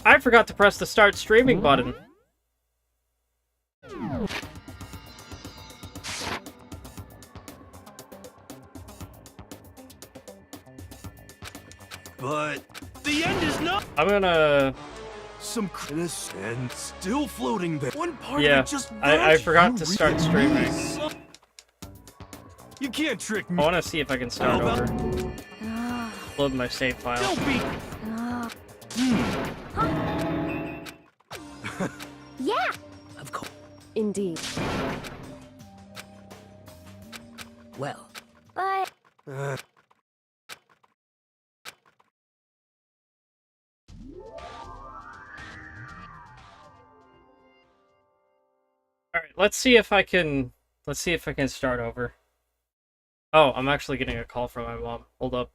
I forgot to press the start streaming button. But the end is not. I'm gonna... Some critters and still floating there. One part Yeah, of it just I forgot You to start streaming. You can't trick me. I want to see if I can start over. Load my save file. Don't be. Yeah. Of course. Indeed. Well. But. Alright, let's see if I can start over. Oh, I'm actually getting a call from my mom. Hold up.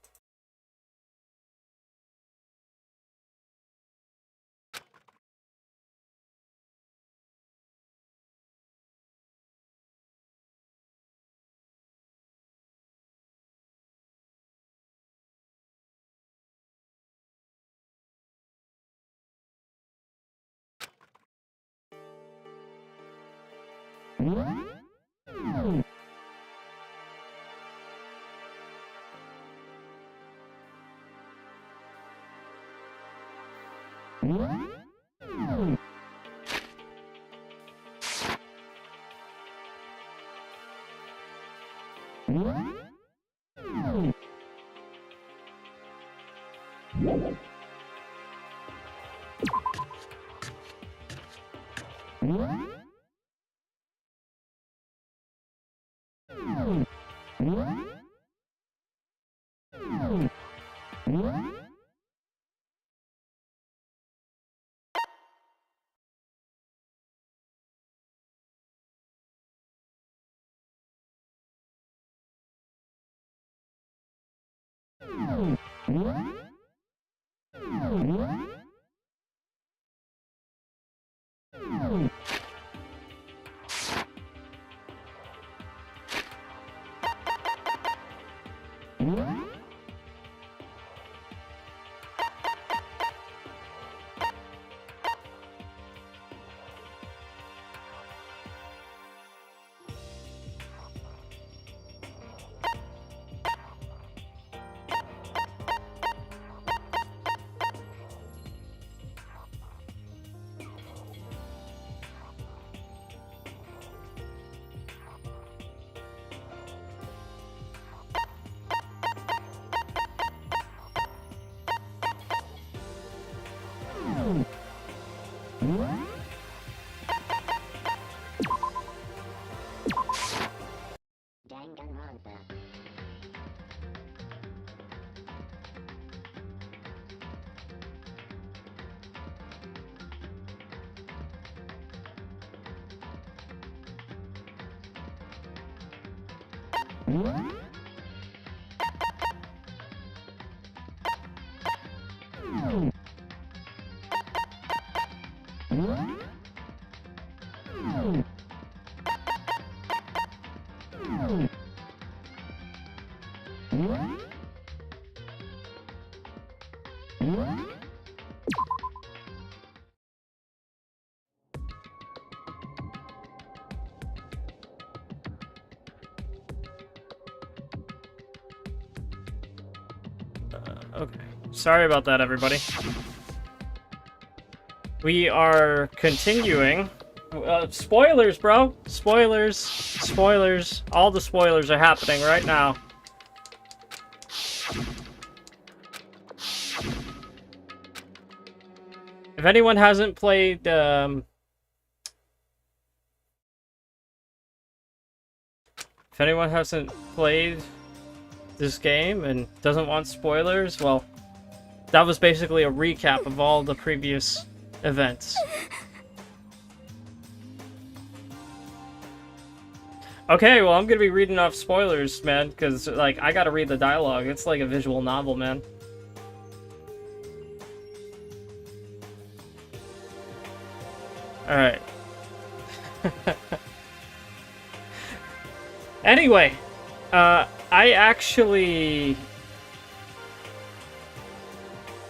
Danganronpa. Okay. Sorry about that, everybody. We are continuing. Spoilers, bro! Spoilers. Spoilers. All the spoilers are happening right now. If anyone hasn't played, if anyone hasn't played this game and doesn't want spoilers, well, that was basically a recap of all the previous events. Okay, well, I'm gonna be reading off spoilers, man, because, like, I gotta read the dialogue. It's like a visual novel, man. Alright. Anyway, I actually...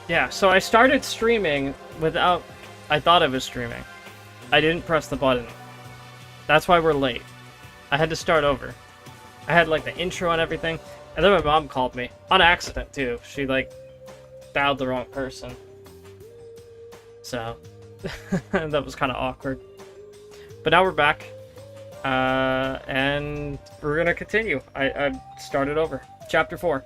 Yeah, so I started streaming without... I thought I was streaming. I didn't press the button. That's why we're late. I had to start over. I had, like, the intro and everything. And then my mom called me. On accident, too. She, like, dialed the wrong person. So, that was kind of awkward. But now we're back. And we're gonna continue. I started over. Chapter 4.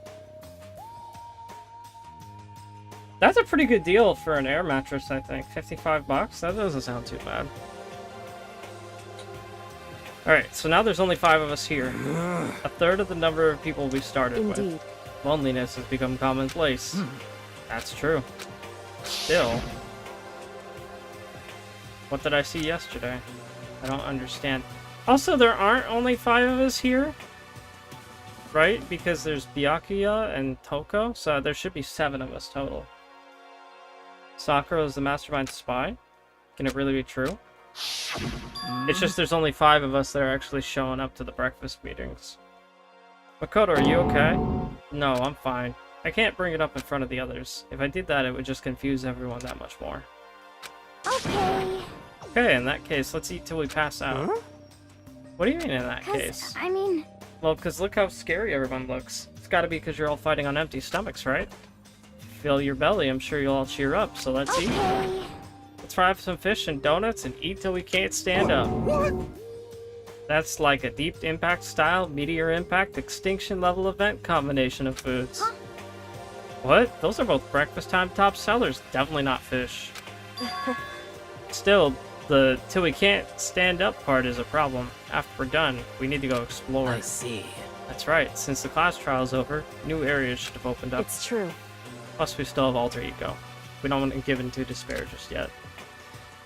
That's a pretty good deal for an air mattress, I think. 55 bucks? That doesn't sound too bad. Alright, so now there's only 5 of us here. A third of the number of people we started with. Loneliness has become commonplace. That's true. Still. What did I see yesterday? I don't understand. Also, there aren't only 5 of us here. Right? Because there's Byakuya and Toko, so there should be 7 of us total. Sakura is the mastermind spy? Can it really be true? It's just there's only 5 of us that are actually showing up to the breakfast meetings. Makoto, are you okay? No, I'm fine. I can't bring it up in front of the others. If I did that, it would just confuse everyone that much more. Okay. Okay, in that case, let's eat till we pass out. Huh? What do you mean in that case? I mean... Well, because look how scary everyone looks. It's gotta be because you're all fighting on empty stomachs, right? Fill your belly, I'm sure you'll all cheer up, so let's eat. Let's fry up some fish and donuts and eat till we can't stand up. What? That's like a deep impact style, meteor impact, extinction level event combination of foods. Huh? What? Those are both breakfast time top sellers. Definitely not fish. Still, the till we can't stand up part is a problem. After we're done, we need to go explore. I see. That's right. Since the class trial's over, new areas should have opened up. It's true. Plus, we still have alter ego. We don't want to give in to despair just yet.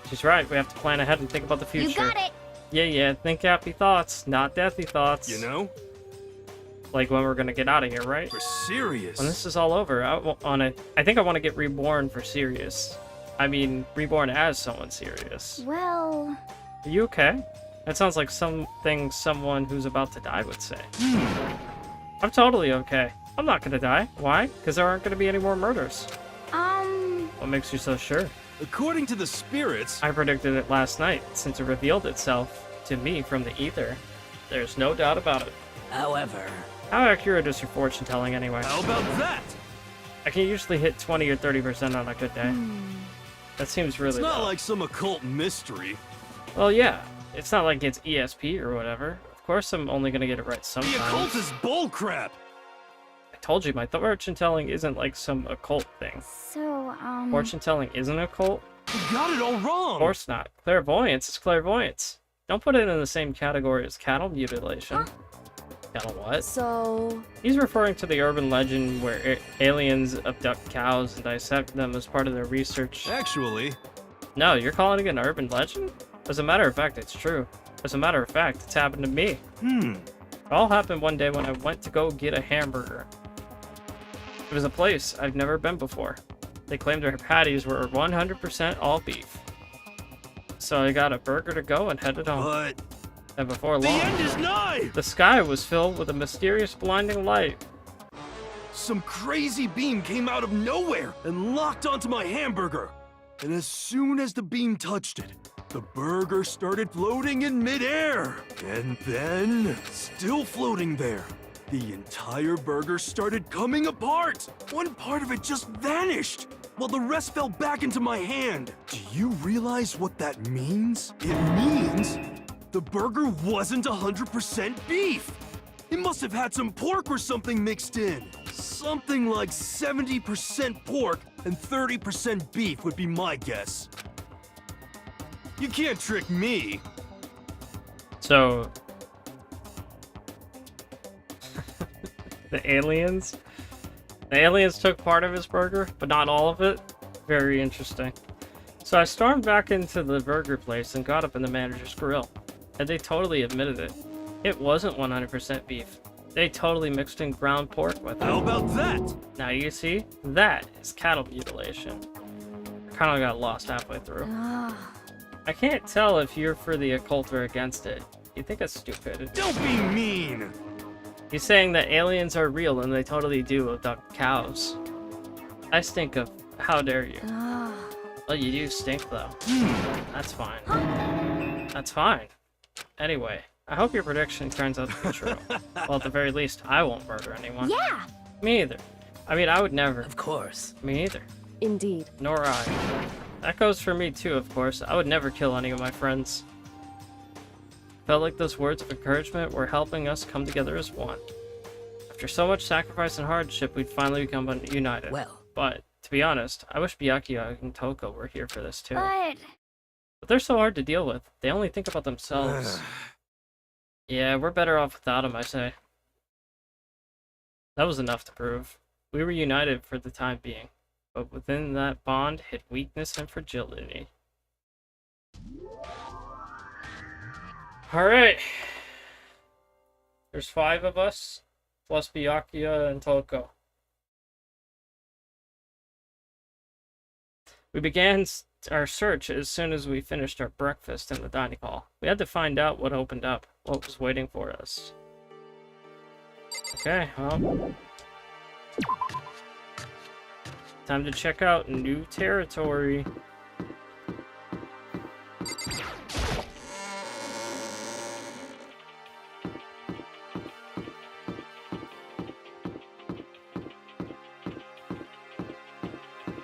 She's right. We have to plan ahead and think about the future. You got it! Yeah. Think happy thoughts, not deathy thoughts. You know? Like when we're gonna get out of here, right? For serious. When this is all over, I think I want to get reborn for serious. I mean, reborn as someone serious. Well... Are you okay? That sounds like something someone who's about to die would say. I'm totally okay. I'm not gonna die. Why? Because there aren't gonna be any more murders. What makes you so sure? According to the spirits... I predicted it last night, since it revealed itself to me from the ether. There's no doubt about it. However, How accurate is your fortune telling anyway? How about that? I can usually hit 20 or 30% on a good day. That seems really It's not low. like some occult mystery. Well, yeah. It's not like it's ESP or whatever. Of course I'm only gonna get it right The sometimes. occult is bullcrap. I told you, my fortune telling isn't like some occult thing. So, Fortune telling isn't occult? You got it all wrong. Of course not. Clairvoyance is clairvoyance. Don't put it in the same category as cattle mutilation. Cattle what? So... He's referring to the urban legend where aliens abduct cows and dissect them as part of their research. Actually, No, you're calling it an urban legend? As a matter of fact, it's true. As a matter of fact, it's happened to me. It all happened one day when I went to go get a hamburger. It was a place I've never been before. They claimed their patties were 100% all beef. So I got a burger to go and headed home. but And before the long, end is nigh. the sky was filled with a mysterious blinding light. Some crazy beam came out of nowhere and locked onto my hamburger. And as soon as the beam touched it, the burger started floating in midair. And then, still floating there, the entire burger started coming apart. One part of it just vanished, while the rest fell back into my hand. Do you realize what that means? It means the burger wasn't 100% beef. It must have had some pork or something mixed in. Something like 70% pork and 30% beef would be my guess. You can't trick me. So... The aliens took part of his burger, but not all of it. Very interesting. So I stormed back into the burger place and got up in the manager's grill. And they totally admitted it. It wasn't 100% beef. They totally mixed in ground pork with How it. about that? Now you see, that is cattle mutilation. I kinda got lost halfway through. I can't tell if you're for the occult or against it. You think it's stupid. Don't be mean. He's saying that aliens are real and they totally do abduct cows. I stink of How dare you? Oh. Well, you do stink, though. That's fine. That's fine. Anyway, I hope your prediction turns out to be true. Well, at the very least, I won't murder anyone. Yeah. Me either. I mean, I would never. Of course. Me either. Indeed. Nor I. That goes for me too, of course. I would never kill any of my friends. Felt like those words of encouragement were helping us come together as one. After so much sacrifice and hardship, we'd finally become united. Well. But, to be honest, I wish Byakuya and Toko were here for this too. But But they're so hard to deal with. They only think about themselves. Yeah, we're better off without them, I say. That was enough to prove. We were united for the time being, but within that bond hid weakness and fragility. Alright. There's 5 of us, plus Byakuya and Toko. We began our search as soon as we finished our breakfast in the dining hall. We had to find out what opened up, what was waiting for us. Okay, well... time to check out new territory.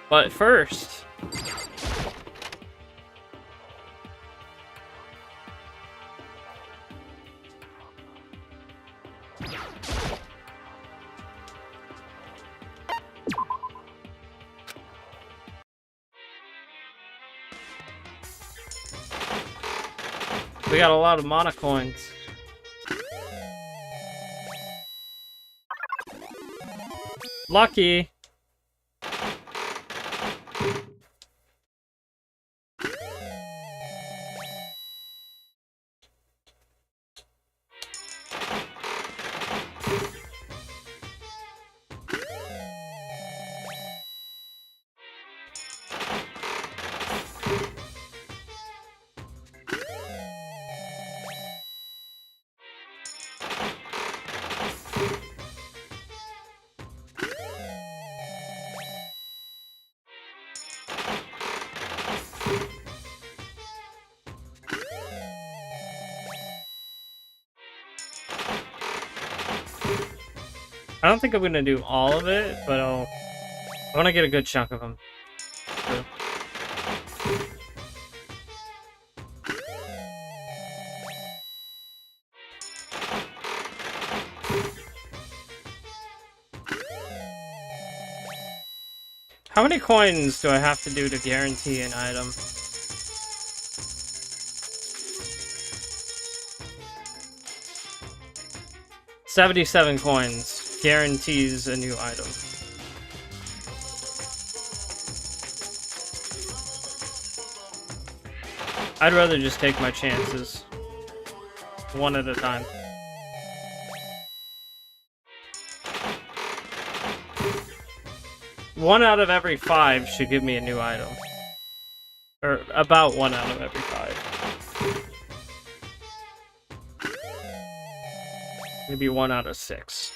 But first... we got a lot of mana coins. Lucky. I don't think I'm gonna do all of it, but I want to get a good chunk of them. True. How many coins do I have to do to guarantee an item? $77 coins guarantees a new item. I'd rather just take my chances. One at a time. One out of every 5 should give me a new item. Or about 1 out of every 5. Maybe 1 out of 6.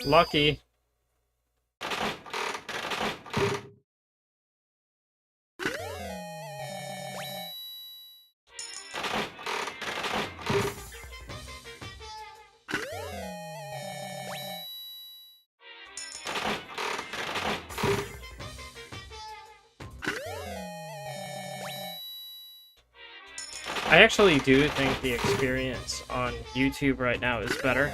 Lucky. I actually do think the experience on YouTube right now is better.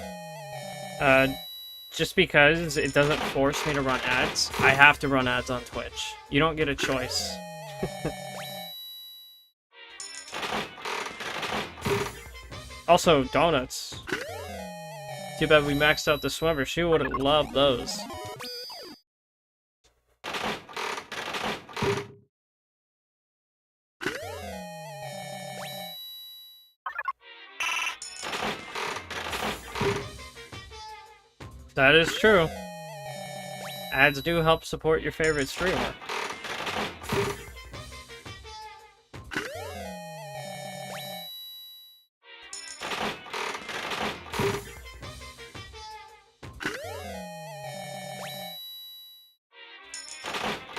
Just because it doesn't force me to run ads. I have to run ads on Twitch. You don't get a choice. Also, donuts. Too bad we maxed out the swimmer. She would have loved those. That is true. Ads do help support your favorite streamer.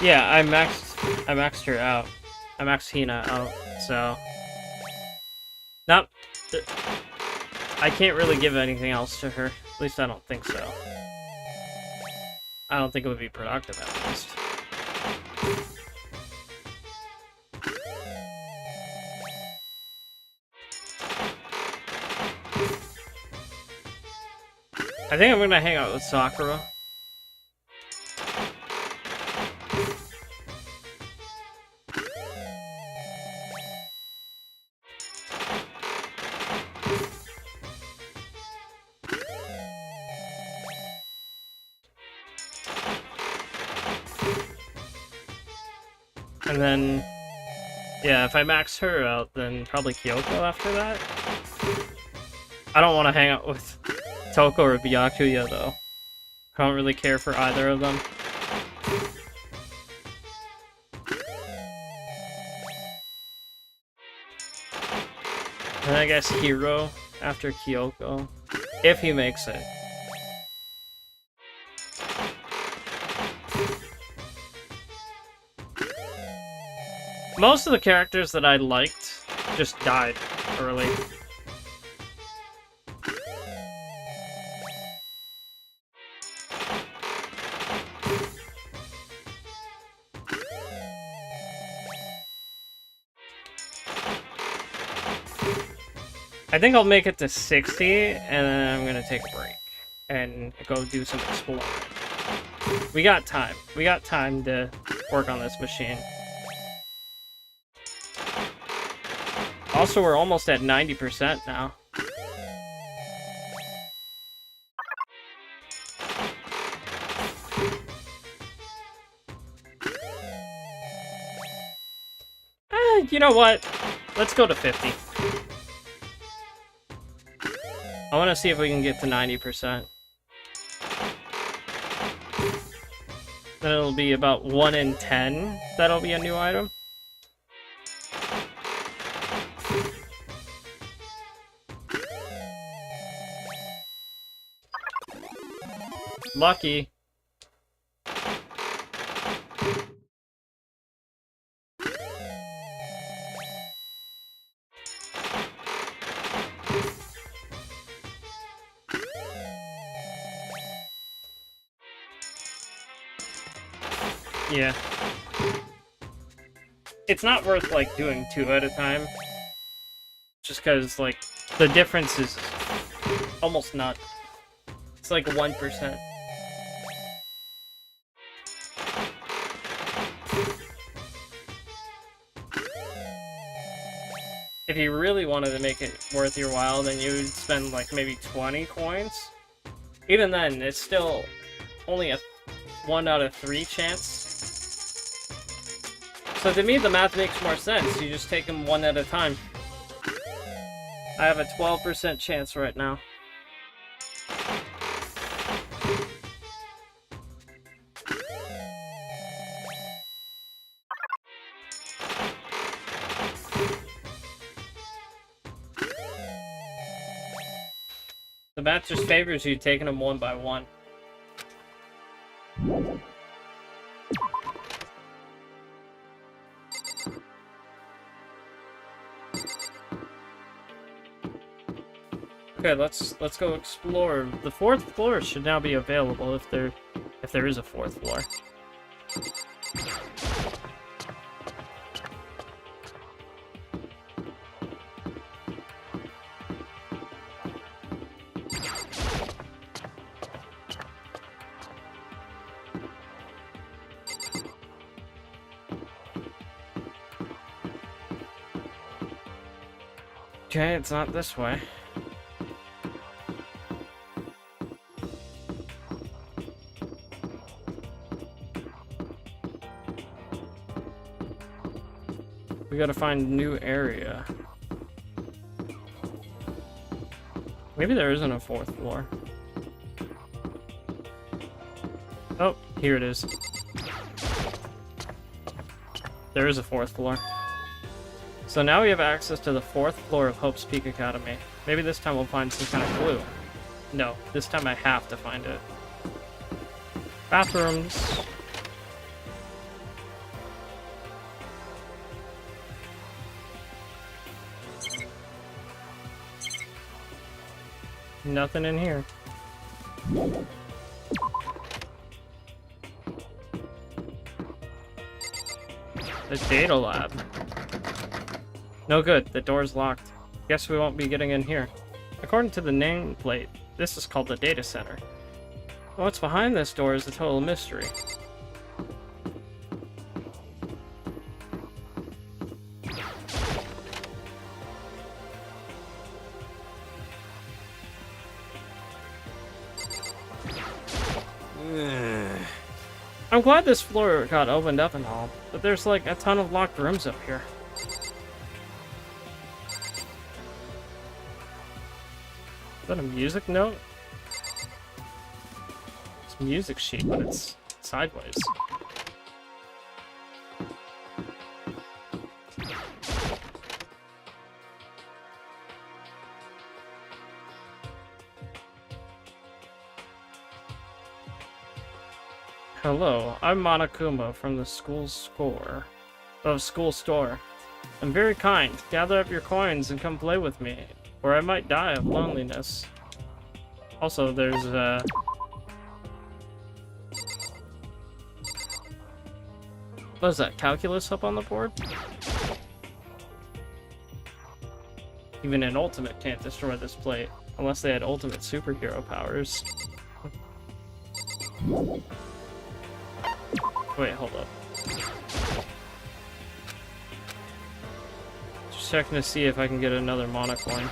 Yeah, I maxed her out. I maxed Hina out, so... Not... I can't really give anything else to her. At least I don't think so. I don't think it would be productive, at least. I think I'm gonna hang out with Sakura. And then, yeah, if I max her out, then probably Kyoko after that. I don't want to hang out with Toko or Byakuya, though. I don't really care for either of them. And I guess Hiro after Kyoko, if he makes it. Most of the characters that I liked just died early. I think I'll make it to 60, and then I'm gonna take a break and go do some exploring. We got time. We got time to work on this machine. Also, we're almost at 90% now. You know what? Let's go to 50. I want to see if we can get to 90%. Then it'll be about 1 in 10 that'll be a new item. Lucky. Yeah. It's not worth, like, doing 2 at a time. Just because, like, the difference is almost none. It's like 1%. If you really wanted to make it worth your while, then you would spend, like, maybe 20 coins. Even then, it's still only a 1 out of 3 chance. So to me, the math makes more sense. You just take them 1 at a time. I have a 12% chance right now. The math just favors you taking them 1 by 1. Okay, let's go explore. The 4th floor should now be available if there is a 4th floor. Okay, it's not this way. We gotta find a new area. Maybe there isn't a 4th floor. Oh, here it is. There is a 4th floor. So now we have access to the 4th floor of Hope's Peak Academy. Maybe this time we'll find some kind of clue. No, this time I have to find it. Bathrooms. Nothing in here. The data lab. No good, the door's locked. Guess we won't be getting in here. According to the nameplate, this is called the data center. What's behind this door is a total mystery. I'm glad this floor got opened up and all, but there's like a ton of locked rooms up here. Is that a music note? It's a music sheet, but it's sideways. Hello, I'm Monokuma from the school store. I'm very kind. Gather up your coins and come play with me, or I might die of loneliness. Also, there's what is that, calculus up on the board? Even an ultimate can't destroy this plate, unless they had ultimate superhero powers. Wait, hold up. Just checking to see if I can get another mana coin.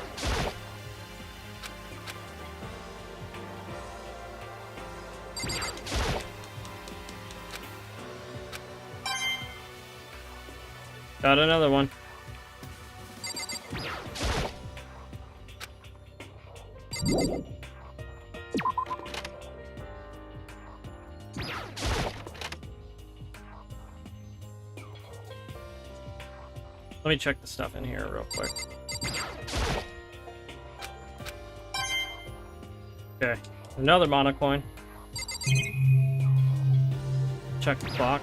Got another one. Let me check the stuff in here real quick. Okay, another mana coin. Check the clock.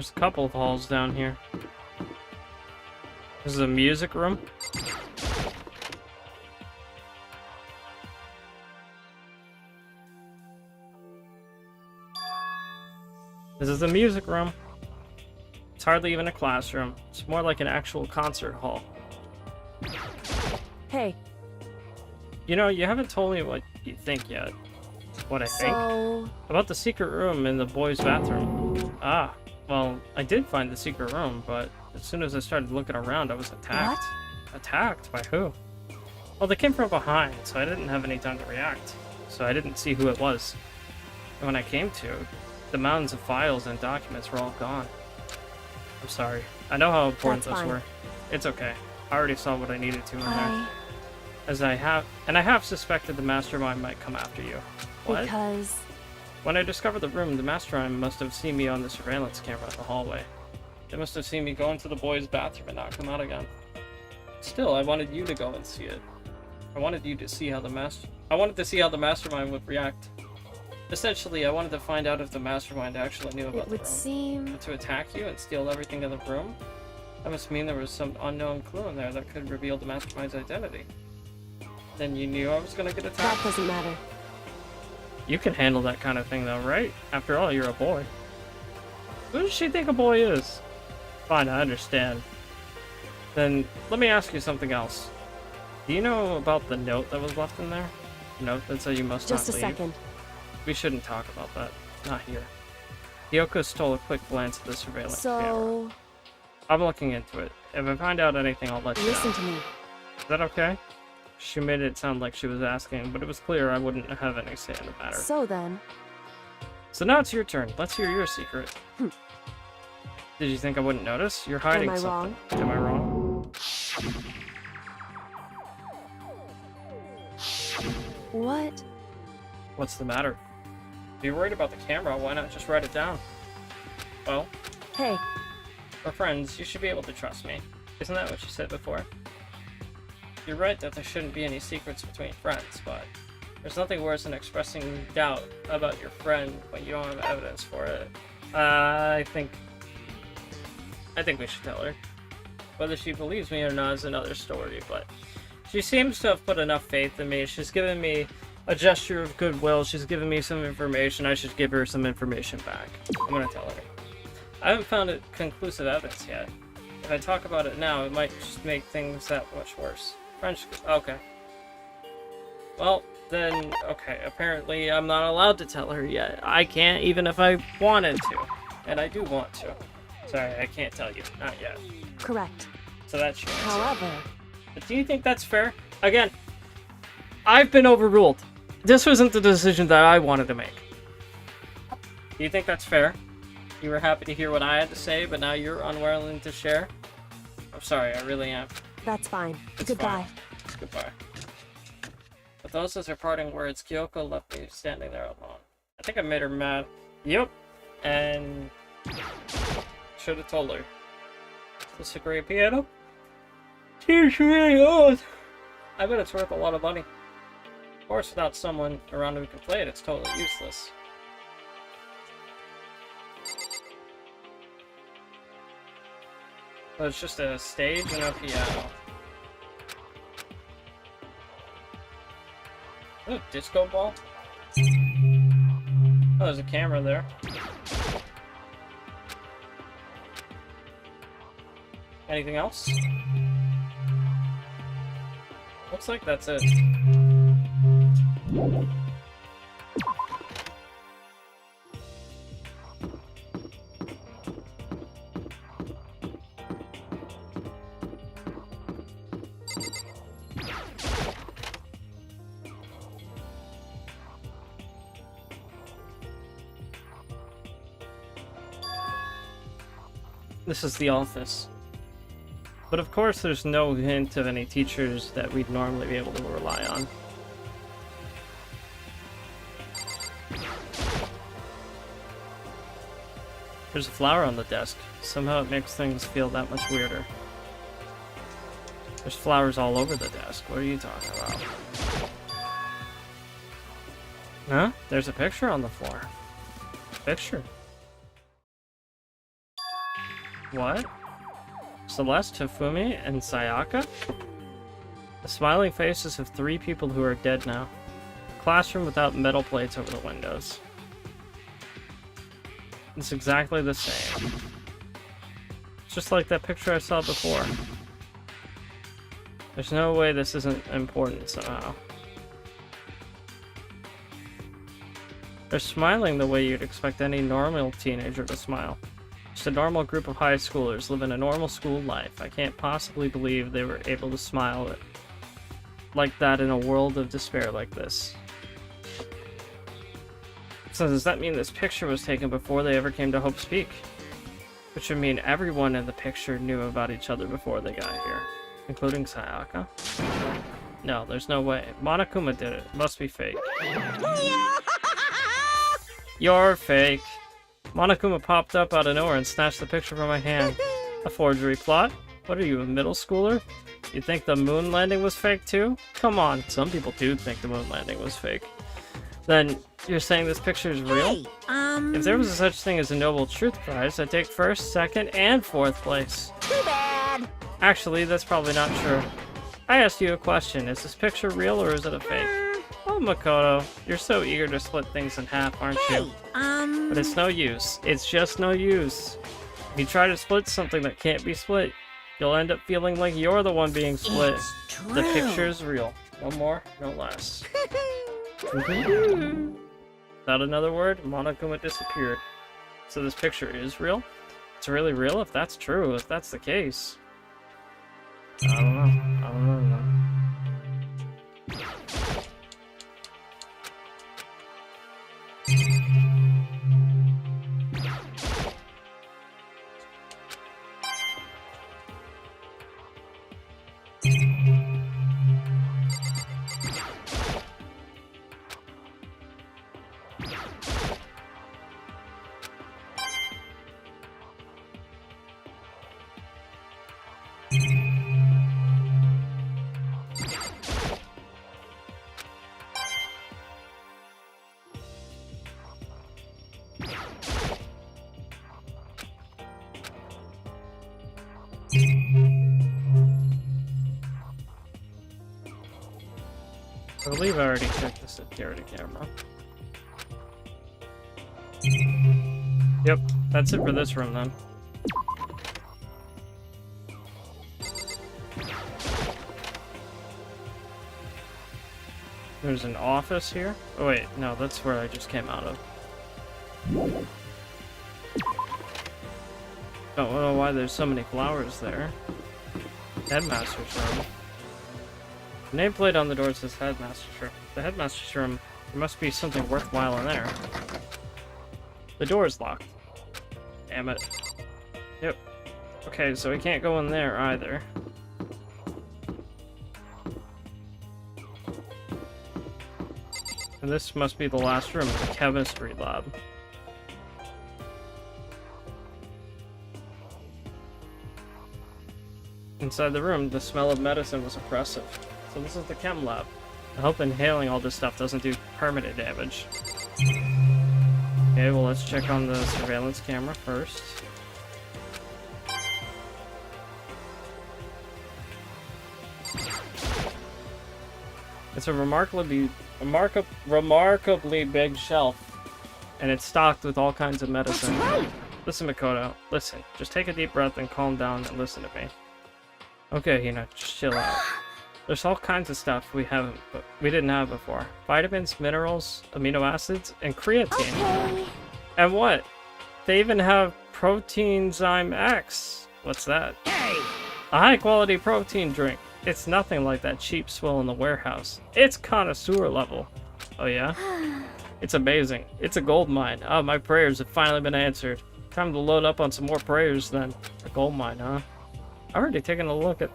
There's a couple of halls down here. This is a music room. This is the music room. It's hardly even a classroom. It's more like an actual concert hall. Hey. You know, you haven't told me what you think yet. What I think? About the secret room in the boys' bathroom. Ah, well, I did find the secret room, but as soon as I started looking around, I was attacked. What? Attacked? By who? Well, they came from behind, so I didn't have any time to react. So I didn't see who it was. And when I came to, the mountains of files and documents were all gone. I'm sorry. I know how important That's those fine. were. It's okay. I already saw what I needed to in there. I... I have suspected the mastermind might come after you. What? Because... When I discovered the room, the mastermind must have seen me on the surveillance camera in the hallway. They must have seen me go into the boys' bathroom and not come out again. Still, I wanted you to go and see it. I wanted you to see how I wanted to see how the mastermind would react. Essentially, I wanted to find out if the mastermind actually knew about It the would room. seem... But to attack you and steal everything in the room? That must mean there was some unknown clue in there that could reveal the mastermind's identity. Then you knew I was gonna get That attacked? doesn't matter. You can handle that kind of thing though, right? After all, you're a boy. Who does she think a boy is? Fine, I understand. Then, let me ask you something else. Do you know about the note that was left in there? The note that said you must Just a not leave? second. We shouldn't talk about that. Not here. Hyoko stole a quick glance at the surveillance camera. So... I'm looking into it. If I find out anything, I'll let you know. Listen to me. Is that okay? She made it sound like she was asking, but it was clear I wouldn't have any say in the matter. So then... So now it's your turn. Let's hear your secret. Did you think I wouldn't notice? You're hiding Am I something. Am I wrong? What's the matter? If you're worried about the camera, why not just write it down? Well, Hey, we're friends. You should be able to trust me. Isn't that what you said before? You're right that there shouldn't be any secrets between friends, but there's nothing worse than expressing doubt about your friend when you don't have evidence for it. I think we should tell her. Whether she believes me or not is another story, but she seems to have put enough faith in me. She's given me a gesture of goodwill. She's given me some information. I should give her some information back. I'm gonna tell her. I haven't found conclusive evidence yet. If I talk about it now, it might just make things that much worse. French. Okay. Well, then, okay. Apparently, I'm not allowed to tell her yet. I can't, even if I wanted to. And I do want to. Sorry, I can't tell you. Not yet. correct. So that's your answer. However, But do you think that's fair? Again, I've been overruled. This wasn't the decision that I wanted to make. Do you think that's fair? You were happy to hear what I had to say, but now you're unwilling to share? I'm sorry, I really am. that's fine. It's Goodbye. fine. Goodbye. With those as her parting words, Kyoko left me standing there alone. I think I made her mad. Yep. And should have told her. Is this a great piano? She's really old. I bet it's worth a lot of money. Of course, without someone around who can play it, it's totally useless. So it's just a stage and a piano. Oh, disco ball? Oh, there's a camera there. Anything else? Looks like that's it. This is the office. But of course there's no hint of any teachers that we'd normally be able to rely on. There's a flower on the desk. Somehow it makes things feel that much weirder. There's flowers all over the desk. What are you talking about? Huh? There's a picture on the floor. Picture? What? Celeste, Hifumi, and Sayaka? The smiling faces of 3 people who are dead now. A classroom without metal plates over the windows. It's exactly the same. It's just like that picture I saw before. There's no way this isn't important somehow. They're smiling the way you'd expect any normal teenager to smile. Just a normal group of high schoolers living a normal school life. I can't possibly believe they were able to smile like that in a world of despair like this. So does that mean this picture was taken before they ever came to Hope's Peak? Which would mean everyone in the picture knew about each other before they got here. Including Sayaka? No, there's no way. Monokuma did it. Must be fake. You're fake. Monokuma popped up out of nowhere and snatched the picture from my hand. A forgery plot? What are you, a middle schooler? You think the moon landing was fake too? Come on, some people do think the moon landing was fake. Then, you're saying this picture is real? If there was a such thing as a Nobel Truth Prize, I'd take 1st, 2nd, and 4th place. Too bad. Actually, that's probably not true. I asked you a question. Is this picture real or is it a fake? Oh, Makoto, you're so eager to split things in half, aren't you? But it's no use. It's just no use. If you try to split something that can't be split, you'll end up feeling like you're the one being split. It's true. The picture is real. No more, no less. Without another word, Monokuma disappeared. So this picture is real? It's really real if that's true, if that's the case. I don't know. I don't know. believe I already checked the security camera. Yep, that's it for this room then. There's an office here. Oh wait, no, that's where I just came out of. Don't know why there's so many flowers there. Headmaster's room. The nameplate on the door says Headmaster's room. The Headmaster's room, there must be something worthwhile in there. The door is locked. Damn it. Yep. Okay, so we can't go in there either. And this must be the last room, the chemistry lab. Inside the room, the smell of medicine was oppressive. So this is the chem lab. I hope inhaling all this stuff doesn't do permanent damage. Okay, well let's check on the surveillance camera first. It's a remarkably big shelf, and it's stocked with all kinds of medicine. Listen, Makoto, listen. Just take a deep breath and calm down and listen to me. Okay, Hina, just chill out. There's all kinds of stuff we didn't have before. Vitamins, minerals, amino acids, and creatine. Okay. And what? They even have Proteinzyme X. What's that? Hey! A high-quality protein drink. It's nothing like that cheap swill in the warehouse. It's connoisseur level. Oh yeah? It's amazing. It's a gold mine. Oh, my prayers have finally been answered. Time to load up on some more prayers then. A gold mine, huh? I've already taken a look at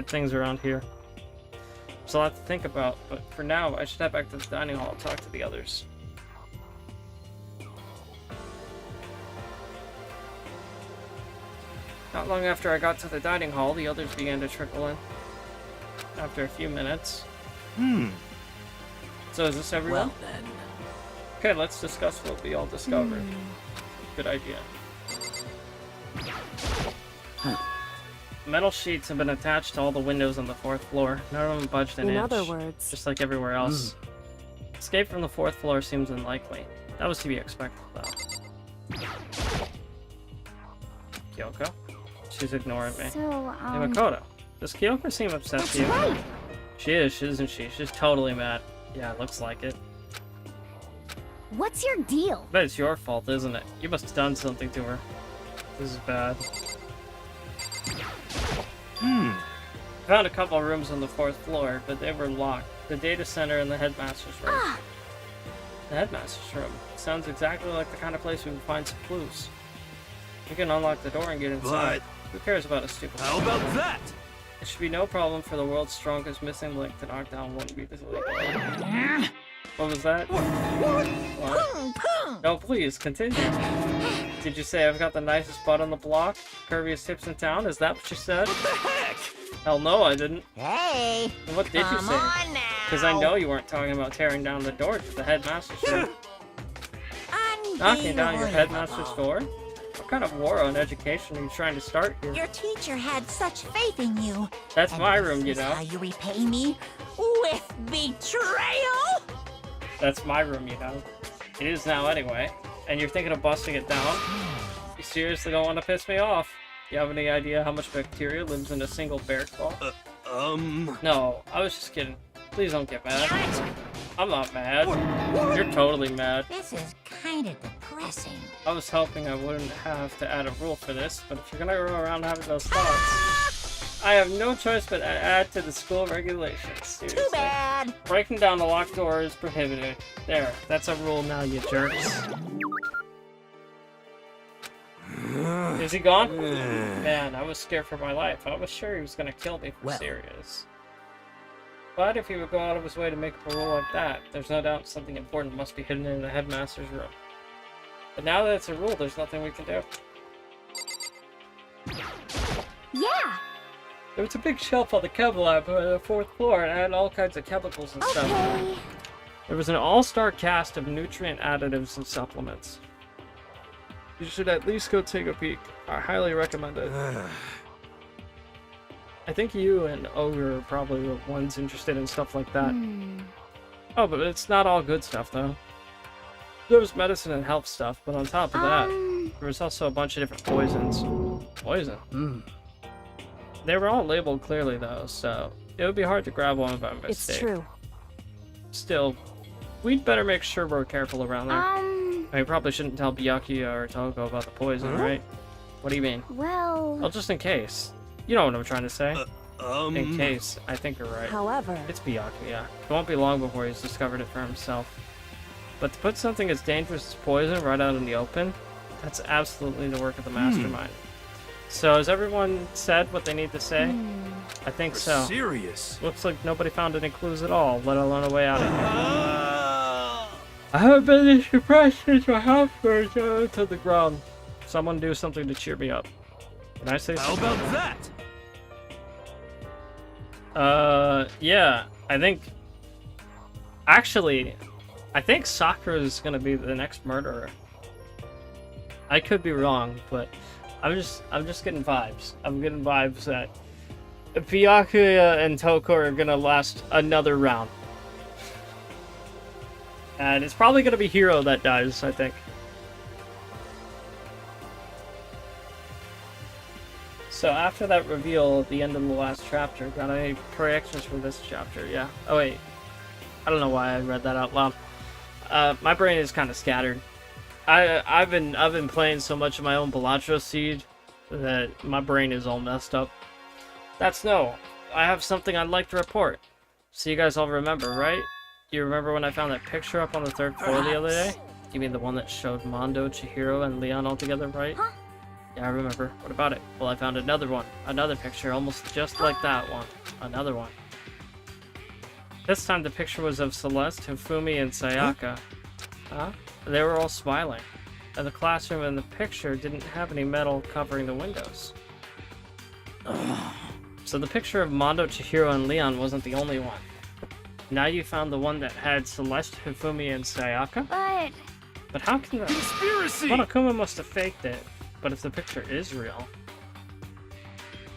things around here. There's a lot to think about, but for now, I should head back to the dining hall and talk to the others. Not long after I got to the dining hall, the others began to trickle in. After a few minutes. So is this everyone? Well then. Okay, let's discuss what we all discovered. Good idea. Metal sheets have been attached to all the windows on the 4th floor. None of them budged an inch. In other words, Just like everywhere else. Escape from the 4th floor seems unlikely. That was to be expected, though. Kyoko? She's ignoring me. So, Hey, Makoto. Does Kyoko seem upset that's to you? right. She is, isn't she? She's totally mad. Yeah, looks like it. What's your deal? Bet it's your fault, isn't it? You must have done something to her. This is bad. Found a couple of rooms on the 4th floor, but they were locked. The data center and the headmaster's room. The headmaster's room. Sounds exactly like the kind of place we would find some clues. We can unlock the door and get inside. Who cares about a stupid How about that? It should be no problem for the world's strongest missing link to knock down one beat illegal. What was that? What? No, please, continue. Did you say I've got the nicest butt on the block? Curviest hips in town? Is that what you said? What the heck? Hell no, I didn't. hey! And what did you Come say? on now! Because I know you weren't talking about tearing down the door to the headmaster's room. Knocking down your headmaster's door? What kind of war on education are you trying to start here? Your teacher had such faith in you. That's And my this room, you is know. How you repay me? With betrayal? That's my room, you know. It is now anyway. And you're thinking of busting it down? You seriously don't want to piss me off? You have any idea how much bacteria lives in a single bear claw? No, I was just kidding. Please don't get mad. Damn it! I'm not mad. You're totally mad. This is kind of depressing. I was hoping I wouldn't have to add a rule for this, but if you're gonna go around having those thoughts, I have no choice but to add to the school regulations. Seriously. Too bad. Breaking down the locked door is prohibited. There, that's a rule now, you jerks. Is he gone? Man, I was scared for my life. I was sure he was gonna kill me for Well. serious. But if he would go out of his way to make up a rule like that, there's no doubt something important must be hidden in the headmaster's room. But now that it's a rule, there's nothing we can do. Yeah. There was a big shelf on the chem lab on the 4th floor, and it had all kinds of chemicals and stuff. Okay. There was an all-star cast of nutrient additives and supplements. You should at least go take a peek. I highly recommend it. I think you and Ogre are probably the ones interested in stuff like that. Oh, but it's not all good stuff, though. There was medicine and health stuff, but on top of that, there was also a bunch of different poisons. Poison? They were all labeled clearly, though, so it would be hard to grab one by mistake. It's true. Still, we'd better make sure we're careful around there. I probably shouldn't tell Byakuya or Toko about the poison, right? What do you mean? Well... Well, just in case. You know what I'm trying to say. In case, I think you're right. However, It's Byakuya. It won't be long before he's discovered it for himself. But to put something as dangerous as poison right out in the open, that's absolutely the work of the mastermind. So has everyone said what they need to say? I think so. Serious? Looks like nobody found any clues at all, let alone a way out of here. I haven't been this depressed since my house burned to the ground. Someone do something to cheer me up. Can I say How something? about that? Yeah, I think... Actually, I think Sakura is gonna be the next murderer. I could be wrong, but I'm just getting vibes. I'm getting vibes that Byakuya and Toko are gonna last another round. And it's probably gonna be Hiro that dies, I think. So after that reveal at the end of the last chapter, got any predictions for this chapter? Yeah. Oh wait, I don't know why I read that out loud. My brain is kind of scattered. I've been playing so much of my own Balatro Seed that my brain is all messed up. That's no. I have something I'd like to report. So you guys all remember, right? You remember when I found that picture up on the 3rd floor the other day? You mean the one that showed Mondo, Chihiro, and Leon all together, right? Huh? Yeah, I remember. What about it? Well, I found another one. Another picture, almost just like that one. Another one. This time the picture was of Celeste, Hifumi, and Sayaka. Huh? They were all smiling. And the classroom in the picture didn't have any metal covering the windows. So the picture of Mondo, Chihiro, and Leon wasn't the only one. Now you found the one that had Celeste, Hifumi, and Sayaka? But how can the... Conspiracy! Monokuma must have faked it. But if the picture is real,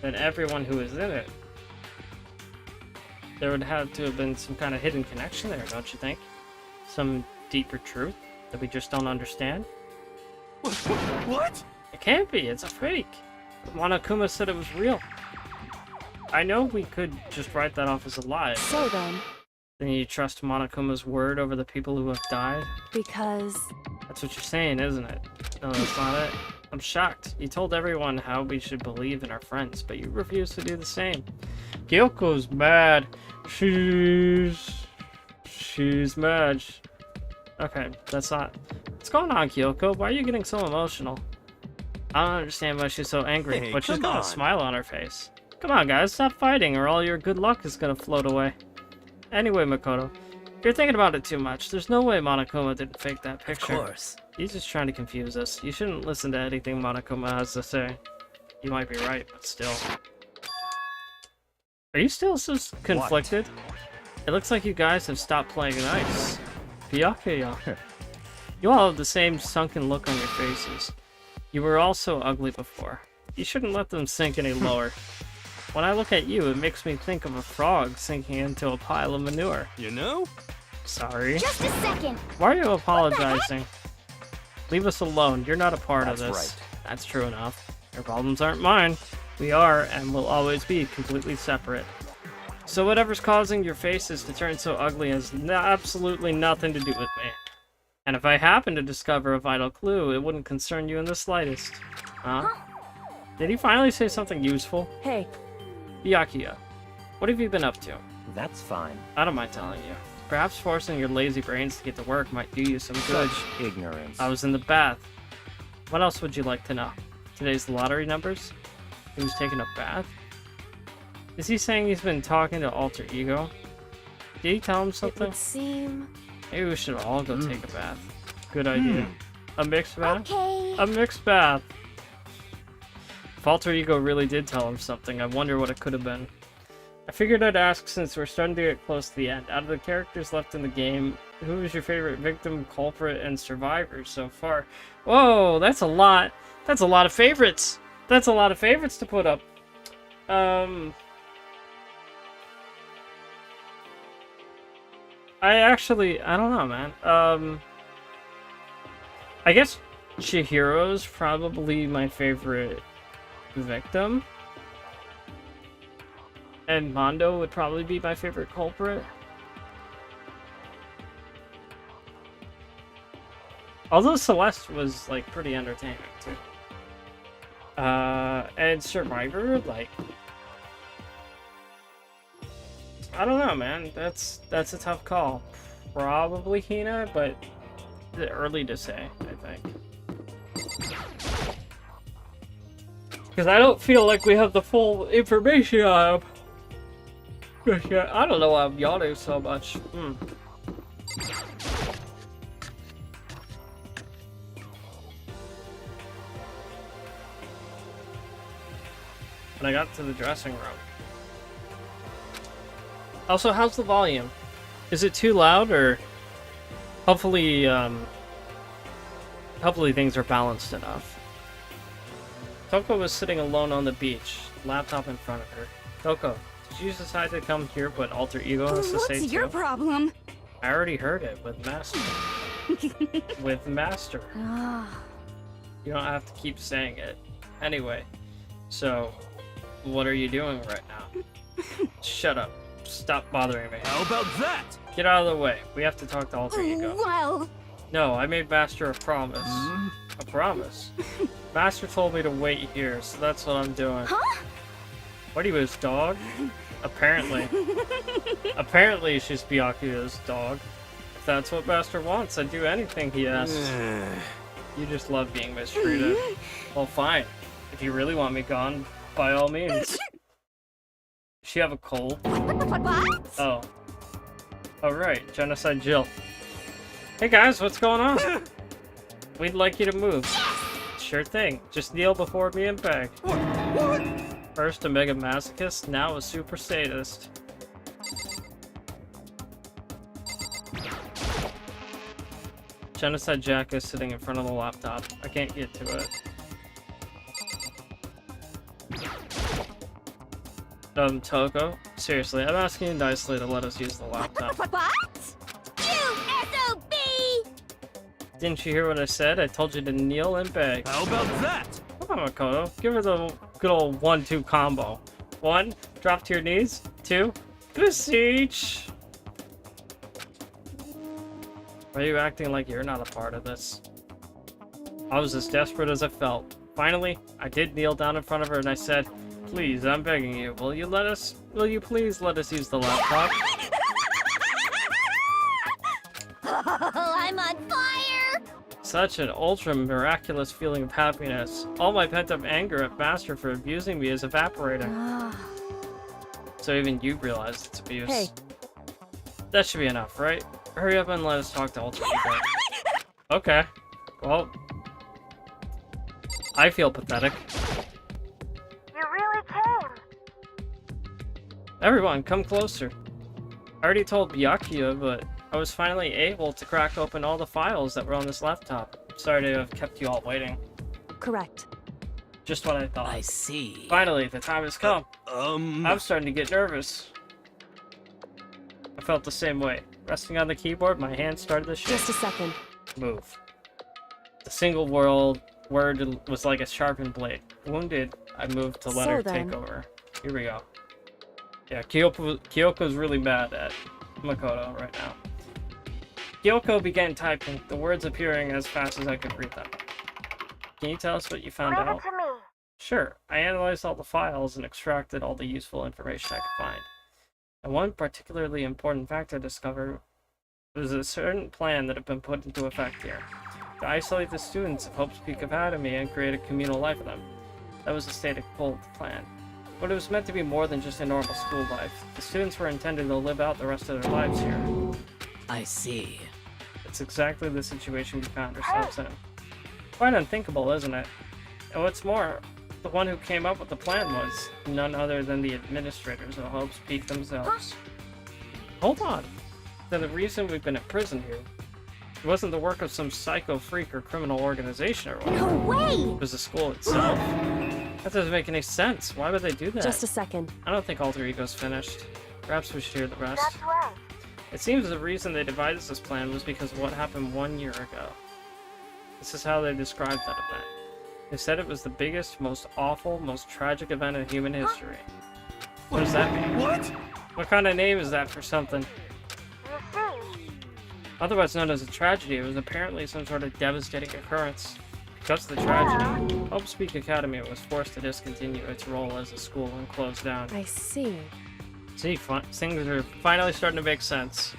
then everyone who is in it, there would have to have been some kind of hidden connection there, don't you think? Some deeper truth that we just don't understand? What? It can't be, it's a fake. Monokuma said it was real. I know we could just write that off as a lie. so then, Then you trust Monokuma's word over the people who have died? because That's what you're saying, isn't it? No, that's not it. I'm shocked. You told everyone how we should believe in our friends, but you refuse to do the same. Kyoko's mad. She's mad. Okay, that's not... What's going on, Kyoko? Why are you getting so emotional? I don't understand why she's so angry, Hey, but she's come got a on. smile on her face. Come on, guys, stop fighting, or all your good luck is gonna float away. Anyway, Makoto, you're thinking about it too much. There's no way Monokuma didn't fake that picture. Of course. He's just trying to confuse us. You shouldn't listen to anything Monokuma has to say. You might be right, but still. Are you still so conflicted? It looks like you guys have stopped playing nice. Byakuya. You all have the same sunken look on your faces. You were all so ugly before. You shouldn't let them sink any lower. When I look at you, it makes me think of a frog sinking into a pile of manure. You know? Sorry. Just a second. Why are you apologizing? Leave us alone. You're not a part of That's this. right. That's true enough. Your problems aren't mine. We are and will always be completely separate. So whatever's causing your faces to turn so ugly has absolutely nothing to do with me. And if I happen to discover a vital clue, it wouldn't concern you in the slightest. Huh? Did he finally say something useful? hey, Byakuya, what have you been up to? That's fine. I don't mind telling you. Perhaps forcing your lazy brains to get to work might do you some good. Such ignorance. I was in the bath. What else would you like to know? Today's lottery numbers? He was taking a bath? Is he saying he's been talking to Alter Ego? Did he tell him it something? would seem... Maybe we should all go take a bath. Good idea. A mixed bath? Okay. A mixed bath! If Alter Ego really did tell him something, I wonder what it could have been. I figured I'd ask since we're starting to get close to the end. Out of the characters left in the game, who is your favorite victim, culprit, and survivor so far? Whoa, that's a lot. That's a lot of favorites. That's a lot of favorites to put up. I don't know, man. I guess Chihiro's probably my favorite victim. And Mondo would probably be my favorite culprit. Although Celeste was, like, pretty entertaining, too. And Survivor, like... I don't know, man. That's a tough call. Probably Hina, but it's early to say, I think. Because I don't feel like we have the full information on him. I don't know why I'm yawning so much. When I got to the dressing room. Also, how's the volume? Is it too loud, or hopefully things are balanced enough? Toko was sitting alone on the beach, laptop in front of her. Toko, did you decide to come here but Alter Ego has to say What's your too? problem? I already heard it with Master. With Master. You don't have to keep saying it. Anyway, so what are you doing right now? Shut up. Stop bothering me. How about that? Get out of the way. We have to talk to Alter Ego. Well, No, I made Master a promise. A promise? Master told me to wait here, so that's what I'm doing. huh? What are you, his dog? Apparently. Apparently she's Byakuya's dog. If that's what Master wants, I'd do anything he asks. You just love being mistreated. Well, fine. If you really want me gone, by all means. Does she have a cold? What? Oh. Oh, right. Genocide Jill. Hey guys, what's going on? We'd like you to move. Sure thing. Just kneel before me and beg. First a mega masochist, now a super sadist. Genocide Jack is sitting in front of the laptop. I can't get to it. Toko? Seriously, I'm asking you nicely to let us use the laptop. What? You SOB! Didn't you hear what I said? I told you to kneel and beg. How about that? Come on, Makoto. Give her the good old 1-2 combo. 1, drop to your knees. 2, beseech. Why are you acting like you're not a part of this? I was as desperate as I felt. Finally, I did kneel down in front of her and I said, please, I'm begging you, will you please let us use the laptop? I'm on fire! Such an ultra miraculous feeling of happiness. All my pent-up anger at Master for abusing me is evaporating. So even you realize it's abuse. Hey. That should be enough, right? Hurry up and let us talk to Ultra Ego. Okay. Well, I feel pathetic. You really came. Everyone, come closer. I already told Byakuya, but I was finally able to crack open all the files that were on this laptop. Sorry to have kept you all waiting. Correct. Just what I thought. I see. Finally, the time has come. I'm starting to get nervous. I felt the same way. Resting on the keyboard, my hand started to shake. Just a second. Move. The single word was like a sharpened blade. Wounded, I moved to let her take over. Here we go. Yeah, Kyoko's really mad at Makoto right now. Kyoko began typing, the words appearing as fast as I could read them. Can you tell us what you found out? To me. Sure. I analyzed all the files and extracted all the useful information I could find. And one particularly important fact I discovered was a certain plan that had been put into effect here. To isolate the students of Hope's Peak Academy and create a communal life for them. That was the stated goal of the plan. But it was meant to be more than just a normal school life. The students were intended to live out the rest of their lives here. I see. It's exactly the situation we found ourselves in. Quite unthinkable, isn't it? And what's more, the one who came up with the plan was none other than the administrators of Hope's Peak themselves. Hold on. Then the reason we've been in prison here, it wasn't the work of some psycho freak or criminal organization or whatever. No way! It was the school itself. That doesn't make any sense. Why would they do that? Just a second. I don't think Alter Ego's finished. Perhaps we should hear the rest. right. It seems the reason they devised this plan was because of what happened 1 year ago. This is how they described that event. They said it was the biggest, most awful, most tragic event in human history. What does that mean? What? What kind of name is that for something? You see, Otherwise known as a tragedy, it was apparently some sort of devastating occurrence. Because of the tragedy, Hope Speak Academy was forced to discontinue its role as a school and close down. I see. See, things are finally starting to make sense.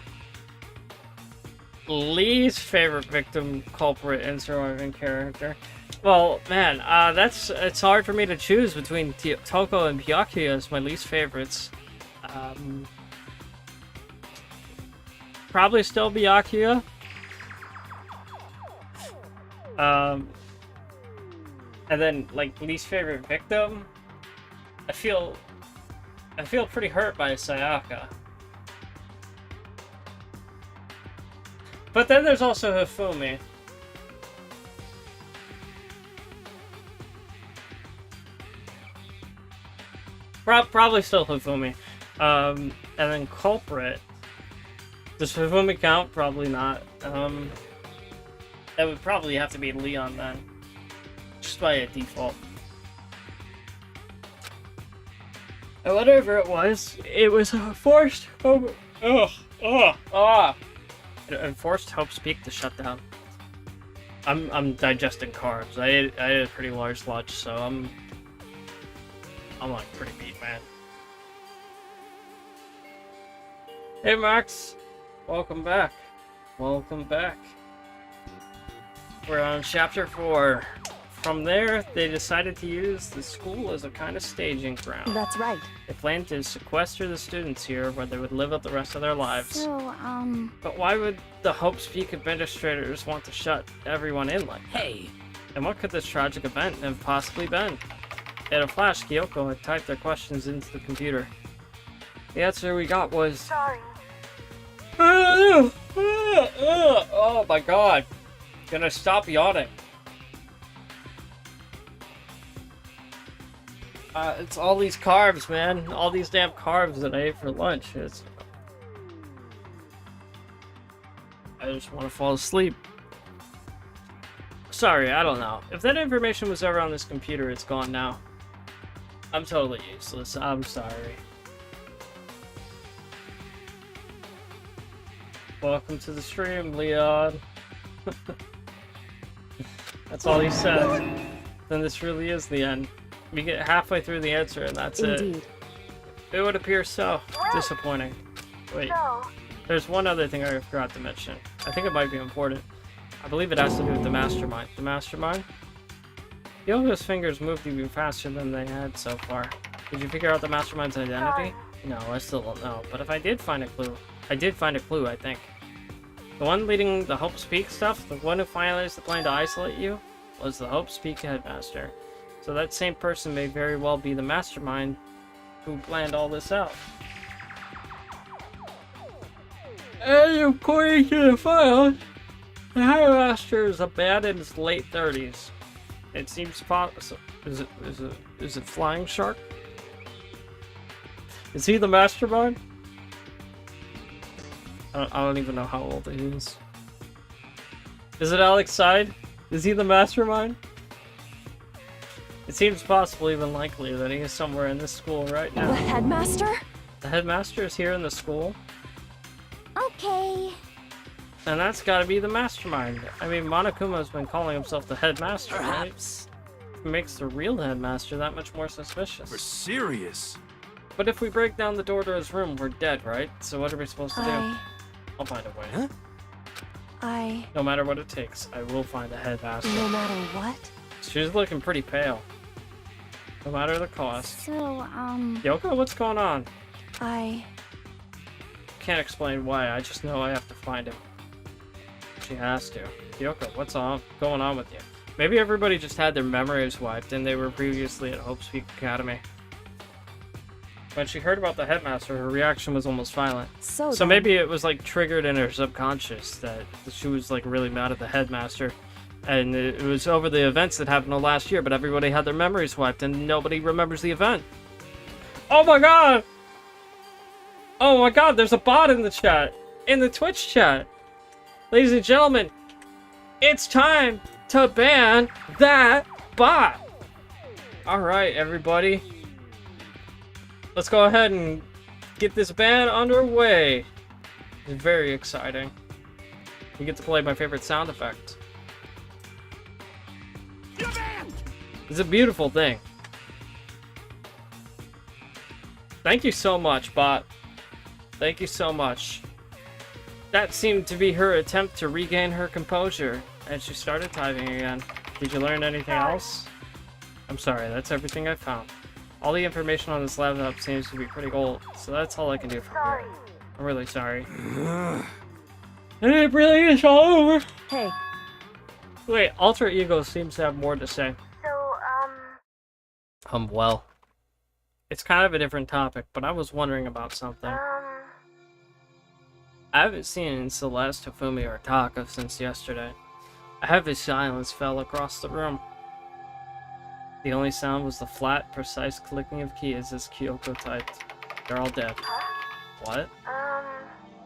Least favorite victim, culprit, and surviving character. Well, man, it's hard for me to choose between Toko and Byakuya as my least favorites. Probably still Byakuya. And then, like, least favorite victim, I feel pretty hurt by Sayaka. But then there's also Hifumi. Probably still Hifumi. And then culprit. Does Hifumi count? Probably not. That would probably have to be Leon then. Just by a default. And whatever it was forced. It forced Hope's Peak to shut down. I'm digesting carbs. I ate a pretty large lunch, so I'm like pretty beat, man. Hey Max, welcome back. Welcome back. We're on chapter 4. From there, they decided to use the school as a kind of staging ground. That's right. They planned to sequester the students here where they would live out the rest of their lives. So, But why would the Hope Speak administrators want to shut everyone in like that? Hey, And what could this tragic event have possibly been? In a flash, Kyoko had typed their questions into the computer. The answer we got was... sorry. Oh my god. Gonna stop yawning. It's all these carbs, man. All these damn carbs that I ate for lunch. I just want to fall asleep. Sorry, I don't know. If that information was ever on this computer, it's gone now. I'm totally useless. I'm sorry. Welcome to the stream, Leon. That's all he said. Then this really is the end. We get halfway through the answer and that's indeed. it. It would appear so. Disappointing. Wait, So, there's one other thing I forgot to mention. I think it might be important. I believe it has to do with the mastermind. The mastermind? Yoko's fingers moved even faster than they had so far. Did you figure out the mastermind's identity? No, I still don't know. But if I did find a clue, I think. The one leading the Hope Speak stuff, the one who finalized the plan to isolate you, was the Hope Speak headmaster. So that same person may very well be the mastermind who planned all this out. And according to the files, the headmaster is a man in his late 30s. It seems possible. Is it Flying Shark? Is he the mastermind? I don't even know how old he is. Is it Alex Side? Is he the mastermind? It seems possible, even likely, that he is somewhere in this school right The now. headmaster? The headmaster is here in the school, okay. and that's gotta be the mastermind. I mean, Monokuma's been calling himself the headmaster, right? perhaps. It makes the real headmaster that much more We're suspicious. serious. But if we break down the door to his room, we're dead, right? So what are we supposed to do? I'll find a way. Huh? No matter what it takes, I will find the headmaster. No matter what? She's looking pretty pale. No matter the cost. So, Yoko, what's going on? I Can't explain why, I just know I have to find him. She has to. Yoko, what's going on with you? Maybe everybody just had their memories wiped and they were previously at Hope Speak Academy. When she heard about the headmaster, her reaction was almost violent. so So then- maybe it was like triggered in her subconscious that she was like really mad at the headmaster. And it was over the events that happened last year, but everybody had their memories wiped and nobody remembers the event. Oh my god! Oh my god, there's a bot in the chat! in the Twitch chat. Ladies and gentlemen, it's time to ban that bot. All right, everybody. Let's go ahead and get this ban underway. It's very exciting. You get to play my favorite sound effect. It's a beautiful thing. Thank you so much, bot. Thank you so much. That seemed to be her attempt to regain her composure, and she started typing again. Did you learn anything else? I'm sorry, that's everything I found. All the information on this laptop seems to be pretty old, so that's all I can do from here. I'm really sorry. And it really is all over. Hey. Wait, Alter Ego seems to have more to say. So, Well, it's kind of a different topic, but I was wondering about something. I haven't seen Celeste, Hifumi, or Taka since yesterday. A heavy silence fell across the room. The only sound was the flat, precise clicking of keys as Kyoko typed. They're all dead. What?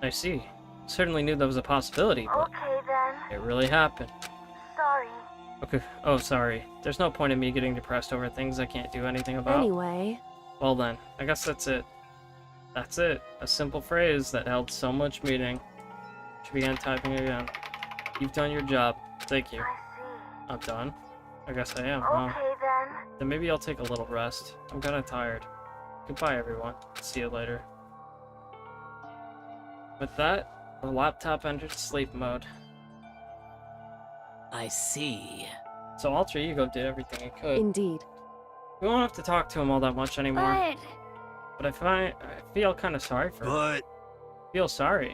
I see. Certainly knew that was a possibility, but okay then. it really happened. Sorry. Okay. Oh, sorry. There's no point in me getting depressed over things I can't do anything about. Anyway. Well then, I guess that's it. That's it. A simple phrase that held so much meaning. She began typing again. You've done your job. Thank you. I see. I'm done. I guess I am, Okay huh? then. Then maybe I'll take a little rest. I'm kinda tired. Goodbye, everyone. See you later. With that, the laptop entered sleep mode. I see. So Alter Ego did everything he could. Indeed. We won't have to talk to him all that much anymore. But But I feel kind of sorry for him. But Feel sorry.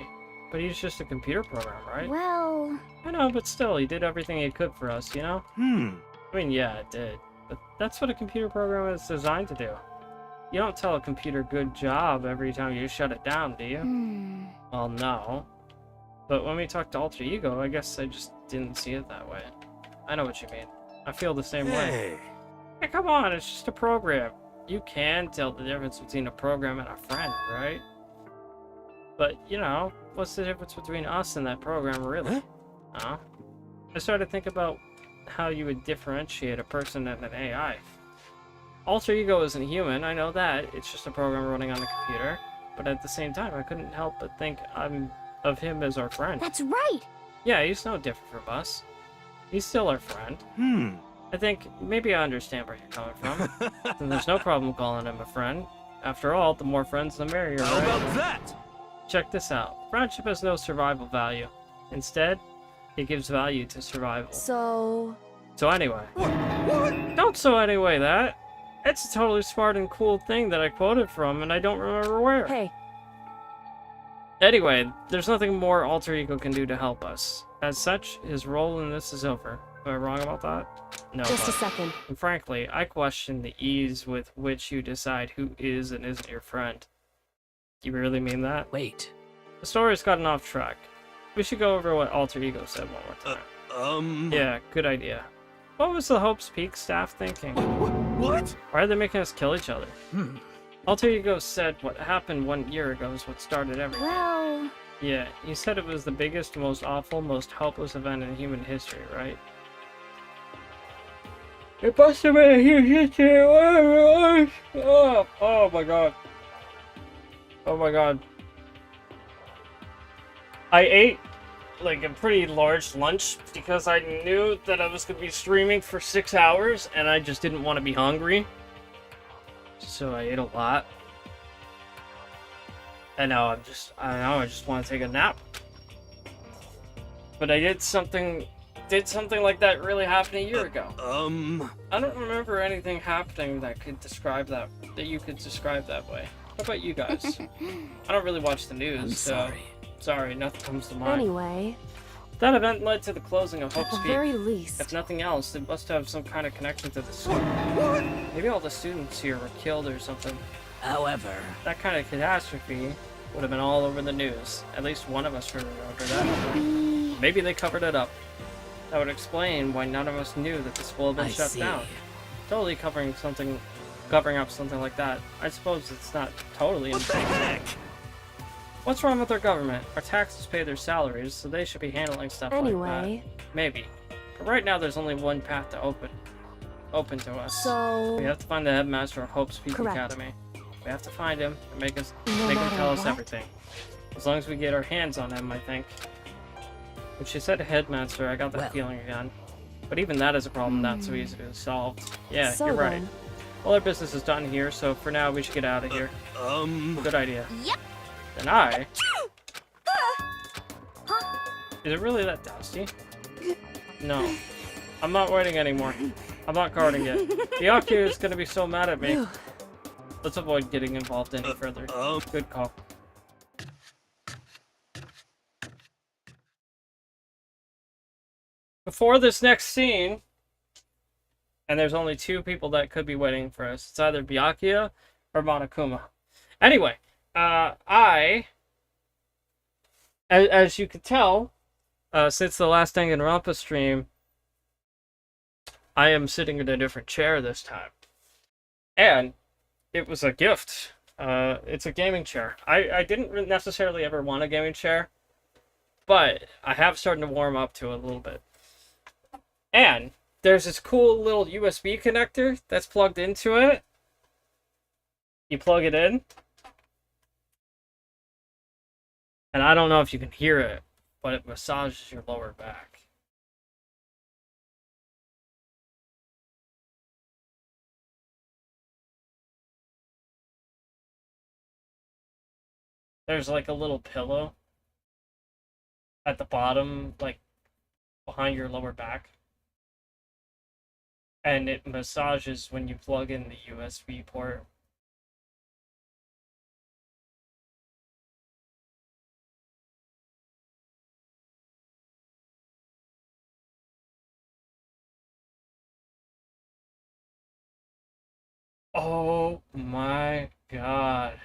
But he's just a computer program, right? well, I know, but still, he did everything he could for us, you know? I mean, yeah, it did. But that's what a computer program is designed to do. You don't tell a computer good job every time you shut it down, do you? Well, no. But when we talked to Alter Ego, I guess I just didn't see it that way. I know what you mean. I feel the same way. hey, Hey, come on, it's just a program. You can tell the difference between a program and a friend, right? But, you know, what's the difference between us and that program, really? Huh? I started to think about how you would differentiate a person and an AI. Alter Ego isn't human, I know that. It's just a program running on a computer. But at the same time, I couldn't help but think of him as our friend. that's right. Yeah, he's no different from us. He's still our friend. I think maybe I understand where you're coming from. Then there's no problem calling him a friend. After all, the more friends, the merrier, How right? about that? Check this out. Friendship has no survival value. Instead, it gives value to survival. So... So anyway. What? Don't so anyway that. It's a totally smart and cool thing that I quoted from, and I don't remember where. Hey. Anyway, there's nothing more Alter Ego can do to help us. As such, his role in this is over. Am I wrong about that? No. Just a but- second. And frankly, I question the ease with which you decide who is and isn't your friend. Do you really mean that? Wait. The story's gotten off track. We should go over what Alter Ego said one more time. Yeah, good idea. What was the Hope's Peak staff thinking? What? Why are they making us kill each other? Alter Ego said what happened 1 year ago is what started everything. Well, Yeah, he said it was the biggest, most awful, most helpless event in human history, right? It must have been a huge history. Oh my god. Oh my god. I ate like a pretty large lunch because I knew that I was going to be streaming for 6 hours and I just didn't want to be hungry. So I ate a lot. And now I just want to take a nap. But I did something like that really happen a year ago. I don't remember anything happening that could describe that you could describe that way. How about you guys? I don't really watch the news, I'm so sorry. sorry, nothing comes to mind. Anyway, That event led to the closing of at Hope's the Peak. very least... If nothing else, it must have some kind of connection to the school. Maybe all the students here were killed or something. However, That kind of catastrophe would have been all over the news. At least one of us should remember that. Maybe they covered it up. That would explain why none of us knew that the school had been I shut see. down. Totally covering up something like that. I suppose it's not totally What the insane. heck? What's wrong with our government? Our taxes pay their salaries, so they should be handling stuff like Anyway, that. Maybe. But right now, there's only one path to open to us. so We have to find the headmaster of Hope's Peak Correct. Academy. We have to find him and make him matter tell us what? everything. As long as we get our hands on him, I think. When she said headmaster, I got that feeling again. But even that is a problem not so easy to solve. Yeah, so you're right. then, All our business is done here, so for now we should get out of here. Good idea. Yep. Then I... Is it really that dusty? No. I'm not waiting anymore. I'm not guarding it. Byakuya is gonna be so mad at me. Phew. Let's avoid getting involved any further. Good call. Before this next scene, and there's only two people that could be waiting for us. It's either Byakuya or Monokuma. Anyway, as you can tell, since the last Danganronpa stream, I am sitting in a different chair this time. And it was a gift. It's a gaming chair. I didn't necessarily ever want a gaming chair, but I have started to warm up to it a little bit. And there's this cool little USB connector that's plugged into it. You plug it in. And I don't know if you can hear it, but it massages your lower back. There's like a little pillow at the bottom, like behind your lower back. And it massages when you plug in the USB port. Oh my god.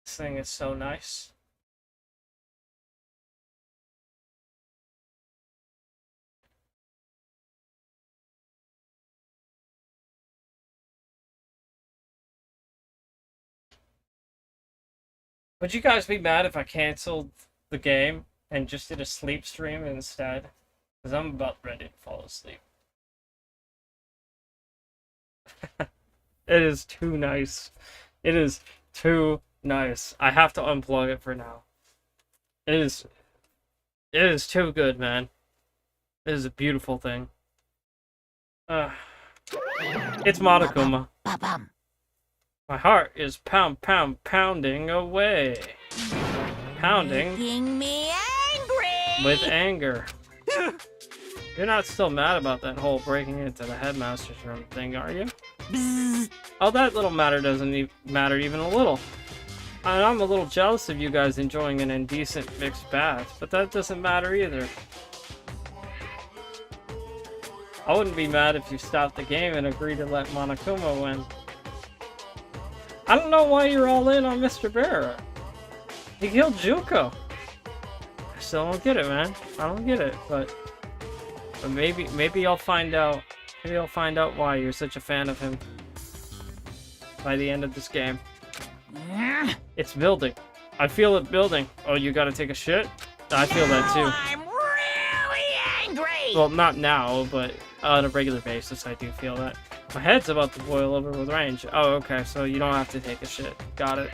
This thing is so nice. Would you guys be mad if I canceled the game and just did a sleep stream instead? Because I'm about ready to fall asleep. It is too nice. It is too nice. I have to unplug it for now. It is too good, man. It is a beautiful thing. It's Monokuma. Ba-bum. My heart is pounding away. Pounding Making me angry. with anger. You're not still mad about that whole breaking into the headmaster's room thing, are you? Bzzz. Oh, that little matter doesn't matter even a little. And I'm a little jealous of you guys enjoying an indecent mixed bath, but that doesn't matter either. I wouldn't be mad if you stopped the game and agreed to let Monokuma win. I don't know why you're all in on Mr. Barra. He killed Juko. I still don't get it, man. I don't get it, but maybe I'll find out. Maybe I'll find out why you're such a fan of him by the end of this game. It's building. I feel it building. Oh, you gotta take a shit? I feel that too. I'm really angry. Well, not now, but on a regular basis, I do feel that. My head's about to boil over with rage. Oh, okay, so you don't have to take a shit. Got it.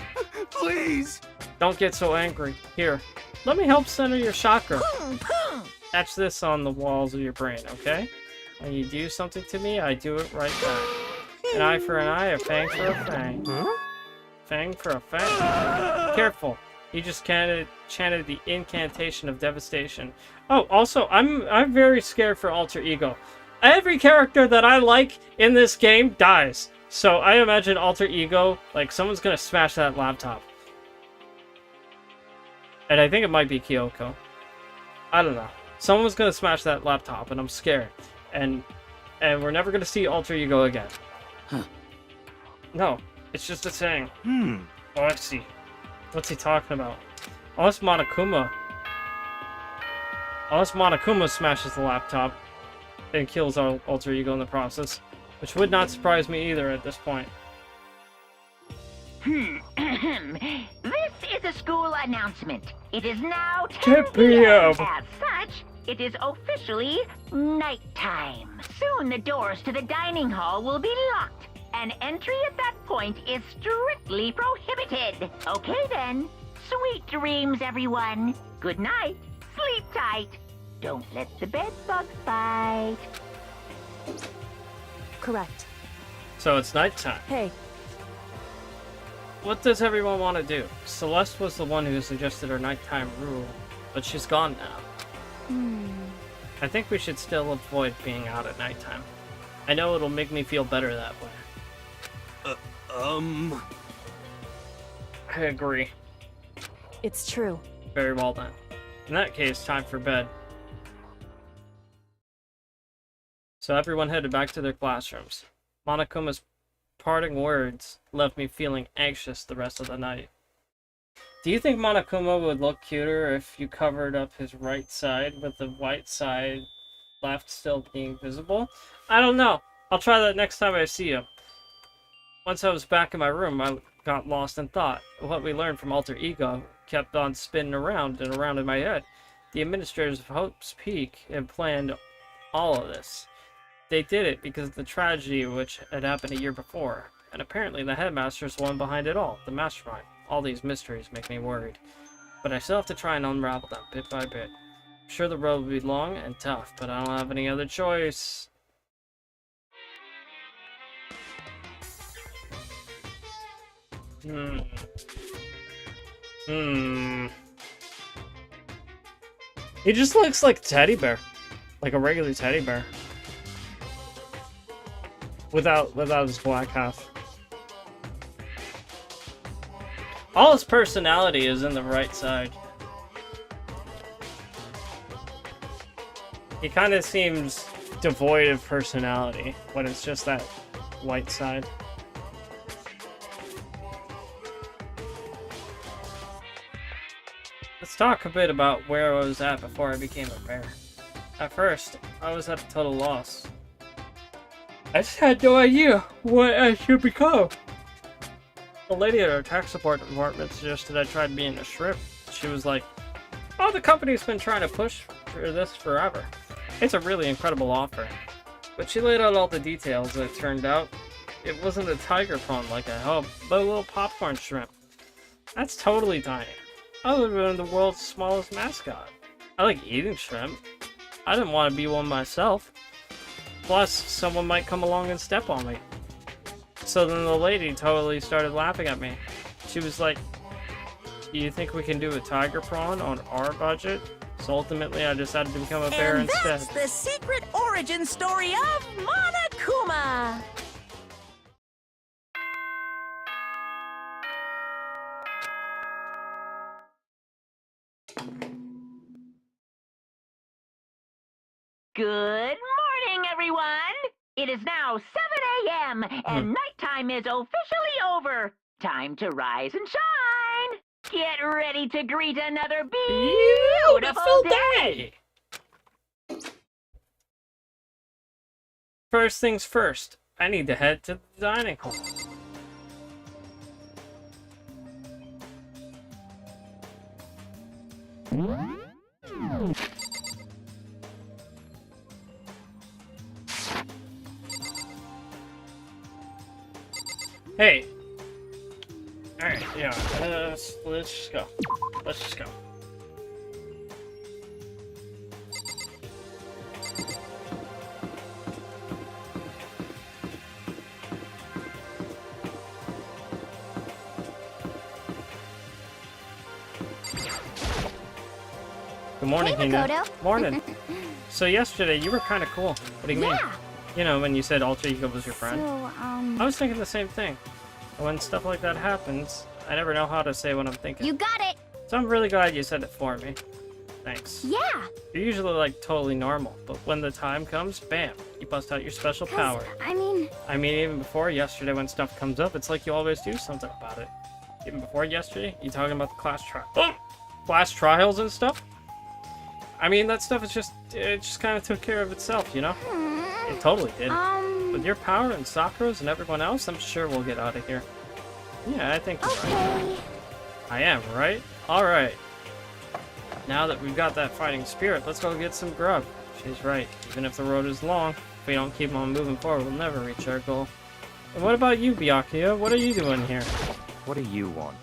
Please! Don't get so angry. Here, let me help center your chakra. Boom, boom. Etch this on the walls of your brain, okay? When you do something to me, I do it right back. An eye for an eye, a fang for a fang. Fang for a fang. Careful. You just chanted the incantation of devastation. Oh, also, I'm very scared for Alter Ego. Every character that I like in this game dies. So I imagine Alter Ego, like, someone's gonna smash that laptop. And I think it might be Kyoko. I don't know. Someone's gonna smash that laptop, and I'm scared. And we're never gonna see Alter Ego again. Huh. No, it's just a saying. Oh, I see. What's he talking about? Unless Monokuma smashes the laptop and kills our Alter Ego in the process, which would not surprise me either at this point. This is a school announcement. It is now 10 10 p.m. p.m. As such, it is officially nighttime. Soon the doors to the dining hall will be locked, and entry at that point is strictly prohibited. Okay then. Sweet dreams, everyone. Good night. Sleep tight. Don't let the bed bugs bite. Correct. So it's nighttime. Hey, What does everyone want to do? Celeste was the one who suggested her nighttime rule, but she's gone now. I think we should still avoid being out at nighttime. I know it'll make me feel better that way. I agree. it's true. Very well then. In that case, time for bed. So everyone headed back to their classrooms. Monokuma's parting words left me feeling anxious the rest of the night. Do you think Monokuma would look cuter if you covered up his right side with the white side left still being visible? I don't know. I'll try that next time I see him. Once I was back in my room, I got lost in thought. What we learned from Alter Ego kept on spinning around and around in my head. The administrators of Hope's Peak had planned all of this. They did it because of the tragedy which had happened a year before, and apparently the headmaster is the one behind it all, the mastermind. All these mysteries make me worried, but I still have to try and unravel them bit by bit. I'm sure the road will be long and tough, but I don't have any other choice. He just looks like a teddy bear. Like a regular teddy bear. Without his black half. All his personality is in the right side. He kind of seems devoid of personality when it's just that white side. Let's talk a bit about where I was at before I became a bear. At first, I was at a total loss. I just had no idea what I should become. The lady at our tax support department suggested I tried being a shrimp. She was like, "Oh, the company's been trying to push for this forever. It's a really incredible offer." But she laid out all the details, and it turned out it wasn't a tiger prawn like I hoped, but a little popcorn shrimp. That's totally tiny. I would have been the world's smallest mascot. I like eating shrimp. I didn't want to be one myself. Plus, someone might come along and step on me. So then the lady totally started laughing at me. She was like, "Do you think we can do a tiger prawn on our budget?" So ultimately, I decided to become a bear And instead. that's the secret origin story of Monokuma. Good morning, everyone. It is now 7 a.m. and nighttime is officially over. Time to rise and shine. Get ready to greet another beautiful day. First things first, I need to head to the dining hall. Hey. Alright, yeah, let's just go. Let's just go. Good morning, Hey, Hina. Makoto. Morning. So yesterday, you were kind of cool. What do you mean? Yeah. You know, when you said Alter Ego was your friend. So, I was thinking the same thing. When stuff like that happens, I never know how to say what I'm thinking. you got it. So I'm really glad you said it for me. Thanks. Yeah. You're usually like totally normal, but when the time comes, bam, you bust out your special 'Cause, power. I mean, Even before yesterday when stuff comes up, it's like you always do something about it. Even before yesterday, you talking about the class trials and stuff? I mean, that stuff is it just kind of took care of itself, you know? It totally did. With your power and Sakura's and everyone else, I'm sure we'll get out of here. Yeah, I think you're right. Okay. I am, right? Alright. Now that we've got that fighting spirit, let's go get some grub. She's right. Even if the road is long, if we don't keep on moving forward, we'll never reach our goal. And what about you, Byakuya? What are you doing here? What do you want?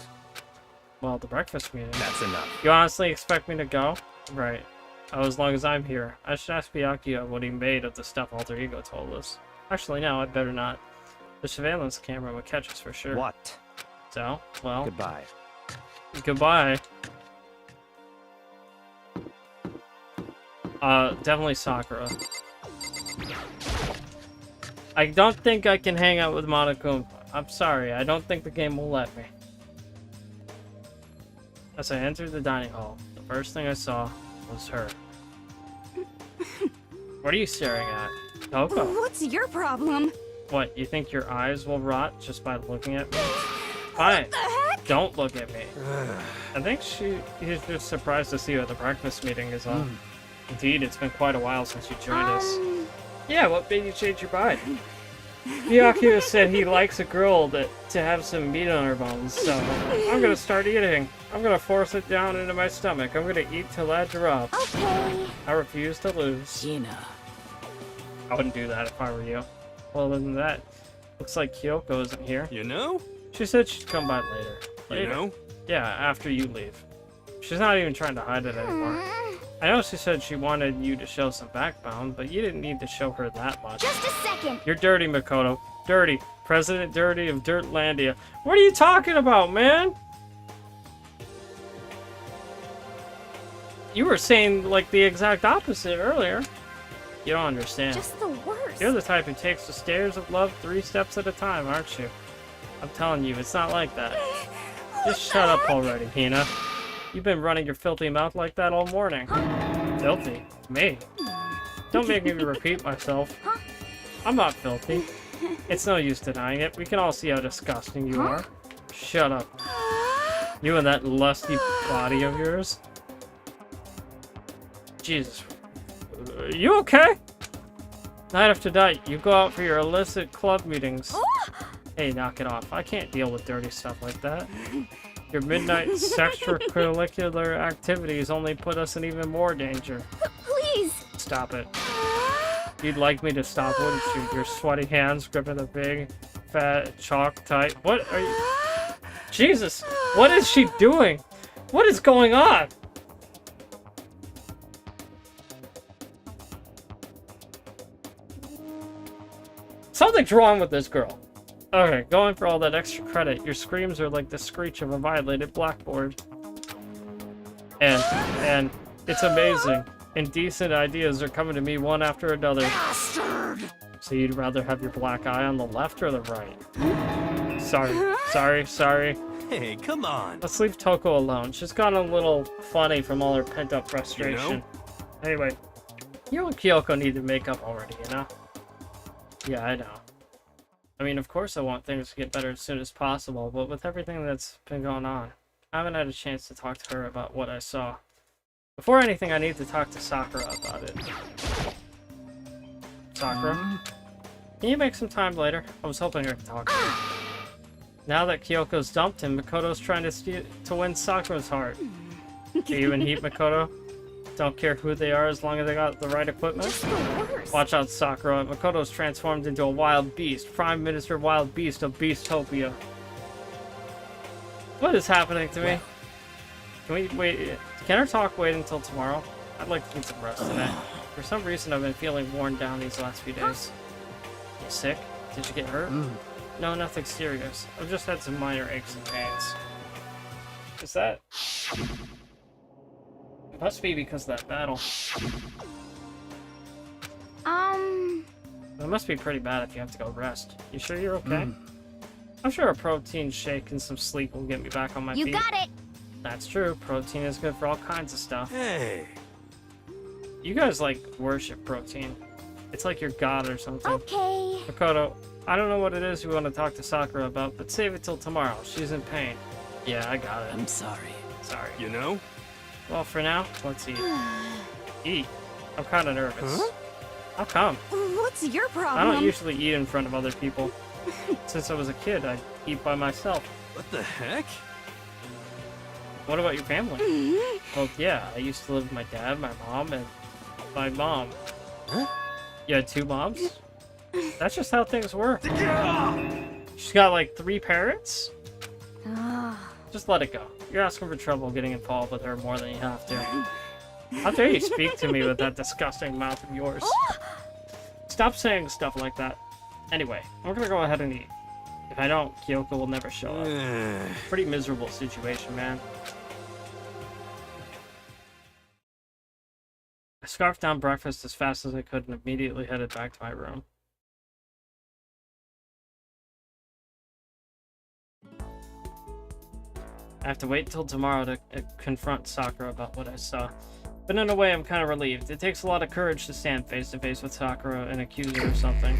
Well, the breakfast meeting. That's enough. You honestly expect me to go? Right. Oh, as long as I'm here. I should ask Byakuya what he made of the stuff Alter Ego told us. Actually, no, I'd better not. The surveillance camera would catch us for sure. What? So, well... Goodbye. Goodbye. Definitely Sakura. I don't think I can hang out with Monokuma. I'm sorry, I don't think the game will let me. As I entered the dining hall, the first thing I saw was her. What are you staring at? Toko. What's your problem? What, you think your eyes will rot just by looking at me? Fine. What the heck? Don't look at me. I think he's just surprised to see you at the breakfast meeting is on. Indeed, it's been quite a while since you joined us. Yeah, what made you change your mind? Byakuya said he likes a girl to have some meat on her bones, so I'm gonna start eating. I'm gonna force it down into my stomach. I'm gonna eat till I drop. Okay. I refuse to lose. Gina. I wouldn't do that if I were you. Well, other than that, looks like Kyoko isn't here. You know? She said she'd come by later. You know? Yeah, after you leave. She's not even trying to hide it anymore. I know she said she wanted you to show some backbone, but you didn't need to show her that much. Just a second. You're dirty, Makoto. Dirty. President Dirty of Dirtlandia. What are you talking about, man? You were saying, like, the exact opposite earlier. You don't understand. Just the worst. You're the type who takes the stairs of love 3 steps at a time, aren't you? I'm telling you, it's not like that. Just shut up already, Hina. You've been running your filthy mouth like that all morning. Filthy? Me? Don't make me repeat myself. I'm not filthy. It's no use denying it. We can all see how disgusting you are. Shut up. You and that lusty body of yours. Jesus. You okay? Night after night, you go out for your illicit club meetings. Hey, knock it off. I can't deal with dirty stuff like that. Your midnight extracurricular activities only put us in even more danger. Please. Stop it. You'd like me to stop, wouldn't you? Your sweaty hands gripping the big, fat, chalk tight. What are you... Jesus! What is she doing? What is going on? Something's wrong with this girl. Okay, going for all that extra credit, your screams are like the screech of a violated blackboard. And it's amazing. Indecent ideas are coming to me one after another. Bastard! So you'd rather have your black eye on the left or the right? Sorry. Hey, come on. Let's leave Toko alone. She's gotten a little funny from all her pent-up frustration. You know? Anyway, you and Kyoko need to make up already, you know? Yeah, I know. I mean, of course I want things to get better as soon as possible, but with everything that's been going on, I haven't had a chance to talk to her about what I saw. Before anything, I need to talk to Sakura about it. Sakura? Can you make some time later? I was hoping I could talk to her. Now that Kyoko's dumped him, Makoto's trying to win Sakura's heart. Do you even heat Makoto? Don't care who they are as long as they got the right equipment? Just the worst. Watch out, Sakura. Makoto's transformed into a wild beast. Prime Minister Wild Beast of Beastopia. What is happening to me? Can we wait? Can our talk wait until tomorrow? I'd like to get some rest today. For some reason, I've been feeling worn down these last few days. You sick? Did you get hurt? No, nothing serious. I've just had some minor aches and pains. Is that... It must be because of that battle. It must be pretty bad if you have to go rest. You sure you're okay? I'm sure a protein shake and some sleep will get me back on my feet. You got it. That's true. Protein is good for all kinds of stuff. Hey. You guys, like, worship protein. It's like your god or something. Okay. Makoto, I don't know what it is you want to talk to Sakura about, but save it till tomorrow. She's in pain. Yeah, I got it. I'm sorry. Sorry. You know? Well, for now, let's eat. Eat? I'm kind of nervous. Huh? How come? What's your problem? I don't usually eat in front of other people. Since I was a kid, I eat by myself. What the heck? What about your family? Well, yeah, I used to live with my dad, my mom, and my mom. Huh? You had 2 moms? That's just how things work. She's got like 3 parents? Just let it go. You're asking for trouble getting involved with her more than you have to. How dare you speak to me with that disgusting mouth of yours? Stop saying stuff like that. Anyway, I'm gonna go ahead and eat. If I don't, Kyoko will never show up. Pretty miserable situation, man. I scarfed down breakfast as fast as I could and immediately headed back to my room. I have to wait until tomorrow to confront Sakura about what I saw. But in a way, I'm kind of relieved. It takes a lot of courage to stand face to face with Sakura and accuse her of something.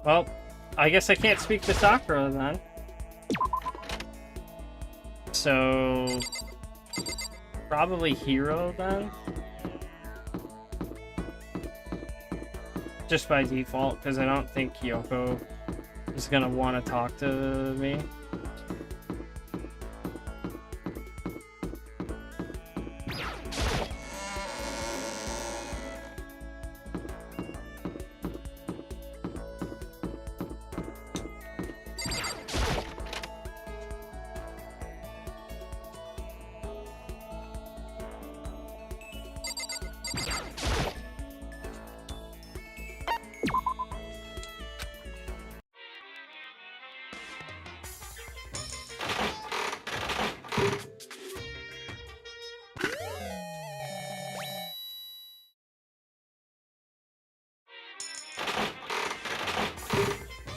Well, I guess I can't speak to Sakura then. So... probably Hiro then? Just by default, because I don't think Kyoko is gonna want to talk to me.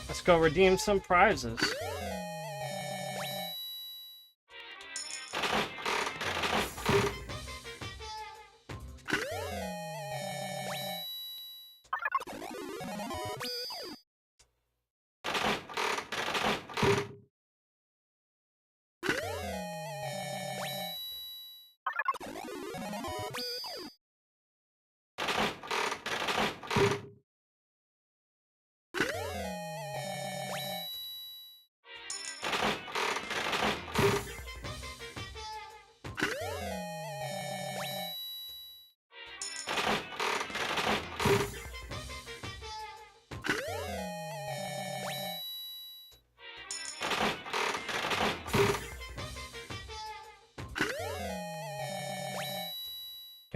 Let's go redeem some prizes.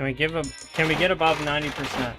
Can we get above 90%?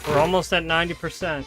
We're almost at 90%.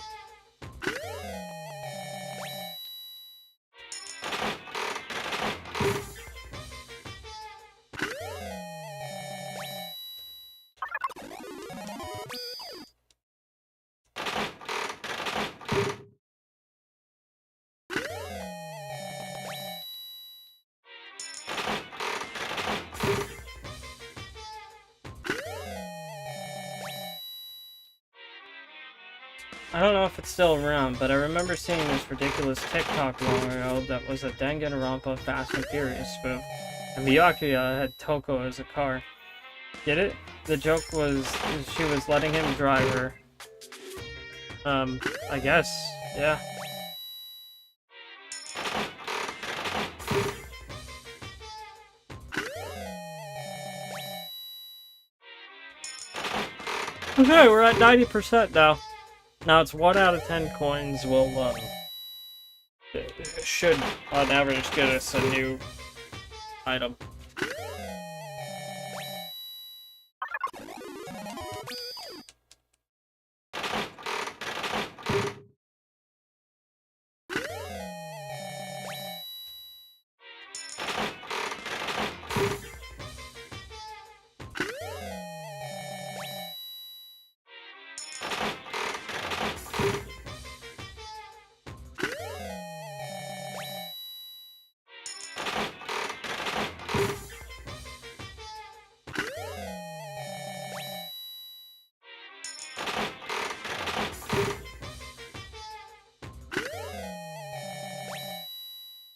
I don't know if it's still around, but I remember seeing this ridiculous TikTok long ago that was a Danganronpa Fast and Furious spoof, and Byakuya had Toko as a car. Get it? The joke was she was letting him drive her. I guess, yeah. Okay, we're at 90% now. Now it's 1 out of 10 coins will, should, on average, get us a new item.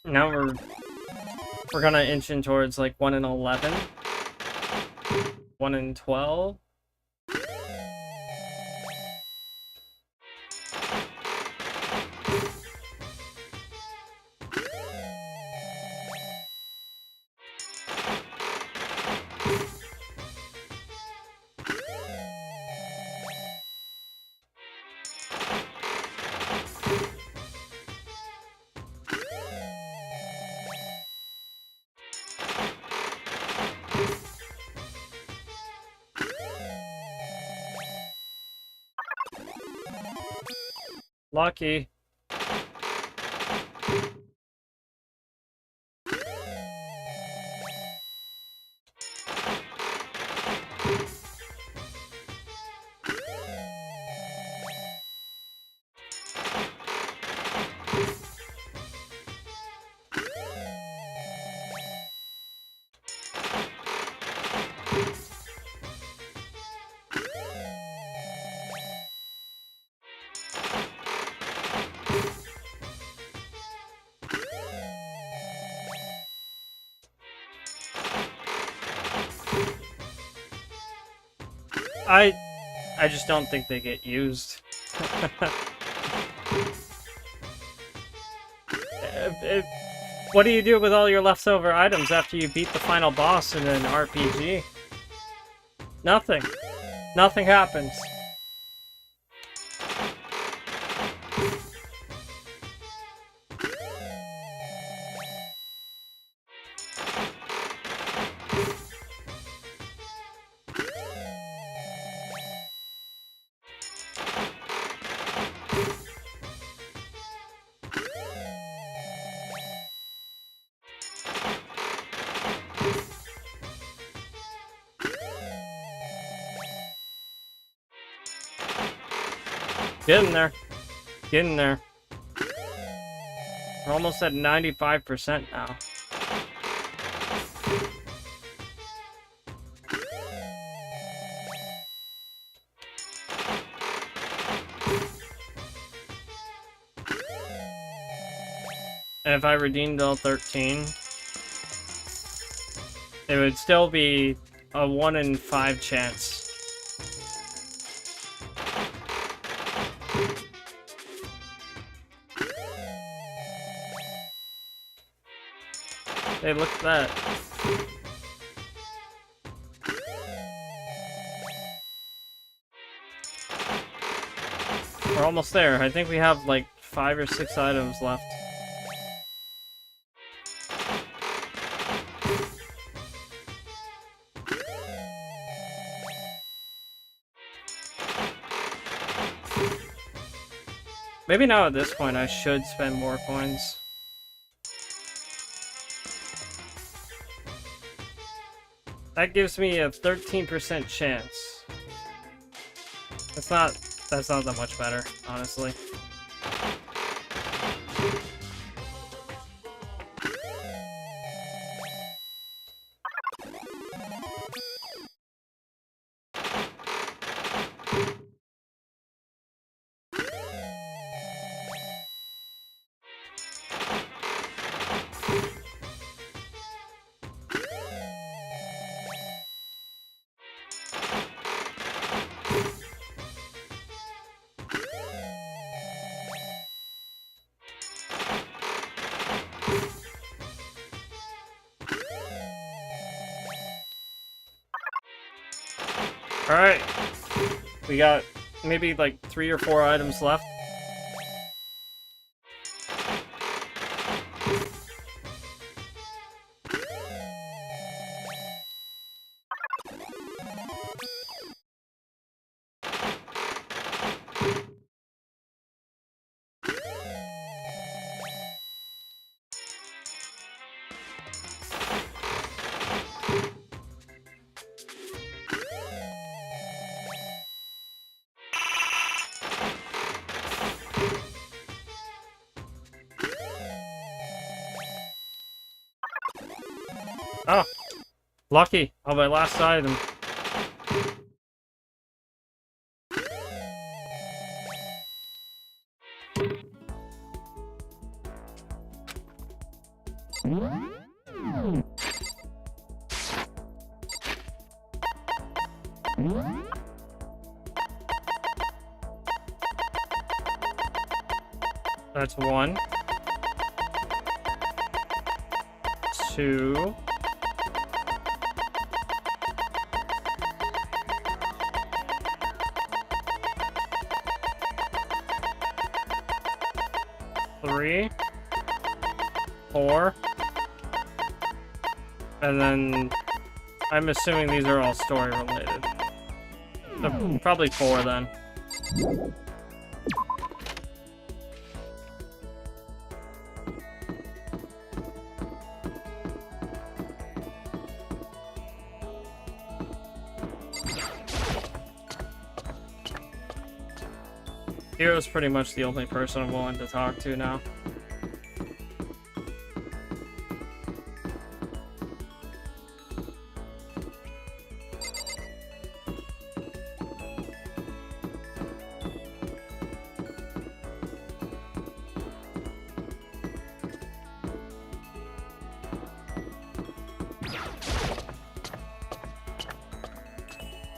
Now we're gonna inch in towards like 1 in 11, 1 in 12. Lucky. I just don't think they get used. What do you do with all your leftover items after you beat the final boss in an RPG? Nothing. Nothing happens. Get in there. Get in there. We're almost at 95% now. And if I redeemed all 13, it would still be a 1 in 5 chance. Hey, look at that. We're almost there. I think we have like 5 or 6 items left. Maybe now at this point I should spend more coins. That gives me a 13% chance. That's not that much better, honestly. Alright. We got maybe like 3 or 4 items left. Oh, lucky. Oh, my last item. That's 1. 2. 3, 4, and then I'm assuming these are all story related. So probably 4 then. Hero's pretty much the only person I'm willing to talk to now.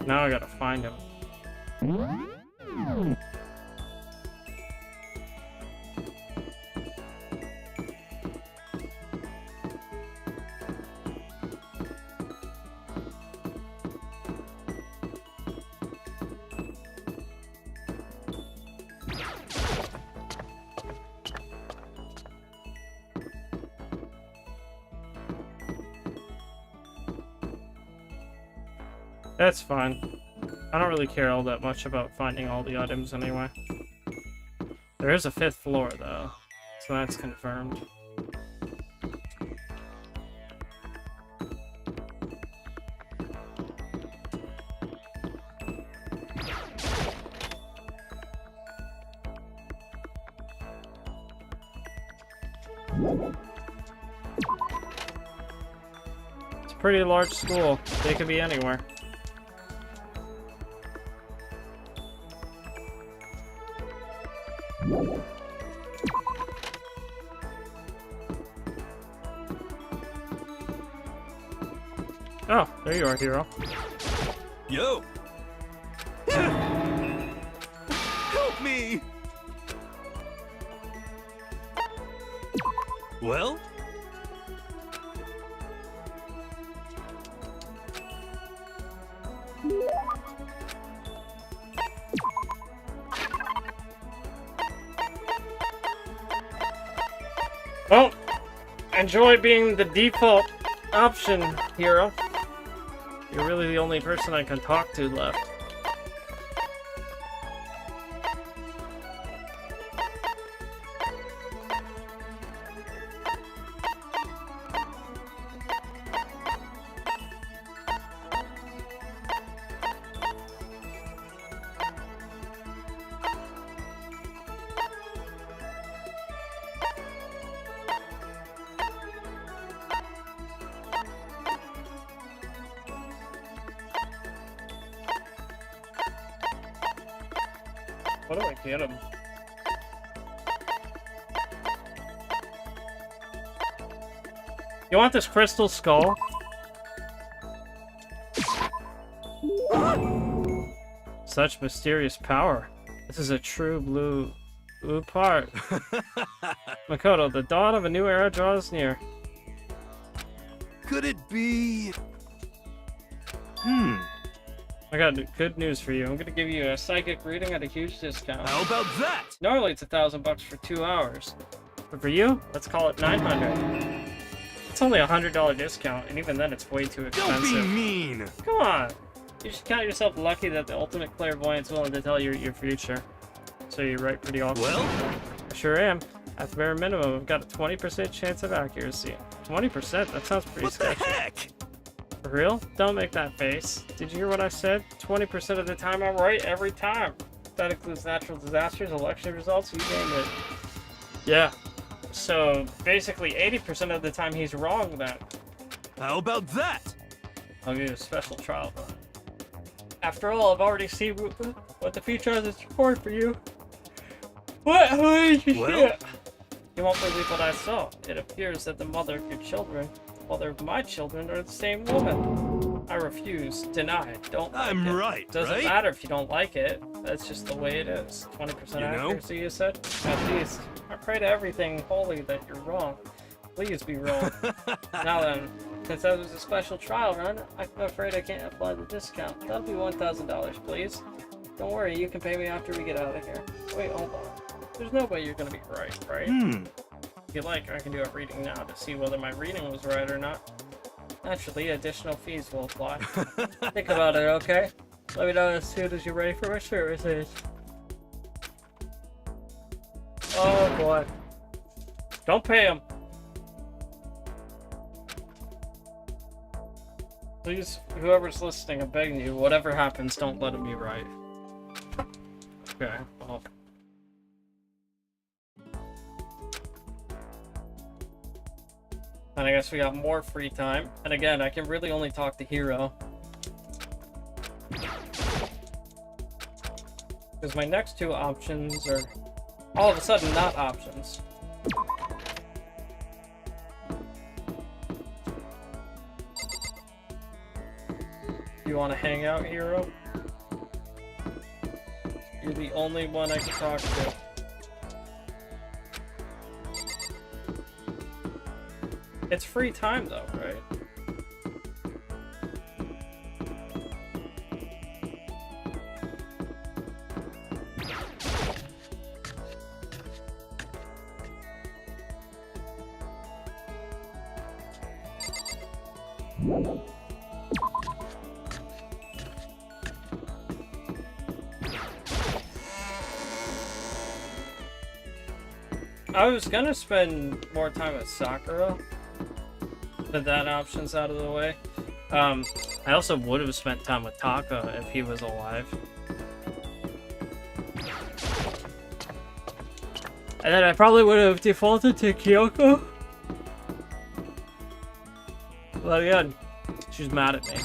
Now I gotta find him. That's fine. I don't really care all that much about finding all the items anyway. There is a 5th floor though, so that's confirmed. It's a pretty large school. They could be anywhere. Oh, there you are, hero. Yo! Help me! Well? Well, enjoy being the default option, hero. You're really the only person I can talk to left. What do I get him? You want this crystal skull? Such mysterious power. This is a true blue part. Makoto, the dawn of a new era draws near. Could it be... I got good news for you. I'm gonna give you a psychic reading at a huge discount. How about that? Normally it's $1,000 for 2 hours, but for you, let's call it $900. It's only a $100 discount, and even then it's way too Don't be expensive. mean. Come on, you should count yourself lucky that the ultimate clairvoyant's willing to tell you your future. So you're right pretty often. Well, I sure am. At the bare minimum, I've got a 20% chance of accuracy. 20%? That sounds pretty what the sketchy. heck? For real? Don't make that face. Did you hear what I said? 20% of the time I'm right every time. That includes natural disasters, election results, you name it. Yeah. So basically 80% of the time he's wrong then. How about that? I'll give you a special trial run. After all, I've already seen what the future has in store for you. What? Holy shit! Well? You won't believe what I saw. It appears that the mother of your children, the mother of my children, are the same woman. I refuse. Deny. Don't like I'm it. right, Doesn't right? matter if you don't like it. That's just the way it is. 20% You know? accuracy, you said? At least. I pray to everything holy that you're wrong. Please be wrong. Now then, since that was a special trial run, I'm afraid I can't apply the discount. That'll be $1,000, please. Don't worry, you can pay me after we get out of here. Wait, hold on. There's no way you're gonna be right? If you like, I can do a reading now to see whether my reading was right or not. Naturally, additional fees will apply. Think about it, okay? Let me know as soon as you're ready for my services. Oh boy. Don't pay him. Please, whoever's listening, I'm begging you, whatever happens, don't let him be right. Okay, well. And I guess we got more free time. And again, I can really only talk to Hero. Because my next two options are all of a sudden not options. You want to hang out, Hero? You're the only one I can talk to. It's free time though, right? I was gonna spend more time with Sakura, but that option's out of the way. I also would have spent time with Taka if he was alive. And then I probably would have defaulted to Kyoko. But again, she's mad at me.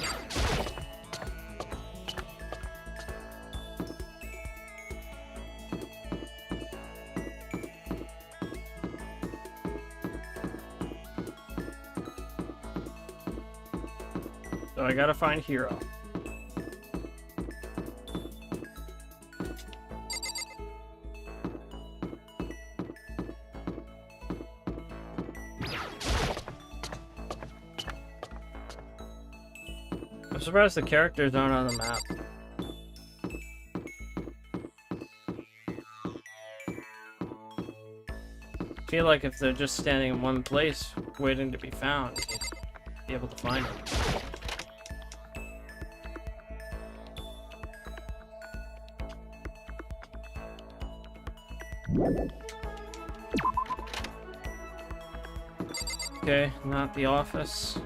So I gotta find Hero. I'm surprised the characters aren't on the map. I feel like if they're just standing in one place waiting to be found, you'd be able to find them. Okay, not the office.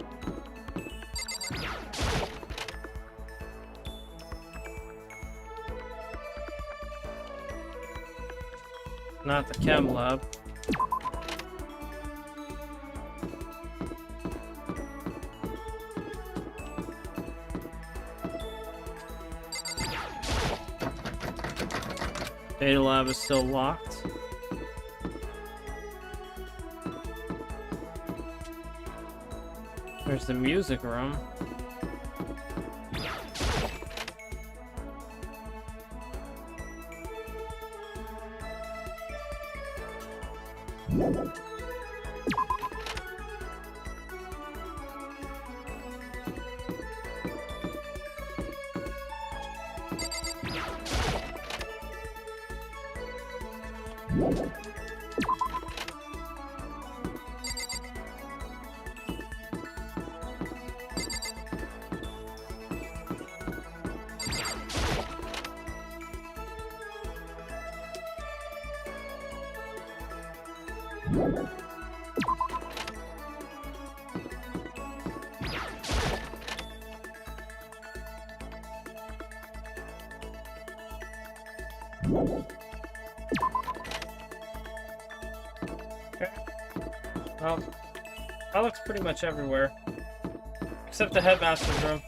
Not the chem lab. Data lab is still locked. There's the music room. Okay. Well, that looks pretty much everywhere. Except the headmaster's room.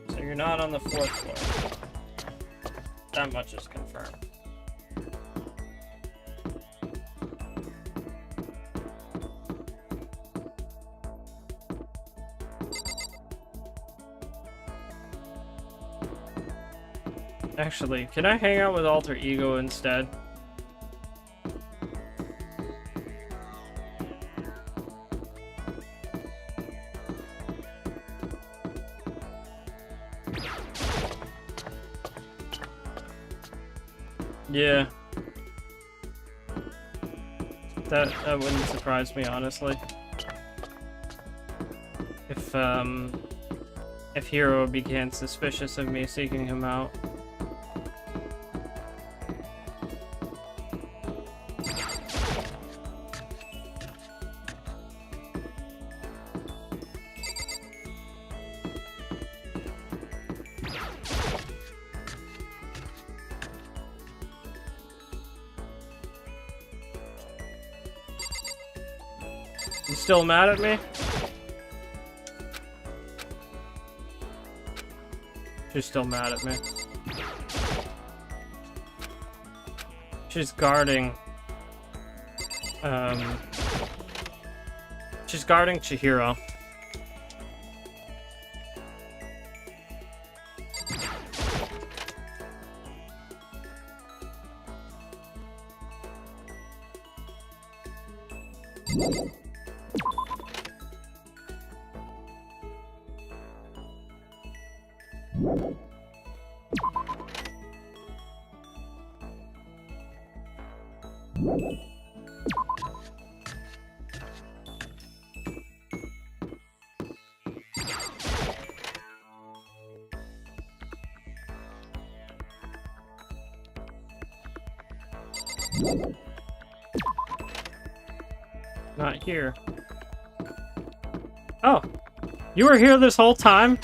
So you're not on the 4th floor. That much is confirmed. Actually, can I hang out with Alter Ego instead? Yeah. That wouldn't surprise me, honestly. If Hero began suspicious of me seeking him out. You still mad at me? She's still mad at me. She's guarding... She's guarding Chihiro. Not here. Oh, you were here this whole time?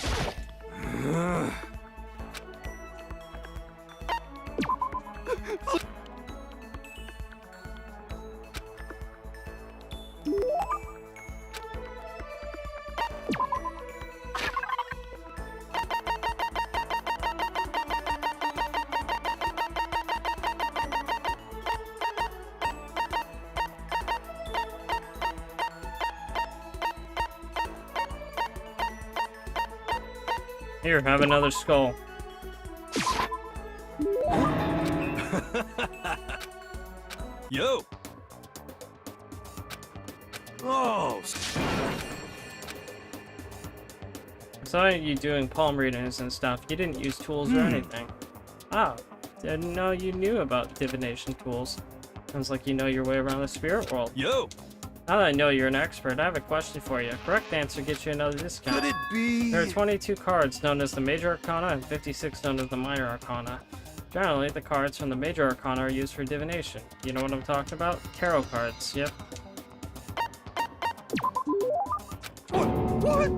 Here, have another skull. Yo! Oh! I saw you doing palm readings and stuff. You didn't use tools or anything. Oh, didn't know you knew about divination tools. Sounds like you know your way around the spirit world. Yo! Now that I know you're an expert, I have a question for you. Correct answer gets you another discount. Could it be... There are 22 cards known as the Major Arcana and 56 known as the Minor Arcana. Generally, the cards from the Major Arcana are used for divination. You know what I'm talking about? Tarot cards, yep. What?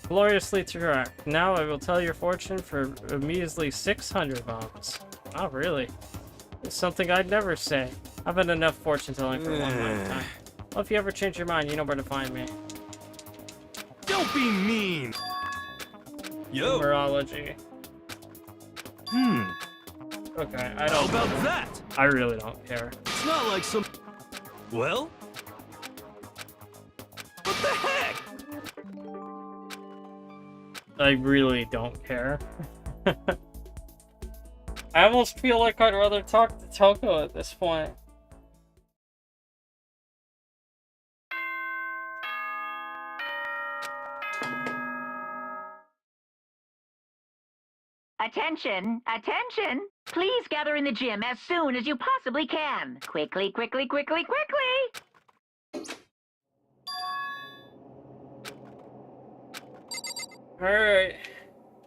Gloriously correct. Now I will tell your fortune for a measly 600 bombs. Oh, really? It's something I'd never say. I've had enough fortune telling for one lifetime. Well, if you ever change your mind, you know where to find me. Don't be mean! Yo! Numerology. Okay, I How don't... about that? I really don't care. It's not like some... Well? What the heck? I really don't care. I almost feel like I'd rather talk to Toko at this point. Attention, attention! Please gather in the gym as soon as you possibly can. Quickly, quickly, quickly, quickly! Alright.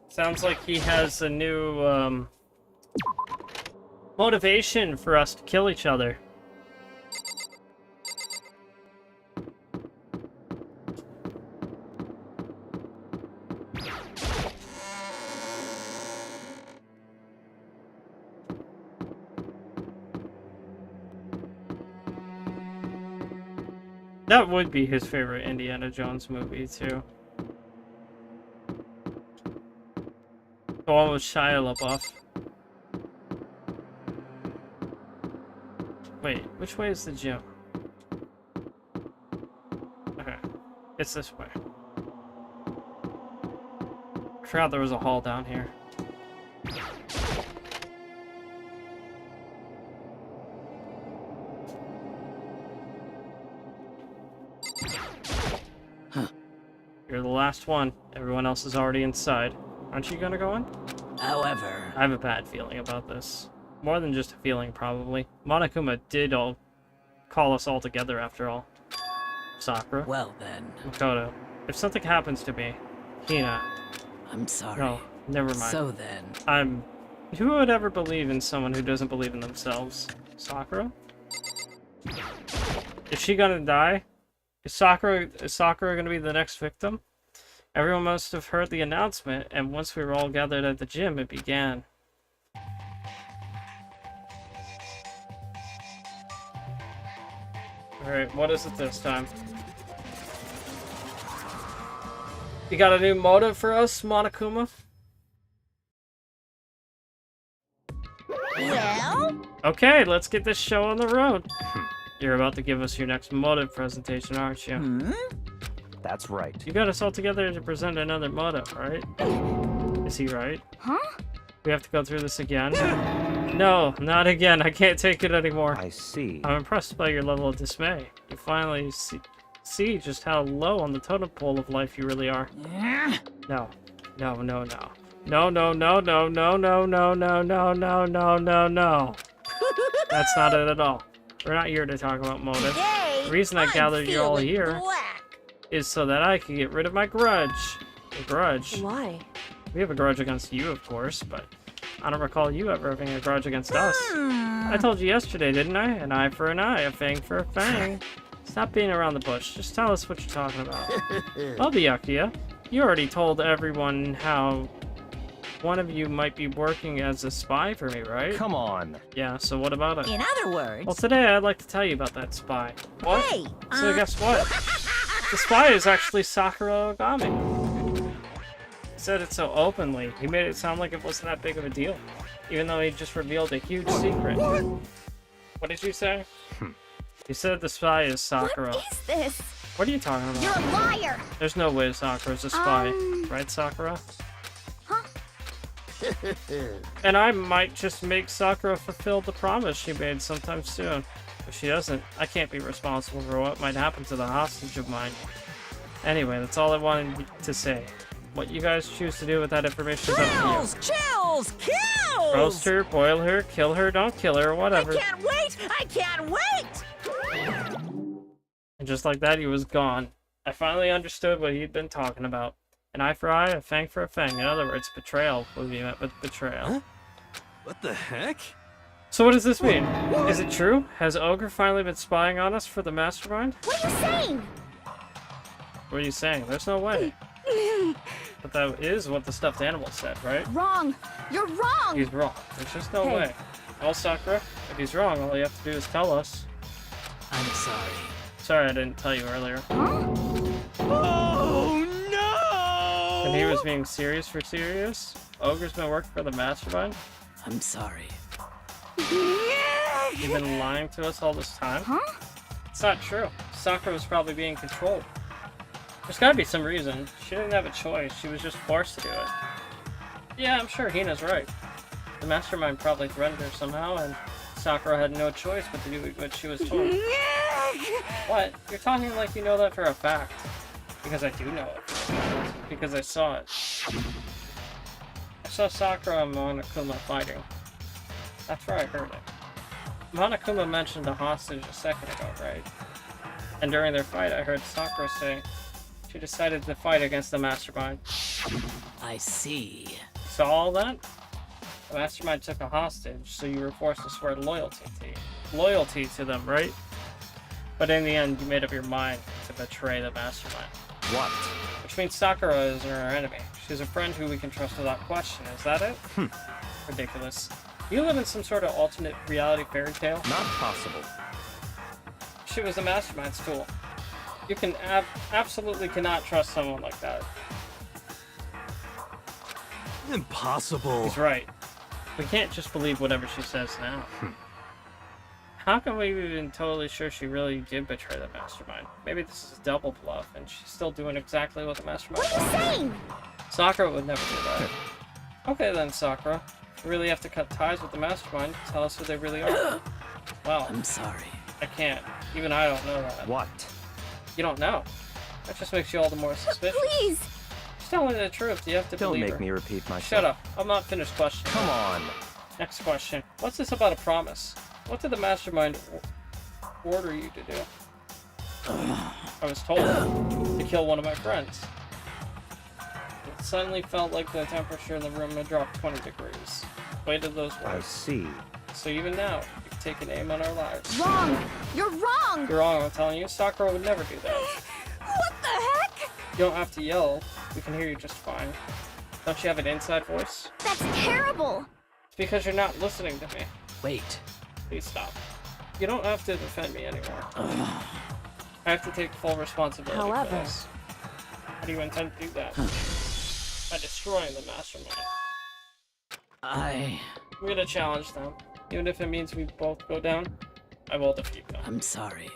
Sounds like he has a new, motivation for us to kill each other. That would be his favorite Indiana Jones movie, too. The one with Shia LaBeouf. Wait, which way is the gym? Okay, it's this way. I forgot there was a hall down here. You're the last one. Everyone else is already inside. Aren't you gonna go in? However, I have a bad feeling about this. More than just a feeling, probably. Monokuma did call us all together after all. Sakura. well then, Makoto. If something happens to me, Hina. I'm sorry. No, never mind. So then, Who would ever believe in someone who doesn't believe in themselves? Sakura? Is she gonna die? Is Sakura gonna be the next victim? Everyone must have heard the announcement, and once we were all gathered at the gym, it began. Alright, what is it this time? You got a new motive for us, Monokuma? Well? Okay, let's get this show on the road. You're about to give us your next motive presentation, aren't you? That's right. You got us all together to present another motive, right? Is he right? Huh? We have to go through this again? No, not again. I can't take it anymore. I see. I'm impressed by your level of dismay. You finally see just how low on the totem pole of life you really are. No. No, no, no. No, no, no, no, no, no, no, no, no, no, no, no, no. That's not it at all. We're not here to talk about motive. Today, The reason I I'm gathered you all feeling here black. is so that I can get rid of my grudge. A grudge? Why? We have a grudge against you, of course, but I don't recall you ever having a grudge against us. I told you yesterday, didn't I? An eye for an eye, a fang for a fang. Stop being around the bush. Just tell us what you're talking about. Well, Byakuya, you already told everyone how one of you might be working as a spy for me, right? Come on. Yeah, so what about it? In other words, Well, today I'd like to tell you about that spy. What? hey, So guess what? The spy is actually Sakura Ogami. He said it so openly. He made it sound like it wasn't that big of a deal, even though he just revealed a huge secret. What did you say? He said the spy is Sakura. what is this? What are you talking about? You're a liar. There's no way Sakura's a spy, Um, right, Sakura? Huh? And I might just make Sakura fulfill the promise she made sometime soon. If she doesn't, I can't be responsible for what might happen to the hostage of mine. Anyway, that's all I wanted to say. What you guys choose to do with that information is up to chills, chills, you. kills! Roast her, boil her, kill her, don't kill her, whatever. I can't wait! I can't wait! And just like that, he was gone. I finally understood what he'd been talking about. An eye for eye, a fang for a fang. In other words, betrayal will be met with betrayal. Huh? What the heck? So what does this mean? Is it true? Has Ogre finally been spying on us for the mastermind? What are you saying? What are you saying? There's no way. But that is what the stuffed animal said, right? Wrong. You're wrong. He's wrong. There's just no Hey. way. Well, Sakura, if he's wrong, all you have to do is tell us. I'm sorry. Sorry I didn't tell you earlier. Oh no! And he was being serious for serious? Ogre's been working for the mastermind? I'm sorry. You've been lying to us all this time? Huh? It's not true. Sakura was probably being controlled. There's gotta be some reason. She didn't have a choice. She was just forced to do it. Yeah, I'm sure Hina's right. The mastermind probably threatened her somehow, and Sakura had no choice but to do what she was told. What? You're talking like you know that for a fact. Because I do know it. Because I saw it. I saw Sakura and Monokuma fighting. That's where I heard it. Monokuma mentioned a hostage a second ago, right? And during their fight, I heard Sakura say she decided to fight against the Mastermind. I see. Saw all that? The Mastermind took a hostage, so you were forced to swear loyalty to them, right? But in the end, you made up your mind to betray the Mastermind. What? Which means Sakura is our enemy. She's a friend who we can trust without question. Is that it? Ridiculous. You live in some sort of alternate reality fairy tale? Not possible. She was the Mastermind's tool. You can absolutely cannot trust someone like that. Impossible. He's right. We can't just believe whatever she says now. How can we be even totally sure she really did betray the Mastermind? Maybe this is a double bluff, and she's still doing exactly what the Mastermind What are you saying? Sakura would never do that. Okay then, Sakura. You really have to cut ties with the Mastermind. Tell us who they really are. Well, I'm sorry. I can't. Even I don't know that. What? You don't know. That just makes you all the more suspicious. Please. She's telling the truth. You have to Don't believe make her. me repeat myself. Shut up. I'm not finished questioning. Come on. Next question. What's this about a promise? What did the Mastermind order you to do? I was told to kill one of my friends. It suddenly felt like the temperature in the room had dropped 20 degrees. Weight of those I words. see. So even now, you've taken aim on our lives. Wrong. You're wrong. You're wrong, I'm telling you. Sakura would never do that. What the heck? You don't have to yell. We can hear you just fine. Don't you have an inside voice? That's terrible. It's because you're not listening to me. Wait. Please stop. You don't have to defend me anymore. I have to take full responsibility for However. this. How do you intend to do that? By destroying the Mastermind. I'm gonna challenge them. Even if it means we both go down, I will defeat them. I'm sorry.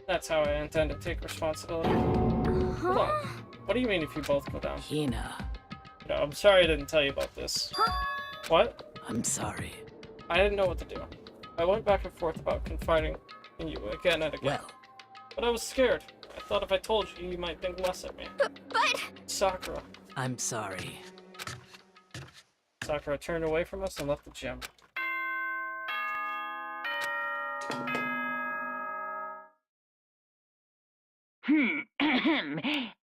That's how I intend to take responsibility. Hold on. What do you mean if you both go down? Hina. No, I'm sorry I didn't tell you about this. What? I'm sorry. I didn't know what to do. I went back and forth about confiding in you again and again. Well, But I was scared. I thought if I told you, you might think less of me. But Sakura. I'm sorry. Sakura turned away from us and left the gym.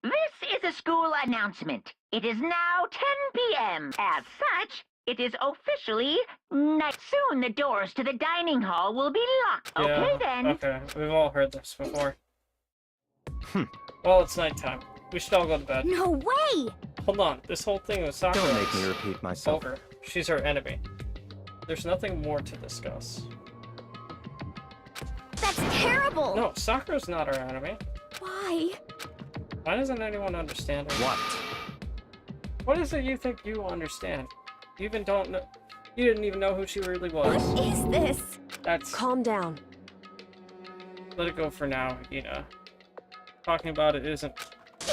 This is a school announcement. It is now 10 p.m. As such, it is officially night. Soon the doors to the dining hall will be locked. Okay then. Okay, we've all heard this before. Well, it's nighttime. We should all go to bed. no way. Hold on, this whole thing with Sakura Don't make is me repeat myself. over. She's our enemy. There's nothing more to discuss. That's terrible. No, Sakura's not our enemy. Why? Why doesn't anyone understand her? What? What is it you think you understand? You even don't know. You didn't even know who she really What was. is this? That's. Calm down. Let it go for now, Ina. Talking about it isn't.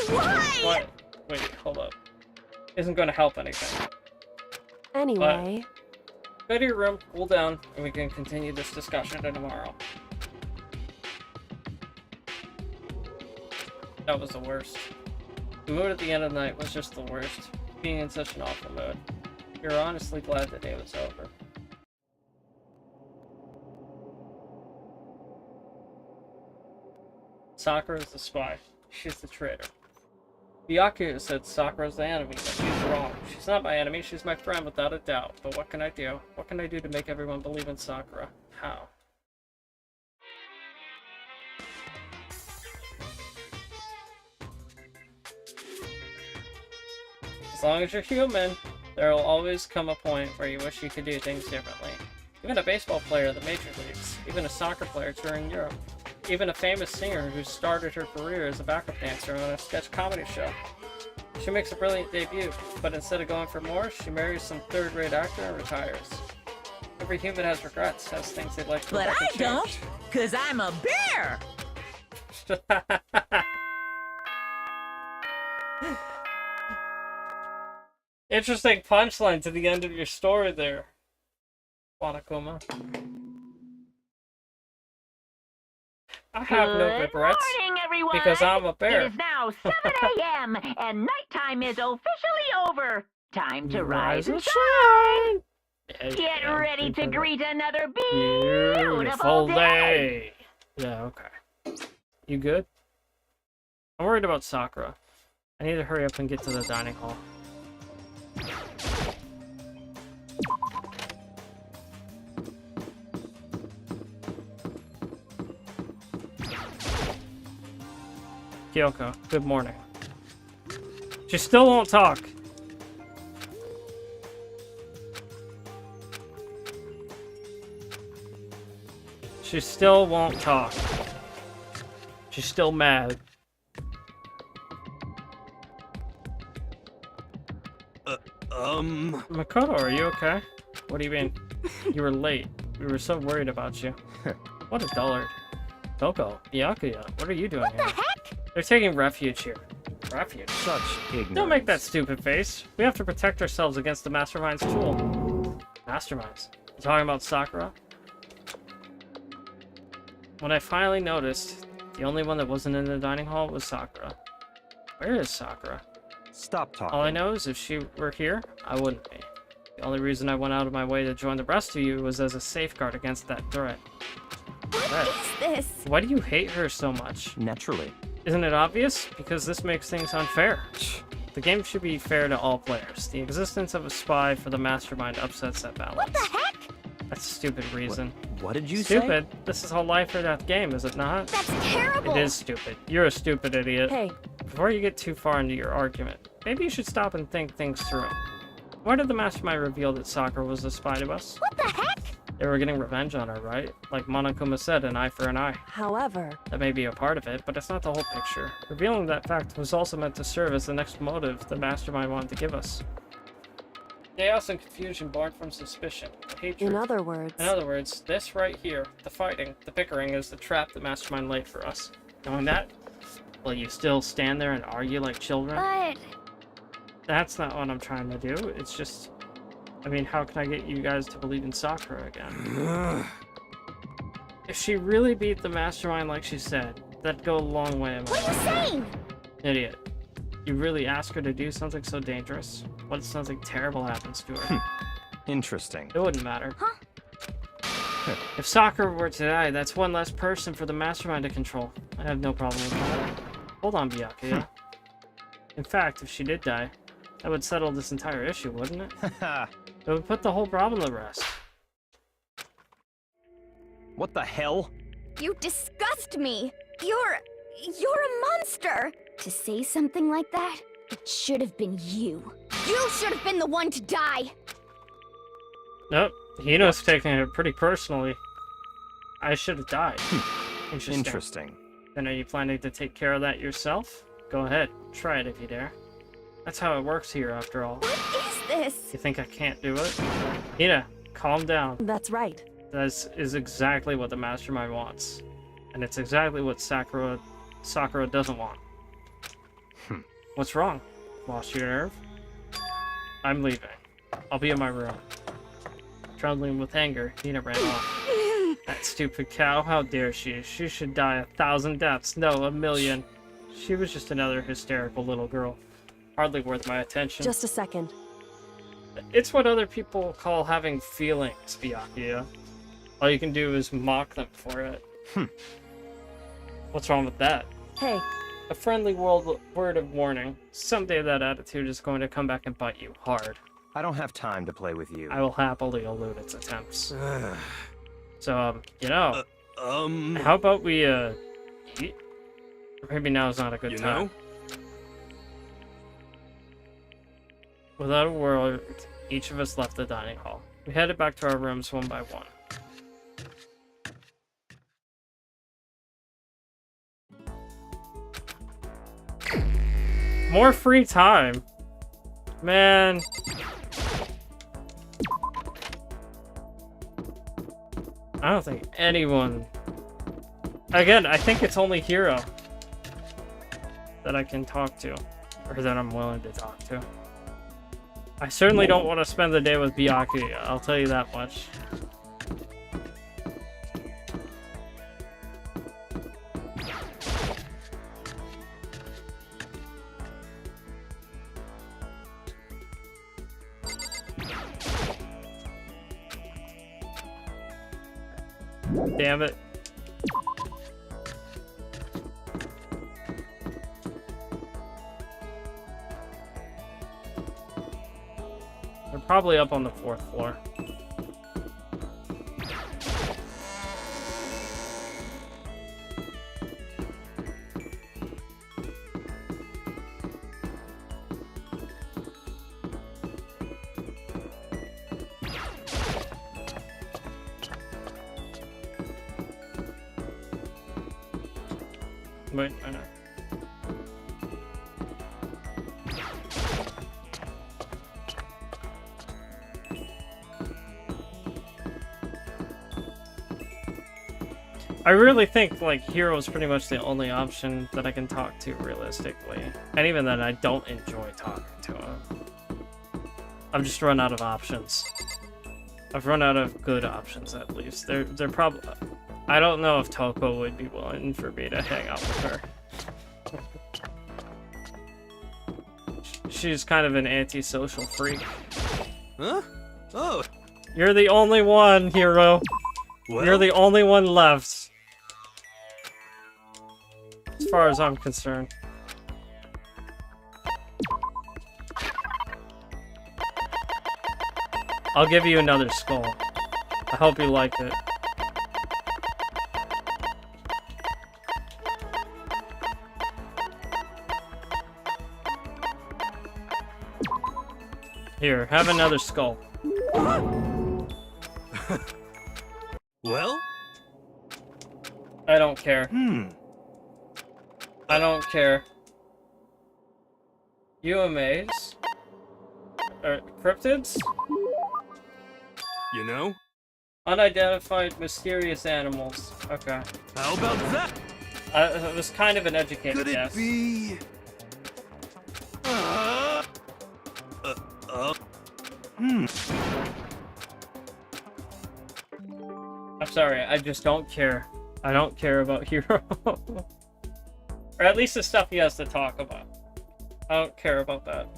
Why? What? Wait, hold up. Isn't going to help anything. Anyway, Go to your room, cool down, and we can continue this discussion tomorrow. That was the worst. The mood at the end of the night was just the worst. Being in such an awful mood. You're honestly glad the day was over. Sakura is the spy. She's the traitor. Byakuya said Sakura's the enemy, but she's wrong. She's not my enemy, she's my friend without a doubt. But what can I do? What can I do to make everyone believe in Sakura? How? As long as you're human, there will always come a point where you wish you could do things differently. Even a baseball player in the major leagues, even a soccer player touring Europe, even a famous singer who started her career as a backup dancer on a sketch comedy show. She makes a brilliant debut, but instead of going for more, she marries some third-rate actor and retires. Every human has regrets, has things they'd like to go But back I and don't, change. 'cause I'm a bear! Interesting punchline to the end of your story there, Monokuma. I have no Good regrets morning, everyone. because I'm a bear. It is now 7 a.m. and nighttime is officially over. time to rise and shine. get ready to greet another Beautiful beautiful day. Yeah, okay. You good? I'm worried about Sakura. I need to hurry up and get to the dining hall. Kyoko, good morning. She still won't talk. She still won't talk. She's still mad. Makoto, are you okay? What do you mean? You were late. We were so worried about you. What a dullard. Toko, Byakuya, what are you doing here? What the heck? They're taking refuge here. Refuge? Such ignorance. Don't make that stupid face. We have to protect ourselves against the Mastermind's tool. Masterminds? You talking about Sakura? When I finally noticed, the only one that wasn't in the dining hall was Sakura. Where is Sakura? Stop talking. All I know is if she were here, I wouldn't be. The only reason I went out of my way to join the rest of you was as a safeguard against that threat. What is this? Why do you hate her so much? Naturally. Isn't it obvious? Because this makes things unfair. The game should be fair to all players. The existence of a spy for the Mastermind upsets that balance. What the heck? That's a stupid reason. What did you say? Stupid? This is a life or death game, is it not? That's terrible. It is stupid. You're a stupid idiot. Hey, Before you get too far into your argument, maybe you should stop and think things through. Why did the Mastermind reveal that Sakura was a spy to us? What the heck? They were getting revenge on her, right? Like Monokuma said, an eye for an eye. however, That may be a part of it, but it's not the whole picture. Revealing that fact was also meant to serve as the next motive the Mastermind wanted to give us. Chaos and confusion born from suspicion, hatred. in other words, This right here, the fighting, the bickering, is the trap the Mastermind laid for us. Knowing that, will you still stand there and argue like children? But That's not what I'm trying to do. It's just... I mean, how can I get you guys to believe in Sakura again? If she really beat the Mastermind like she said, that'd go a long way in my what are you life. saying? Idiot. You really ask her to do something so dangerous? What if something terrible happens to her? Interesting. It wouldn't matter. If Sakura were to die, that's one less person for the Mastermind to control. I have no problem with that. Hold on, Byakuya. In fact, if she did die, that would settle this entire issue, wouldn't it? It would put the whole problem to rest. What the hell? You disgust me. You're a monster. To say something like that, it should have been you. You should have been the one to die. Nope. Hino's taking it pretty personally. I should have died. Interesting. Then are you planning to take care of that yourself? Go ahead. Try it if you dare. That's how it works here, after all. What is this? You think I can't do it? Hina, calm down. that's right. That is exactly what the Mastermind wants. And it's exactly what Sakura doesn't want. What's wrong? Lost your nerve? I'm leaving. I'll be in my room. Trembling with anger, Hina ran off. That stupid cow, how dare she? She should die 1,000 deaths, no, 1,000,000. She was just another hysterical little girl. Hardly worth my attention. Just a second. It's what other people call having feelings, Byakuya. All you can do is mock them for it. What's wrong with that? Hey, A friendly word of warning. Someday that attitude is going to come back and bite you hard. I don't have time to play with you. I will happily elude its attempts. So, you know, Um, how about we, eat? Or maybe now's not a good you time. know? Without a word, each of us left the dining hall. We headed back to our rooms one by one. More free time. Man. I don't think anyone... Again, I think it's only Hiro that I can talk to. Or that I'm willing to talk to. I certainly don't want to spend the day with Byakuya, I'll tell you that much. Damn it. They're probably up on the 4th floor. Wait, I know. I really think, like, Hero's pretty much the only option that I can talk to realistically. And even then, I don't enjoy talking to him. I've just run out of options. I've run out of good options, at least. They're probably... I don't know if Toko would be willing for me to hang out with her. She's kind of an antisocial freak. Huh? Oh. You're the only one, Hero. Well, You're the only one left. As far as I'm concerned. I'll give you another skull. I hope you like it. Here, have another skull. Well? I don't care. I don't care. UMAs? Cryptids? You know? Unidentified mysterious animals. Okay. How about that? It was kind of an educated Could it guess. be... I'm sorry, I just don't care. I don't care about Hero. Or at least the stuff he has to talk about. I don't care about that.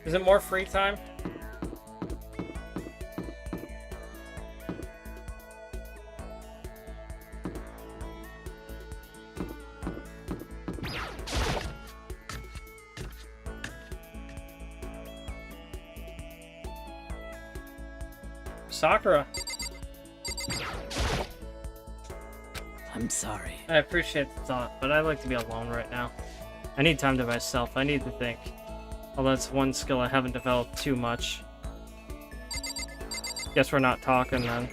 Is it more free time? Sakura. I'm sorry. I appreciate the thought, but I'd like to be alone right now. I need time to myself. I need to think. Well, that's one skill I haven't developed too much. Guess we're not talking then.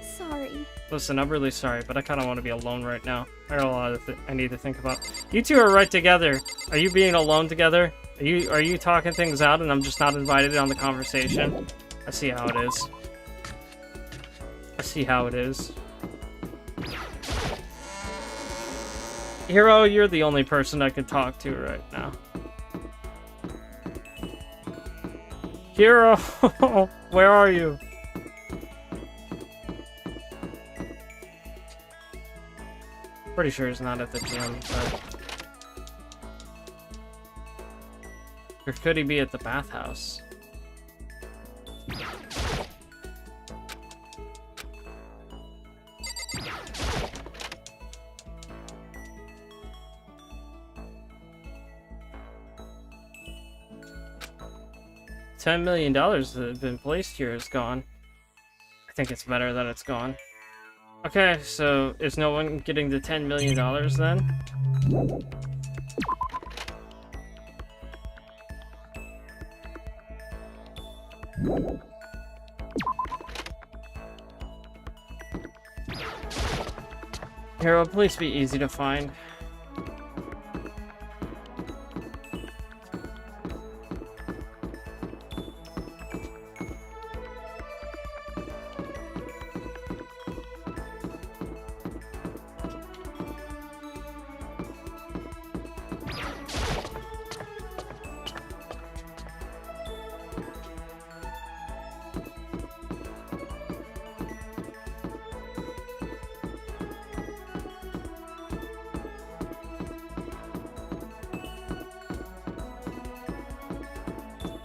Sorry. Listen, I'm really sorry, but I kind of want to be alone right now. I got a lot of I need to think about. You two are right together. Are you being alone together? Are you talking things out and I'm just not invited on the conversation? I see how it is. I see how it is. Hero, you're the only person I can talk to right now. Hero, where are you? Pretty sure he's not at the gym, but... Or could he be at the bathhouse? $10 million that have been placed here is gone. I think it's better that it's gone. Okay, so is no one getting the $10 million then? Hero, please be easy to find.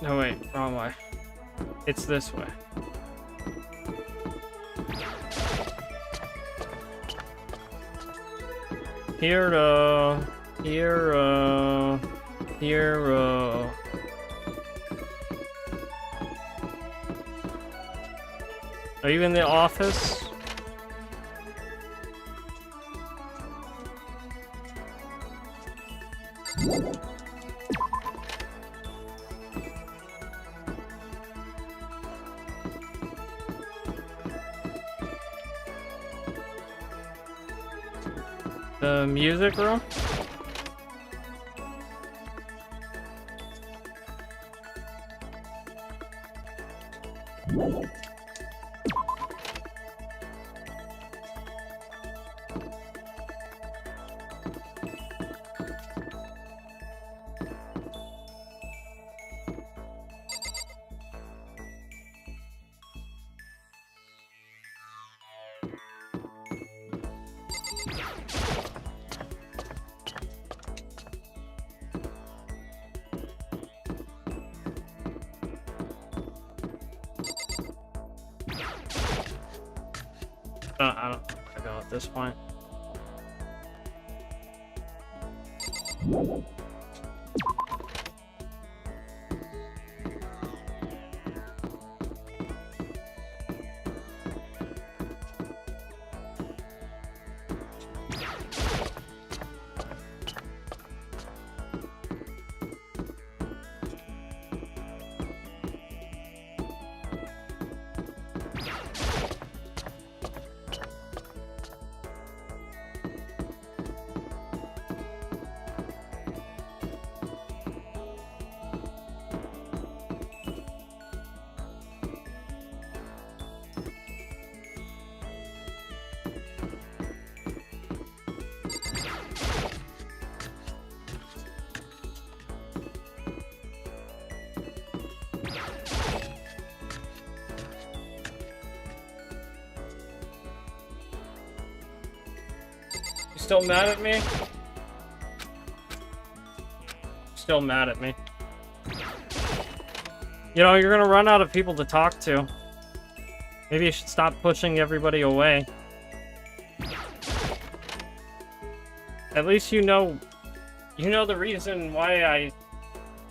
No, wait, wrong way. It's this way. Hero. Hero. Hero. Are you in the office? The music room? I don't know where to go at this point. Still mad at me? Still mad at me. You know, you're gonna run out of people to talk to. Maybe you should stop pushing everybody away. At least you know the reason why I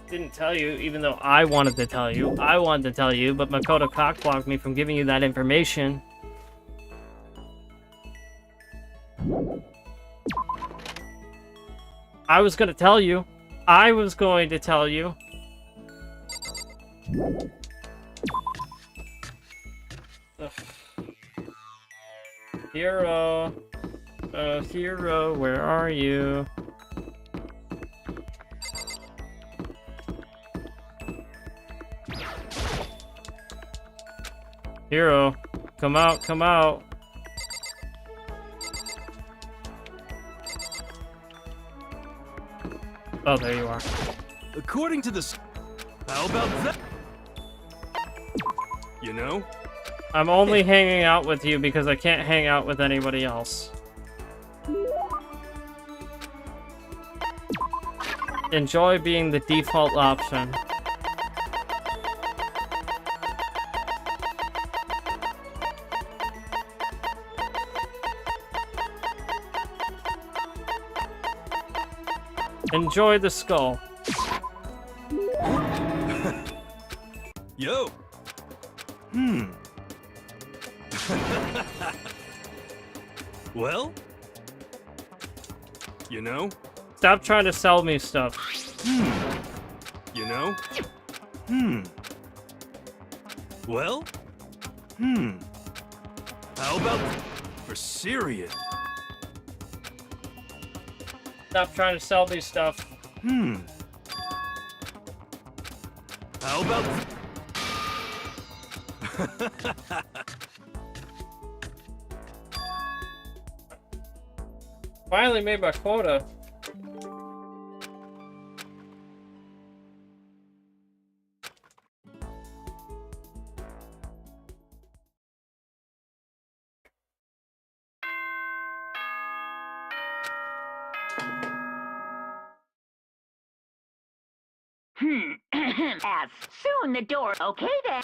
didn't tell you, even though I wanted to tell you. I wanted to tell you, but Makoto cockblocked me from giving you that information. I was gonna tell you. I was going to tell you. Ugh. Hero. Hero, where are you? Hero, come out, come out. Oh, there you are. According to this, how about that? You know? I'm only hanging out with you because I can't hang out with anybody else. Enjoy being the default option. Enjoy the skull. Yo. Well, you know? Stop trying to sell me stuff. You know? Well? How about for serious? Stop trying to sell me stuff. How about Finally made my quota. As soon the door. Okay then.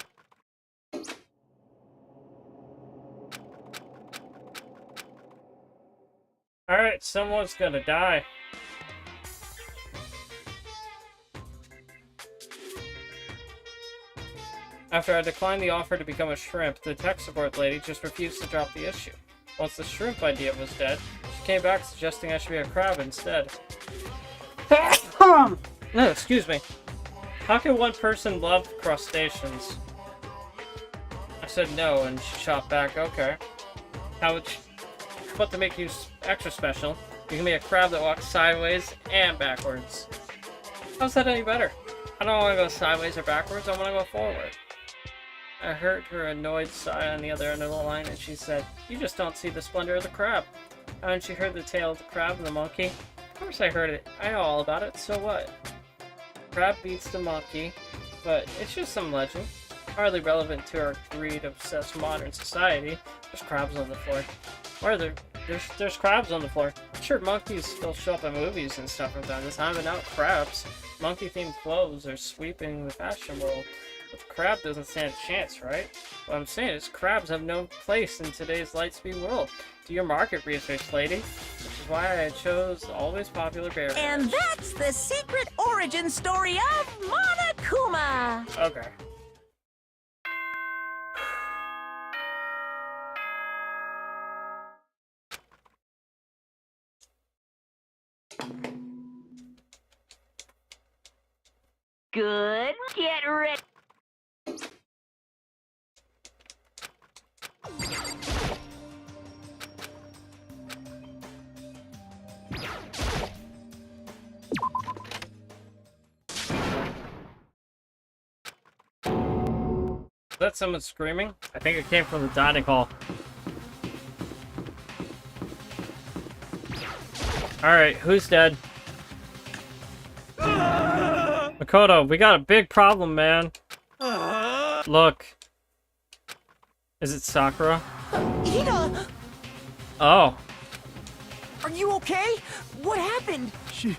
Alright, someone's gonna die. After I declined the offer to become a shrimp, the tech support lady just refused to drop the issue. Once the shrimp idea was dead, she came back suggesting I should be a crab instead. No, excuse me. How can one person love crustaceans? I said no, and she shot back, okay. But to make you extra special, you can be a crab that walks sideways and backwards. How's that any better? I don't want to go sideways or backwards, I want to go forward. I heard her annoyed sigh on the other end of the line, and she said, "You just don't see the splendor of the crab." Haven't you heard the tale of the crab and the monkey? Of course I heard it. I know all about it, so what? Crab beats the monkey, but it's just some legend. Hardly relevant to our greed-obsessed modern society. There's crabs on the floor. There's crabs on the floor. I'm sure monkeys still show up in movies and stuff from time to time, but not crabs. Monkey-themed clothes are sweeping the fashion world. But the crab doesn't stand a chance, right? What I'm saying is crabs have no place in today's Lightspeed world. Do your market research, lady. Which is why I chose the always popular bear. And that's the secret origin story of Monokuma! Okay. Good. Get ready. Is that someone screaming? I think it came from the dining hall. Alright, who's dead? Makoto, we got a big problem, man. Look. Is it Sakura? Hina! Oh. Are you okay? What happened? She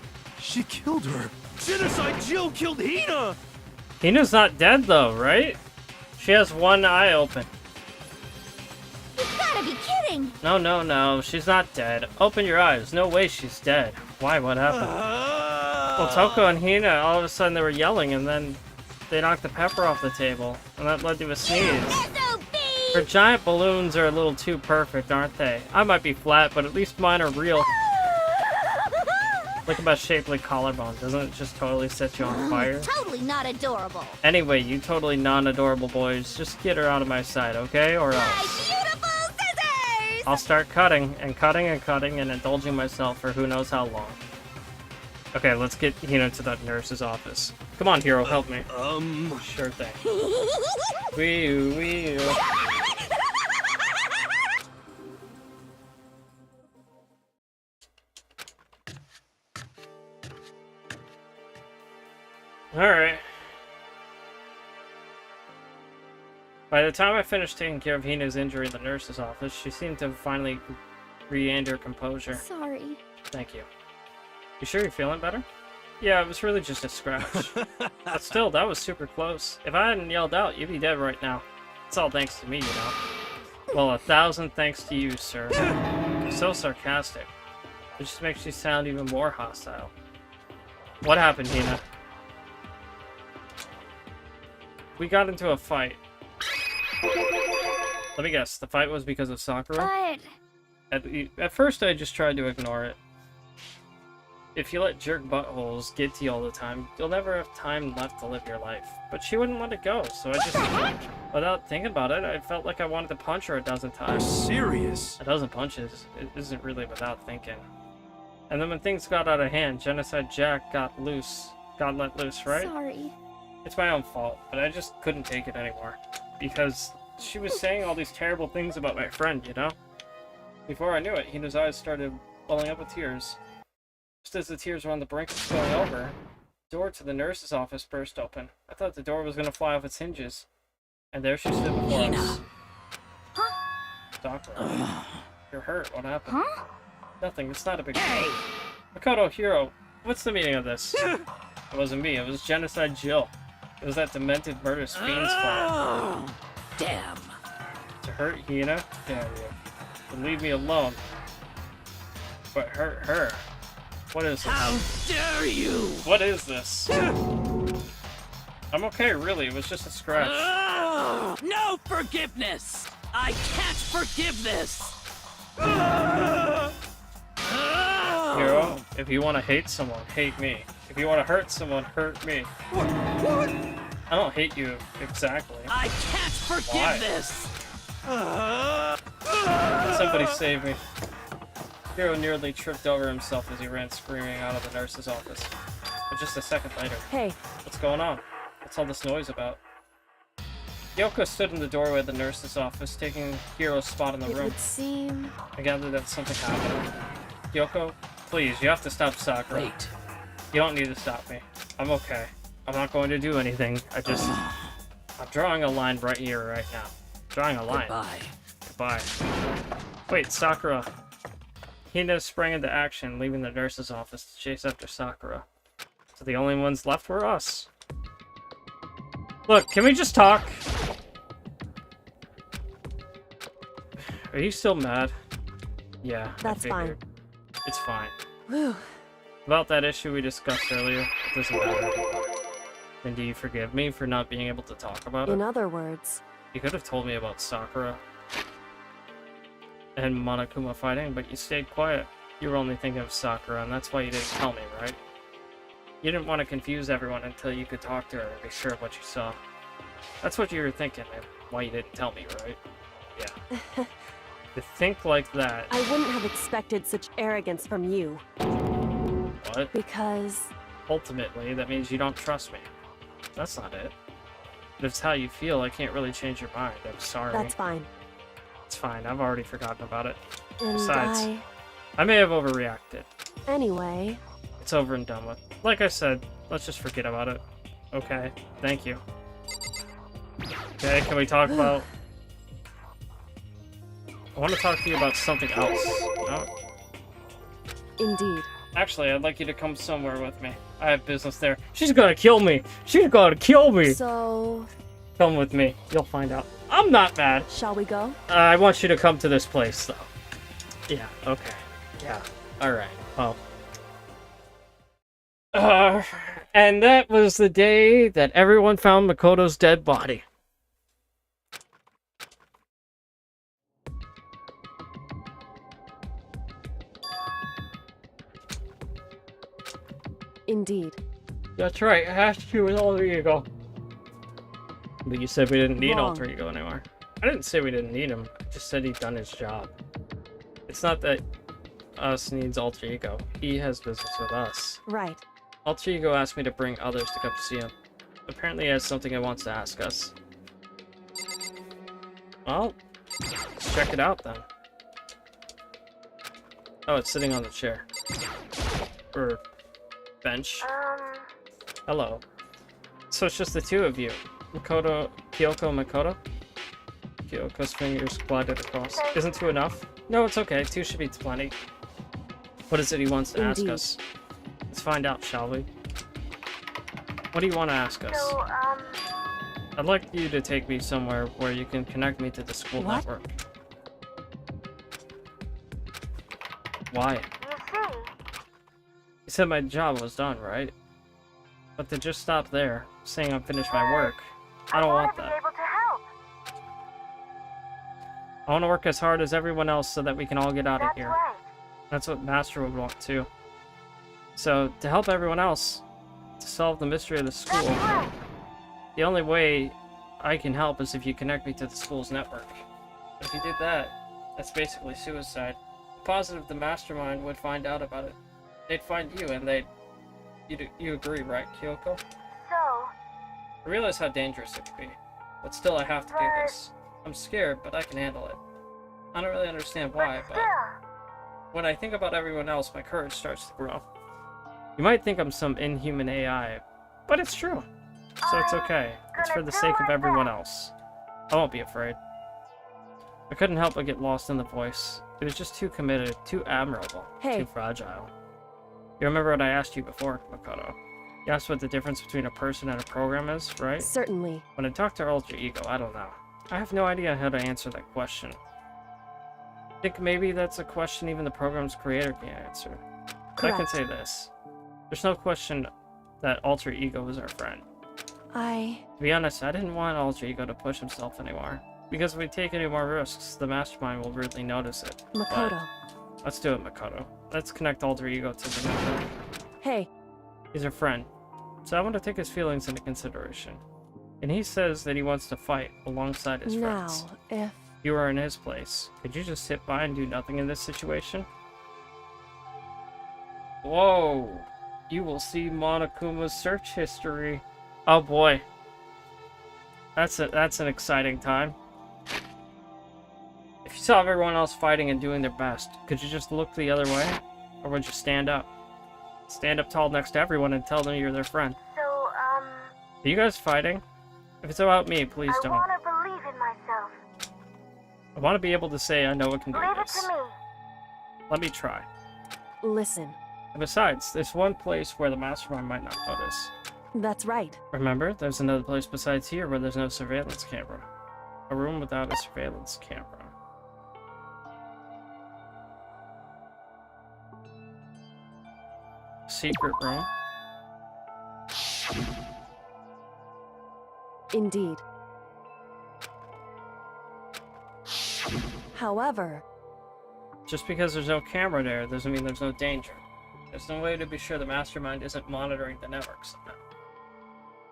killed her. Genocide Jill killed Hina! Hina's not dead, though, right? She has one eye open. You've gotta be kidding! No. She's not dead. Open your eyes. No way she's dead. Why? What happened? Well, Toko and Hina, all of a sudden they were yelling, and then they knocked the pepper off the table, and that led to a sneeze. Her giant balloons are a little too perfect, aren't they? I might be flat, but at least mine are real. Look at my shaped like collarbone. Doesn't it just totally set you on fire? Totally not adorable. Anyway, you totally non-adorable boys, just get her out of my sight, okay? Or else. Beautiful scissors! I'll start cutting, and cutting, and cutting, and indulging myself for who knows how long. Okay, let's get Hina to that nurse's office. Come on, Hero, help me. Sure thing. Wee-oo. Alright. By the time I finished taking care of Hina's injury in the nurse's office, she seemed to have finally regained her composure. Sorry. Thank you. You sure you're feeling better? Yeah, it was really just a scratch. But still, that was super close. If I hadn't yelled out, you'd be dead right now. It's all thanks to me, you know. Well, 1,000 thanks to you, sir. You're so sarcastic. It just makes you sound even more hostile. What happened, Hina? We got into a fight. Let me guess, the fight was because of Sakura? But... At first, I just tried to ignore it. If you let jerk buttholes get to you all the time, you'll never have time left to live your life. But she wouldn't let it go, so I just... Without thinking about it, I felt like I wanted to punch her a dozen times. Serious? A dozen punches. It isn't really without thinking. And then when things got out of hand, Genocide Jack got let loose, right? Sorry. It's my own fault, but I just couldn't take it anymore. Because she was saying all these terrible things about my friend, you know? Before I knew it, Hina's eyes started welling up with tears. Just as the tears were on the brink of spilling over, the door to the nurse's office burst open. I thought the door was going to fly off its hinges. And there she stood before us. Doctor, you're hurt. What happened? Huh? Nothing. It's not a big deal. Makoto, Hero, what's the meaning of this? It wasn't me. It was Genocide Jill. It was that demented murderous fiend's fault. Damn. To hurt Hina? Yeah. And leave me alone. But hurt her. What is this? How dare you? What is this? I'm okay, really. It was just a scratch. No forgiveness! I can't forgive this! Hero, if you want to hate someone, hate me. If you want to hurt someone, hurt me. What? I don't hate you exactly. I can't forgive Why? this! Somebody save me. Hero nearly tripped over himself as he ran screaming out of the nurse's office. But just a second later. Hey, What's going on? What's all this noise about? Yoko stood in the doorway of the nurse's office, taking Hiro's spot in the it room. would seem... I gathered that something happened. Yoko, please, you have to stop Sakura. Wait. You don't need to stop me. I'm okay. I'm not going to do anything. I'm drawing a line right here, right now. Drawing a line. Goodbye. Wait, Sakura. Hina sprang into action, leaving the nurse's office to chase after Sakura. So the only ones left were us. Look, can we just talk? Are you still mad? Yeah, That's I figured. fine. It's fine. Whew. About that issue we discussed earlier, it doesn't matter. And do you forgive me for not being able to talk about it? In other words, You could have told me about Sakura and Monokuma fighting, but you stayed quiet. You were only thinking of Sakura, and that's why you didn't tell me, right? You didn't want to confuse everyone until you could talk to her and be sure of what you saw. That's what you were thinking, and why you didn't tell me, right? Yeah. To think like that. I wouldn't have expected such arrogance from you. What? Because... Ultimately, that means you don't trust me. That's not it. But if it's how you feel, I can't really change your mind. I'm sorry. That's fine. It's fine. I've already forgotten about it. And Besides, I may have overreacted. Anyway... It's over and done with. Like I said, let's just forget about it. Okay, thank you. Okay, can we talk about... I want to talk to you about something else. No? Indeed. Actually, I'd like you to come somewhere with me. I have business there. She's gonna kill me! She's gonna kill me! So... Come with me. You'll find out. I'm not mad. Shall we go? I want you to come to this place, though. Yeah, okay. Yeah. Alright. Well. And that was the day that everyone found Makoto's dead body. Indeed. That's right, I asked you with alter ego. But you said we didn't need Wrong. alter ego anymore. I didn't say we didn't need him. I just said he'd done his job. It's not that us needs alter ego. He has business with us. Right. Alter ego asked me to bring others to come to see him. Apparently he has something he wants to ask us. Well, let's check it out then. Oh, it's sitting on the chair. Or bench. Hello. So it's just the two of you. Kyoko Makoto? Kyoko's fingers glided across. Isn't two enough? No, it's okay. Two should be plenty. What is it he wants to ask Indeed. us? Let's find out, shall we? What do you want to ask us? So, I'd like you to take me somewhere where you can connect me to the school What? network. Why? you see, You said my job was done, right? But to just stop there, saying I'm finished my work, I don't want to be that. able to help. I want to work as hard as everyone else so that we can all get out of That's here. right. That's what Master would want too. So, to help everyone else, to solve the mystery of the school, That's right. the only way I can help is if you connect me to the school's network. But if you did that, that's basically suicide. Positive the mastermind would find out about it. They'd find you and they'd... You agree, right, Kyoko? So, I realize how dangerous it could be, but still I have to do this. I'm scared, but I can handle it. I don't really understand why, but still, when I think about everyone else, my courage starts to grow. You might think I'm some inhuman AI, but it's true. So it's okay. It's for the sake of everyone else. I won't be afraid. I couldn't help but get lost in the voice. It was just too committed, too admirable, Hey. too fragile. You remember what I asked you before, Makoto? You asked what the difference between a person and a program is, right? Certainly. When I talk to our alter ego, I don't know. I have no idea how to answer that question. I think maybe that's a question even the program's creator can answer. But I can Correct. say this. There's no question that alter ego is our friend. To be honest, I didn't want alter ego to push himself anymore. Because if we take any more risks, the mastermind will really notice it. Makoto. But let's do it, Makoto. Let's connect alter ego to the network. Hey, He's our friend, so I want to take his feelings into consideration. And he says that he wants to fight alongside his now, friends. if... If you were in his place, could you just sit by and do nothing in this situation? Whoa! You will see Monokuma's search history. Oh boy. That's an exciting time. If you saw everyone else fighting and doing their best, could you just look the other way? Or would you stand up? Stand up tall next to everyone and tell them you're their friend. So, Are you guys fighting? If it's about me, please I don't. want to believe in myself. I want to be able to say I know I can do Leave it this. to me. Let me try. Listen, And besides, there's one place where the mastermind might not notice. that's right. Remember, there's another place besides here where there's no surveillance camera. A room without a surveillance camera. Secret room. Indeed. However, Just because there's no camera there doesn't mean there's no danger. There's no way to be sure the mastermind isn't monitoring the network somehow.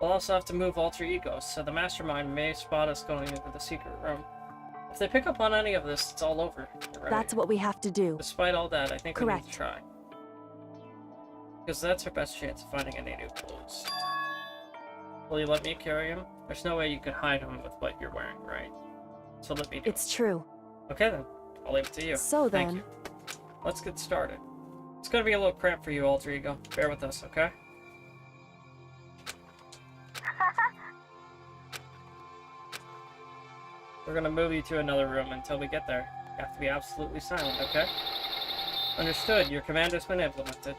We'll also have to move alter egos, so the mastermind may spot us going into the secret room. If they pick up on any of this, it's all over. You're right. that's what we have to do. Despite all that, I think we need Correct. to try. Because that's our best chance of finding any new clues. Will you let me carry him? There's no way you can hide him with what you're wearing, right? So let me do It's true. it. Okay then. I'll leave it to you. So Thank then- you. Let's get started. It's gonna be a little cramped for you, alter ego. Bear with us, okay? We're gonna move you to another room until we get there. You have to be absolutely silent, okay? Understood. Your command has been implemented.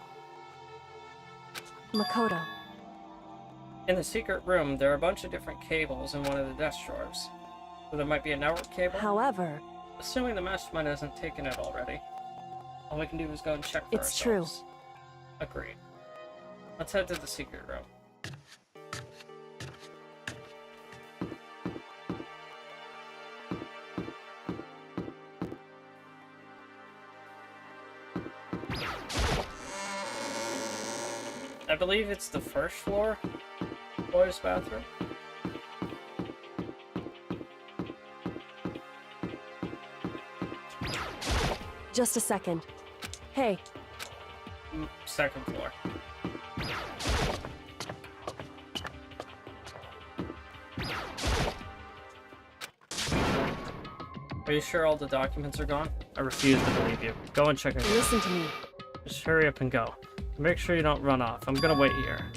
Makoto. In the secret room, there are a bunch of different cables in one of the desk drawers. So there might be a network cable. However, Assuming the mastermind hasn't taken it already. All we can do is go and check for It's true. ourselves. Agreed. Let's head to the secret room. I believe it's the first floor boys' bathroom. just a second. Hey, Second floor. Are you sure all the documents are gone? I refuse to believe you. Go and check it out. listen to me. Just hurry up and go. Make sure you don't run off. I'm gonna wait here.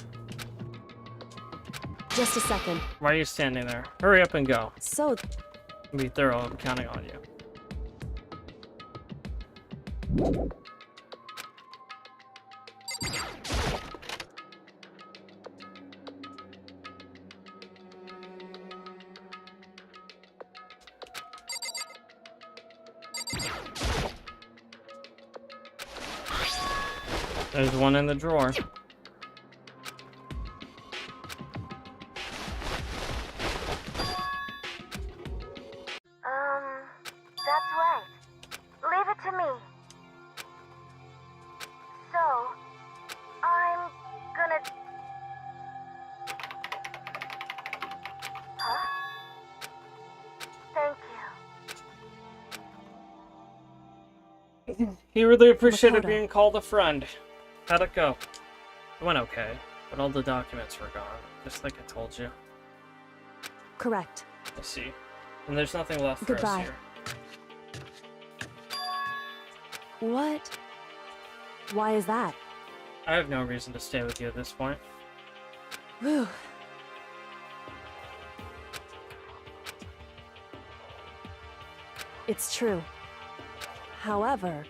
Just a second. Why are you standing there? Hurry up and go. So, Be thorough. I'm counting on you. There's one in the drawer. That's right. Leave it to me. So, I'm gonna... Huh? Thank you. He really appreciated Makoto. being called a friend. How'd it go? It went okay, but all the documents were gone, just like I told you. correct. I see. And there's nothing left for us Goodbye. here. What? Why is that? I have no reason to stay with you at this point. Whew. It's true. However,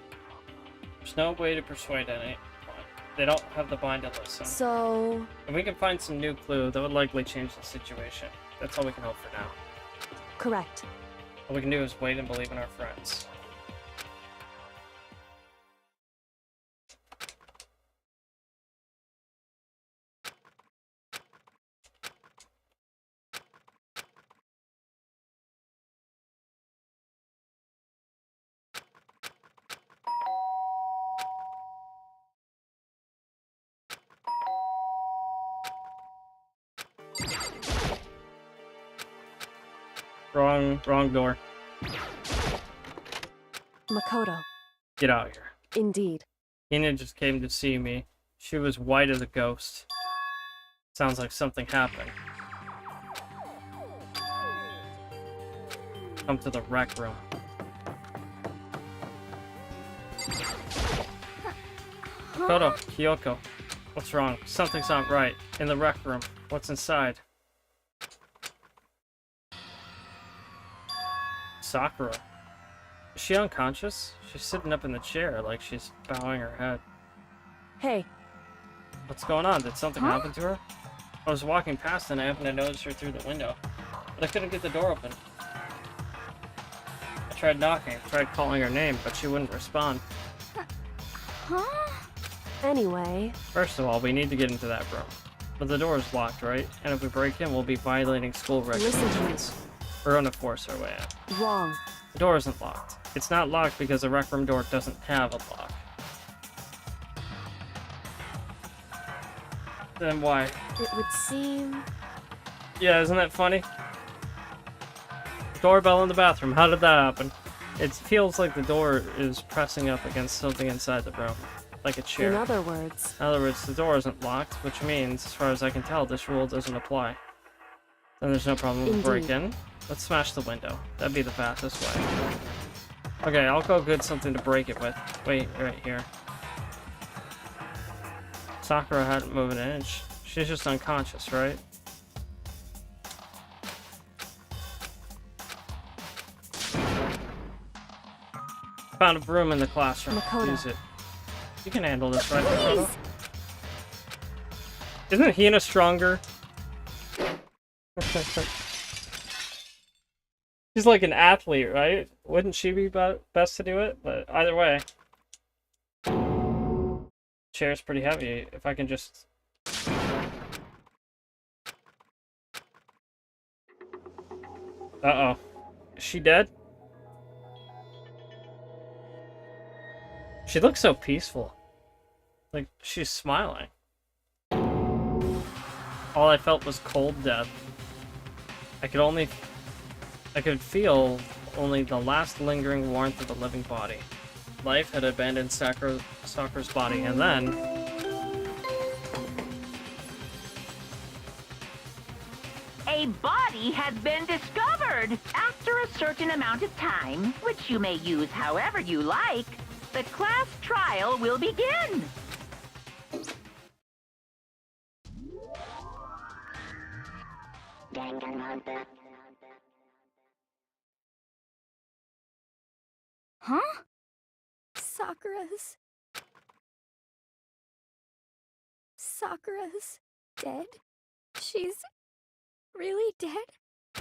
There's no way to persuade anyone. They don't have the bind to listen. So, And we can find some new clue that would likely change the situation. That's all we can hope for now. correct. All we can do is wait and believe in our friends. Wrong door. Makoto. Get out here. Indeed. Hina just came to see me. She was white as a ghost. Sounds like something happened. Come to the rec room. Koto, Kyoko. What's wrong? Something's not right. In the rec room. What's inside? Sakura. Is she unconscious? She's sitting up in the chair like she's bowing her head. Hey, What's going on? Did something happen to her? I was walking past and I happened to notice her through the window, but I couldn't get the door open. I tried knocking, tried calling her name, but she wouldn't respond. anyway, First of all, we need to get into that room. But the door is locked, right? And if we break in, we'll be violating school listen to me. regulations. We're gonna force our way out. Wrong. The door isn't locked. It's not locked because the rec room door doesn't have a lock. Then why? It would seem... Yeah, isn't that funny? Doorbell in the bathroom. How did that happen? It feels like the door is pressing up against something inside the room. Like a chair. In other words, In other words, the door isn't locked, which means, as far as I can tell, this rule doesn't apply. Then there's no problem with break in. Let's smash the window. That'd be the fastest way. Okay, I'll go get something to break it with. Wait, right here. Sakura hadn't moved an inch. She's just unconscious, right? Found a broom in the classroom. Makoto. Use it. You can handle this, right, Makoto? Isn't Hina stronger? She's like an athlete, right? Wouldn't she be best to do it? But either way. Chair's pretty heavy. If I can just... Uh-oh. Is she dead? She looks so peaceful. Like, she's smiling. All I felt was cold death. I could feel only the last lingering warmth of a living body. Life had abandoned Sakura's body, and then... A body has been discovered. After a certain amount of time, which you may use however you like, the class trial will begin. Danganronpa. Huh? Sakura's dead? She's really dead? I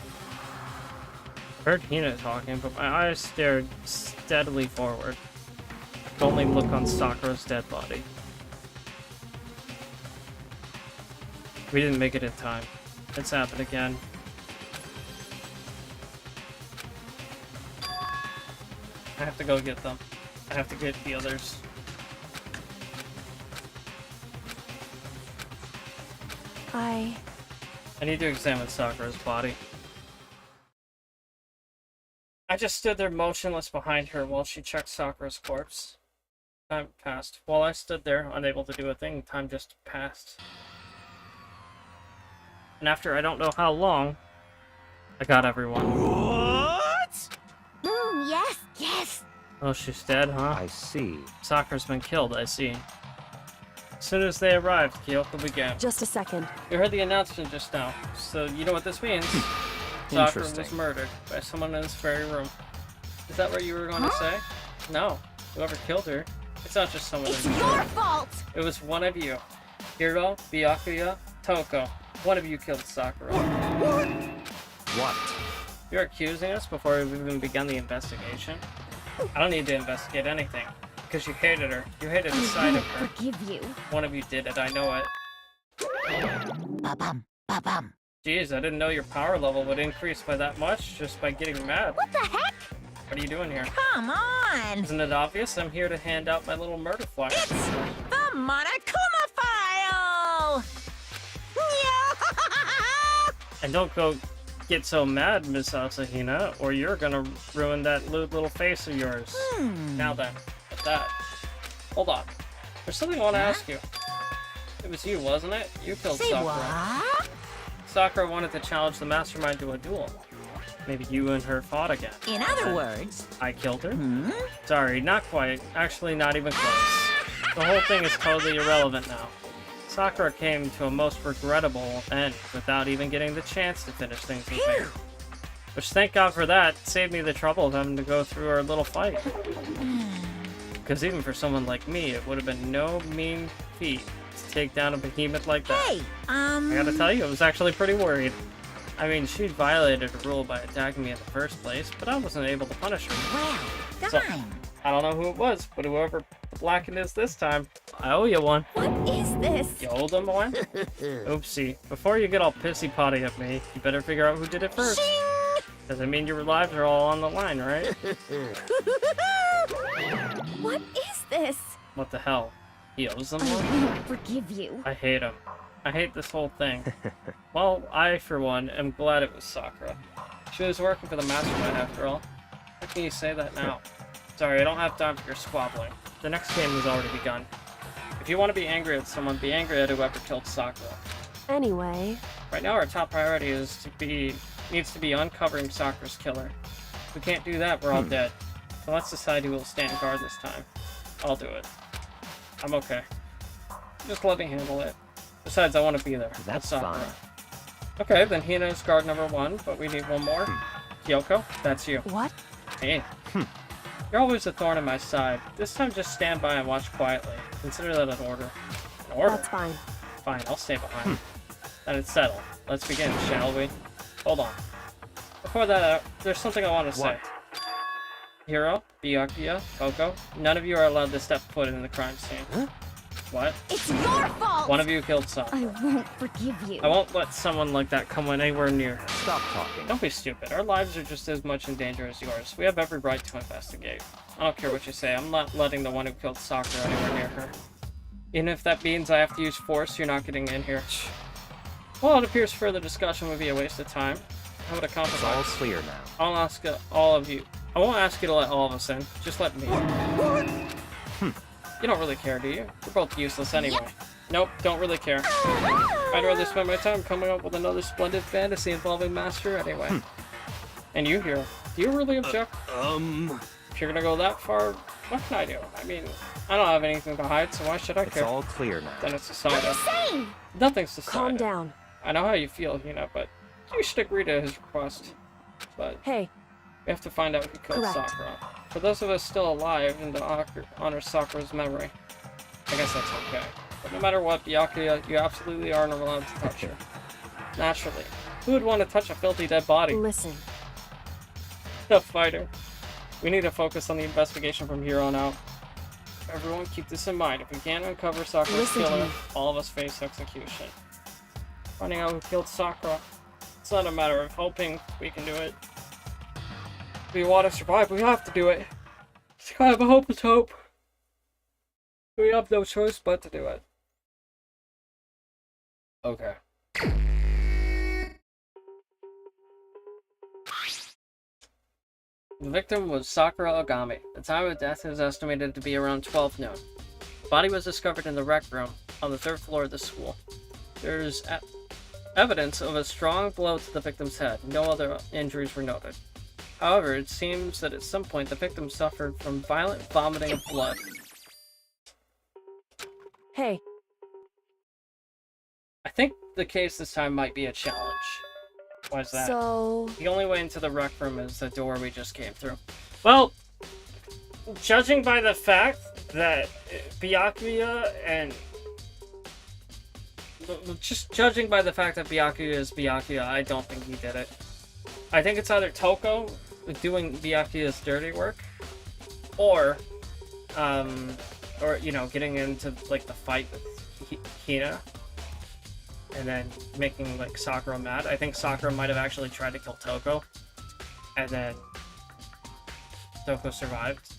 heard Hina talking, but my eyes stared steadily forward. I could only look on Sakura's dead body. We didn't make it in time. It's happened again. I have to go get them. I have to get the others. I need to examine Sakura's body. I just stood there motionless behind her while she checked Sakura's corpse. Time passed. While I stood there, unable to do a thing, time just passed. And after I don't know how long, I got everyone. What? Yes! Oh, she's dead, huh? I see. Sakura's been killed, I see. As soon as they arrived, Kyoko began. just a second. You heard the announcement just now, so you know what this means. Sakura was murdered by someone in this very room. Is that what you were going to say? No. Whoever killed her, it's not just someone It's in this your room. fault! It was one of you. Hiro, Byakuya, Toko. One of you killed Sakura. What? You're accusing us before we've even begun the investigation? I don't need to investigate anything. Because you hated her. You hated the sight of her. Forgive you. One of you did it, I know it. Ba-bum, ba-bum. Jeez, I didn't know your power level would increase by that much just by getting mad. What the heck? What are you doing here? Come on! Isn't it obvious? I'm here to hand out my little murder flyer. It's the Monokuma file! And don't go get so mad, Miss Asahina, or you're gonna ruin that lewd little face of yours. Now then, with that. Hold on. There's something I want to ask you. It was you, wasn't it? You killed Say Sakura. what? Sakura wanted to challenge the mastermind to a duel. Maybe you and her fought again. In other words, I killed her? Sorry, not quite. Actually, not even close. The whole thing is totally irrelevant now. Sakura came to a most regrettable end without even getting the chance to finish things with me. Which, thank God for that, saved me the trouble of having to go through our little fight. Because even for someone like me, it would have been no mean feat to take down a behemoth like that. hey, I gotta tell you, I was actually pretty worried. I mean, she violated a rule by attacking me in the first place, but I wasn't able to punish her. well, So- dime. I don't know who it was, but whoever the blackened is this time, I owe you one. What is this? You owe them one? Oopsie. Before you get all pissy-potty at me, you better figure out who did it first. Doesn't mean your lives are all on the line, right? What is this? What the hell? He owes them I one? won't forgive you. I hate him. I hate this whole thing. Well, I, for one, am glad it was Sakura. She was working for the mastermind, after all. How can you say that now? Sorry, I don't have time for your squabbling. The next game has already begun. If you want to be angry at someone, be angry at whoever killed Sakura. Anyway, Right now, our top priority needs to be uncovering Sakura's killer. If we can't do that, we're all dead. So let's decide who will stand guard this time. I'll do it. I'm okay. Just let me handle it. Besides, I want to be there. That's Sakura. fine. Okay, then Hina's guard number 1, but we need one more. Kyoko, that's you. what? Hey. You're always a thorn in my side. This time just stand by and watch quietly. Consider that an order. An order? That's fine. Fine, I'll stay behind. Then it's settled. Let's begin, shall we? Hold on. Before that, there's something I want to say. What? Hiro, Byakuya, Toko, none of you are allowed to step foot in the crime scene. What? It's your fault! One of you killed Sakura. I won't forgive you. I won't let someone like that come anywhere near her. Stop talking. Don't be stupid. Our lives are just as much in danger as yours. We have every right to investigate. I don't care what you say. I'm not letting the one who killed Sakura anywhere near her. Even if that means I have to use force, you're not getting in here. Well, it appears further discussion would be a waste of time. How about a It's all compromise? clear now. I'll ask all of you. I won't ask you to let all of us in. Just let me. You don't really care, do you? We're both useless anyway. Nope, don't really care. I'd rather spend my time coming up with another splendid fantasy involving Master anyway. And you here, do you really object? If you're gonna go that far, what can I do? I mean, I don't have anything to hide, so why should I It's care? all clear now. Then it's decided. Insane! Nothing's decided. Calm down. I know how you feel, Hina, but you should agree to his request. But Hey, we have to find out who killed Correct. Sakura. For those of us still alive and to honor Sakura's memory, I guess that's okay. But no matter what, Byakuya, you absolutely aren't allowed to touch her. Naturally. Who would want to touch a filthy dead body? listen. The fighter. We need to focus on the investigation from here on out. Everyone keep this in mind. If we can't uncover Sakura's Listen to killer, me. all of us face execution. Finding out who killed Sakura, it's not a matter of hoping we can do it. If we want to survive, we have to do it. It's kind of a hopeless hope. We have no choice but to do it. Okay. The victim was Sakura Ogami. The time of death is estimated to be around 12 noon. The body was discovered in the rec room on the 3rd floor of the school. There's evidence of a strong blow to the victim's head. No other injuries were noted. However, it seems that at some point the victim suffered from violent vomiting of blood. Hey, I think the case this time might be a challenge. Why is that? so... The only way into the rec room is the door we just came through. Well, judging by the fact that Byakuya and just judging by the fact that Byakuya is Byakuya, I don't think he did it. I think it's either Toko doing Byakuya's dirty work, or you know, getting into like the fight with Hina, and then making like Sakura mad. I think Sakura might have actually tried to kill Toko, and then Toko survived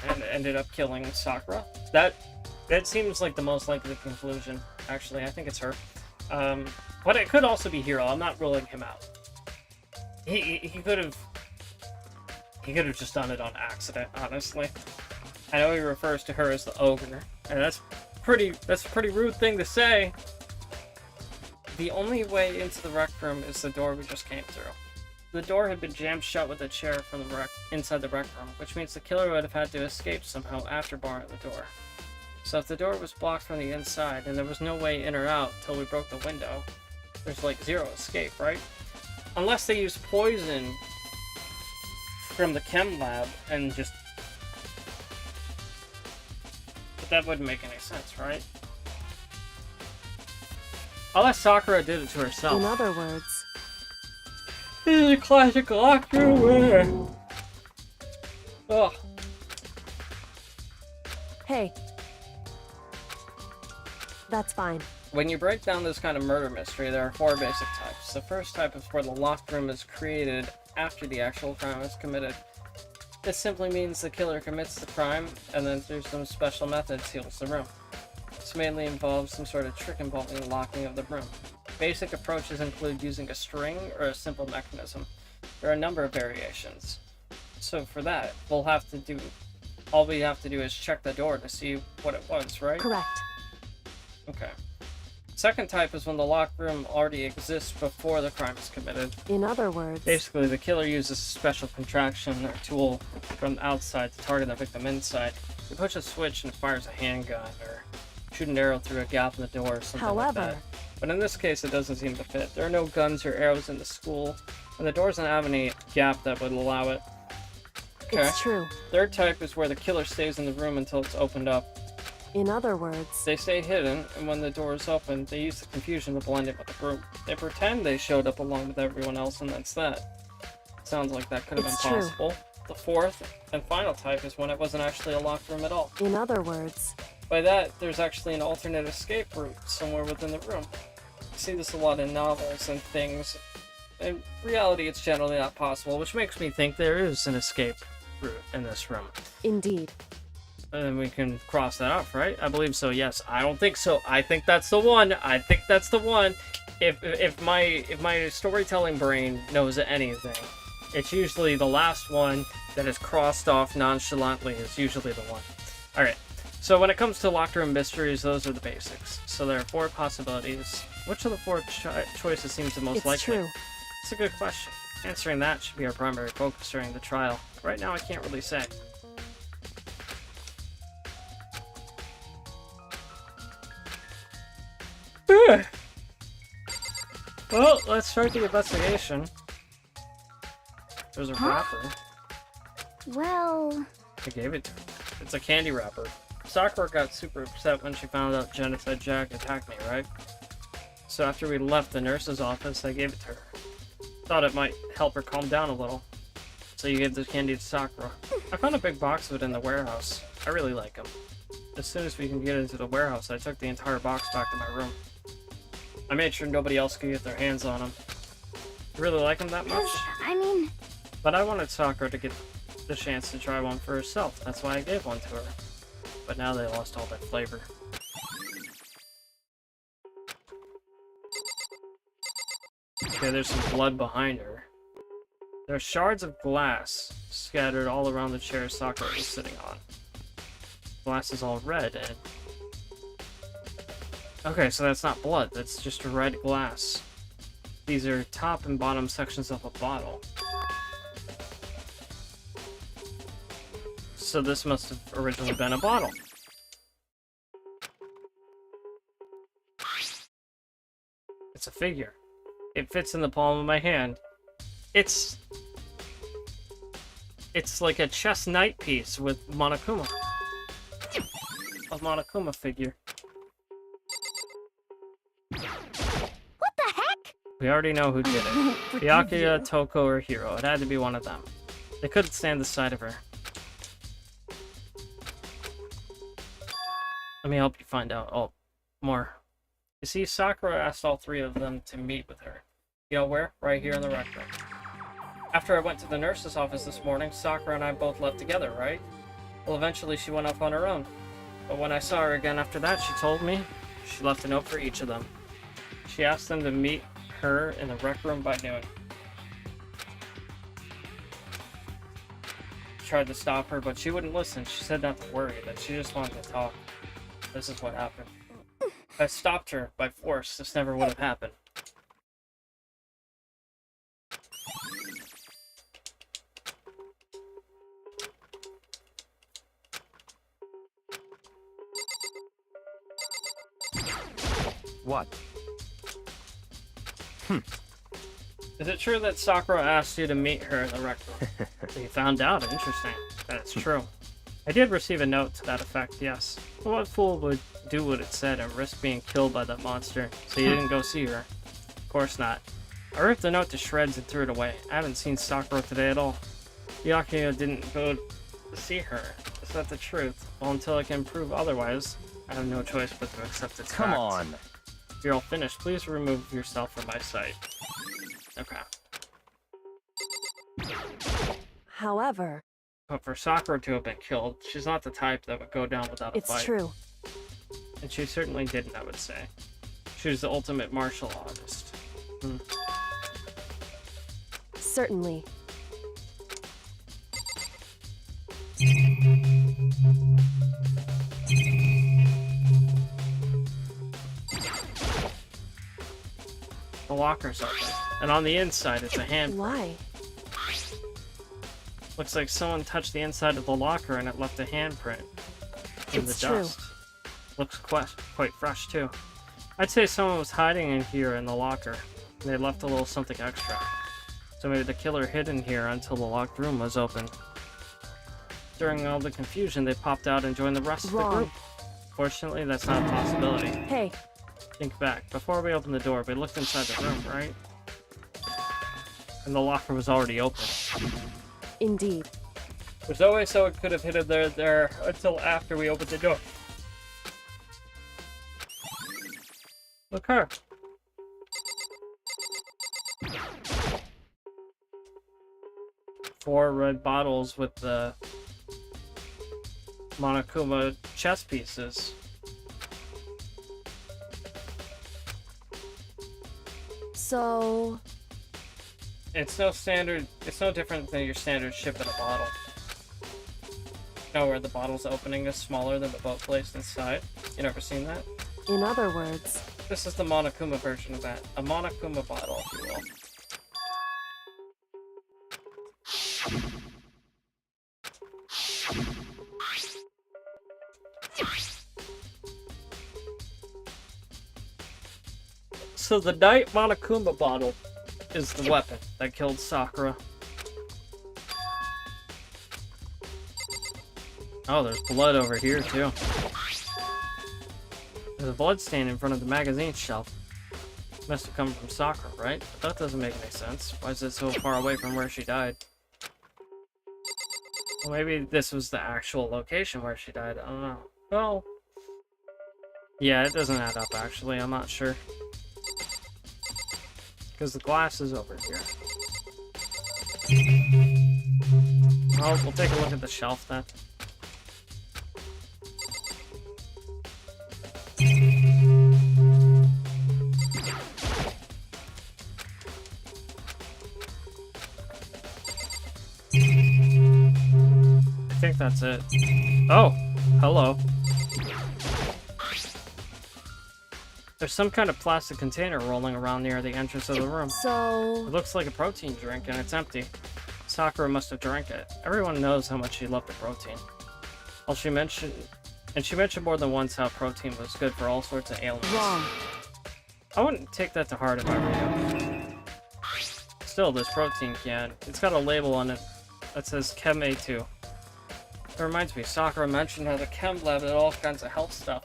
and ended up killing Sakura. That seems like the most likely conclusion, actually. I think it's her. But it could also be Hiro. I'm not ruling him out. He could have just done it on accident, honestly. I know he refers to her as the ogre, and that's a pretty rude thing to say. The only way into the rec room is the door we just came through. The door had been jammed shut with a chair from the inside the rec room, which means the killer would have had to escape somehow after barring the door. So if the door was blocked from the inside and there was no way in or out till we broke the window, there's like zero escape, right? Unless they used poison from the chem lab and just... But that wouldn't make any sense, right? Unless Sakura did it to herself. In other words, This is a classic locked room. Ugh. hey. That's fine. When you break down this kind of murder mystery, there are 4 basic types. The first type is where the locked room is created after the actual crime is committed. This simply means the killer commits the crime, and then through some special method seals the room. This mainly involves some sort of trick involving the locking of the room. Basic approaches include using a string or a simple mechanism. There are a number of variations. So for that, all we have to do is check the door to see what it was, right? Correct. Okay. Second type is when the locked room already exists before the crime is committed. In other words, Basically, the killer uses a special contraction or tool from the outside to target the victim inside. He pushes a switch and fires a handgun, or shoot an arrow through a gap in the door or something like that. however, But in this case, it doesn't seem to fit. There are no guns or arrows in the school, and the door doesn't have any gap that would allow it. Okay. it's true. Third type is where the killer stays in the room until it's opened up. In other words, They stay hidden, and when the door is open, they use the confusion to blend in with the group. They pretend they showed up along with everyone else, and that's that. Sounds like that could have been It's true. possible. The fourth and final type is when it wasn't actually a locked room at all. in other words, By that, there's actually an alternate escape route somewhere within the room. You see this a lot in novels and things. In reality, it's generally not possible, which makes me think there is an escape route in this room. indeed. And then we can cross that off, right? I believe so, yes. I don't think so. I think that's the one. I think that's the one. If my storytelling brain knows anything, it's usually the last one that is crossed off nonchalantly is usually the one. Alright, so when it comes to locked room mysteries, those are the basics. So there are 4 possibilities. Which of the 4 choices seems the most It's likely? true. It's a good question. Answering that should be our primary focus during the trial. Right now, I can't really say. Well, let's start the investigation. There's a wrapper. Well, I gave it to her. It's a candy wrapper. Sakura got super upset when she found out Genocide Jack attacked me, right? So after we left the nurse's office, I gave it to her. Thought it might help her calm down a little. So you gave the candy to Sakura. I found a big box of it in the warehouse. I really like them. As soon as we can get into the warehouse, I took the entire box back to my room. I made sure nobody else could get their hands on them. You really like them that much? I mean, But I wanted Sakura to get the chance to try one for herself. That's why I gave one to her. But now they lost all their flavor. Okay, there's some blood behind her. There are shards of glass scattered all around the chair Sakura was sitting on. Glass is all red and... Okay, so that's not blood, that's just red glass. These are top and bottom sections of a bottle. So this must have originally been a bottle. It's a figure. It fits in the palm of my hand. It's It's like a chess knight piece with Monokuma. A Monokuma figure. What the heck? We already know who did it. Forgive Byakuya, you. Toko, or Hiro. It had to be one of them. They couldn't stand the sight of her. Let me help you find out. Oh, more. You see, Sakura asked all three of them to meet with her. You know where? Right here in the rec room. After I went to the nurse's office this morning, Sakura and I both left together, right? Well, eventually she went off on her own. But when I saw her again after that, she told me she left a note for each of them. She asked them to meet her in the rec room by noon. Tried to stop her, but she wouldn't listen. She said not to worry, that she just wanted to talk. This is what happened. If I stopped her by force, this never would have happened. What? Is it true that Sakura asked you to meet her in the rec room? So you found out. Interesting. That's true. I did receive a note to that effect, yes. But what fool would do what it said and risk being killed by that monster? So you didn't go see her? Of course not. I ripped the note to shreds and threw it away. I haven't seen Sakura today at all. Byakuya didn't go to see her. Is that the truth? Well, until I can prove otherwise, I have no choice but to accept its Come fact. on. If you're all finished, please remove yourself from my sight. Okay. However, But for Sakura to have been killed, she's not the type that would go down without a it's fight. true. And she certainly didn't, I would say. She was the ultimate martial artist. Certainly. The locker's open. And on the inside, it's a hand. Why? Looks like someone touched the inside of the locker and it left a handprint in It's the true. dust. Looks quite fresh, too. I'd say someone was hiding in here in the locker, and they left a little something extra. So maybe the killer hid in here until the locked room was open. During all the confusion, they popped out and joined the rest of the Wrong. group. Fortunately, that's not a possibility. Hey, Think back. Before we opened the door, we looked inside the room, right? And the locker was already open. indeed. There's no way someone could have hidden there until after we opened the door. Look her. Four red bottles with the Monokuma chess pieces. So, It's no different than your standard ship in a bottle. You know, where the bottle's opening is smaller than the boat placed inside? You never seen that? in other words, This is the Monokuma version of that. A Monokuma bottle, if you will. So the Night Monokuma bottle is the weapon that killed Sakura. Oh, there's blood over here, too. There's a blood stain in front of the magazine shelf. Must have come from Sakura, right? But that doesn't make any sense. Why is it so far away from where she died? Well, maybe this was the actual location where she died. I don't know. Well, yeah, it doesn't add up, actually. I'm not sure. Because the glass is over here. Well, we'll take a look at the shelf then. I think that's it. Oh, hello. There's some kind of plastic container rolling around near the entrance of the room. It so, looks like a protein drink and it's empty. Sakura must have drank it. Everyone knows how much she loved the protein. Well, she mentioned more than once how protein was good for all sorts of ailments. wrong. I wouldn't take that to heart if I were you. Still, this protein can, it's got a label on it that says Chem A2. It reminds me, Sakura mentioned how the Chem lab had all kinds of health stuff.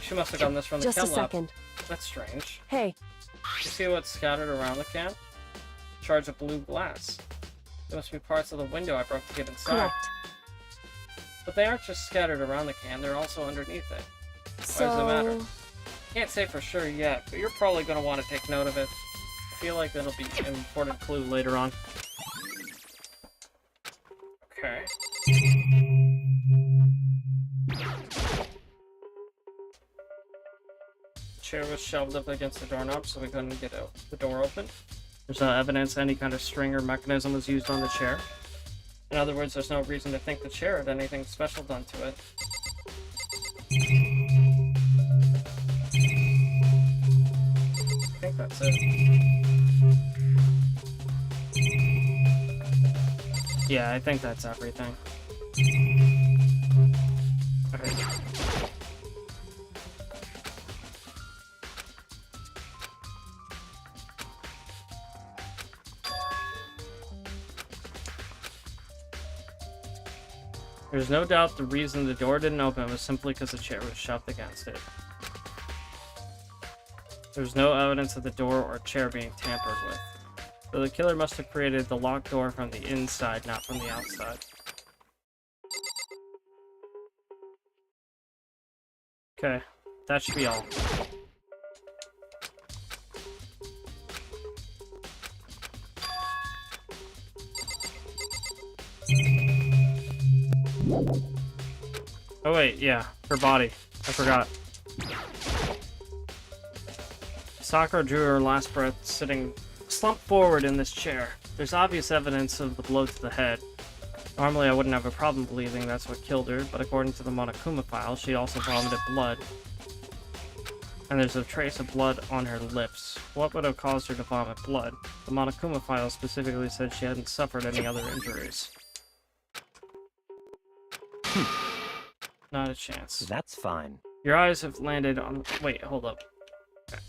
She must have gotten this from the Just Chem a lab. second. That's strange. Hey, You see what's scattered around the can? Shards of blue glass. There must be parts of the window I broke to get inside. correct. But they aren't just scattered around the can, they're also underneath it. So, Why does it matter? Can't say for sure yet, but you're probably going to want to take note of it. I feel like that'll be an important clue later on. Okay. Chair was shoved up against the doorknob so we couldn't get the door open. There's no evidence any kind of string or mechanism was used on the chair. In other words, there's no reason to think the chair had anything special done to it. I think that's it. Yeah, I think that's everything. Alright. There's no doubt the reason the door didn't open was simply because the chair was shoved against it. There's no evidence of the door or chair being tampered with. So the killer must have created the locked door from the inside, not from the outside. Okay, that should be all. Oh wait, yeah, her body. I forgot. Sakura drew her last breath sitting slumped forward in this chair. There's obvious evidence of the blow to the head. Normally I wouldn't have a problem believing that's what killed her, but according to the Monokuma file, she also vomited blood. And there's a trace of blood on her lips. What would have caused her to vomit blood? The Monokuma file specifically said she hadn't suffered any other injuries. Not a chance. That's fine. Your eyes have landed on... Wait, hold up. Okay.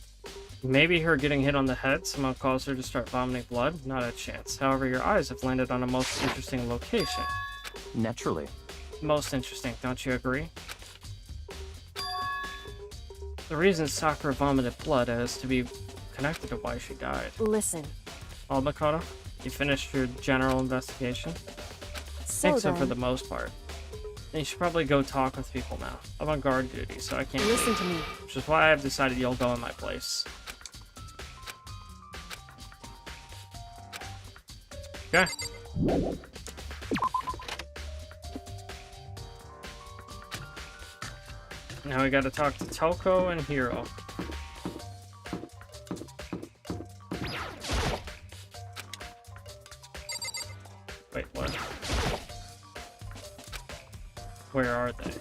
Maybe her getting hit on the head somehow caused her to start vomiting blood? Not a chance. However, your eyes have landed on a most interesting location. Naturally. Most interesting, don't you agree? The reason Sakura vomited blood has to be connected to why she died. Listen. Well, Makoto, you finished your general investigation? I So think so then, for the most part. And you should probably go talk with people now. I'm on guard duty, so I can't listen leave, to me. which is why I've decided you'll go in my place. Okay. Now we gotta talk to Toko and Hiro. Wait, what? Where are they?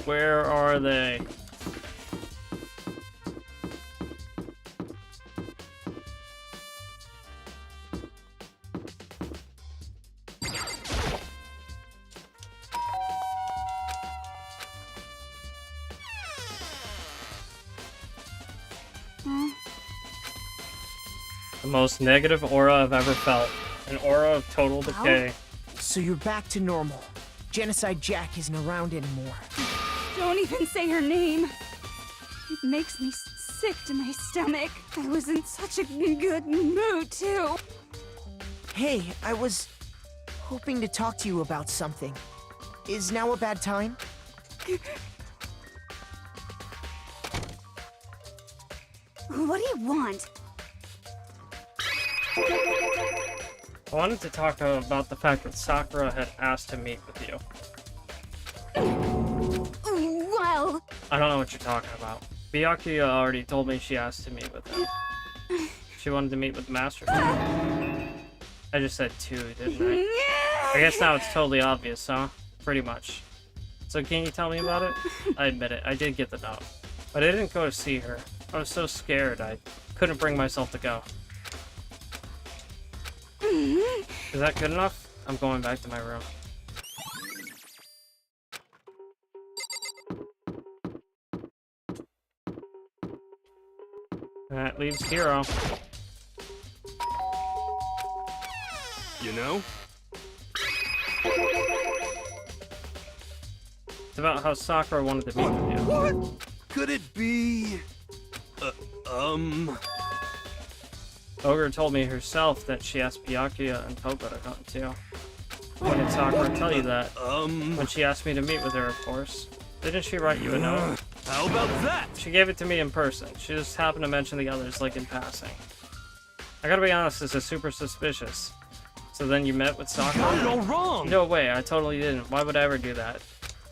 Where are they? The most negative aura I've ever felt. An aura of total decay. So you're back to normal. Genocide Jack isn't around anymore. Don't even say her name. It makes me sick to my stomach. I was in such a good mood, too. Hey, I was hoping to talk to you about something. Is now a bad time? What do you want? I wanted to talk about the fact that Sakura had asked to meet with you. Well, I don't know what you're talking about. Byakuya already told me she asked to meet with him. She wanted to meet with the Master. I just said two, didn't I? I guess now it's totally obvious, huh? Pretty much. So can you tell me about it? I admit it, I did get the note. But I didn't go to see her. I was so scared, I couldn't bring myself to go. Is that good enough? I'm going back to my room. That leaves Hiro. you know? It's about how Sakura wanted to meet with you. What? Could it be... Ogre told me herself that she asked Byakuya and Toko to come too. When did Sakura tell you that? When she asked me to meet with her, of course. Didn't she write you a note? How about that? She gave it to me in person. She just happened to mention the others, like in passing. I gotta be honest, this is super suspicious. So then you met with Sakura? Got it all wrong! No way, I totally didn't. Why would I ever do that?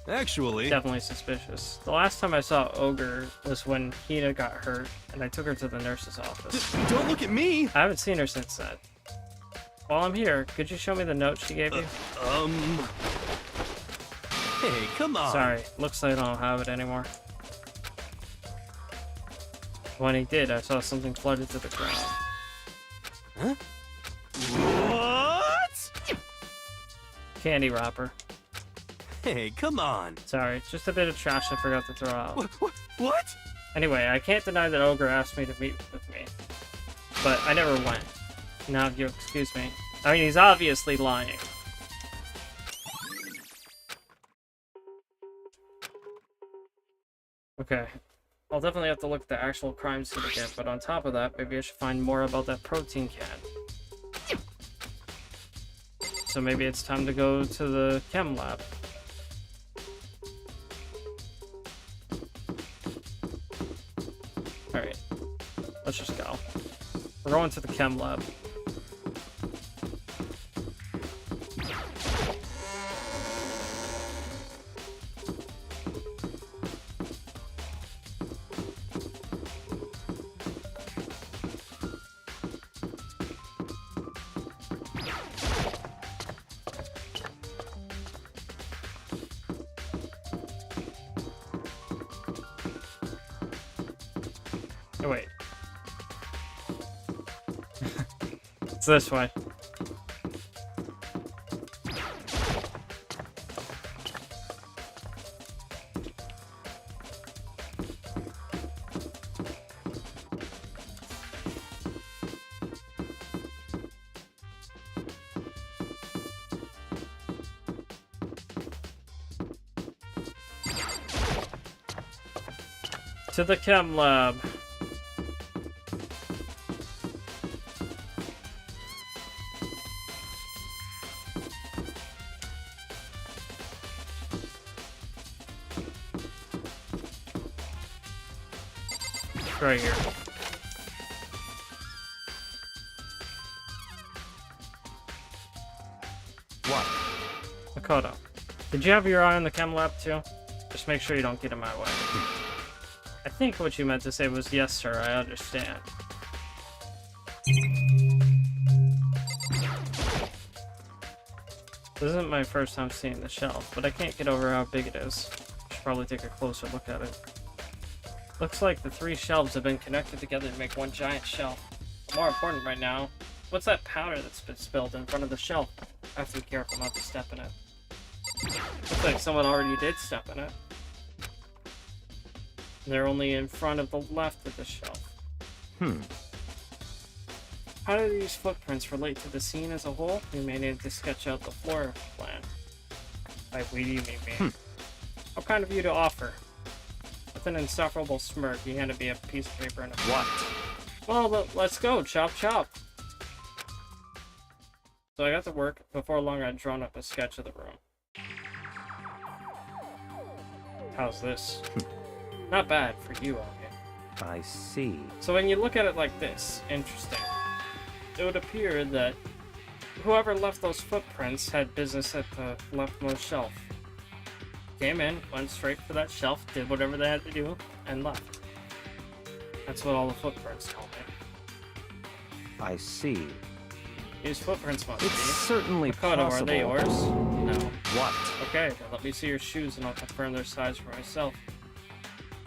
Actually... Definitely suspicious. The last time I saw Ogre was when Hina got hurt, and I took her to the nurse's office. Don't look at me! I haven't seen her since then. While I'm here, could you show me the note she gave you? Hey, come on! Sorry, looks like I don't have it anymore. When he did, I saw something flooded to the ground. Huh? What? Candy wrapper. Hey, come on! Sorry, it's just a bit of trash I forgot to throw out. What? Anyway, I can't deny that Ogre asked me to meet with me. But I never went. Now, if you'll excuse me. I mean, he's obviously lying. Okay. I'll definitely have to look at the actual crime scene again, but on top of that, maybe I should find more about that protein can. So maybe it's time to go to the chem lab. Alright. Let's just go. We're going to the chem lab. Oh, wait. It's this way. To the chem lab. Right here. What? Makoto, did you have your eye on the chem lab too? Just make sure you don't get in my way. I think what you meant to say was, yes, sir, I understand. This isn't my first time seeing the shelf, but I can't get over how big it is. Should probably take a closer look at it. Looks like the 3 shelves have been connected together to make one giant shelf. More important right now, what's that powder that's been spilled in front of the shelf? I have to be careful not to step in it. Looks like someone already did step in it. They're only in front of the left of the shelf. How do these footprints relate to the scene as a whole? We may need to sketch out the floor plan. Like, what do you mean? How kind of you to offer? With an insufferable smirk, he handed me a piece of paper and a What? Well, let's go. Chop, chop. So I got to work. Before long, I'd drawn up a sketch of the room. How's this? Not bad for you, okay? I see. So when you look at it like this, interesting. It would appear that whoever left those footprints had business at the leftmost shelf. Came in, went straight for that shelf, did whatever they had to do, and left. That's what all the footprints tell me. I see. These footprints must It's be. certainly Makoto, possible. are they yours? No. What? Okay, then let me see your shoes and I'll confirm their size for myself.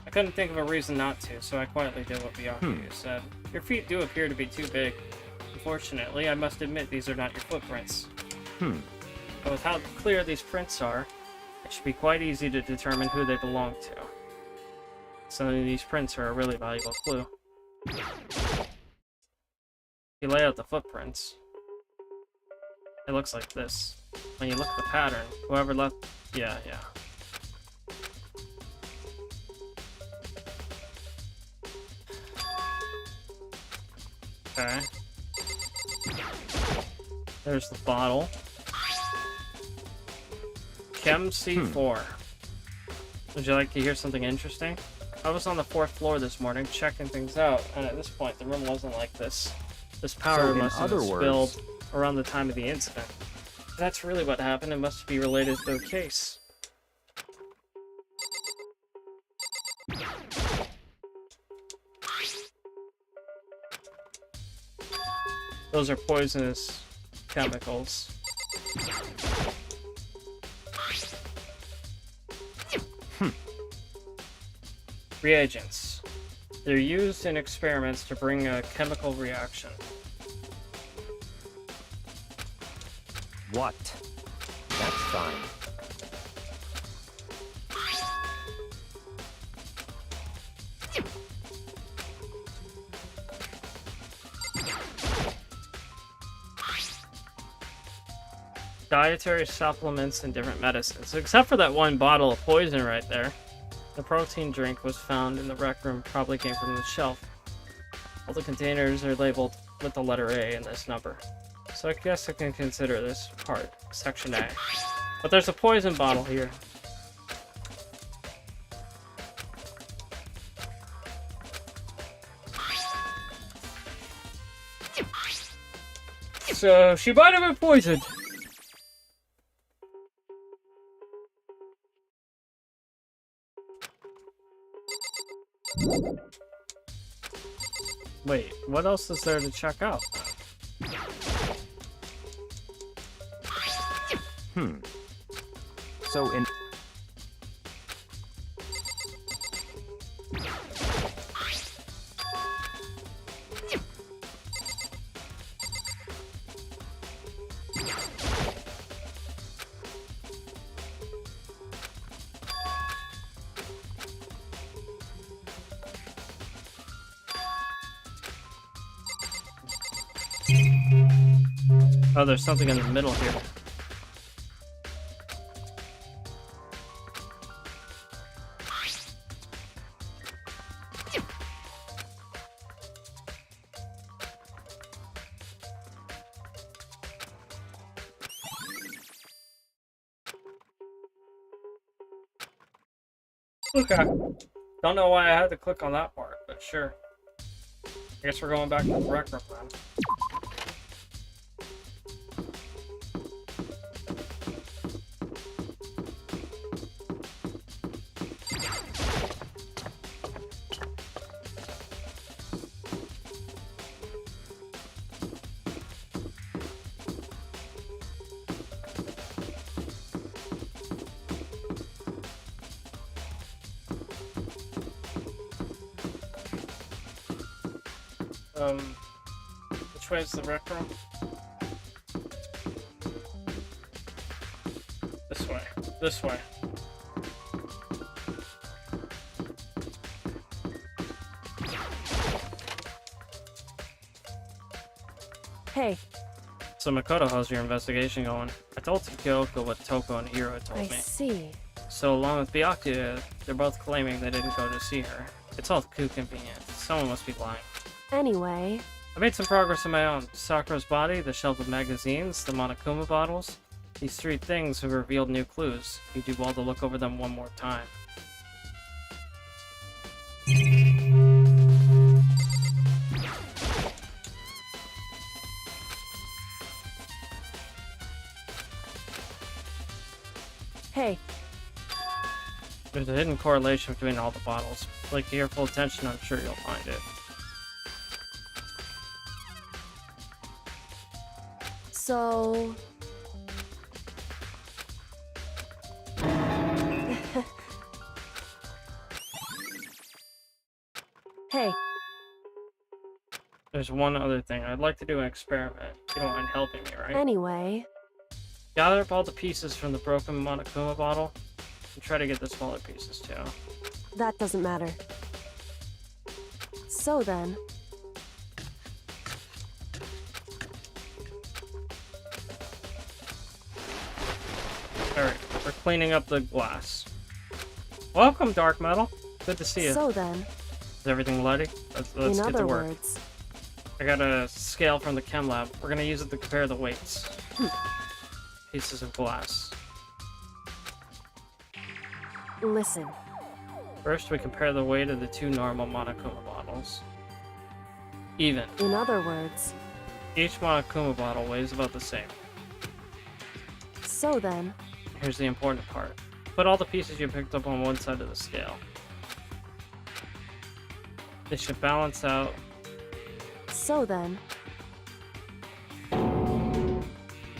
I couldn't think of a reason not to, so I quietly did what Byakuya said. Your feet do appear to be too big. Unfortunately, I must admit these are not your footprints. But with how clear these prints are, it should be quite easy to determine who they belong to. Some of these prints are a really valuable clue. If you lay out the footprints, It looks like this. When you look at the pattern, whoever left... Yeah, yeah. Okay. There's the bottle. Chem C4. Would you like to hear something interesting? I was on the 4th floor this morning checking things out, and at this point the room wasn't like this. This powder must have been spilled around the time of the incident. If that's really what happened, it must be related to the case. Those are poisonous chemicals. Reagents. They're used in experiments to bring a chemical reaction. What? That's fine. Dietary supplements and different medicines. Except for that one bottle of poison right there. The protein drink was found in the rec room, probably came from the shelf. All the containers are labeled with the letter A and this number. So I guess I can consider this part Section A. But there's a poison bottle here. So she might have been poisoned. Wait, what else is there to check out? So in... Oh, there's something in the middle here. Okay. Don't know why I had to click on that part, but sure. I guess we're going back to the rec room then. Which way is the rec room? This way. This way. Hey, So Makoto, how's your investigation going? I told Kyoko what Toko and Hiro told I me. see. So along with Byakuya, they're both claiming they didn't go to see her. It's all too convenient. Someone must be lying. Anyway, I made some progress on my own. Sakura's body, the shelf of magazines, the Monokuma bottles. These 3 things have revealed new clues. You do well to look over them one more time. hey, There's a hidden correlation between all the bottles. Like careful attention, I'm sure you'll find it. so... Hey, There's one other thing. I'd like to do an experiment. You don't mind helping me, right? anyway, Gather up all the pieces from the broken Monokuma bottle and try to get the smaller pieces too. that doesn't matter. So then... We're cleaning up the glass. Welcome, Dark Metal. Good to see you. So then, Is everything bloody? Let's in get other to work. words, I got a scale from the chem lab. We're gonna use it to compare the weights. Pieces of glass. listen. First, we compare the weight of the two normal Monokuma bottles. Even. In other words, Each Monokuma bottle weighs about the same. so then, Here's the important part. Put all the pieces you picked up on one side of the scale. They should balance out. so then,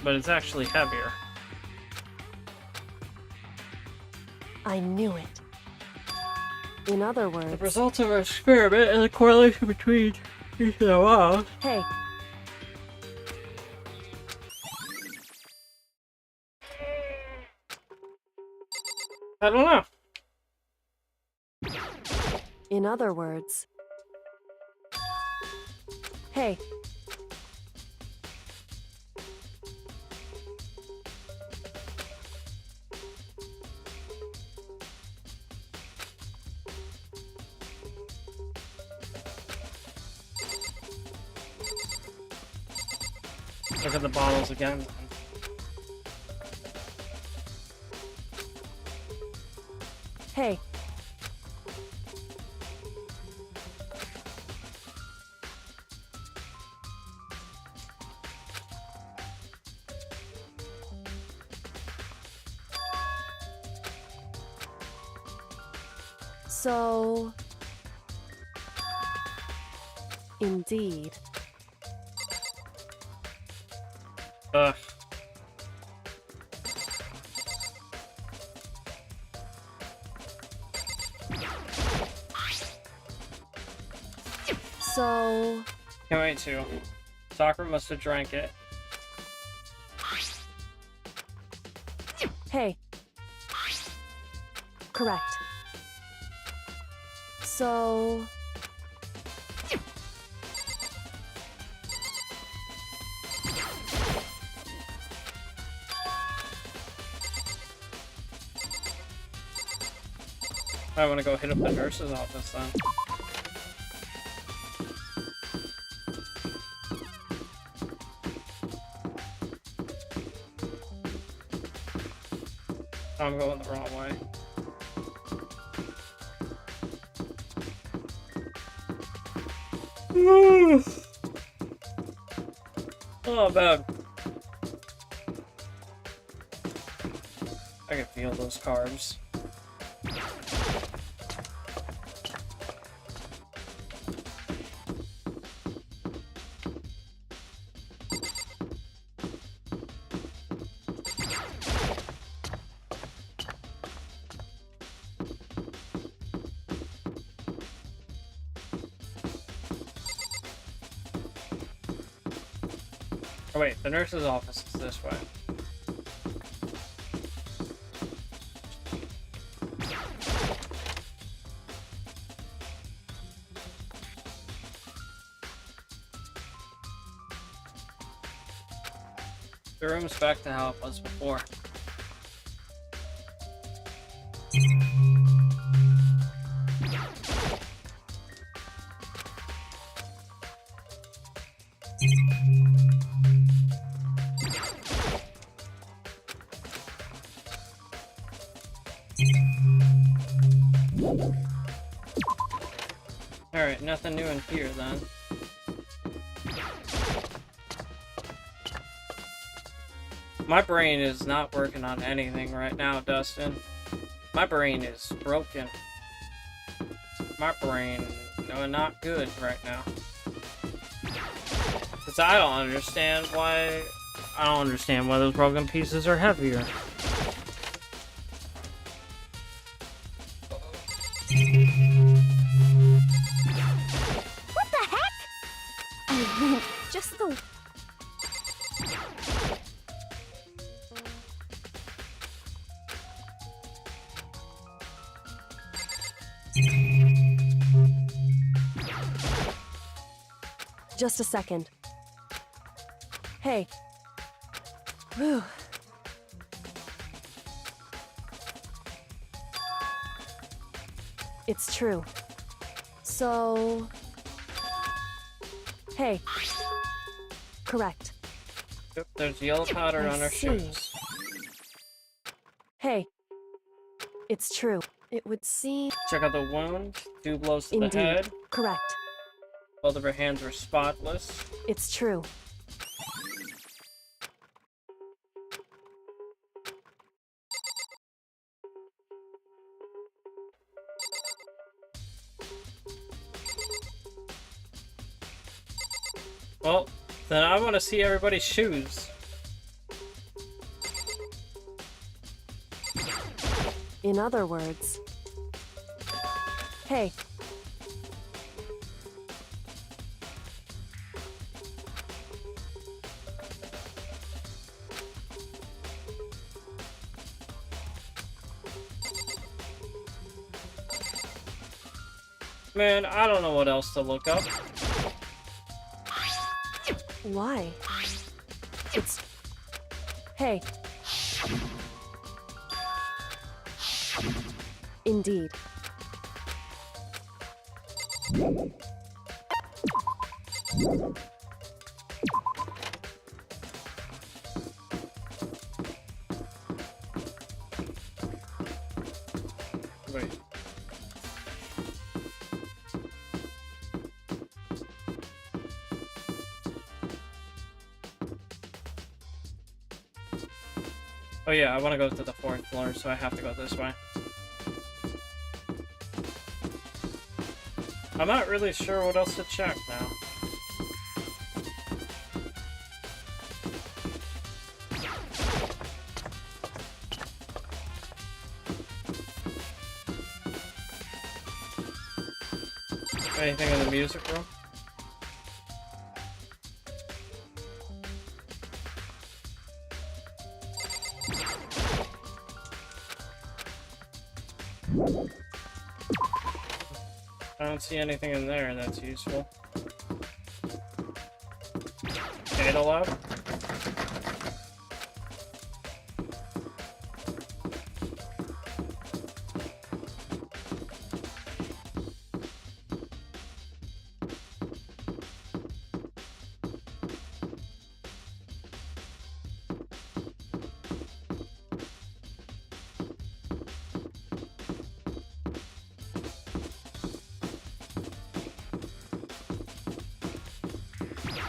But it's actually heavier. I knew it. In other The words, results of our experiment and the correlation between each of the bottles. hey, I don't know. in other words, hey, Look at the bottles again. hey, so, indeed. Ugh. So, Can't wait to. Sakura must have drank it. hey. Correct. So, I want to go hit up the nurse's office then. I'm going the wrong way. Oh, bad. I can feel those carbs. Oh wait, the nurse's office is this way. The room's back to how it was before. Alright, nothing new in here then. My brain is not working on anything right now, Dustin. My brain is broken. My brain, no, not good right now. Because I don't understand why those broken pieces are heavier. What the heck? I meant just the... just a second. Hey. Whew. It's true. So... Hey. Correct. Yep, there's yellow powder I on her see. shoes. Hey. It's true. It would seem... Check out the wound. 2 blows to Indeed. the head. Correct. Both of her hands were spotless. It's true. Well, then I want to see everybody's shoes. In other words... Hey. Man, I don't know what else to look up. Why? It's... Hey. Indeed. Wait. Oh yeah, I want to go to the 4th floor, so I have to go this way. I'm not really sure what else to check now. Anything in the music room? I don't see anything in there that's useful. Data lab?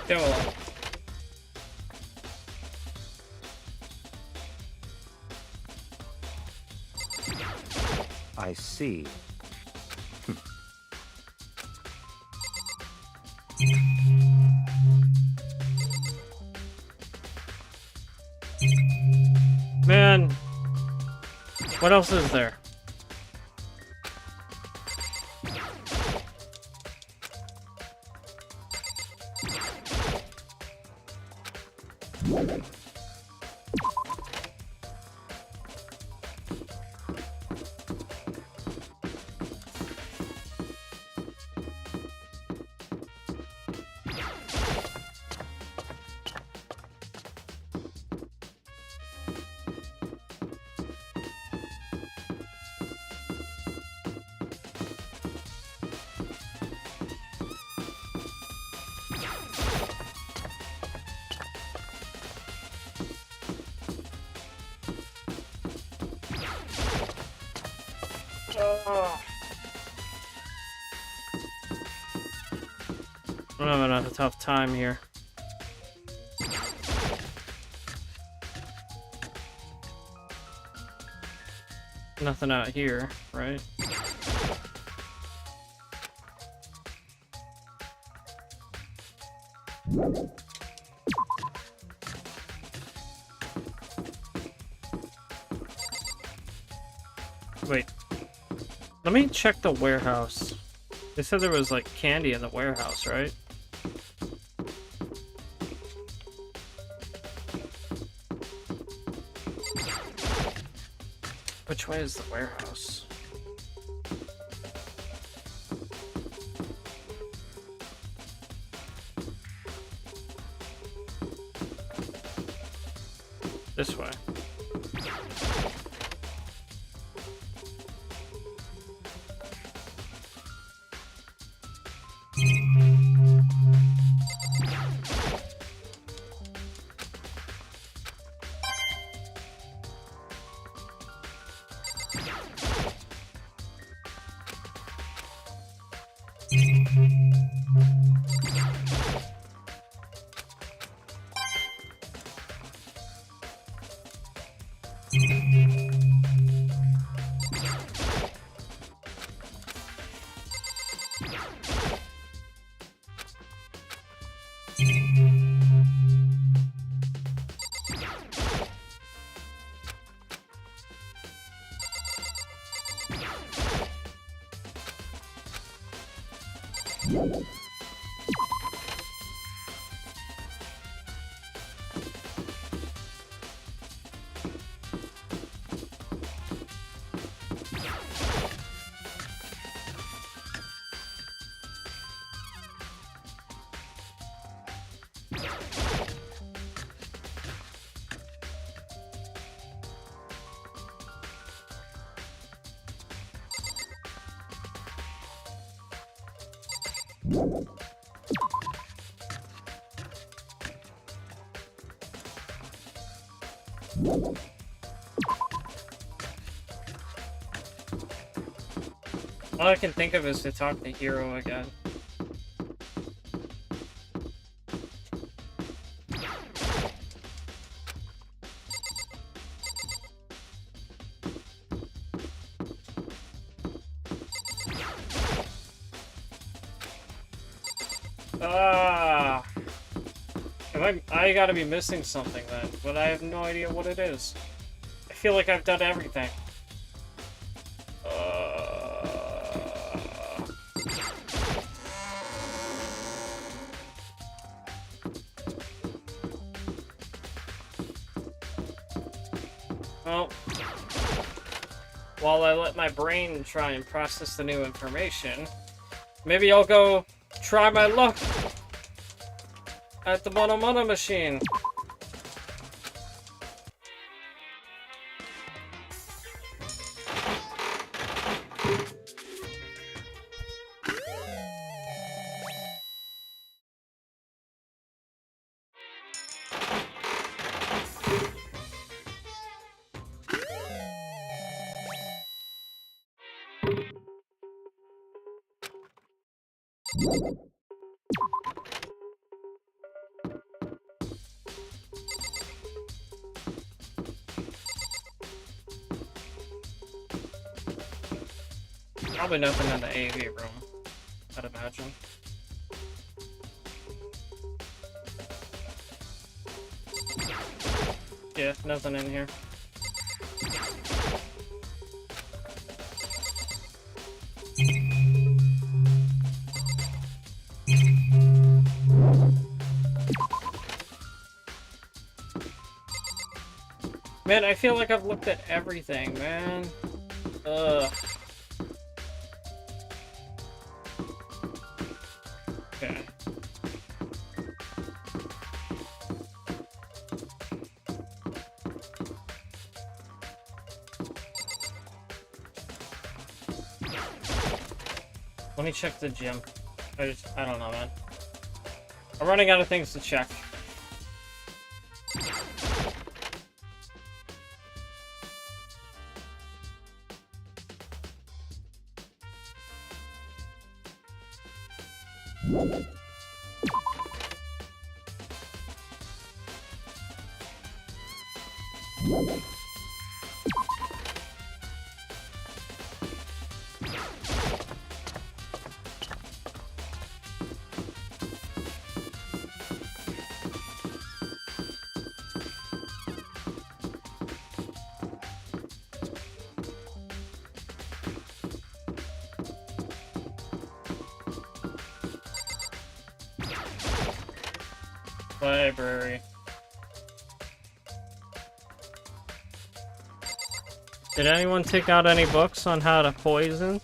Demo lab. I see. Man, what else is there? I'm having a tough time here. Nothing out here, right? Wait. Let me check the warehouse. They said there was like candy in the warehouse, right? Which way is the warehouse? This way. All I can think of is to talk to Hero again. Ah! I gotta be missing something then, but I have no idea what it is. I feel like I've done everything. Well, while I let my brain try and process the new information, maybe I'll go try my luck at the Mono machine. Probably nothing in the AV room, I'd imagine. Yeah, nothing in here. Man, I feel like I've looked at everything, man. Ugh. Okay. Let me check the gym. I don't know, man. I'm running out of things to check. Library. Did anyone take out any books on how to poison?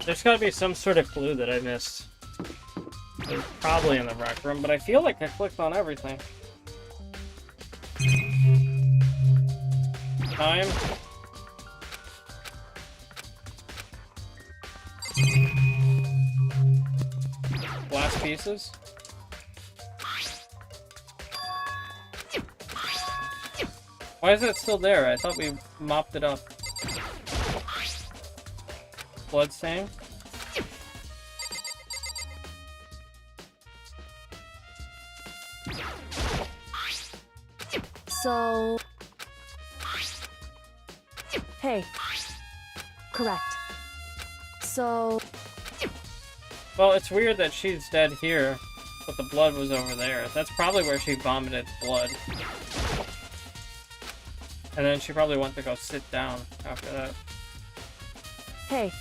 There's gotta be some sort of clue that I missed. It was probably in the rec room, but I feel like I clicked on everything. Time. Glass pieces. Why is it still there? I thought we mopped it up. Bloodstain. So... Hey. Correct. So... Well, it's weird that she's dead here, but the blood was over there. That's probably where she vomited blood. And then she probably went to go sit down after that. Hey,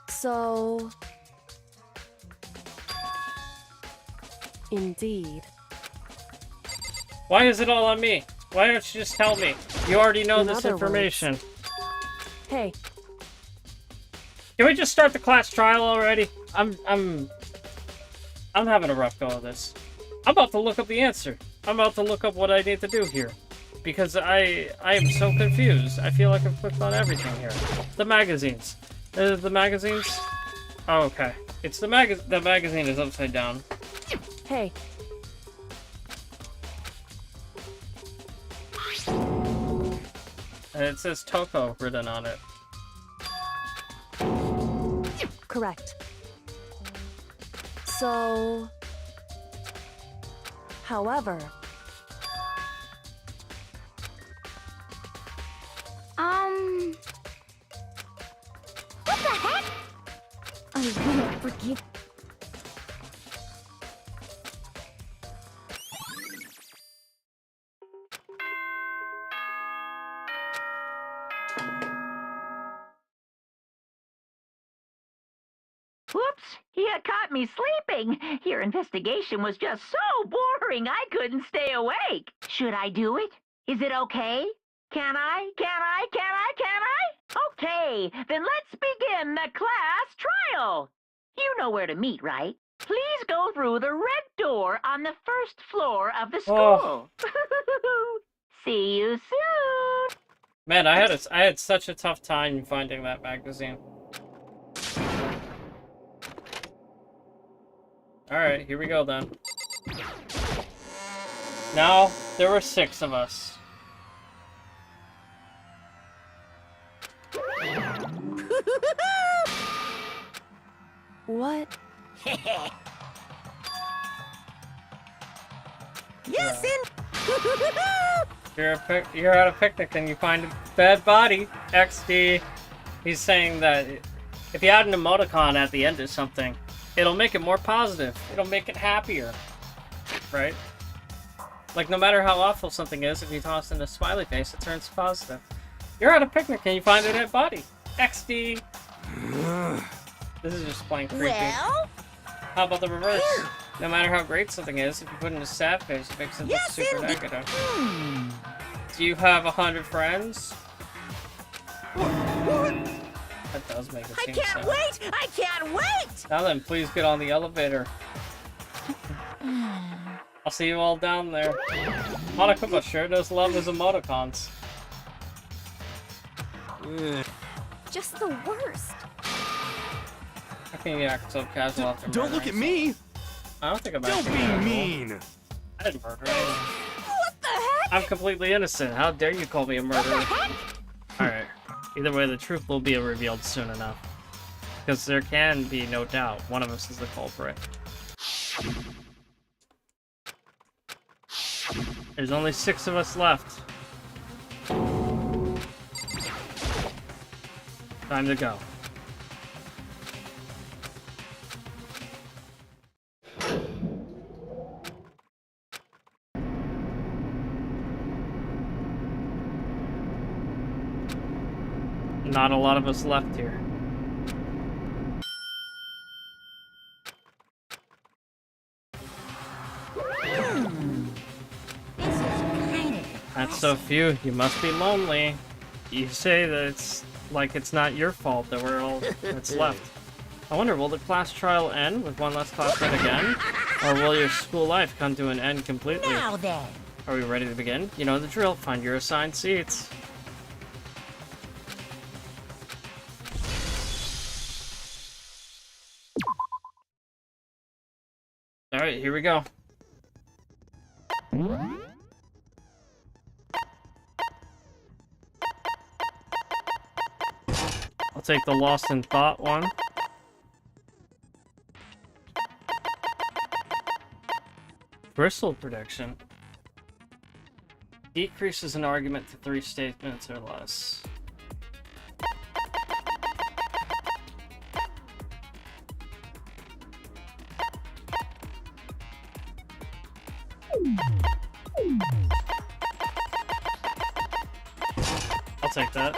so... Indeed. Why is it all on me? Why don't you just tell me? You already know In this other information. Hey, Can we just start the class trial already? I'm having a rough go of this. I'm about to look up the answer. I'm about to look up what I need to do here. Because I am so confused. I feel like I've clicked on everything here. The magazines. The magazines? Oh, okay. It's the magazine is upside down. hey. And it says Toko written on it. Correct. So... However... What the heck? I won't forgive. Whoops! You caught me sleeping. Your investigation was just so boring I couldn't stay awake. Should I do it? Is it okay? Can I? Okay, then let's begin the class trial. You know where to meet, right? Please go through the red door on the first floor of the school. See you soon. Man, I had such a tough time finding that magazine. Alright, here we go then. Now, there were 6 of us. What? Yes, You're at a picnic and you find a dead body. XD. He's saying that if you add an emoticon at the end of something, it'll make it more positive. It'll make it happier. Right? Like, no matter how awful something is, if you toss in a smiley face, it turns positive. You're at a picnic and you find a dead body. XD. This is just plain creepy. Well? How about the reverse? No matter how great something is, if you put in a sad face, it makes it look super negative. Do you have 100 friends? What? That does make it I seem can't sad. wait! I can't wait! Now then, please get on the elevator. I'll see you all down there. Monokuma sure does love his emoticons. Just the worst. How can you act so casual after Don't look at me! I don't think I'm Don't acting be casual. mean! I didn't murder anyone. What the heck? I'm completely innocent. How dare you call me a murderer? Alright. Either way, the truth will be revealed soon enough. Because there can be no doubt one of us is the culprit. There's only 6 of us left. Time to go. Not a lot of us left here. That's so few. You must be lonely. You say that it's like it's not your fault that we're all that's left. I wonder, will the class trial end with one less classmate again? Or will your school life come to an end completely? Now then. Are we ready to begin? You know the drill. Find your assigned seats. Alright, here we go. I'll take the Lost in Thought one. Bristle prediction. Decreases an argument to 3 statements or less. I'll take that.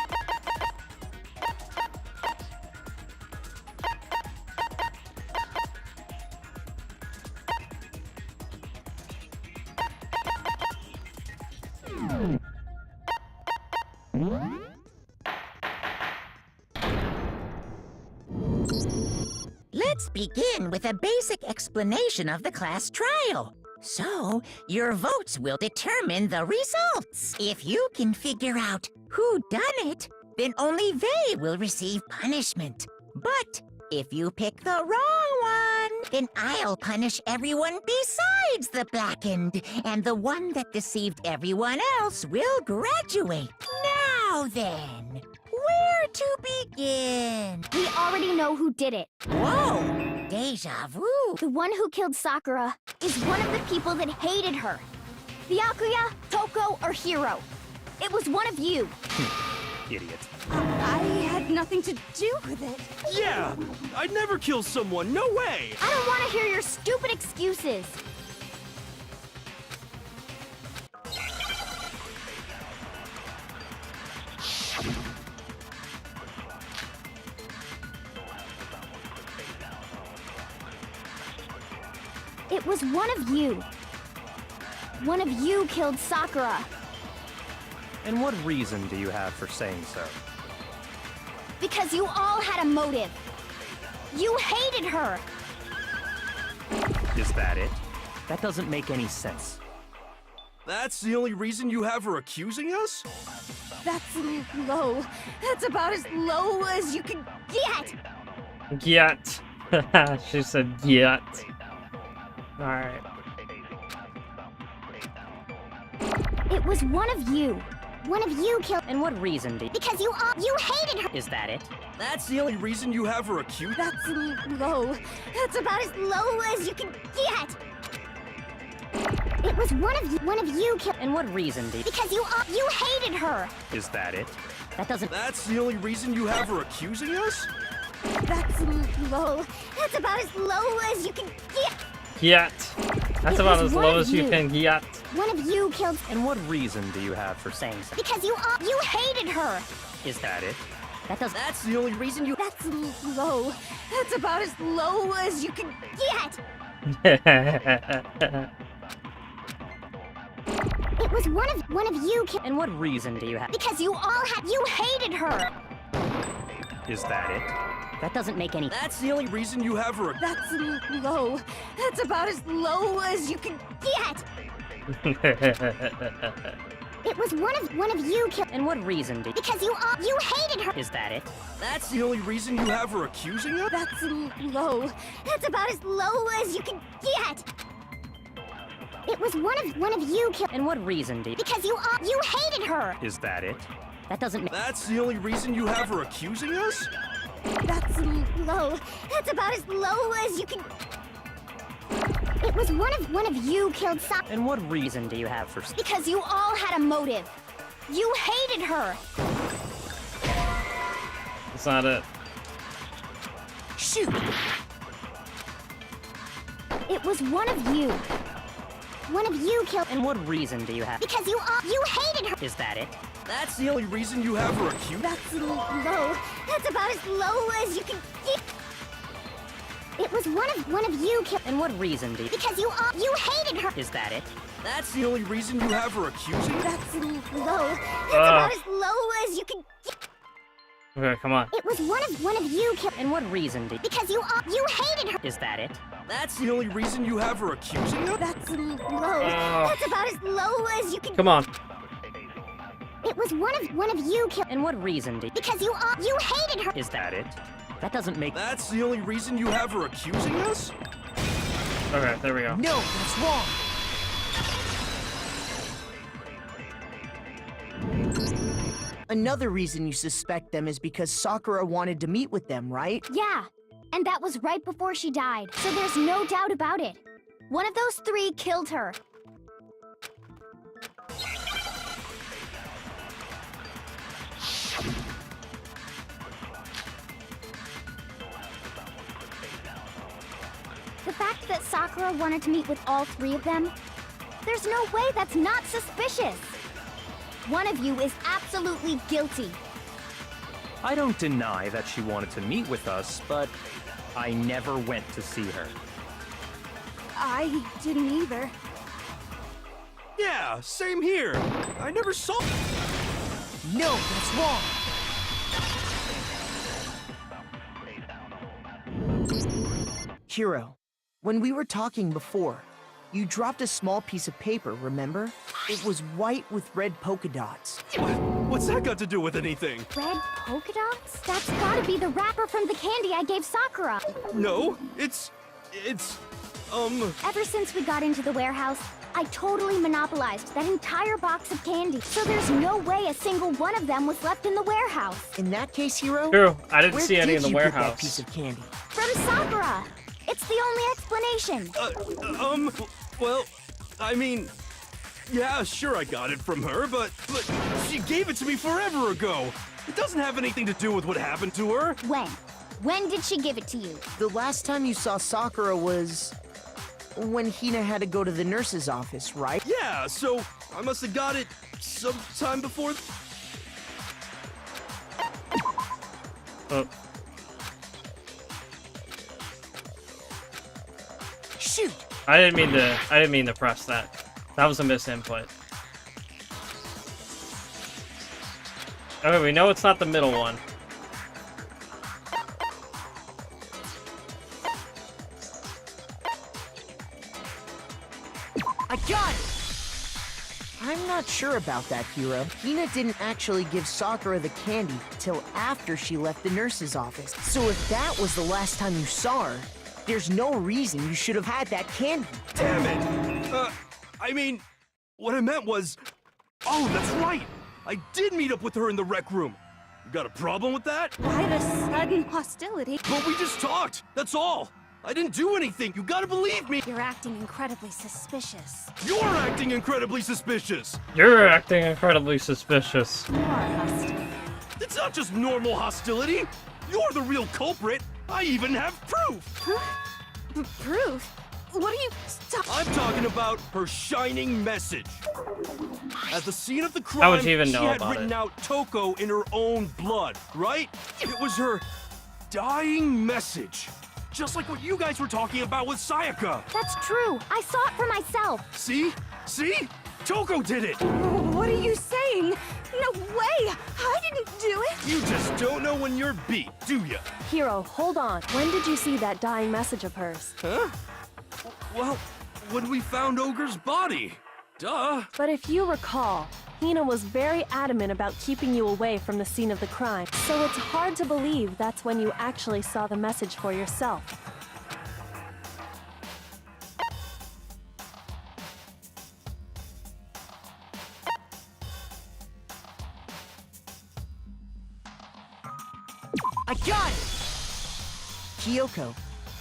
Let's begin with a basic explanation of the class trial. So, your votes will determine the results. If you can figure out who done it, then only they will receive punishment. But if you pick the wrong one, then I'll punish everyone besides the blackened, and the one that deceived everyone else will graduate. Now then, where to begin? We already know who did it. Whoa! Deja vu. The one who killed Sakura is one of the people that hated her. Byakuya, Toko, or Hiro. It was one of you. Idiot. I had nothing to do with it. Yeah! I'd never kill someone, no way! I don't want to hear your stupid excuses. It was one of you. One of you killed Sakura. And what reason do you have for saying so? Because you all had a motive. You hated her. Is that it? That doesn't make any sense. That's the only reason you have her accusing us? That's low. That's about as low as you can get. Yet. She said yet. Alright. It was one of you. One of you killed. And what reason did... Because you hated her. Is that it? That's the only reason you have her accused? That's low. That's about as low as you can get. It was one of you killed. And what reason did... Because you hated her. Is that it? That doesn't... That's the only reason you have her accusing us? That's low. That's about as low as you can get. Yet. That's It about was as one low of as you you. can get. One of you killed. And what reason do you have for saying so? Because you hated her. Is that it? That doesn't... That's the only reason you... That's low. That's about as low as you can Get. It was one of you killed. And what reason do you have... Because you hated her. Is that it? That doesn't make any... That's the only reason you have her... That's low. That's about as low as you can Get. It was one of you killed. And what reason did... Because you hated her. Is that it? That's the only reason you have her accusing us? That's low. That's about as low as you can get. It was one of you killed. And what reason did... Because you hated her. Is that it? That doesn't make... That's the only reason you have her accusing us? That's Low. That's about as low as you can. It was one of you killed Sakura. And what reason do you have for... Because you all had a motive. You hated her. That's not it. Shoot. It was one of you. One of you killed. And what reason do you have... Because you hated her. Is that it? That's the only reason you have her accused? That's low. That's about as low as you can get. It was one of you killed. And what reason do you... Because you hated her. Is that it? That's the only reason you have her accusing? That's low. That's about as low as you can get. Okay, come on. It was one of you killed. And what reason did... Because you hated her. Is that it? That's the only reason you have her accusing us? That's low. That's about as low as you can. Come on. It was one of you killed. And what reason did... Because you hated her. Is that... That it? That doesn't make... That's the only reason you have her accusing us? Okay, there we go. No, that's wrong. Another reason you suspect them is because Sakura wanted to meet with them, right? Yeah, and that was right before she died, so there's no doubt about it. One of those three killed her. The fact that Sakura wanted to meet with all three of them, there's no way that's not suspicious. One of you is absolutely guilty. I don't deny that she wanted to meet with us, but I never went to see her. I didn't either. Yeah, same here. I never saw. No, that's wrong. Hiro, when we were talking before, you dropped a small piece of paper, remember? It was white with red polka dots. What's that got to do with anything? Red polka dots? That's gotta be the wrapper from the candy I gave Sakura. No, it's, Ever since we got into the warehouse, I totally monopolized that entire box of candy. So there's no way a single one of them was left in the warehouse. In that case, Hiro, True, I didn't where see any did in the you put that warehouse. piece of candy? From Sakura! It's the only explanation. well, I mean, yeah, sure I got it from her, but she gave it to me forever ago. It doesn't have anything to do with what happened to her. When? When did she give it to you? The last time you saw Sakura was when Hina had to go to the nurse's office, right? Yeah, so I must have got it sometime before. Oh, Shoot! I didn't mean to press that. That was a misinput. Okay, we know it's not the middle one. I got it! I'm not sure about that, Hiro. Hina didn't actually give Sakura the candy till after she left the nurse's office. So if that was the last time you saw her, there's no reason you should have had that candy. Damn it! I mean, what I meant was... Oh, that's right! I did meet up with her in the rec room. You got a problem with that? Why the sudden hostility? But we just talked, that's all! I didn't do anything, you gotta believe me! You're acting incredibly suspicious. You're acting incredibly suspicious! You're acting incredibly suspicious. More hostility. It's not just normal hostility! You're the real culprit! I even have proof! Proof? What are you I'm talking about her shining message. At the scene of the crime, How would you even know she had about written it? out Toko in her own blood, right? It was her dying message. Just like what you guys were talking about with Sayaka. That's true. I saw it for myself. See? See? Toko did it! What are you saying? No way! I didn't do it! You just don't know when you're beat, do ya? Hiro, hold on. When did you see that dying message of hers? Huh? Well, when we found Ogre's body. Duh. But if you recall, Hina was very adamant about keeping you away from the scene of the crime, so it's hard to believe that's when you actually saw the message for yourself. I got it! Kyoko,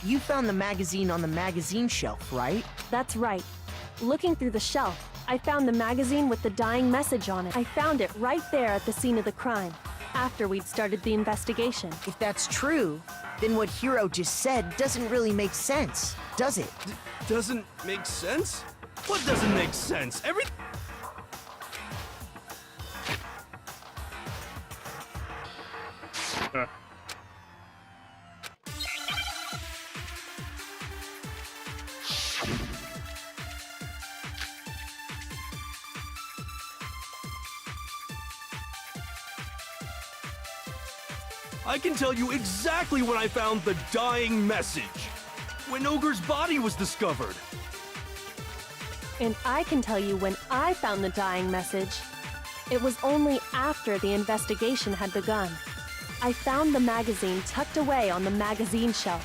you found the magazine on the magazine shelf, right? That's right. Looking through the shelf, I found the magazine with the dying message on it. I found it right there at the scene of the crime, after we'd started the investigation. If that's true, then what Hiro just said doesn't really make sense, does it? Doesn't make sense? What doesn't make sense? I can tell you exactly when I found the dying message. When Ogre's body was discovered. And I can tell you when I found the dying message. It was only after the investigation had begun. I found the magazine tucked away on the magazine shelf.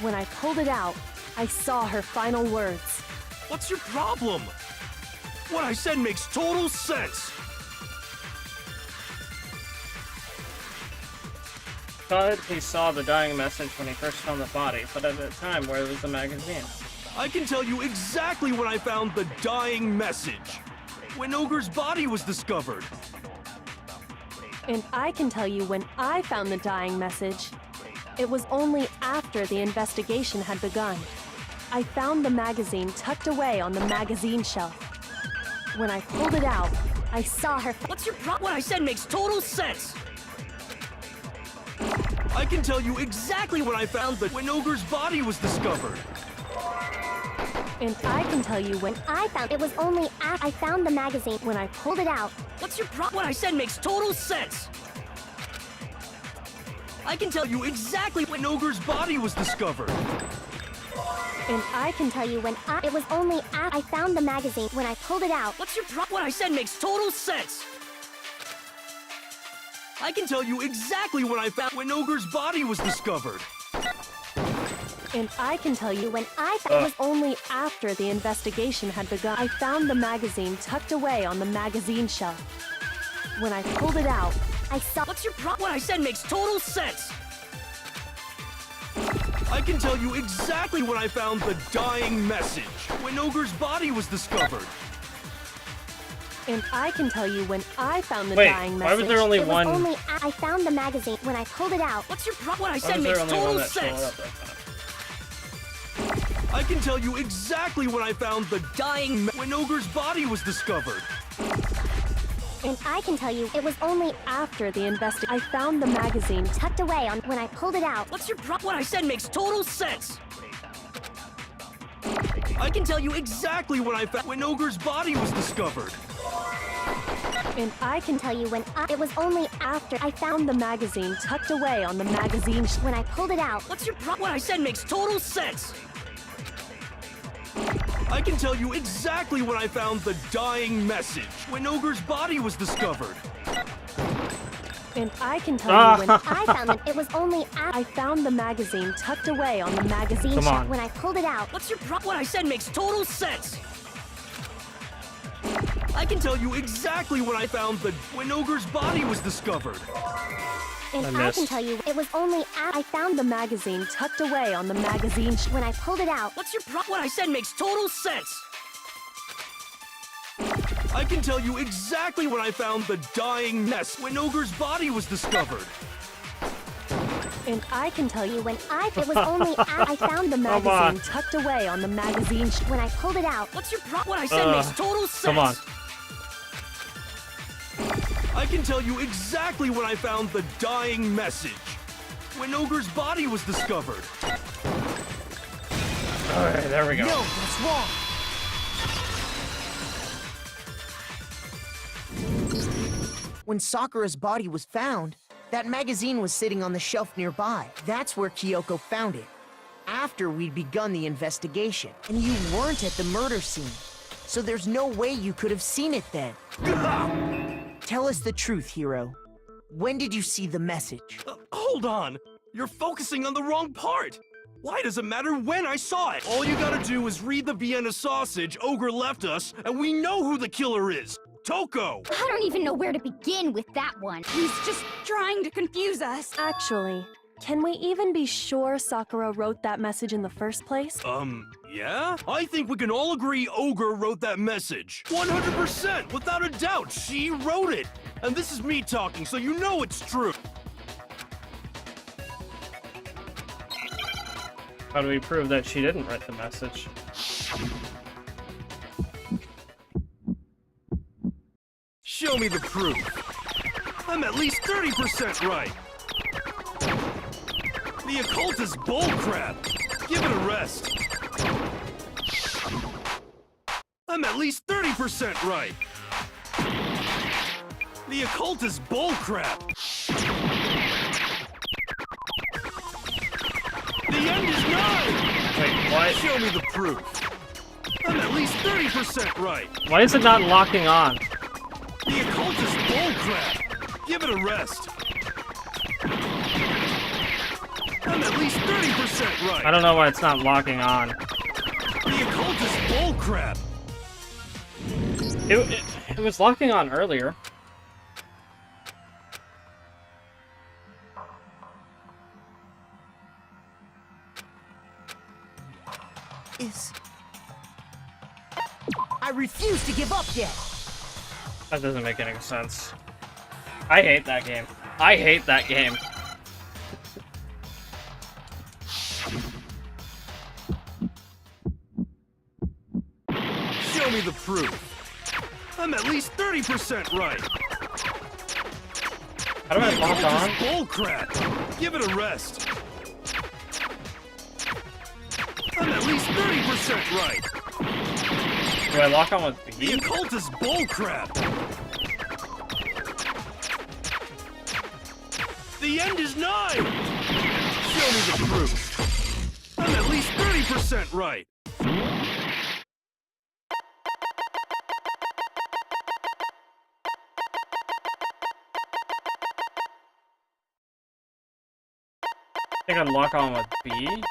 When I pulled it out, I saw her final words. What's your problem? What I said makes total sense. Thought he saw the dying message when he first found the body, but at the time, where was the magazine? I can tell you exactly when I found the dying message. When Ogre's body was discovered. And I can tell you when I found the dying message. It was only after the investigation had begun. I found the magazine tucked away on the magazine shelf. When I pulled it out, I saw her. What's your problem? What I said makes total sense. I can tell you exactly when I found when Ogre's body was discovered. And I can tell you when I found it was only after I found the magazine. when I pulled it out. What's your problem? What I said makes total sense. I can tell you exactly when Ogre's body was discovered. And I can tell you when It was only after I found the magazine. When I pulled it out. What's your problem? What I said makes total sense. I can tell you exactly when I found when Ogre's body was discovered. And I can tell you when I found it was only after the investigation had begun. I found the magazine tucked away on the magazine shelf. When I pulled it out, I saw. What's your problem? What I said makes total sense. I can tell you exactly when I found the dying message. When Ogre's body was discovered. and I can tell you when I found the Wait, dying why message. was there only It was one? only I found the magazine. When I pulled it out. What's your problem? What I Why said was makes there only one total that showed sense. up that time? I can tell you exactly when I found the dying when Ogre's body was discovered. And I can tell you it was only After the I found the magazine tucked away on when I pulled it out. What's your problem? What I said makes total sense. I can tell you exactly when I found when Ogre's body was discovered. and I can Tell you when it was only after I found the magazine tucked away on the magazine when I pulled it out. What's your problem? What I said makes total sense. I can tell you exactly when I found the dying message. When Ogre's body was discovered. and I can tell you when I found it. It was only after I found the magazine tucked away on the magazine Come shelf. on. when I pulled it out. What's your problem? What I said makes total sense. I can tell you exactly when I found when Ogre's body was discovered. And I I can missed. tell you it was only after I found the magazine tucked away on the magazine shelf. when I pulled it out. What's your problem? What I said makes total sense. I can tell you exactly when I found the dying mess when Ogre's body was discovered. and I can tell you when It was only after I found the Come on. magazine tucked away on the magazine shelf. when I pulled it out. What's your problem? What I said makes total sense. Come on. I can tell you exactly when I found the dying message. When Ogre's body was discovered. Alright, there we go. No, that's wrong. When Sakura's body was found, that magazine was sitting on the shelf nearby. That's where Kyoko found it. After we'd begun the investigation, and you weren't at the murder scene. So there's no way you could have seen it then. Tell us the truth, Hiro. When did you see the message? Hold on. You're focusing on the wrong part. Why does it matter when I saw it? All you gotta do is read the Vienna sausage Ogre left us, and we know who the killer is. Toko! I don't even know where to begin with that one. He's just trying to confuse us. Actually, can we even be sure Sakura wrote that message in the first place? Yeah? I think we can all agree Ogre wrote that message. 100%, without a doubt, she wrote it. And this is me talking, so you know it's true. How do we prove that she didn't write the message? Show me the proof. I'm at least 30% right. The occult is bullcrap. Give it a rest. I'm at least 30% right. The occult is bullcrap. The end is nigh. Wait, why? Show me the proof. I'm at least 30% right. Why is it not locking on? The occult is bullcrap. Give it a rest. I'm at least 30% right. I don't know why it's not locking on. The occult is bullcrap. It was locking on earlier. Is I refuse to give up yet. That doesn't make any sense. I hate that game. I hate that game. Show me the proof. I'm at least 30% right. How do I lock on? Bull crap. Give it a rest. I'm at least 30% right. Do I lock on with B? The occult is bull crap. The end is nigh. Show me the proof. I'm at least 30% right. I think I'd lock on with B.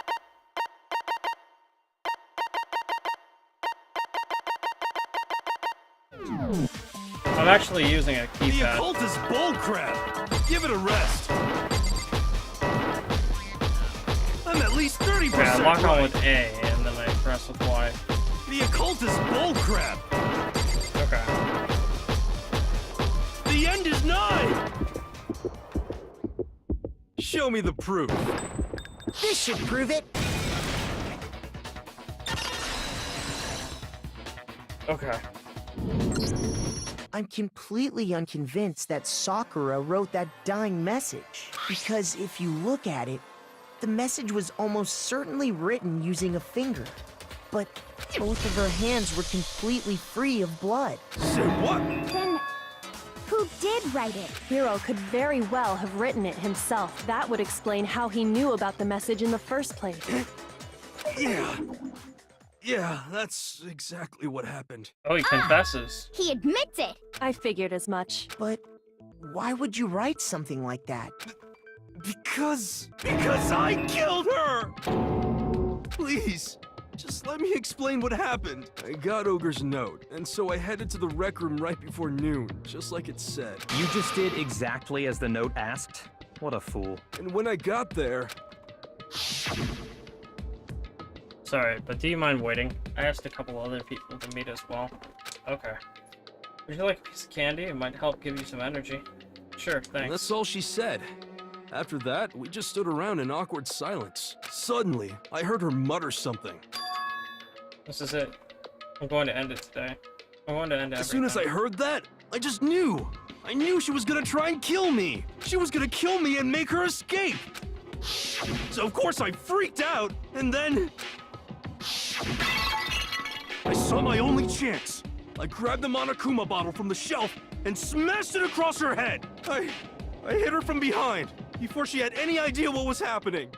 I'm actually using a The keypad. occult is bull crap. Give it a rest. I'm at least 30% Okay, I lock on right. with A, and then I press with Y. The occult is bull crap. Okay. The end is nigh. Show me the proof. This should prove it. Okay. I'm completely unconvinced that Sakura wrote that dying message. Because if you look at it, the message was almost certainly written using a finger. But both of her hands were completely free of blood. Say what? Then, who did write it? Hiro could very well have written it himself. That would explain how he knew about the message in the first place. Yeah, that's exactly what happened. Oh, he confesses. He admits it. I figured as much. But why would you write something like that? Because I killed her! Please, just let me explain what happened. I got Ogre's note, and so I headed to the rec room right before noon, just like it said. You just did exactly as the note asked? What a fool. And when I got there... Sorry, but do you mind waiting? I asked a couple other people to meet as well. Okay. Would you like a piece of candy? It might help give you some energy. Sure, And thanks. that's all she said. After that, we just stood around in awkward silence. Suddenly, I heard her mutter something. This is it. I'm going to end it today. I'm going to end it As soon as I heard that, I just knew. I knew she was gonna try and kill me. She was gonna kill me and make her escape. So of course I freaked out, and then... I saw my only chance. I grabbed the Monokuma bottle from the shelf and smashed it across her head. I hit her from behind before she had any idea what was happening.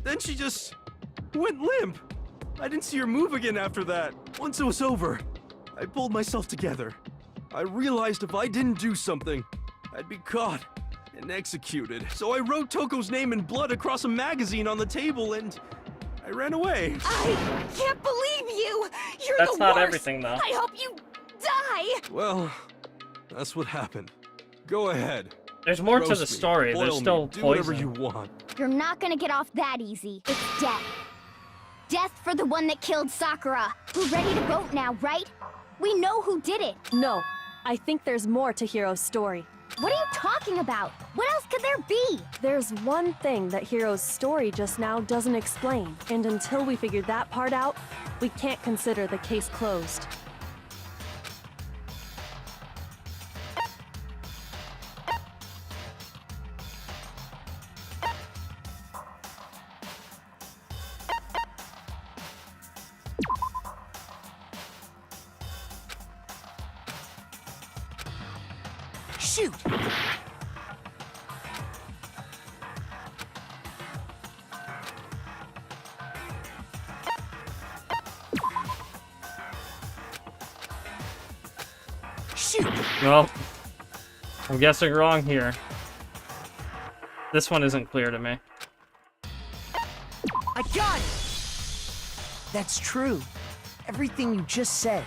Then she just went limp. I didn't see her move again after that. Once it was over, I pulled myself together. I realized if I didn't do something, I'd be caught and executed. So I wrote Toko's name in blood across a magazine on the table and I ran away. I can't believe you. You're That's the not worst. everything, though. I hope you die. Well, that's what happened. Go ahead. There's more to Roast the me, story. boil There's me, still do whatever poison. you want. You're not gonna get off that easy. It's death. Death for the one that killed Sakura. We're ready to vote now, right? We know who did it. No, I think there's more to Hiro's story. What are you talking about? What else could there be? There's one thing that Hiro's story just now doesn't explain, and until we figure that part out, we can't consider the case closed. Shoot! Shoot! Well, I'm guessing wrong here. This one isn't clear to me. I got it! That's true. Everything you just said.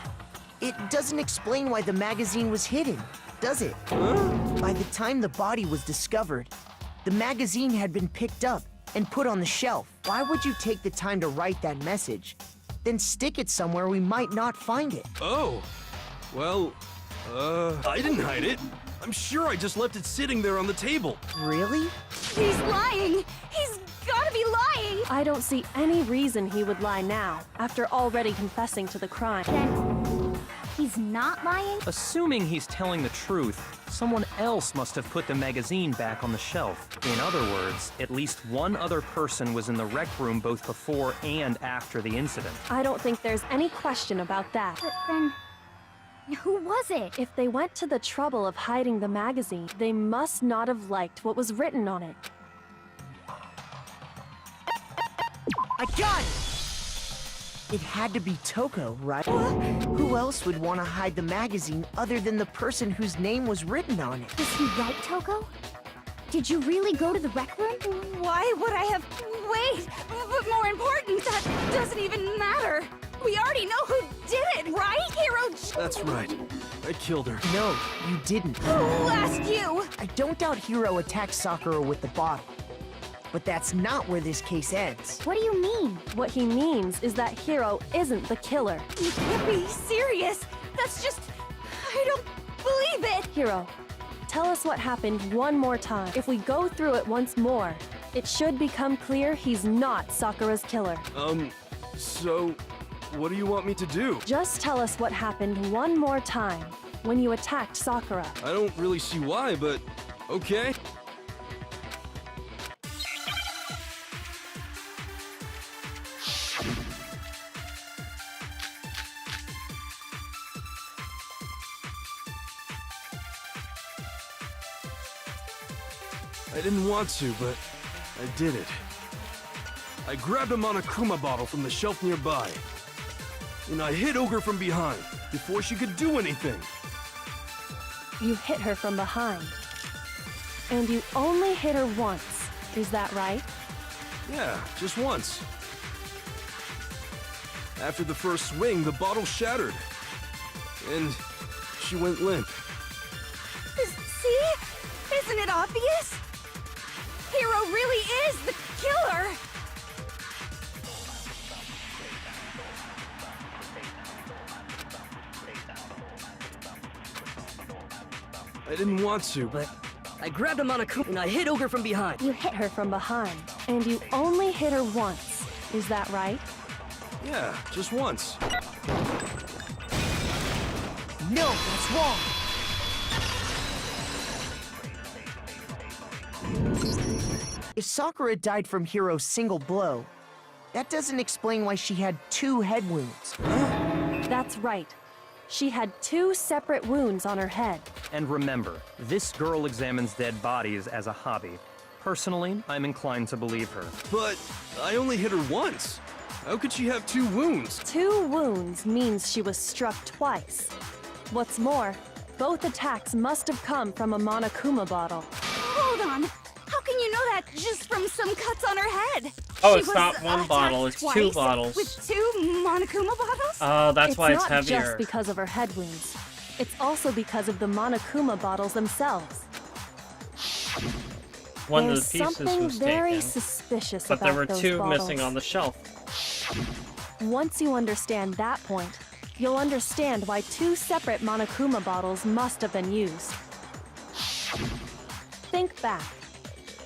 It doesn't explain why the magazine was hidden, does it? By the time the body was discovered, the magazine had been picked up and put on the shelf. Why would you take the time to write that message, then stick it somewhere we might not find it. Oh. Well, I didn't hide it. I'm sure I just left it sitting there on the table. Really? He's lying! He's gotta be lying! I don't see any reason he would lie now, after already confessing to the crime. Then he's not lying? Assuming he's telling the truth, someone else must have put the magazine back on the shelf. In other words, at least one other person was in the rec room both before and after the incident. I don't think there's any question about that. But then, who was it? If they went to the trouble of hiding the magazine, they must not have liked what was written on it. I got it! It had to be Toko, right? Who else would want to hide the magazine other than the person whose name was written on it? Was he right, Toko? Did you really go to the rec room? Why would I have... Wait! But more important, that doesn't even matter! We already know who did it, right, Hero? That's right. I killed her. No, you didn't. Who asked you? I don't doubt Hiro attacked Sakura with the bottle. But that's not where this case ends. What do you mean? What he means is that Hiro isn't the killer. You can't be serious! That's just... I don't believe it! Hiro, tell us what happened one more time. If we go through it once more, it should become clear he's not Sakura's killer. So, what do you want me to do? Just tell us what happened one more time when you attacked Sakura. I don't really see why, but okay. I didn't want to, but I did it. I grabbed a Monokuma bottle from the shelf nearby, and I hit Ogre from behind before she could do anything. You hit her from behind. And you only hit her once. Is that right? Yeah, just once. After the first swing, the bottle shattered, and she went limp. See? Isn't it obvious? Hiro really is the killer! I didn't want to, but I grabbed him on a coup and I hit Ogre from behind. You hit her from behind. And you only hit her once. Is that right? yeah, just once. No, that's wrong. If Sakura died from Hiro's single blow, that doesn't explain why she had 2 head wounds. That's right. She had 2 separate wounds on her head. And remember, this girl examines dead bodies as a hobby. Personally, I'm inclined to believe her. But I only hit her once. How could she have 2 wounds? 2 wounds means she was struck twice. What's more, both attacks must have come from a Monokuma bottle. Hold on. How can you know that just from some cuts on her head? Oh, She it's was not one bottle, attacked it's 2 twice bottles. With 2 Monokuma bottles? Oh, that's why it's not heavier. just because of her head wounds. It's also because of the Monokuma bottles themselves. One There's of the pieces something was very taken, suspicious but about there were those 2 bottles. missing on the shelf. Once you understand that point, you'll understand why 2 separate Monokuma bottles must have been used. Think back.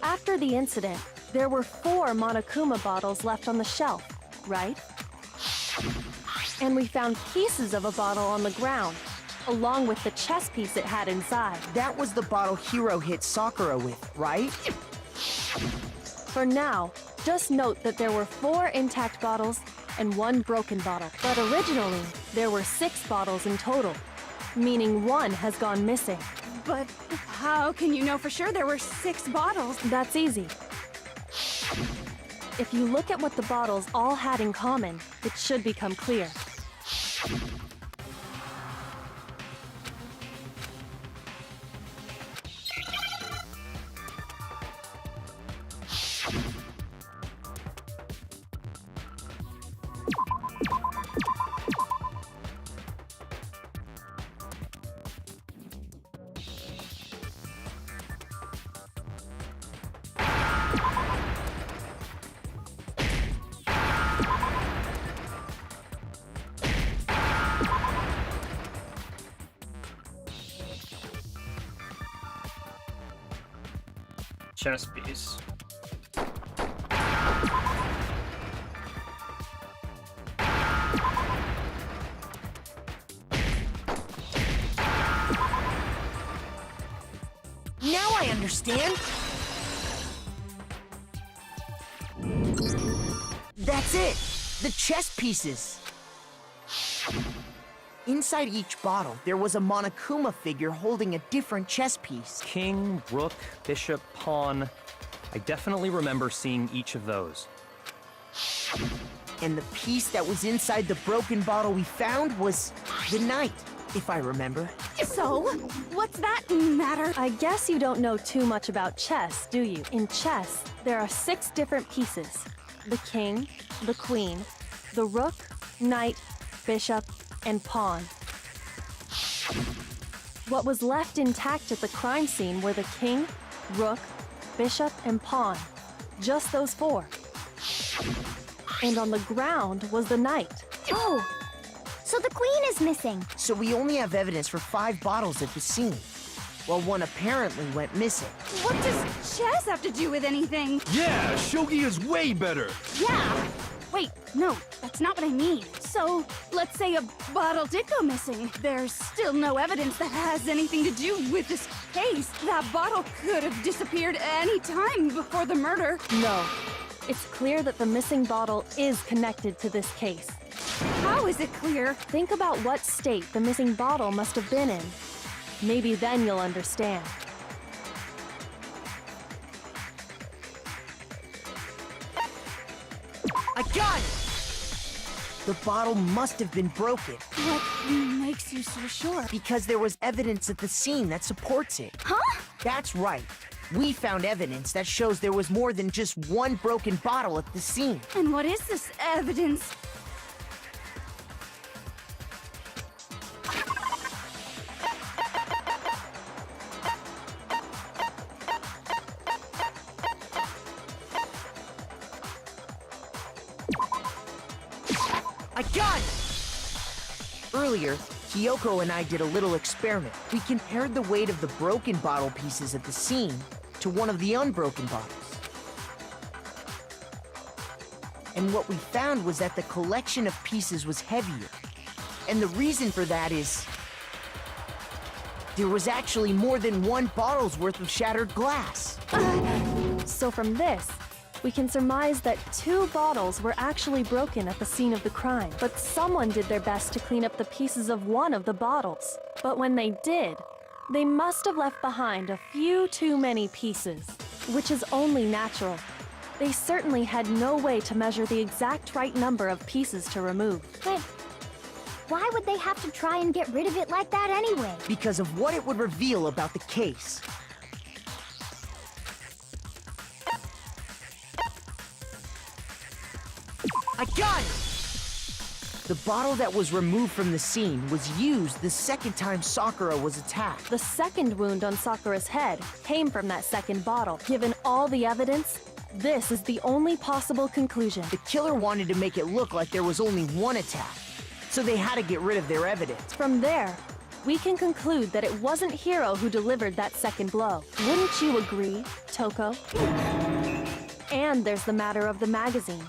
After the incident, there were 4 Monokuma bottles left on the shelf, right? And we found pieces of a bottle on the ground, along with the chess piece it had inside. That was the bottle Hiro hit Sakura with, right? For now, just note that there were 4 intact bottles and 1 broken bottle. But originally, there were 6 bottles in total, meaning 1 has gone missing. But how can you know for sure there were 6 bottles? That's easy. If you look at what the bottles all had in common, it should become clear. chess piece. Now I understand. That's it. The chess pieces. Inside each bottle, there was a Monokuma figure holding a different chess piece. King, rook, bishop, pawn. I definitely remember seeing each of those. And the piece that was inside the broken bottle we found was the knight, if I remember. So, what's that matter? I guess you don't know too much about chess, do you? In chess, there are 6 different pieces. The king, the queen, the rook, knight, bishop, and pawn. What was left intact at the crime scene were the king, rook, bishop, and pawn. Just those 4. And on the ground was the knight. Oh, so the queen is missing. So we only have evidence for 5 bottles at the scene, while one apparently went missing. What does chess have to do with anything? Yeah, shogi is way better. Yeah! Wait, no, that's not what I mean. So, let's say a bottle did go missing. There's still no evidence that has anything to do with this case. That bottle could have disappeared any time before the murder. No. It's clear that the missing bottle is connected to this case. How is it clear? Think about what state the missing bottle must have been in. Maybe then you'll understand. I got it! The bottle must have been broken. What makes you so sure? Because there was evidence at the scene that supports it. Huh? That's right. We found evidence that shows there was more than just one broken bottle at the scene. And what is this evidence? I got it! Earlier, Kyoko and I did a little experiment. We compared the weight of the broken bottle pieces at the scene to one of the unbroken bottles. And what we found was that the collection of pieces was heavier. And the reason for that is there was actually more than one bottle's worth of shattered glass. So from this, we can surmise that 2 bottles were actually broken at the scene of the crime. But someone did their best to clean up the pieces of one of the bottles. But when they did, they must have left behind a few too many pieces, which is only natural. They certainly had no way to measure the exact right number of pieces to remove. But why would they have to try and get rid of it like that anyway? Because of what it would reveal about the case. I got it! The bottle that was removed from the scene was used the second time Sakura was attacked. The second wound on Sakura's head came from that second bottle. Given all the evidence, this is the only possible conclusion. The killer wanted to make it look like there was only one attack, so they had to get rid of their evidence. From there, we can conclude that it wasn't Hiro who delivered that second blow. Wouldn't you agree, Toko? And there's the matter of the magazine.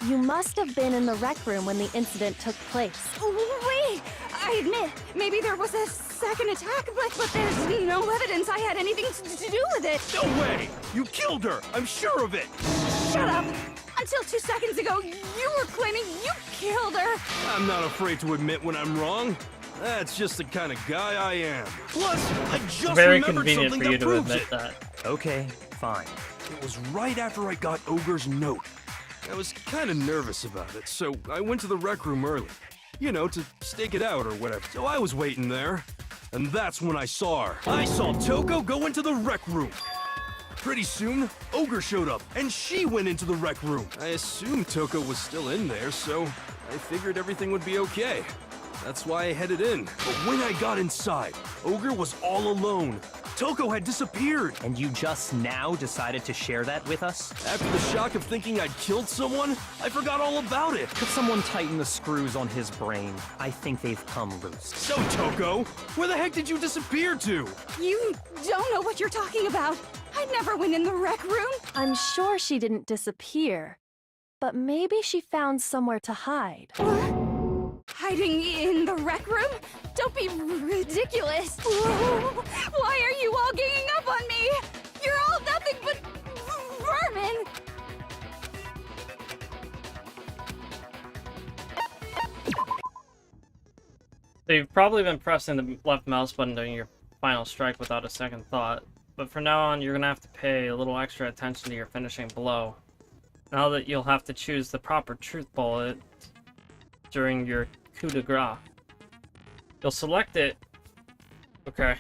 You must have been in the rec room when the incident took place. Wait! I admit, maybe there was a second attack, but there's no evidence I had anything to do with it. No way! You killed her! I'm sure of it! Shut up! Until 2 seconds ago, you were claiming you killed her! I'm not afraid to admit when I'm wrong. That's just the kind of guy I am. Plus, I just Very remembered convenient something for you that to proves admit it. that. Okay, fine. It was right after I got Ogre's note. I was kind of nervous about it, so I went to the rec room early. You know, to stake it out or whatever. So I was waiting there, and that's when I saw her. I saw Toko go into the rec room. Pretty soon, Ogre showed up, and she went into the rec room. I assumed Toko was still in there, so I figured everything would be okay. That's why I headed in. But when I got inside, Ogre was all alone. Toko had disappeared. And you just now decided to share that with us? After the shock of thinking I'd killed someone, I forgot all about it. Could someone tighten the screws on his brain? I think they've come loose. So, Toko, where the heck did you disappear to? You don't know what you're talking about. I never went in the rec room. I'm sure she didn't disappear, but maybe she found somewhere to hide. Hiding in the rec room? Don't be ridiculous. Why are you all ganging up on me? You're all nothing but vermin. So you've probably been pressing the left mouse button during your final strike without a second thought, but from now on you're gonna have to pay a little extra attention to your finishing blow. Now that you'll have to choose the proper truth bullet during your coup de grace. You'll select it. Okay.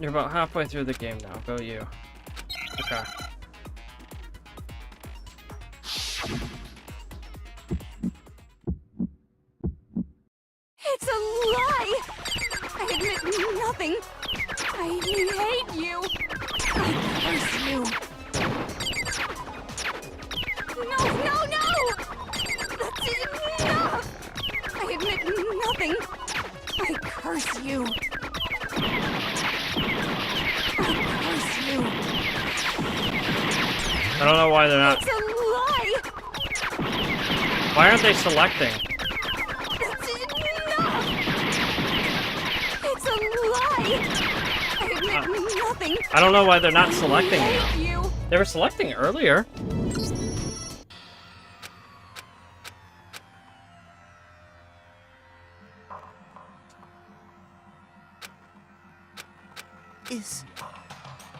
You're about halfway through the game now. Go you. Okay. It's a lie! I admit nothing. I hate you. I curse you. No, no, no! That's enough! I admit nothing. I curse you. I curse you. I don't know why they're not. It's a lie! Why aren't they selecting? That's enough! It's a lie! I admit nothing. I don't know why they're not selecting I now. hate you. They were selecting earlier.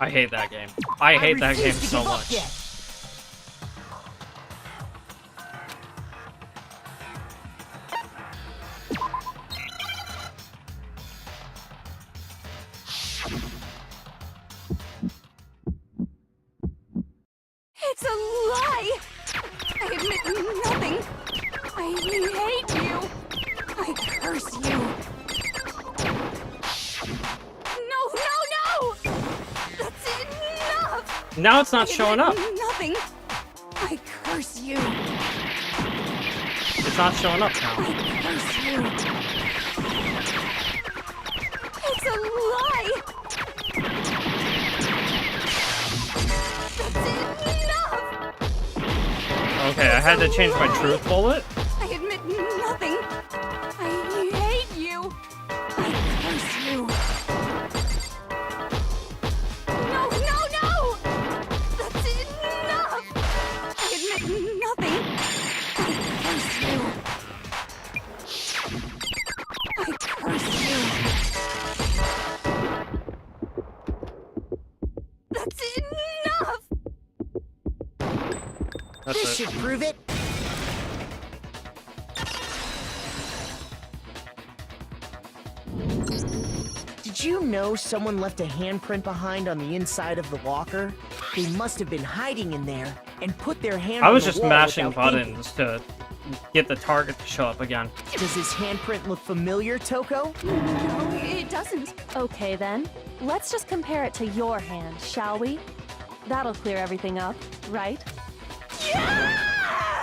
I hate that game. I hate that game so much. It's a lie! I admit nothing. I hate you. I curse you. No, no, no! That's enough! Now it's not I showing admit up. Nothing. I curse you. It's not showing up I now. curse you. It's a lie! That's enough! Okay, I had to change my truth bullet. I admit nothing. I hate you. I curse you. No, no, no! That's enough! I admit nothing. I curse you. I curse you. That's enough! That's This it. should prove it. Did you know someone left a handprint behind on the inside of the locker? They must have been hiding in there and put their hand I on was the just wall mashing without thinking. buttons to get the target to show up again. Does his handprint look familiar, Toko? No, it doesn't. Okay then, let's just compare it to your hand, shall we? That'll clear everything up, right?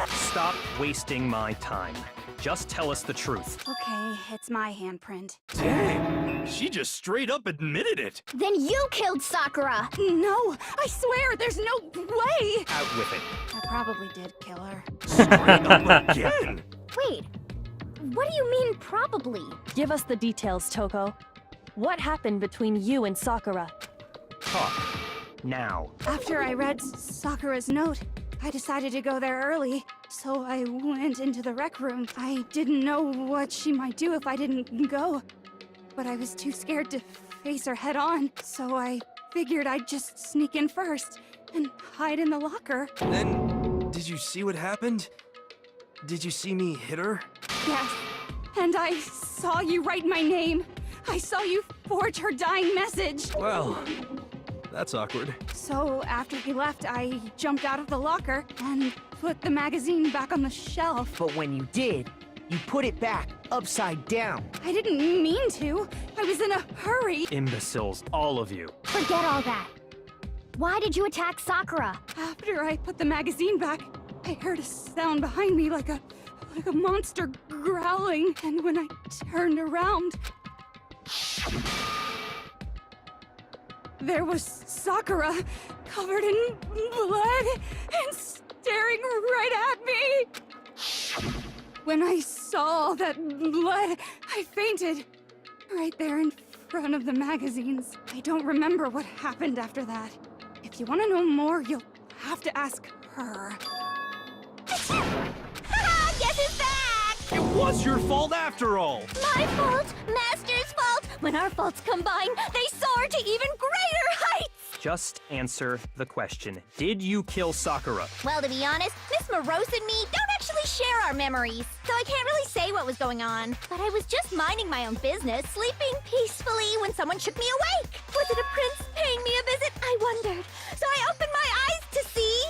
Stop wasting my time. Just tell us the truth. Okay, it's my handprint. Dang, she just straight up admitted it. Then you killed Sakura! No, I swear, there's no way! Out with it. I probably did kill her. Straight up again. Wait, what do you mean probably? Give us the details, Toko. What happened between you and Sakura? Talk. Now. After I read Sakura's note, I decided to go there early, so I went into the rec room. I didn't know what she might do if I didn't go, but I was too scared to face her head on, so I figured I'd just sneak in first and hide in the locker. Then, did you see what happened? Did you see me hit her? Yes, and I saw you write my name. I saw you forge her dying message. Well, that's awkward. So after he left, I jumped out of the locker and put the magazine back on the shelf. But when you did, you put it back upside down. I didn't mean to. I was in a hurry. Imbeciles, all of you. Forget all that. Why did you attack Sakura? After I put the magazine back, I heard a sound behind me like a like a monster growling, and when I turned around, there was Sakura, covered in blood and staring right at me. When I saw that blood, I fainted. Right there in front of the magazines. I don't remember what happened after that. If you want to know more, you'll have to ask her. Guess who's back? It was your fault after all! My fault, Master's fault. When our faults combine, they soar to even greater heights. Just answer the question. Did you kill Sakura? Well, to be honest, Miss Morose and me don't actually share our memories, so I can't really say what was going on. But I was just minding my own business, sleeping peacefully when someone shook me awake. Was it a prince paying me a visit? I wondered. So I opened my eyes to see...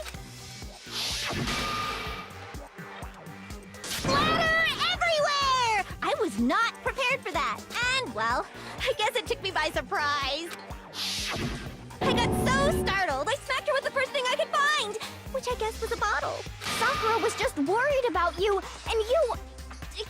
splatter everywhere! I was not prepared for that. And, well, I guess it took me by surprise. I got so startled, I smacked her with the first thing I could find, which I guess was a bottle. Sakura was just worried about you, and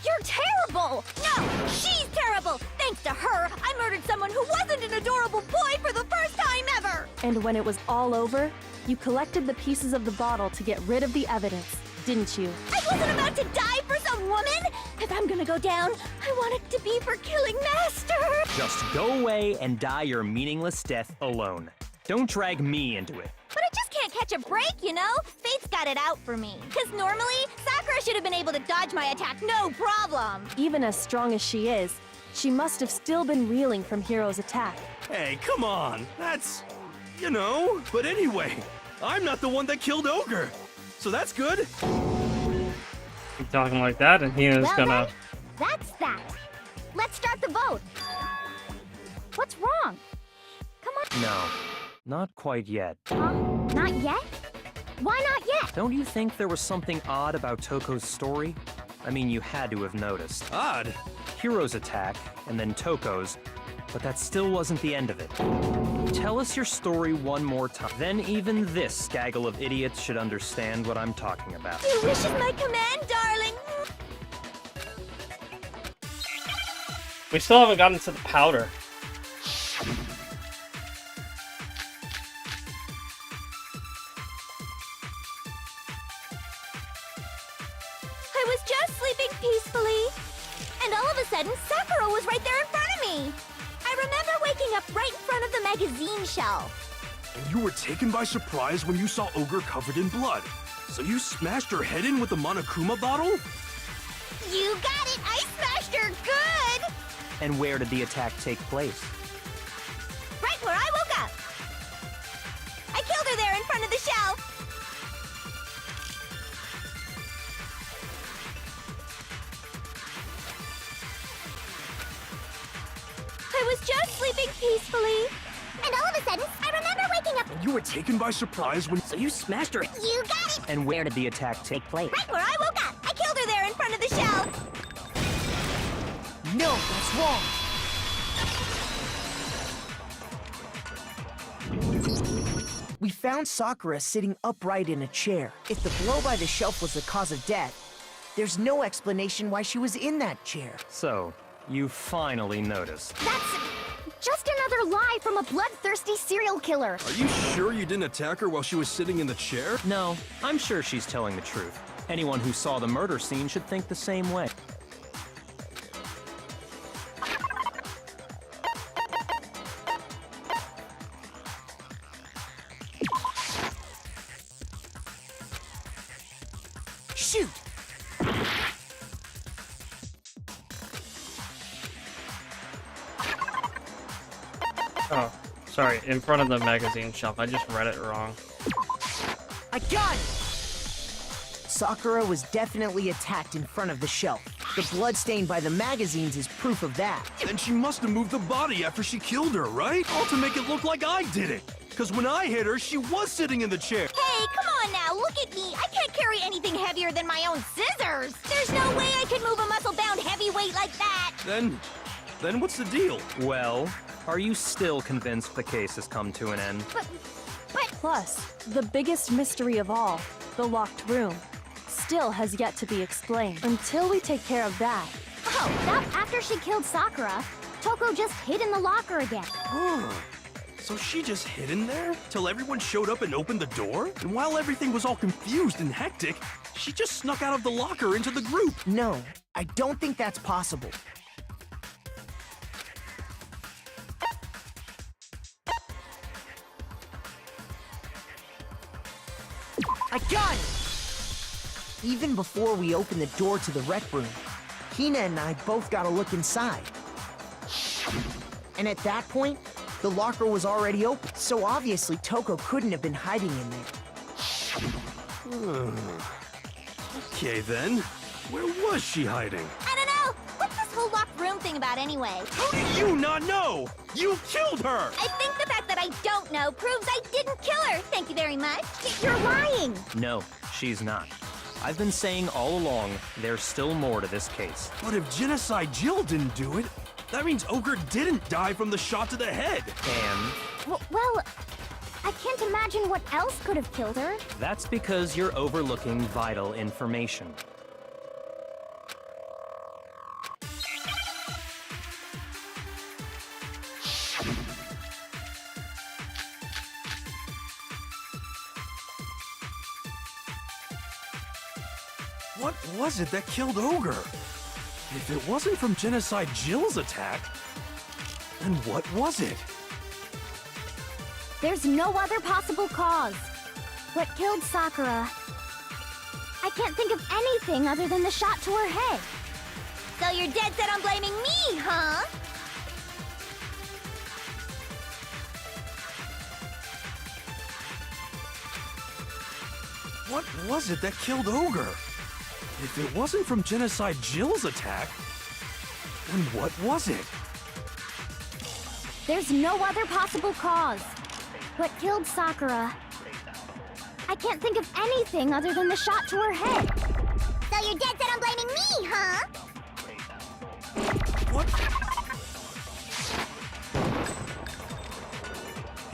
you're terrible! No, she's terrible! Thanks to her, I murdered someone who wasn't an adorable boy for the first time ever! And when it was all over, you collected the pieces of the bottle to get rid of the evidence, didn't you? I wasn't about to die for some woman! If I'm gonna go down, I want it to be for killing Master! Just go away and die your meaningless death alone. Don't drag me into it. But I just can't catch a break, you know? Fate's got it out for me. Because normally, Sakura should have been able to dodge my attack no problem. Even as strong as she is, she must have still been reeling from Hiro's attack. Hey, come on! That's... you know... But anyway, I'm not the one that killed Ogre! So that's good! Keep talking like that, and Hina's Well gonna... then, that's that. Let's start the vote. What's wrong? Come on. No, not quite yet. Huh? Not yet? Why not yet? Don't you think there was something odd about Toko's story? I mean, you had to have noticed. Odd? Hiro's attack, and then Toko's, but that still wasn't the end of it. Tell us your story one more time. Then even this gaggle of idiots should understand what I'm talking about. Your wish is my command, darling. We still haven't gotten to the powder. I was just sleeping peacefully, and all of a sudden, Sakura was right there in front of me. I remember waking up right in front of the magazine shelf. And you were taken by surprise when you saw Ogre covered in blood. So you smashed her head in with the Monokuma bottle? You got it! I smashed her good! And where did the attack take place? Right where I woke up. I killed her there in front of the shelf. I was just sleeping peacefully. And all of a sudden, I remember waking up. And you were taken by surprise when... So you smashed her. You got it! And where did the attack take place? Right where I woke up. I killed her there in front of the shelf. No, that's wrong. We found Sakura sitting upright in a chair. If the blow by the shelf was the cause of death, there's no explanation why she was in that chair. So, you finally noticed. That's just another lie from a bloodthirsty serial killer. Are you sure you didn't attack her while she was sitting in the chair? No, I'm sure she's telling the truth. Anyone who saw the murder scene should think the same way. Shoot! Oh, sorry, in front of the magazine shelf. I just read it wrong. I got it! Sakura was definitely attacked in front of the shelf. The blood stain by the magazines is proof of that. And she must have moved the body after she killed her, right? All to make it look like I did it. Because when I hit her, she was sitting in the chair. Hey, come on now, look at me. I can't carry anything heavier than my own scissors. There's no way I could move a muscle-bound heavyweight like that. Then what's the deal? Well, are you still convinced the case has come to an end? Plus, the biggest mystery of all, the locked room. still has yet to be explained. Until we take care of that, Oh, that after she killed Sakura, Toko just hid in the locker again. Huh. So she just hid in there till everyone showed up and opened the door? And while everything was all confused and hectic, she just snuck out of the locker into the group. No, I don't think that's possible. I got it! Even before we opened the door to the rec room, Hina and I both got a look inside. And at that point, the locker was already open, so obviously Toko couldn't have been hiding in there. Okay then, where was she hiding? I don't know. What's this whole locked room thing about anyway? How do you not know? You killed her! I think the fact that I don't know proves I didn't kill her. Thank you very much. You're lying. No, she's not. I've been saying all along, there's still more to this case. But if Genocide Jill didn't do it, that means Ogre didn't die from the shot to the head. And Well, I can't imagine what else could have killed her. that's because you're overlooking vital information. What was it that killed Ogre? If it wasn't from Genocide Jill's attack, then what was it? There's no other possible cause. What killed Sakura? I can't think of anything other than the shot to her head. So you're dead set on blaming me, huh? What was it that killed Ogre? If it wasn't from Genocide Jill's attack, then what was it? There's no other possible cause. What killed Sakura? I can't think of anything other than the shot to her head. So you're dead set on blaming me, huh? What?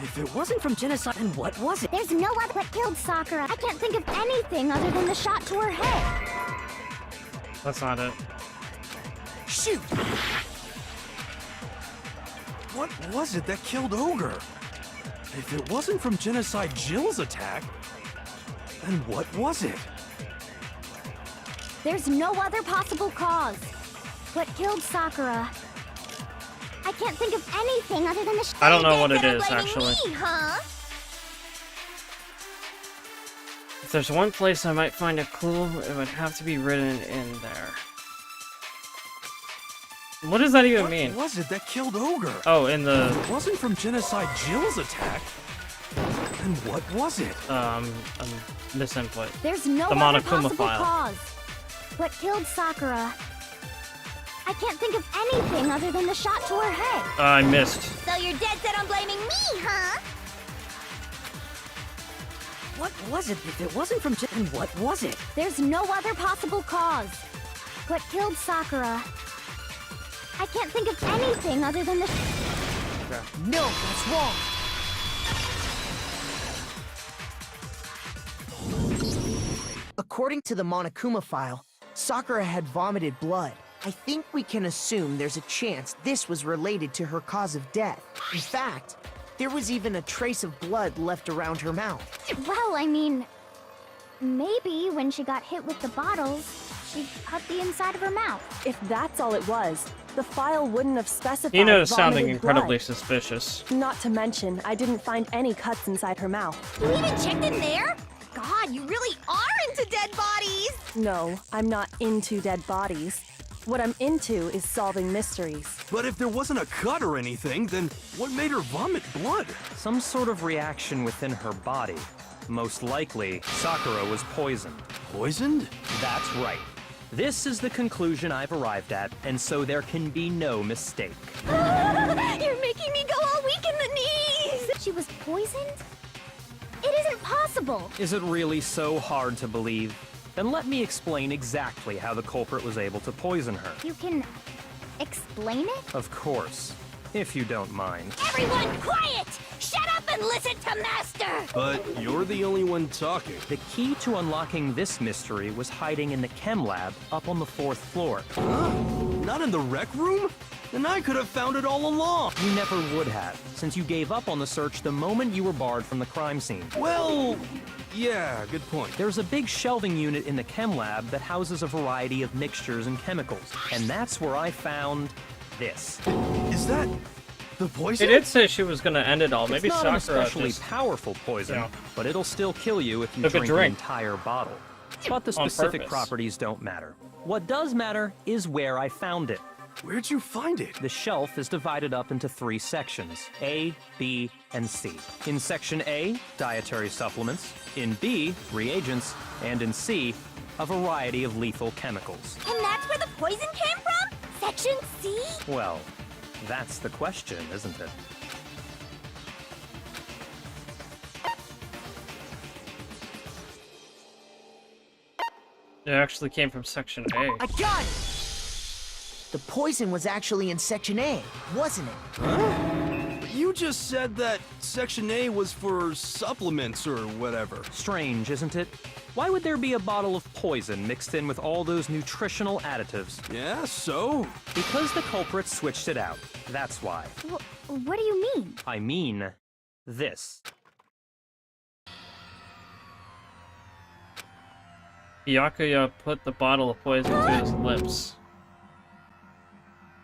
If it wasn't from Genocide, then what was it? There's no other. What killed Sakura? I can't think of anything other than the shot to her head. That's not it. Shoot! What was it that killed Ogre? If it wasn't from Genocide Jill's attack, then what was it? There's no other possible cause. What killed Sakura? I can't think of anything other than the I don't know what Dead it set on is, blaming actually. Me, huh? If there's one place I might find a clue, it would have to be written in there. What does that even mean? What was it that killed Ogre? Oh, in the... If it wasn't from Genocide Jill's attack, then what was it? misinput. There's no The other Monokuma possible file. cause. What killed Sakura? I can't think of anything other than the shot to her head. I missed. So you're dead set on blaming me, huh? What was it? If it wasn't from Jen, what was it? There's no other possible cause. What killed Sakura? I can't think of anything other than the... No, that's wrong. According to the Monokuma file, Sakura had vomited blood. I think we can assume there's a chance this was related to her cause of death. In fact, there was even a trace of blood left around her mouth. Well, I mean... Maybe when she got hit with the bottles, she cut the inside of her mouth. if that's all it was, the file wouldn't have specified Ina is sounding vomited incredibly blood. suspicious. Not to mention, I didn't find any cuts inside her mouth. You even checked in there? God, you really are into dead bodies! No, I'm not into dead bodies. What I'm into is solving mysteries. But if there wasn't a cut or anything, then what made her vomit blood? Some sort of reaction within her body. Most likely, Sakura was poisoned. Poisoned? That's right. This is the conclusion I've arrived at, and so there can be no mistake. You're making me go all weak in the knees! She was poisoned? It isn't possible. Is it really so hard to believe? Then let me explain exactly how the culprit was able to poison her. You can... explain it? Of course, if you don't mind. Everyone, quiet! Shut up and listen to Master! But you're the only one talking. The key to unlocking this mystery was hiding in the chem lab up on the 4th floor. Huh? Not in the rec room? Then I could have found it all along. You never would have, since you gave up on the search the moment you were barred from the crime scene. Well, yeah, good point. There's a big shelving unit in the chem lab that houses a variety of mixtures and chemicals. And that's where I found this. Is that the poison? It did say she was gonna end it all. Maybe It's not an Sakura especially just... poison, poison, Yeah. but it'll still kill you if you Took a drink the drink. entire bottle. But the On specific purpose. properties don't matter. What does matter is where I found it. Where'd you find it? The shelf is divided up into 3 sections, A, B, and C. In section A, dietary supplements. In B, reagents. And in C, a variety of lethal chemicals. And that's where the poison came from? Section C? Well, that's the question, isn't it? It actually came from Section A. I got it! The poison was actually in Section A, wasn't it? But you just said that Section A was for supplements or whatever. Strange, isn't it? Why would there be a bottle of poison mixed in with all those nutritional additives? Yeah, so? Because the culprit switched it out. That's why. What do you mean? I mean, this. Byakuya put the bottle of poison to his lips.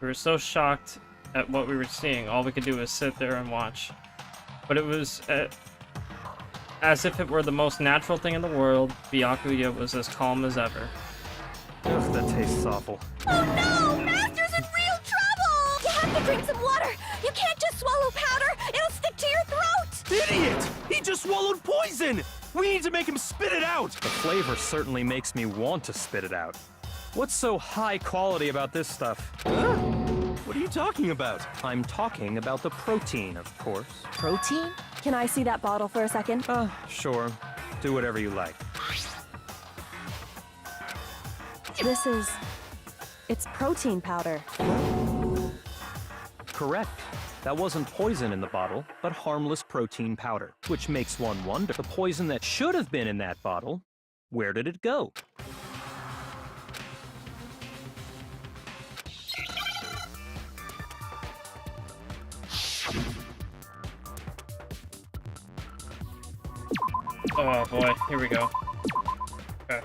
We were so shocked at what we were seeing, all we could do was sit there and watch. But it was as if it were the most natural thing in the world. Byakuya was as calm as ever. Ugh, that tastes awful. Oh no! Master's in real trouble! You have to drink some water! You can't just swallow powder! It'll stick to your throat! Idiot! He just swallowed poison! We need to make him spit it out! The flavor certainly makes me want to spit it out. What's so high quality about this stuff? Huh? What are you talking about? I'm talking about the protein, of course. Protein? Can I see that bottle for a second? Sure. Do whatever you like. It's protein powder. Correct. That wasn't poison in the bottle, but harmless protein powder. Which makes one wonder, the poison that should have been in that bottle, where did it go? Oh boy, here we go. Okay.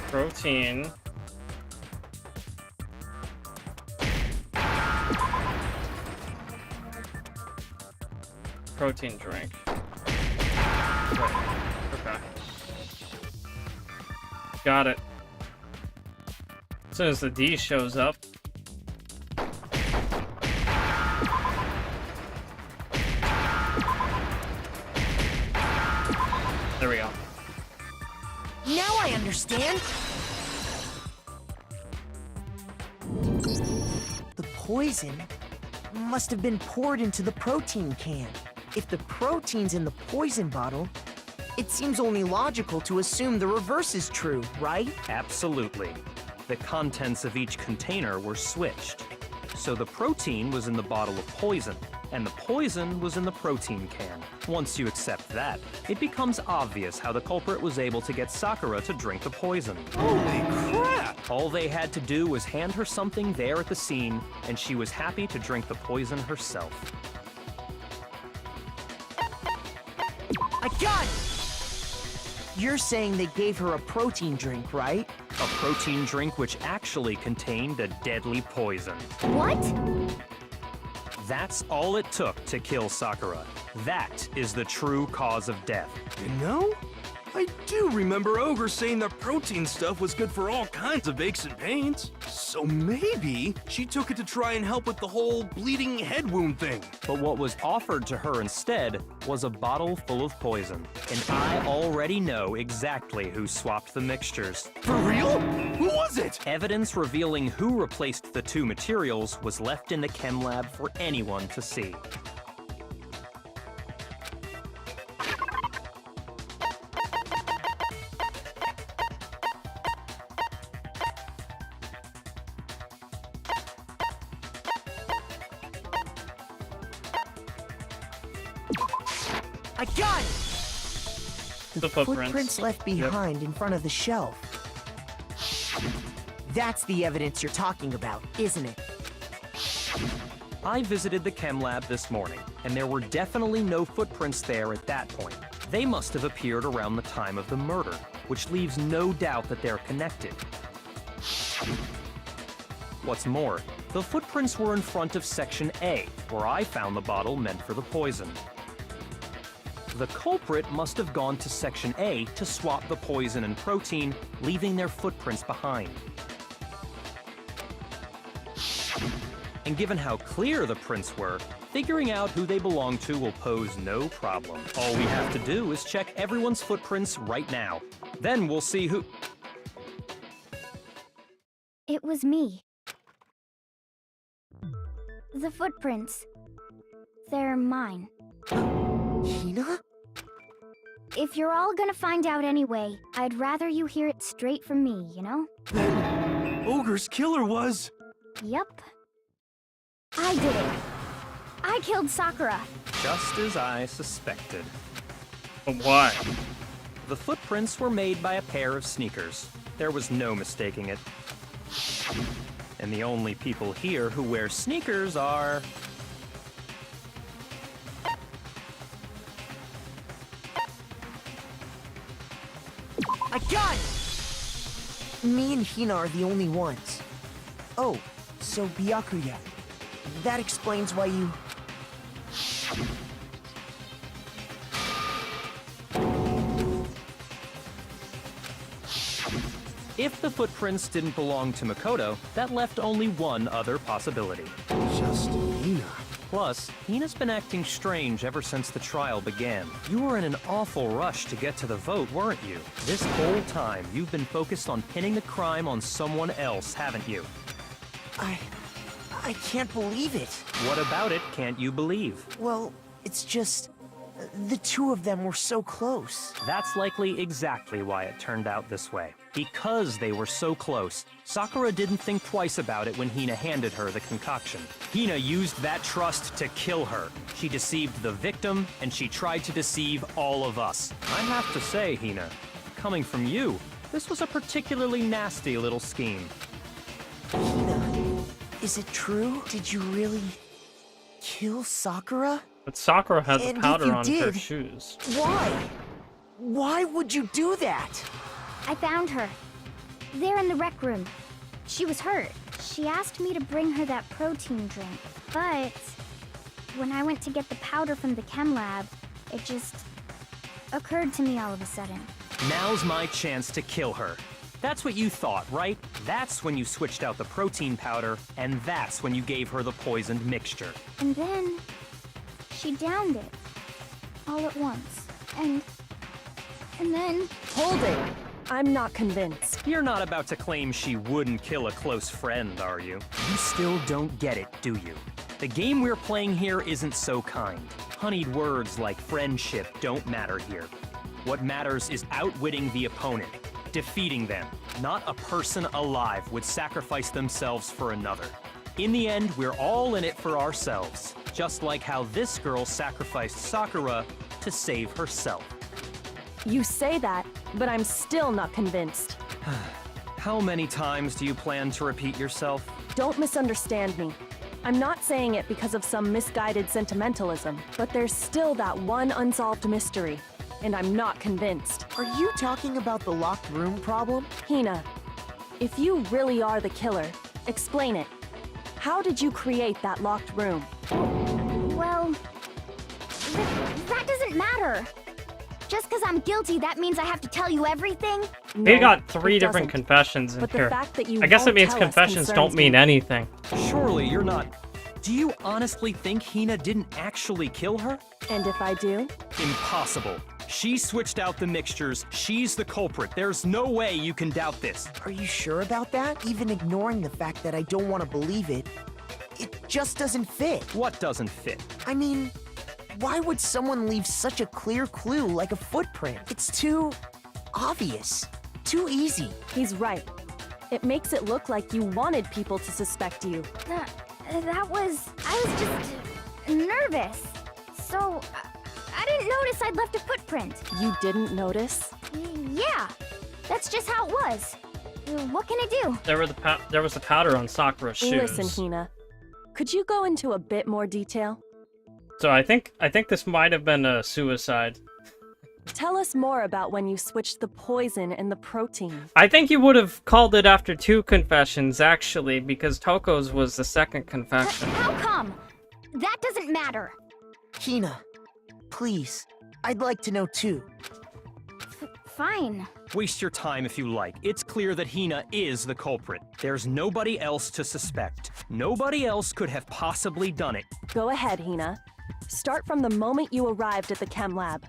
Protein. Protein drink. Right. Okay. Got it. As soon as the D shows up. There we go. Now I understand. The poison must have been poured into the protein can. If the protein's in the poison bottle, it seems only logical to assume the reverse is true, right? Absolutely. The contents of each container were switched. So the protein was in the bottle of poison, and the poison was in the protein can. Once you accept that, it becomes obvious how the culprit was able to get Sakura to drink the poison. Holy crap! All they had to do was hand her something there at the scene, and she was happy to drink the poison herself. I got it! You're saying they gave her a protein drink, right? A protein drink which actually contained a deadly poison. What? That's all it took to kill Sakura. That is the true cause of death. You know, I do remember Ogre saying that protein stuff was good for all kinds of aches and pains. So maybe she took it to try and help with the whole bleeding head wound thing. But what was offered to her instead was a bottle full of poison. And I already know exactly who swapped the mixtures. For real? Who was it? Evidence revealing who replaced the 2 materials was left in the chem lab for anyone to see. I got it! The footprints. Left behind in front of the shelf. That's the evidence you're talking about, isn't it? I visited the chem lab this morning, and there were definitely no footprints there at that point. They must have appeared around the time of the murder, which leaves no doubt that they're connected. What's more, the footprints were in front of Section A, where I found the bottle meant for the poison. The culprit must have gone to Section A to swap the poison and protein, leaving their footprints behind. And given how clear the prints were, figuring out who they belong to will pose no problem. All we have to do is check everyone's footprints right now. Then we'll see who... It was me. The footprints. They're mine. Hina? If you're all gonna find out anyway, I'd rather you hear it straight from me, you know? Then Ogre's killer was... Yep. I did it. I killed Sakura. Just as I suspected. But why? The footprints were made by a pair of sneakers. There was no mistaking it. And the only people here who wear sneakers are... I got it! Me and Hina are the only ones. Oh, so Byakuya. That explains why you... If the footprints didn't belong to Makoto, that left only one other possibility. Just Hina. Plus, Hina's been acting strange ever since the trial began. You were in an awful rush to get to the vote, weren't you? This whole time, you've been focused on pinning the crime on someone else, haven't you? I can't believe it. What about it can't you believe? Well, it's just... the two of them were so close. That's likely exactly why it turned out this way. Because they were so close, Sakura didn't think twice about it when Hina handed her the concoction. Hina used that trust to kill her. She deceived the victim, and she tried to deceive all of us. I have to say, Hina, coming from you, this was a particularly nasty little scheme. Hina, is it true? Did you really... kill Sakura? But Sakura had the And if powder you on her did, shoes. Why? Why would you do that? I found her. There in the rec room. She was hurt. She asked me to bring her that protein drink. But when I went to get the powder from the chem lab, it just occurred to me all of a sudden. Now's my chance to kill her. That's what you thought, right? That's when you switched out the protein powder, and that's when you gave her the poisoned mixture. And then she downed it all at once. And then... Hold it! I'm not convinced. You're not about to claim she wouldn't kill a close friend, are you? You still don't get it, do you? The game we're playing here isn't so kind. Honeyed words like friendship don't matter here. What matters is outwitting the opponent, defeating them. Not a person alive would sacrifice themselves for another. In the end, we're all in it for ourselves, just like how this girl sacrificed Sakura to save herself. You say that, but I'm still not convinced. How many times do you plan to repeat yourself? Don't misunderstand me. I'm not saying it because of some misguided sentimentalism, but there's still that one unsolved mystery, and I'm not convinced. Are you talking about the locked room problem? Hina, if you really are the killer, explain it. How did you create that locked room? Well, that doesn't matter. Just because I'm guilty, that means I have to tell you everything? They No, got 3 it different doesn't. confessions in But the here. fact that you I guess it won't means tell us confessions don't concerns mean me. anything. Surely you're not... Do you honestly think Hina didn't actually kill her? And if I do? Impossible. She switched out the mixtures. She's the culprit. There's no way you can doubt this. Are you sure about that? Even ignoring the fact that I don't want to believe it, it just doesn't fit. What doesn't fit? I mean, why would someone leave such a clear clue like a footprint? It's too obvious, too easy. He's right. It makes it look like you wanted people to suspect you. I was just nervous. So, I didn't notice I'd left a footprint. You didn't notice? Yeah, that's just how it was. What can I do? There was the powder on Sakura's shoes. Listen, Hina. Could you go into a bit more detail? So I think this might have been a suicide. Tell us more about when you switched the poison and the protein. I think you would have called it after 2 confessions, actually, because Toko's was the second confession. How come? That doesn't matter. Hina, please. I'd like to know too. Fine. Waste your time if you like. It's clear that Hina is the culprit. There's nobody else to suspect. Nobody else could have possibly done it. Go ahead, Hina. Start from the moment you arrived at the chem lab.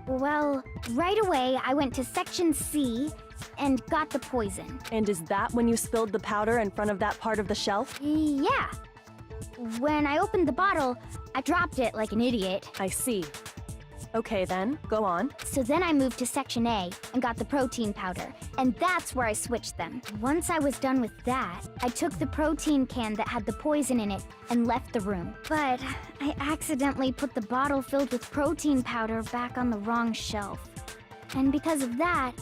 Well, right away I went to Section C and got the poison. And is that when you spilled the powder in front of that part of the shelf? Yeah. When I opened the bottle, I dropped it like an idiot. I see. Okay then, go on. So then I moved to Section A and got the protein powder, and that's where I switched them. Once I was done with that, I took the protein can that had the poison in it and left the room. But I accidentally put the bottle filled with protein powder back on the wrong shelf. And because of that,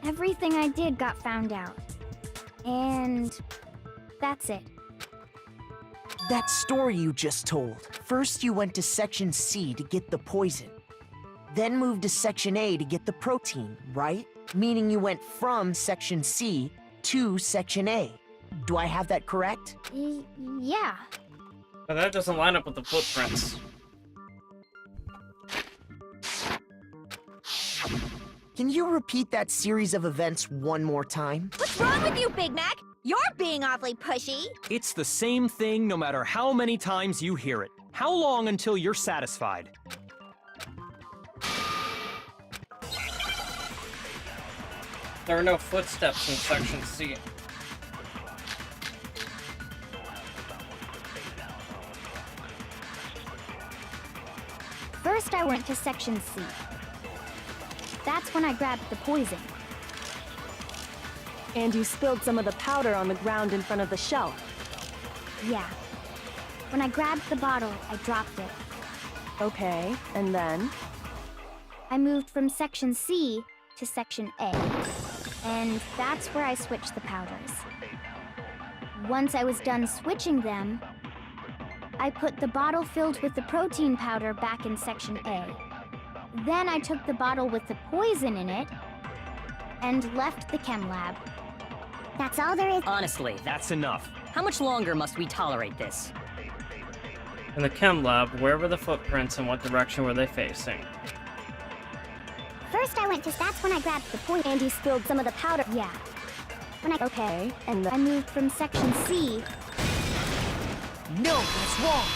everything I did got found out. And that's it. That story you just told. First you went to Section C to get the poison. Then moved to Section A to get the protein, right? Meaning you went from Section C to Section A. Do I have that correct? Yeah. But that doesn't line up with the footprints. Can you repeat that series of events one more time? What's wrong with you, Big Mac? You're being awfully pushy. It's the same thing no matter how many times you hear it. How long until you're satisfied? There are no footsteps in Section C. First I went to Section C. That's when I grabbed the poison. And you spilled some of the powder on the ground in front of the shelf. Yeah. When I grabbed the bottle, I dropped it. Okay, and then? I moved from Section C to Section A. And that's where I switched the powders. Once I was done switching them, I put the bottle filled with the protein powder back in Section A. Then I took the bottle with the poison in it and left the chem lab. That's all there is. Honestly, That's enough. how much longer must we tolerate this? In the chem lab, where were the footprints and what direction were they facing? First I went to... That's when I grabbed the poison. And you spilled some of the powder. Yeah. When I... Okay, and I then? moved from Section C. No, that's wrong.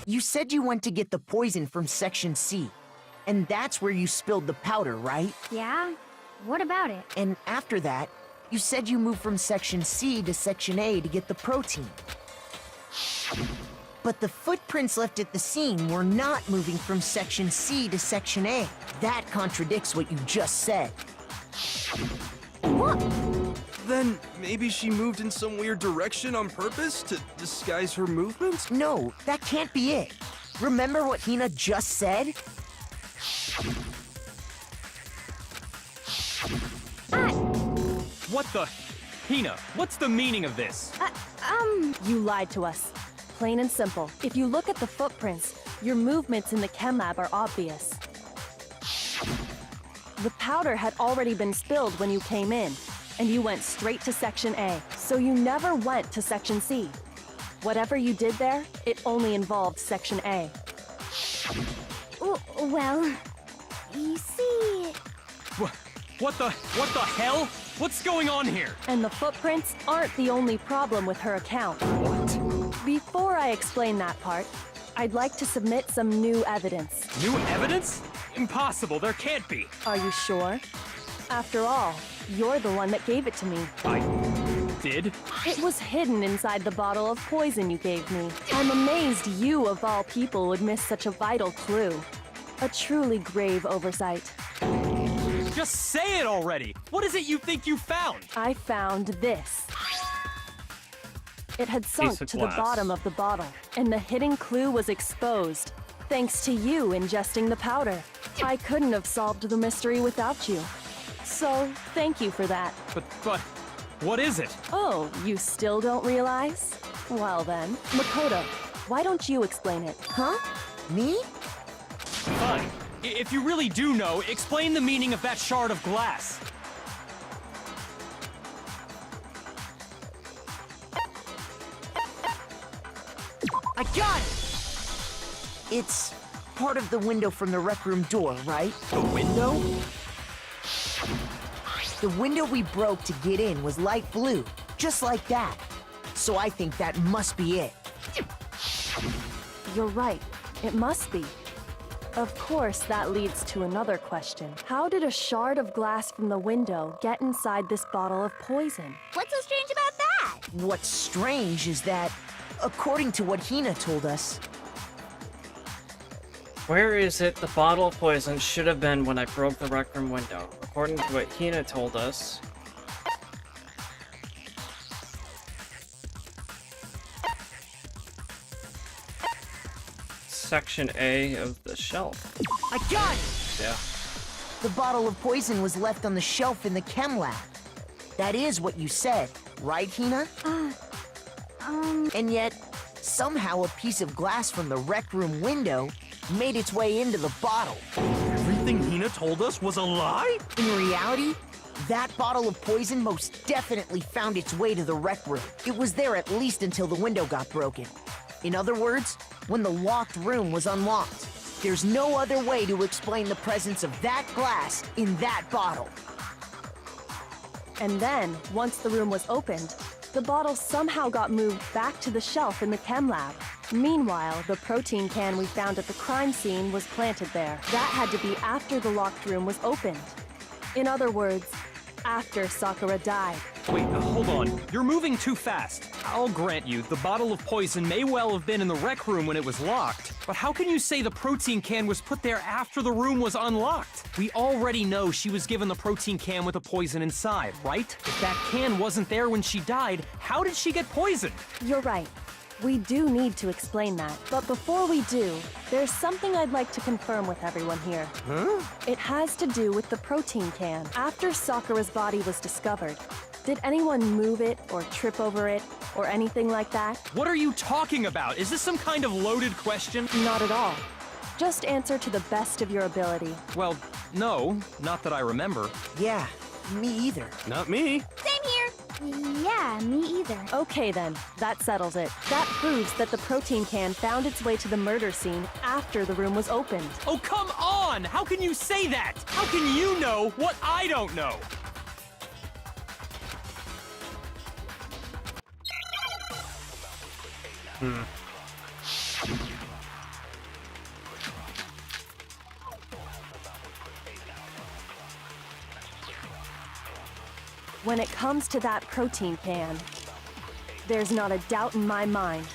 You said you went to get the poison from Section C. And that's where you spilled the powder, right? Yeah? What about it? And after that, you said you moved from Section C to Section A to get the protein. But the footprints left at the scene were not moving from Section C to Section A. That contradicts what you just said. What? Then maybe she moved in some weird direction on purpose to disguise her movements? No, that can't be it. Remember what Hina just said? What the? Hina, what's the meaning of this? You lied to us. Plain and simple. If you look at the footprints, your movements in the chem lab are obvious. The powder had already been spilled when you came in, and you went straight to Section A, so you never went to Section C. Whatever you did there, it only involved Section A. Well, you see... What the hell? What's going on here? And the footprints aren't the only problem with her account. What? Before I explain that part, I'd like to submit some new evidence. New evidence? Impossible, there can't be. Are you sure? After all, you're the one that gave it to me. I did? It was hidden inside the bottle of poison you gave me. I'm amazed you, of all people, would miss such a vital clue. A truly grave oversight. Just say it already! What is it you think you found? I found this. It had sunk of to glass. the bottom of the bottle, and the hidden clue was exposed, thanks to you ingesting the powder. I couldn't have solved the mystery without you. So, thank you for that. But, what is it? Oh, you still don't realize? Well then, Makoto, why don't you explain it? Huh? Me? Fine. If you really do know, explain the meaning of that shard of glass. I got it! It's part of the window from the rec room door, right? The window? The window we broke to get in was light blue, just like that. So I think that must be it. You're right. It must be. Of course, that leads to another question. How did a shard of glass from the window get inside this bottle of poison? What's so strange about that? What's strange is that, according to what Hina told us, Where is it? The bottle of poison should have been when I broke the rec room window. According to what Hina told us. Section A of the shelf. I got it! Yeah. The bottle of poison was left on the shelf in the chem lab. That is what you said, right, Hina? And yet, somehow a piece of glass from the rec room window made its way into the bottle. Everything Hina told us was a lie? In reality, that bottle of poison most definitely found its way to the rec room. It was there at least until the window got broken. In other words, when the locked room was unlocked. There's no other way to explain the presence of that glass in that bottle. And then, once the room was opened, the bottle somehow got moved back to the shelf in the chem lab. Meanwhile, the protein can we found at the crime scene was planted there. That had to be after the locked room was opened. In other words, after Sakura died. Wait, hold on. You're moving too fast. I'll grant you, the bottle of poison may well have been in the rec room when it was locked. But how can you say the protein can was put there after the room was unlocked? We already know she was given the protein can with the poison inside, right? If that can wasn't there when she died, how did she get poisoned? You're right. We do need to explain that. But before we do, there's something I'd like to confirm with everyone here. Huh? It has to do with the protein can. After Sakura's body was discovered, did anyone move it or trip over it or anything like that? What are you talking about? Is this some kind of loaded question? Not at all. Just answer to the best of your ability. Well, no, not that I remember. Yeah, me either. Not me. Same here. Yeah, me either. Okay then, that settles it. That proves that the protein can found its way to the murder scene after the room was opened. Oh, come on! How can you say that? How can you know what I don't know? When it comes to that protein can, there's not a doubt in my mind.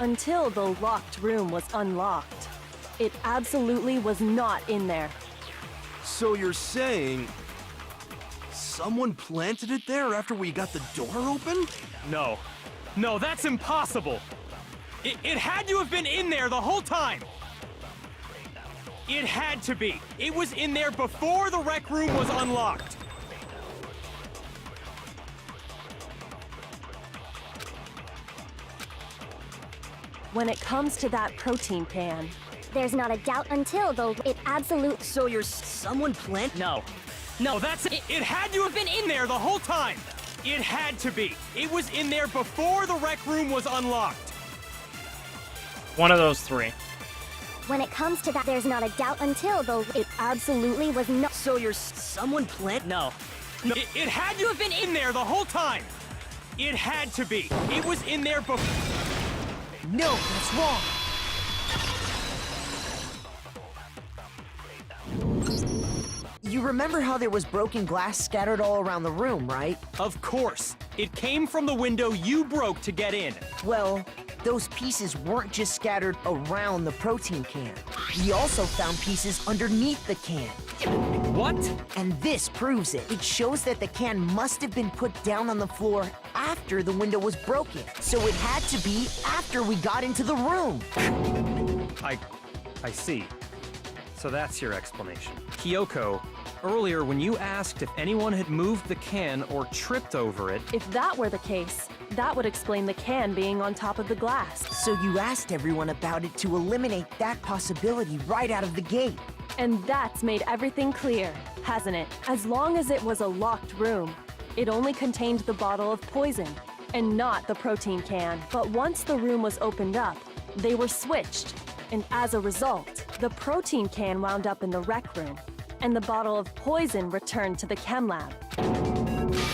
Until the locked room was unlocked, it absolutely was not in there. So you're saying someone planted it there after we got the door open? No. No, that's impossible! It had to have been in there the whole time! It had to be! It was in there before the rec room was unlocked! When it comes to that protein can, There's not a doubt until it absolute. So you're someone plant? No. No, that's it! It had to have been in there the whole time! It had to be! It was in there before the rec room was unlocked! One of those three. When it comes to that, there's not a doubt until it absolutely was not. So you're someone plant? No. It had to have been in there the whole time! It had to be! It was in there before... No, that's wrong. You remember how there was broken glass scattered all around the room, right? Of course! It came from the window you broke to get in! Well, those pieces weren't just scattered around the protein can. We also found pieces underneath the can. What? And this proves it. It shows that the can must have been put down on the floor after the window was broken. So it had to be after we got into the room. I see. So that's your explanation. Kyoko, earlier when you asked if anyone had moved the can or tripped over it... If that were the case, that would explain the can being on top of the glass. So you asked everyone about it to eliminate that possibility right out of the gate. And that's made everything clear, hasn't it? As long as it was a locked room, it only contained the bottle of poison, and not the protein can. But once the room was opened up, they were switched. And as a result, the protein can wound up in the rec room, and the bottle of poison returned to the chem lab.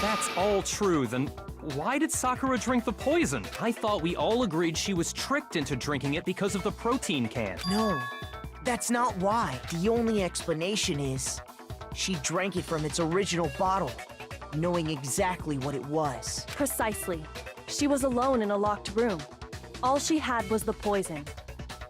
That's all true, then why did Sakura drink the poison? I thought we all agreed she was tricked into drinking it because of the protein can. No, that's not why. The only explanation is she drank it from its original bottle, knowing exactly what it was. Precisely. She was alone in a locked room. All she had was the poison.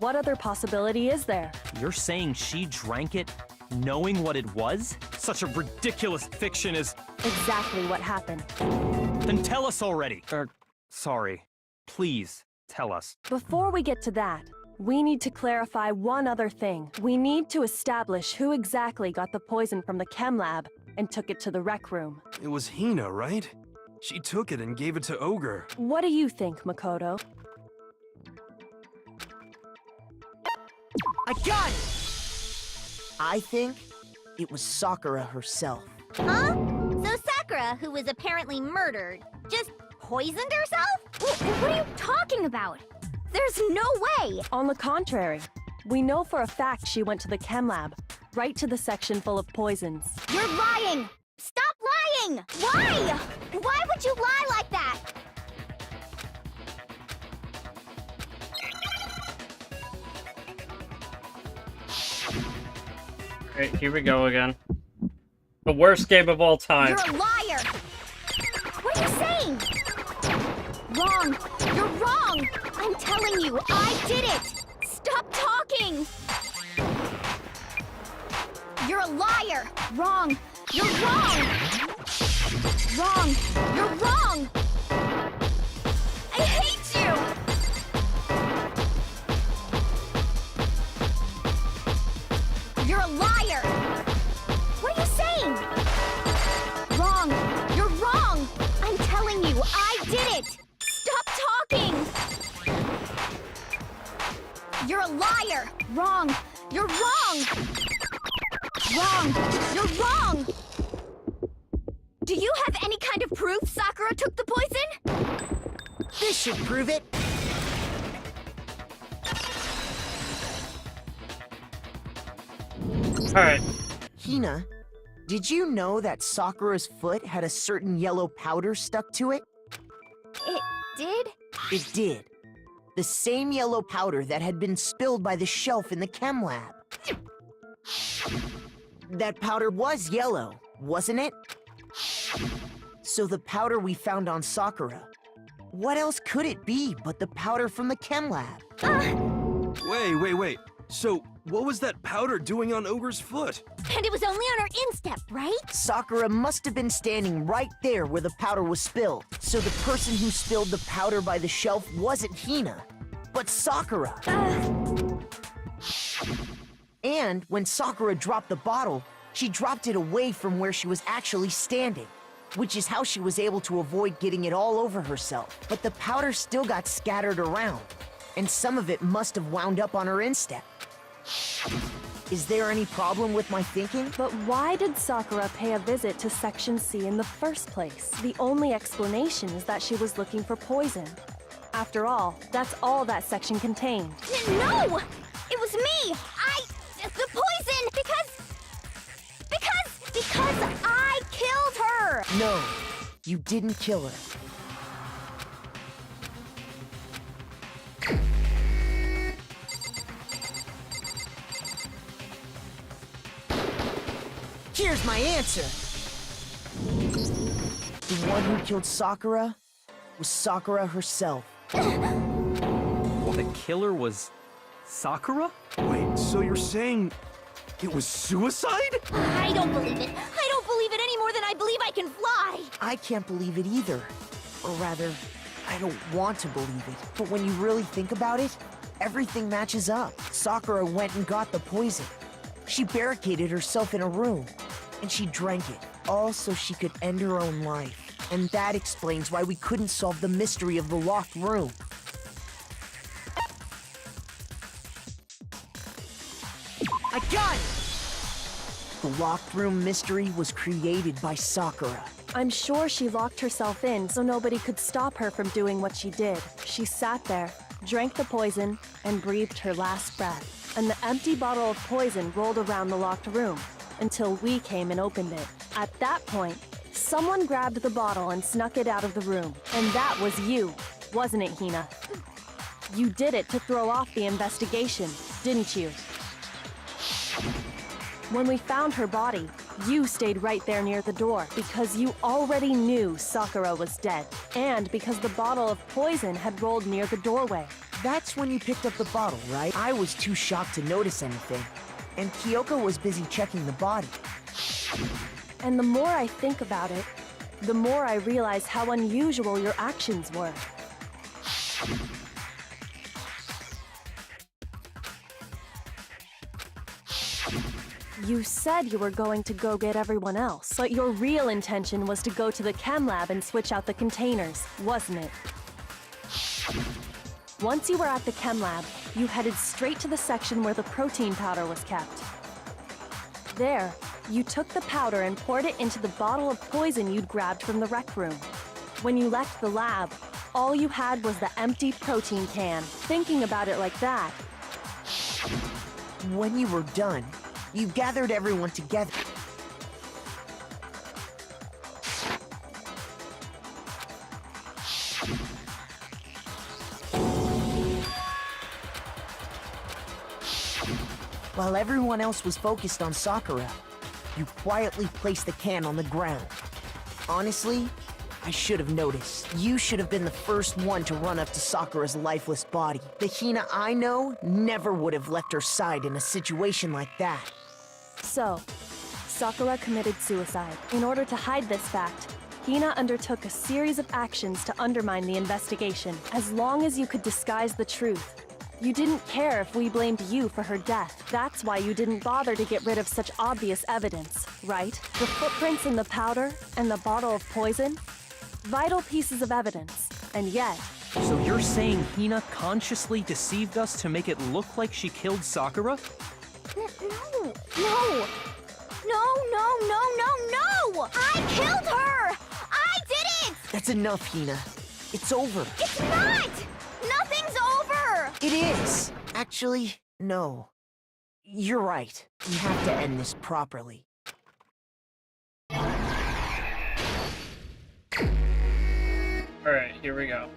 What other possibility is there? You're saying she drank it knowing what it was? Such a ridiculous fiction is... Exactly what happened. Then tell us already. Sorry. Please, tell us. Before we get to that, we need to clarify one other thing. We need to establish who exactly got the poison from the chem lab and took it to the rec room. It was Hina, right? She took it and gave it to Ogre. What do you think, Makoto? I got it! I think it was Sakura herself. Huh? So Sakura, who was apparently murdered, just poisoned herself? What are you talking about? There's no way! On the contrary, we know for a fact she went to the chem lab, right to the section full of poisons. You're lying! Stop lying! Why? Why would you lie like that? Alright, here we go again. The worst game of all time. You're a liar! What are you saying? Wrong! You're wrong! I'm telling you, I did it! Stop talking! You're a liar! Wrong! You're wrong! Wrong! You're wrong! I hate you! You're a liar! What are you saying? Wrong! You're wrong! I'm telling you, I did it! Stop talking! You're a liar! Wrong! You're wrong! Wrong! You're wrong! Do you have any kind of proof Sakura took the poison? This should prove it. Alright. Hina, did you know that Sakura's foot had a certain yellow powder stuck to it? It did? It did. The same yellow powder that had been spilled by the shelf in the chem lab. That powder was yellow, wasn't it? So the powder we found on Sakura, what else could it be but the powder from the chem lab? Wait. So, what was that powder doing on Ogre's foot? And it was only on her instep, right? Sakura must have been standing right there where the powder was spilled. So the person who spilled the powder by the shelf wasn't Hina, but Sakura. And when Sakura dropped the bottle, she dropped it away from where she was actually standing, which is how she was able to avoid getting it all over herself. But the powder still got scattered around, and some of it must have wound up on her instep. Is there any problem with my thinking? But why did Sakura pay a visit to Section C in the first place? The only explanation is that she was looking for poison. After all, that's all that section contained. No! It was me! The poison! Because I killed her! No, you didn't kill her. Here's my answer. The one who killed Sakura was Sakura herself. The killer was Sakura? Wait, so you're saying it was suicide? I don't believe it. I don't believe it any more than I believe I can fly. I can't believe it either. Or rather, I don't want to believe it. But when you really think about it, everything matches up. Sakura went and got the poison. She barricaded herself in a room, and she drank it, all so she could end her own life. And that explains why we couldn't solve the mystery of the locked room. I got it! The locked room mystery was created by Sakura. I'm sure she locked herself in so nobody could stop her from doing what she did. She sat there, drank the poison, and breathed her last breath. And the empty bottle of poison rolled around the locked room until we came and opened it. At that point, someone grabbed the bottle and snuck it out of the room. And that was you, wasn't it, Hina? You did it to throw off the investigation, didn't you? When we found her body, you stayed right there near the door because you already knew Sakura was dead, and because the bottle of poison had rolled near the doorway. That's when you picked up the bottle, right? I was too shocked to notice anything, and Kyoko was busy checking the body. And the more I think about it, the more I realize how unusual your actions were. You said you were going to go get everyone else, but your real intention was to go to the chem lab and switch out the containers, wasn't it? Once you were at the chem lab, you headed straight to the section where the protein powder was kept. There, you took the powder and poured it into the bottle of poison you'd grabbed from the rec room. When you left the lab, all you had was the empty protein can. Thinking about it like that, When you were done, you gathered everyone together. While everyone else was focused on Sakura, you quietly placed the can on the ground. Honestly, I should have noticed. You should have been the first one to run up to Sakura's lifeless body. The Hina I know never would have left her side in a situation like that. So, Sakura committed suicide. In order to hide this fact, Hina undertook a series of actions to undermine the investigation. As long as you could disguise the truth, you didn't care if we blamed you for her death. That's why you didn't bother to get rid of such obvious evidence, right? The footprints in the powder and the bottle of poison? Vital pieces of evidence, and yet... So you're saying Hina consciously deceived us to make it look like she killed Sakura? No! No! I killed her! I did it! That's enough, Hina. It's over. It's not! Nothing's over! It is! Actually, no. You're right. We have to end this properly. Alright, here we go.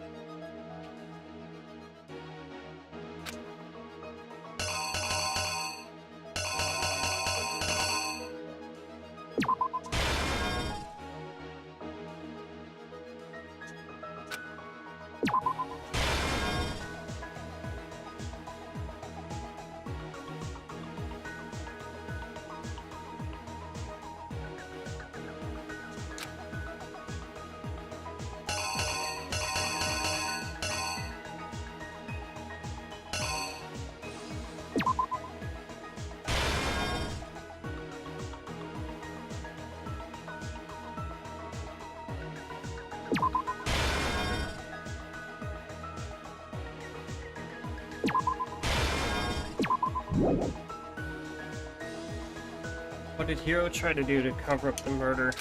What did Hiro try to do to cover up the murder?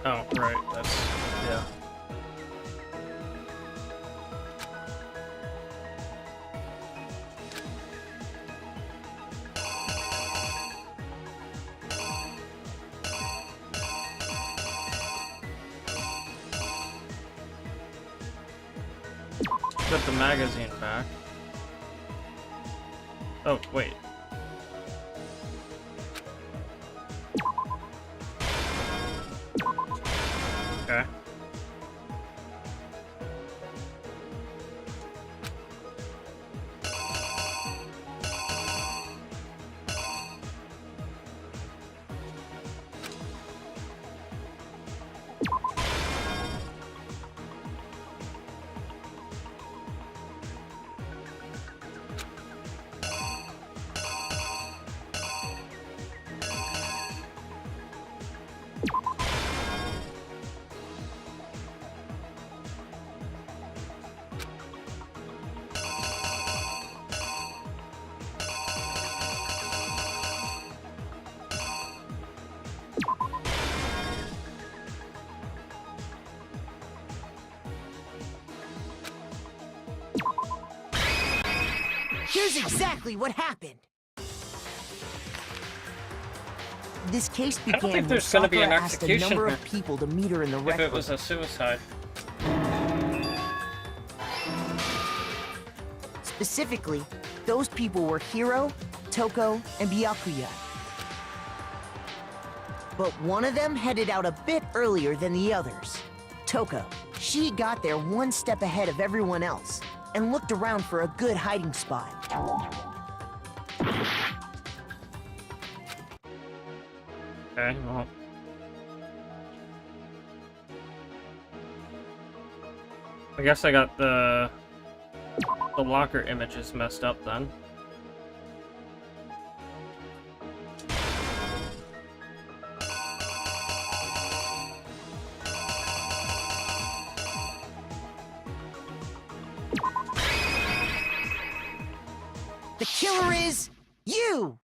Oh, right, that's... yeah. Got the magazine back. Oh, wait. Here's exactly what happened. This case I don't began think when there's gonna be Sakura an asked a execution number here. of people to meet her in the If rec it room. was a suicide. Specifically, those people were Hiro, Toko, and Byakuya. But one of them headed out a bit earlier than the others. Toko. She got there one step ahead of everyone else and looked around for a good hiding spot. Okay, well. I guess I got the locker images messed up then. The killer is you!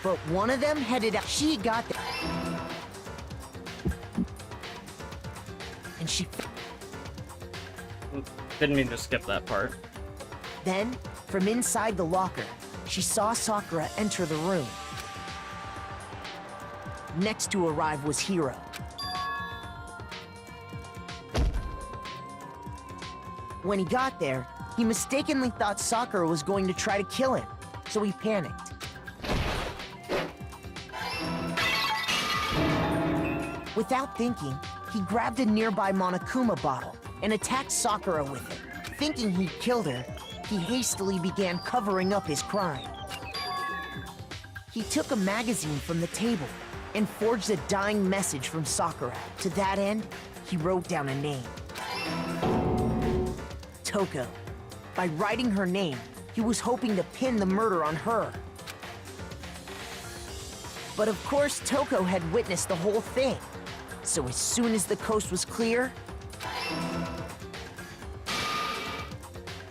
But one of them headed out. She got there. And she... Didn't mean to skip that part. Then, from inside the locker, she saw Sakura enter the room. Next to arrive was Hiro. When he got there, he mistakenly thought Sakura was going to try to kill him, so he panicked. Without thinking, he grabbed a nearby Monokuma bottle and attacked Sakura with it. Thinking he'd killed her, he hastily began covering up his crime. He took a magazine from the table and forged a dying message from Sakura. To that end, he wrote down a name. Toko. By writing her name, he was hoping to pin the murder on her. But of course, Toko had witnessed the whole thing. So as soon as the coast was clear,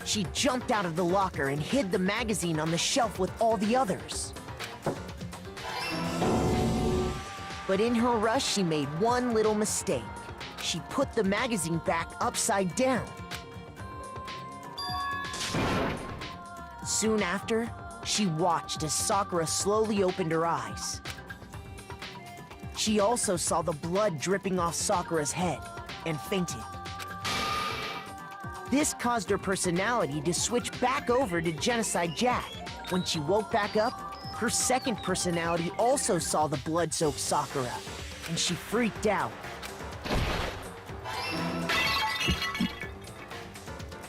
she jumped out of the locker and hid the magazine on the shelf with all the others. But in her rush, she made one little mistake. She put the magazine back upside down. Soon after, she watched as Sakura slowly opened her eyes. She also saw the blood dripping off Sakura's head and fainted. This caused her personality to switch back over to Genocide Jack. When she woke back up, her second personality also saw the blood-soaked Sakura, and she freaked out.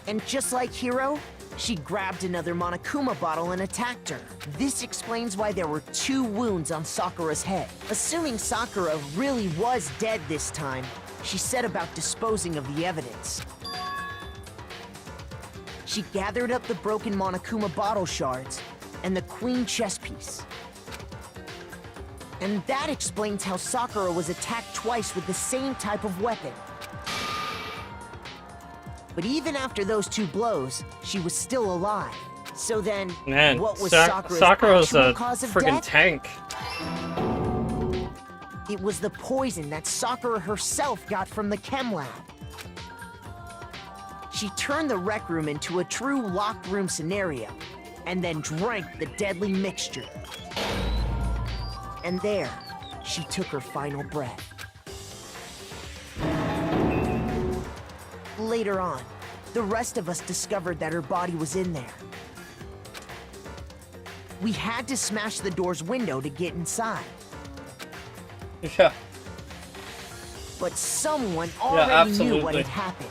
And just like Hiro, she grabbed another Monokuma bottle and attacked her. This explains why there were 2 wounds on Sakura's head. Assuming Sakura really was dead this time, she set about disposing of the evidence. She gathered up the broken Monokuma bottle shards and the queen chess piece. And that explains how Sakura was attacked twice with the same type of weapon. But even after those 2 blows, she was still alive. So then, Man, what was Sakura's actual a cause of friggin' death? tank. It was the poison that Sakura herself got from the chem lab. She turned the rec room into a true locked room scenario, and then drank the deadly mixture. And there, she took her final breath. Later on, the rest of us discovered that her body was in there. We had to smash the door's window to get inside. Yeah. But someone already knew what absolutely. had happened.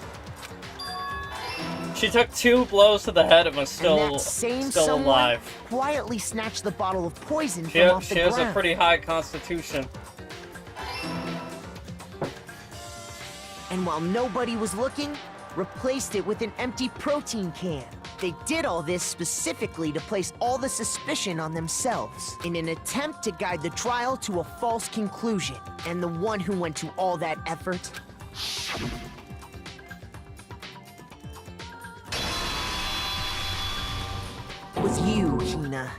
She took 2 blows to the head and was And still that same still someone alive. quietly snatched the bottle of poison She, from off the she has ground. a pretty high constitution. And while nobody was looking, replaced it with an empty protein can. They did all this specifically to place all the suspicion on themselves, in an attempt to guide the trial to a false conclusion. And the one who went to all that effort was you, Hina.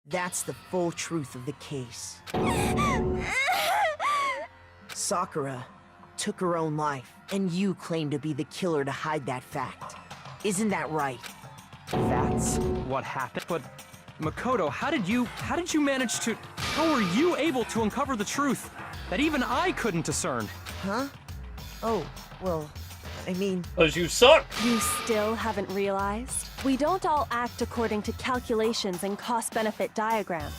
That's the full truth of the case. Sakura took her own life, and you claim to be the killer to hide that fact. Isn't that right? That's what happened. But Makoto, how did you manage to... How were you able to uncover the truth that even I couldn't discern? Huh? Oh, well, I mean... 'Cause you suck! You still haven't realized? We don't all act according to calculations and cost-benefit diagrams.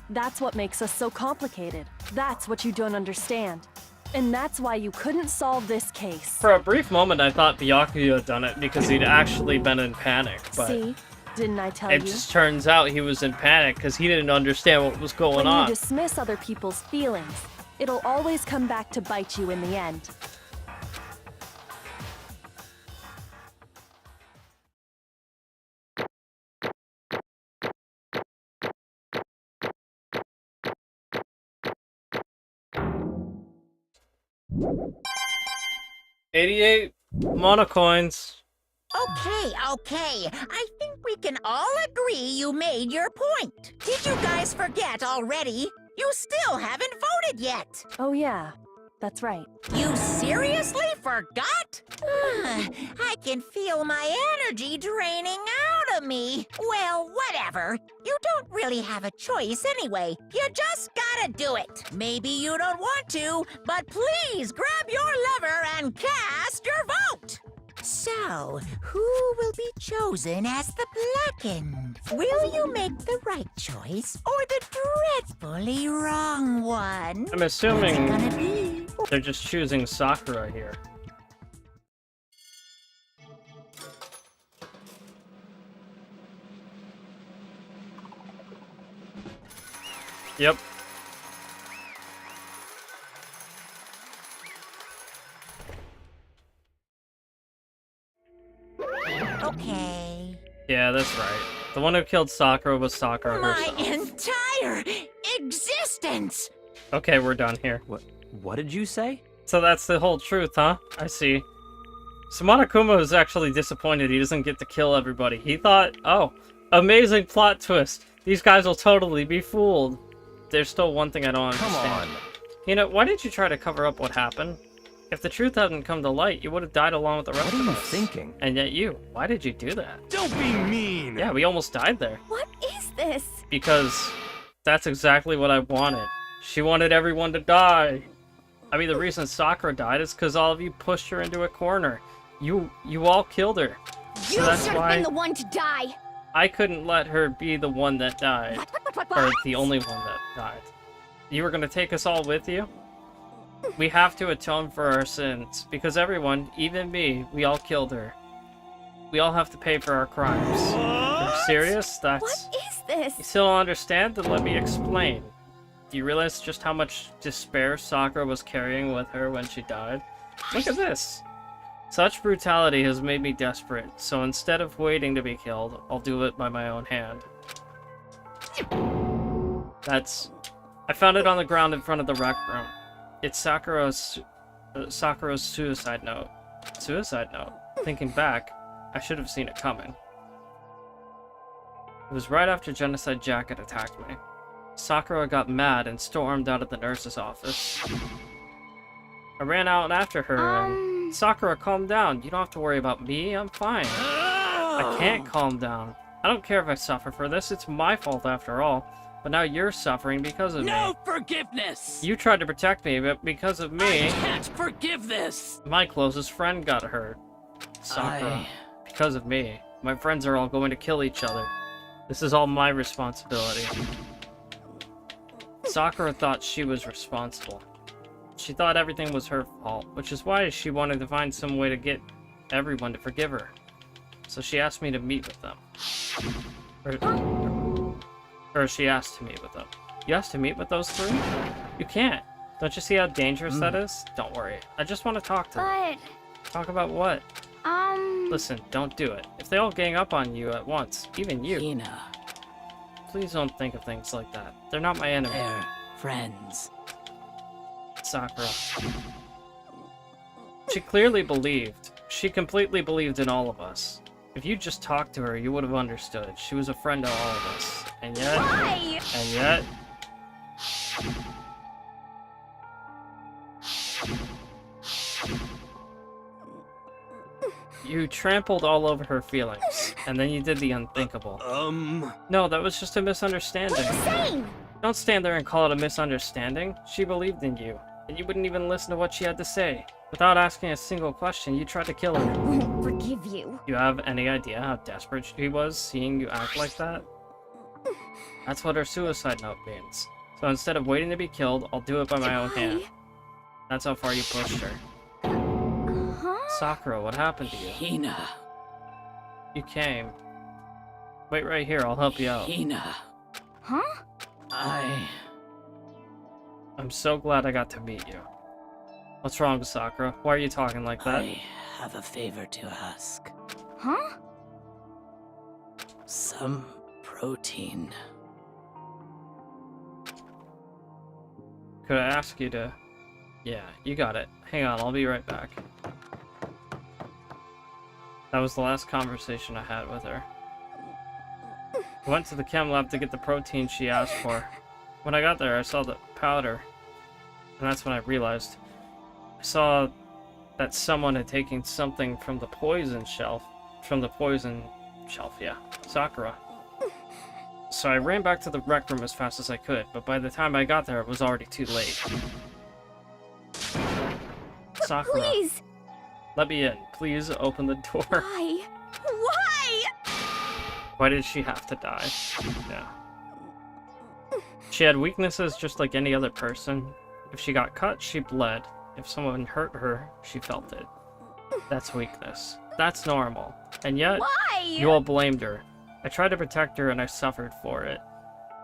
That's what makes us so complicated. That's what you don't understand. And that's why you couldn't solve this case. For a brief moment, I thought Byakuya had done it because he'd actually been in panic, but... See? Didn't I tell It you? just turns out he was in panic because he didn't understand what was going When on. you dismiss other people's feelings, it'll always come back to bite you in the end. $88 monocoins. Okay. I think we can all agree you made your point. Did you guys forget already? You still haven't voted yet. Oh yeah, that's right. You seriously forgot? I can feel my energy draining out of me. Well, whatever. You don't really have a choice anyway. You just gotta do it. Maybe you don't want to, but please grab your lever and cast your vote. So, who will be chosen as the blackened? Will you make the right choice or the dreadfully wrong one? I'm assuming What's it gonna be? they're just choosing Sakura here. Yep. Okay. Yeah, that's right. The one who killed Sakura was Sakura My herself. entire existence! Okay, we're done here. What did you say? So that's the whole truth, huh? I see. So Monokuma is actually disappointed he doesn't get to kill everybody. He thought, oh, amazing plot twist. These guys will totally be fooled. There's still one thing I don't understand. Come on. You know, why did you try to cover up what happened? If the truth hadn't come to light, you would have died along with the rest What are of you us. thinking? And yet you, why did you do that? Don't be mean! Yeah, we almost died there. What is this? Because that's exactly what I wanted. She wanted everyone to die. I mean, the reason Sakura died is because all of you pushed her into a corner. You all killed her. You So that's should have why been the one to die. I couldn't let her be the one that died. Or the only one that died. You were gonna take us all with you? We have to atone for our sins. Because everyone, even me, we all killed her. We all have to pay for our crimes. Are you serious? That's... What is this? You still don't understand? Then let me explain. Do you realize just how much despair Sakura was carrying with her when she died? Look at this! Such brutality has made me desperate, so instead of waiting to be killed, I'll do it by my own hand. That's... I found it on the ground in front of the rec room. It's Sakura's suicide note. Suicide note? Thinking back, I should have seen it coming. It was right after Genocide Jacket attacked me. Sakura got mad and stormed out of the nurse's office. I ran out after her and... Sakura, calm down. You don't have to worry about me. I'm fine. I can't calm down. I don't care if I suffer for this. It's my fault after all. But now you're suffering because of me. No forgiveness! You tried to protect me, but because of me... I can't forgive this! My closest friend got hurt. Sakura. Because of me. My friends are all going to kill each other. This is all my responsibility. Sakura thought she was responsible. She thought everything was her fault, which is why she wanted to find some way to get everyone to forgive her. So she asked me to meet with them. Or she asked to meet with them. You asked to meet with those three? You can't. Don't you see how dangerous that is? Don't worry. I just want to talk to them. But, Talk about what? Listen, don't do it. If they all gang up on you at once, even you. Hina, Please don't think of things like that. They're not my enemy. they're friends. Sakura. She clearly believed. She completely believed in all of us. If you just talked to her, you would have understood. She was a friend to all of us. And yet... why? And yet... You trampled all over her feelings, and then you did the unthinkable. No, that was just a misunderstanding. What are you saying? Don't stand there and call it a misunderstanding. She believed in you, and you wouldn't even listen to what she had to say. Without asking a single question, you tried to kill her. I won't forgive you. You have any idea how desperate she was seeing you act like that? That's what her suicide note means. So instead of waiting to be killed, I'll do it by my own hand. That's how far you pushed her. Sakura, what happened to you? Hina. You came. Wait right here, I'll help you out. Hina. Huh? I'm so glad I got to meet you. What's wrong, Sakura? Why are you talking like that? I have a favor to ask. Huh? Some protein. Could I ask you to... Yeah, you got it. Hang on, I'll be right back. That was the last conversation I had with her. I went to the chem lab to get the protein she asked for. When I got there, I saw the powder. And that's when I realized. I saw that someone had taken something from the poison shelf. From the poison shelf, yeah. Sakura. So I ran back to the rec room as fast as I could, but by the time I got there, it was already too late. Sakura. Please! Let me in. Please open the door. Why? Why? Why did she have to die? Yeah. She had weaknesses just like any other person. If she got cut, she bled. If someone hurt her, she felt it. That's weakness. That's normal. And yet, Why? you all blamed her. I tried to protect her and I suffered for it.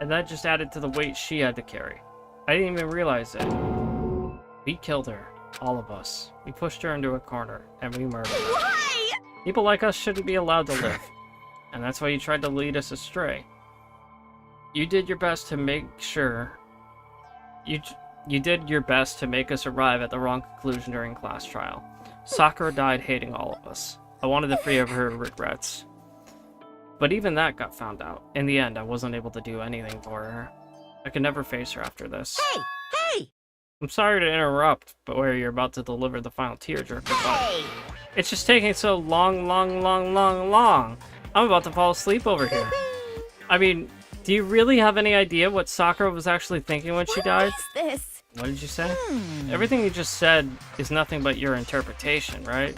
And that just added to the weight she had to carry. I didn't even realize it. We killed her. All of us. We pushed her into a corner, and we murdered her. Why? People like us shouldn't be allowed to live. And that's why you tried to lead us astray. You did your best to make sure... You did your best to make us arrive at the wrong conclusion during class trial. Sakura died hating all of us. I wanted to free of her regrets. But even that got found out. In the end, I wasn't able to do anything for her. I could never face her after this. Hey! Hey! I'm sorry to interrupt, but where you're about to deliver the final tearjerker, but it's just taking so long. I'm about to fall asleep over here. I mean, do you really have any idea what Sakura was actually thinking when she died? What is this? What did you say? Everything you just said is nothing but your interpretation, right?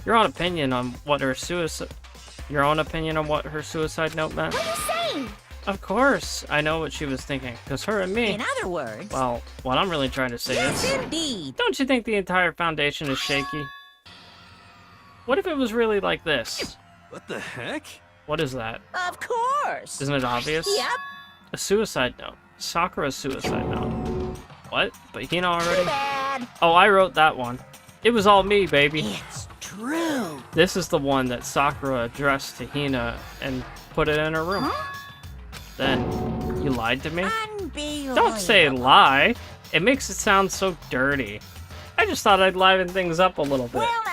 Your own opinion on what her suicide note meant? What are you saying? Of course, I know what she was thinking, because her and me... In other words... Well, what I'm really trying to say yes, is... indeed. Don't you think the entire foundation is shaky? What if it was really like this? What the heck? What is that? Of course. Isn't it obvious? Yep. A suicide note. Sakura's suicide note. What? But Hina already? Bad. Oh, I wrote that one. It was all me, baby. It's true. This is the one that Sakura addressed to Hina and put it in her room. Huh? Then, you lied to me? Unbelievable. Don't say lie. It makes it sound so dirty. I just thought I'd liven things up a little bit. Well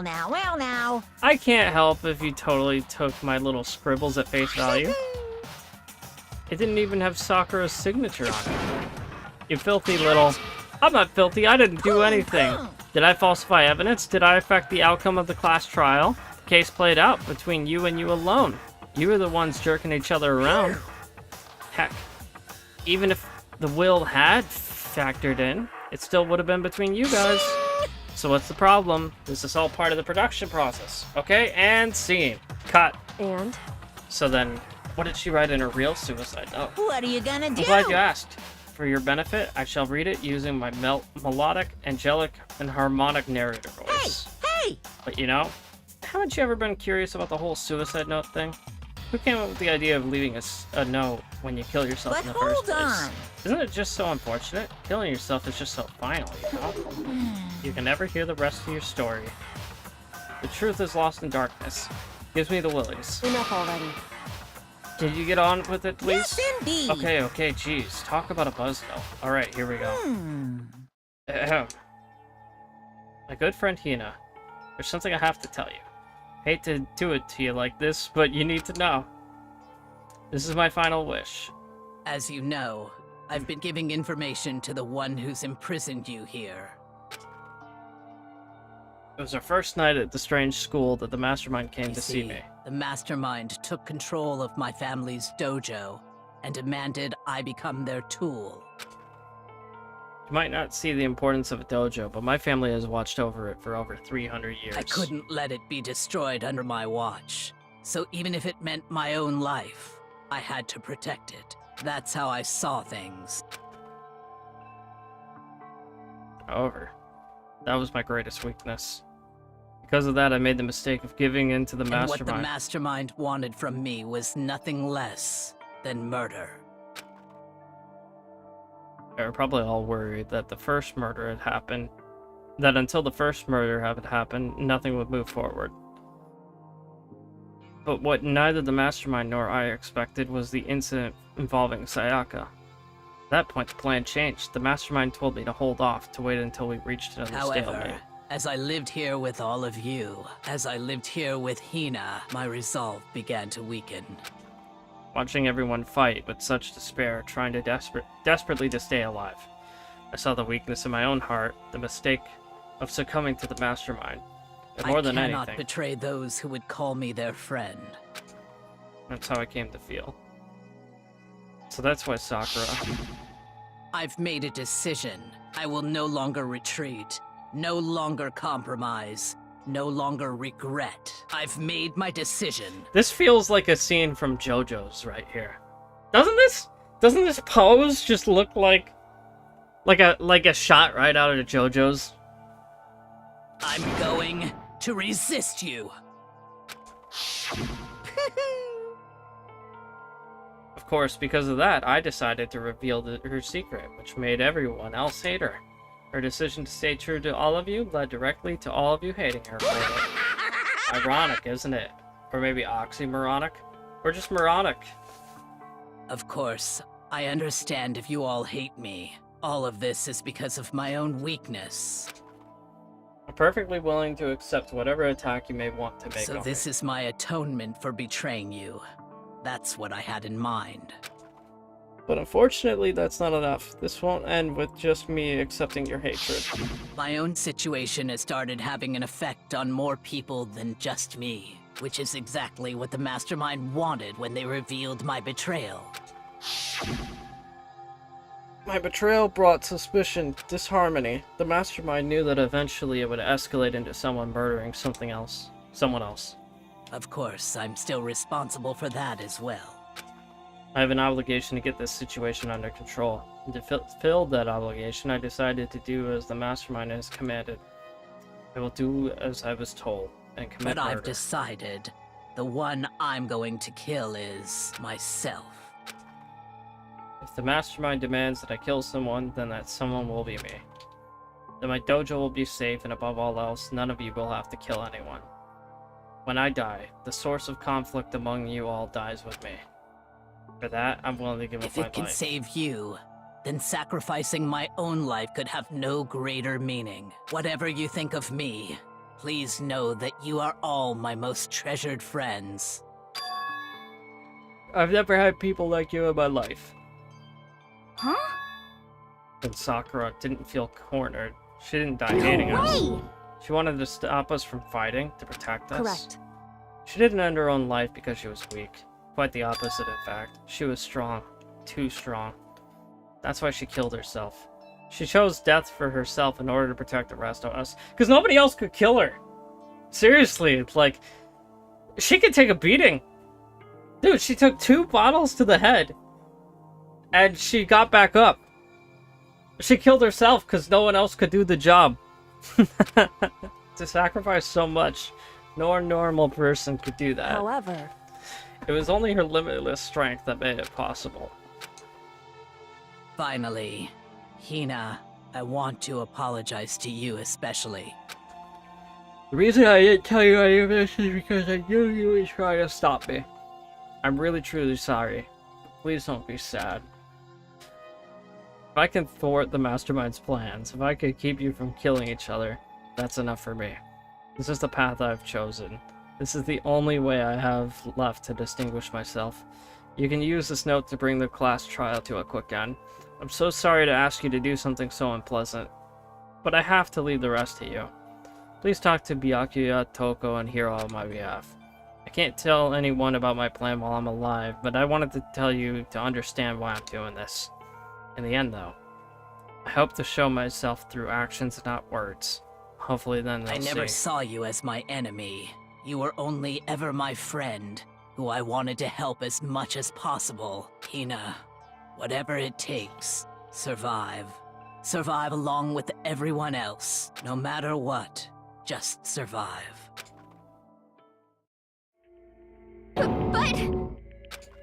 now. I can't help if you totally took my little scribbles at face value. It didn't even have Sakura's signature on it. You filthy little... I'm not filthy, I didn't do anything. Did I falsify evidence? Did I affect the outcome of the class trial? The case played out between you and you alone. You were the ones jerking each other around. Heck, even if the will had factored in, it still would have been between you guys. So what's the problem? This is all part of the production process. Okay, and scene. Cut. And? So then, what did she write in her real suicide note? What are you gonna do? I'm glad you asked. For your benefit, I shall read it using my melodic, angelic, and harmonic narrator voice. Hey! But you know, haven't you ever been curious about the whole suicide note thing? Who came up with the idea of leaving a note when you kill yourself But in the first place? hold on. Isn't it just so unfortunate? Killing yourself is just so final, you know? You can never hear the rest of your story. The truth is lost in darkness. Gives me the willies. Enough already. Did you get on with it, please? Yes, indeed. Okay, jeez. Talk about a buzzkill. Alright, here we go. Ahem. My good friend Hina, there's something I have to tell you. Hate to do it to you like this, but you need to know. This is my final wish. As you know, I've been giving information to the one who's imprisoned you here. It was our first night at the strange school that the mastermind came to see me. The mastermind took control of my family's dojo and demanded I become their tool. You might not see the importance of a dojo, but my family has watched over it for over 300 years. I couldn't let it be destroyed under my watch. So even if it meant my own life, I had to protect it. That's how I saw things. However, that was my greatest weakness. Because of that, I made the mistake of giving in to the And mastermind. what the mastermind wanted from me was nothing less than murder. They were probably all worried that the first murder had happened, that until the first murder had happened, nothing would move forward. But what neither the mastermind nor I expected was the incident involving Sayaka. At that point, the plan changed. The mastermind told me to hold off, to wait until we reached another stalemate. However, as I lived here with all of you, as I lived here with Hina, my resolve began to weaken. Watching everyone fight with such despair, trying to desperately to stay alive. I saw the weakness in my own heart, the mistake of succumbing to the mastermind. And more than I cannot anything, betray those who would call me their friend. that's how I came to feel. So that's why Sakura... I've made a decision. I will no longer retreat, no longer compromise, no longer regret. I've made my decision. This feels like a scene from JoJo's right here. Doesn't this pose just look like a shot right out of JoJo's? I'm going to resist you. Of course, because of that, I decided to reveal her secret, which made everyone else hate her. Her decision to stay true to all of you led directly to all of you hating her for it. Ironic, isn't it? Or maybe oxymoronic? Or just moronic? Of course, I understand if you all hate me. All of this is because of my own weakness. I'm perfectly willing to accept whatever attack you may want to make So on this me. is my atonement for betraying you. That's what I had in mind. But unfortunately, that's not enough. This won't end with just me accepting your hatred. My own situation has started having an effect on more people than just me, which is exactly what the Mastermind wanted when they revealed my betrayal. My betrayal brought suspicion, disharmony. The Mastermind knew that eventually it would escalate into someone murdering someone else. Of course, I'm still responsible for that as well. I have an obligation to get this situation under control. And to fulfill that obligation, I decided to do as the Mastermind has commanded. I will do as I was told, and commit But I've murder. decided the one I'm going to kill is myself. If the Mastermind demands that I kill someone, then that someone will be me. Then my dojo will be safe, and above all else, none of you will have to kill anyone. When I die, the source of conflict among you all dies with me. For that, I'm willing to give up If my it can life. save you, then sacrificing my own life could have no greater meaning. Whatever you think of me, please know that you are all my most treasured friends. I've never had people like you in my life. Huh? And Sakura didn't feel cornered. She didn't die hating us. Way! She wanted to stop us from fighting, to protect us. Correct. She didn't end her own life because she was weak. Quite the opposite, in fact. She was strong. Too strong. That's why she killed herself. She chose death for herself in order to protect the rest of us. Because nobody else could kill her. Seriously, it's like... She could take a beating. Dude, she took 2 bottles to the head. And she got back up. She killed herself because no one else could do the job. To sacrifice so much, no normal person could do that. However, It was only her limitless strength that made it possible. Finally, Hina, I want to apologize to you especially. The reason I didn't tell you any of this is because I knew you would try to stop me. I'm really truly sorry. Please don't be sad. If I can thwart the Mastermind's plans, if I could keep you from killing each other, that's enough for me. This is the path I've chosen. This is the only way I have left to distinguish myself. You can use this note to bring the class trial to a quick end. I'm so sorry to ask you to do something so unpleasant, but I have to leave the rest to you. Please talk to Byakuya, Toko, and Hiro on my behalf. I can't tell anyone about my plan while I'm alive, but I wanted to tell you to understand why I'm doing this. In the end, though, I hope to show myself through actions, not words. Hopefully then they'll I never see. saw you as my enemy. You were only ever my friend, who I wanted to help as much as possible. Hina, whatever it takes, survive. Survive along with everyone else, no matter what. Just survive. But...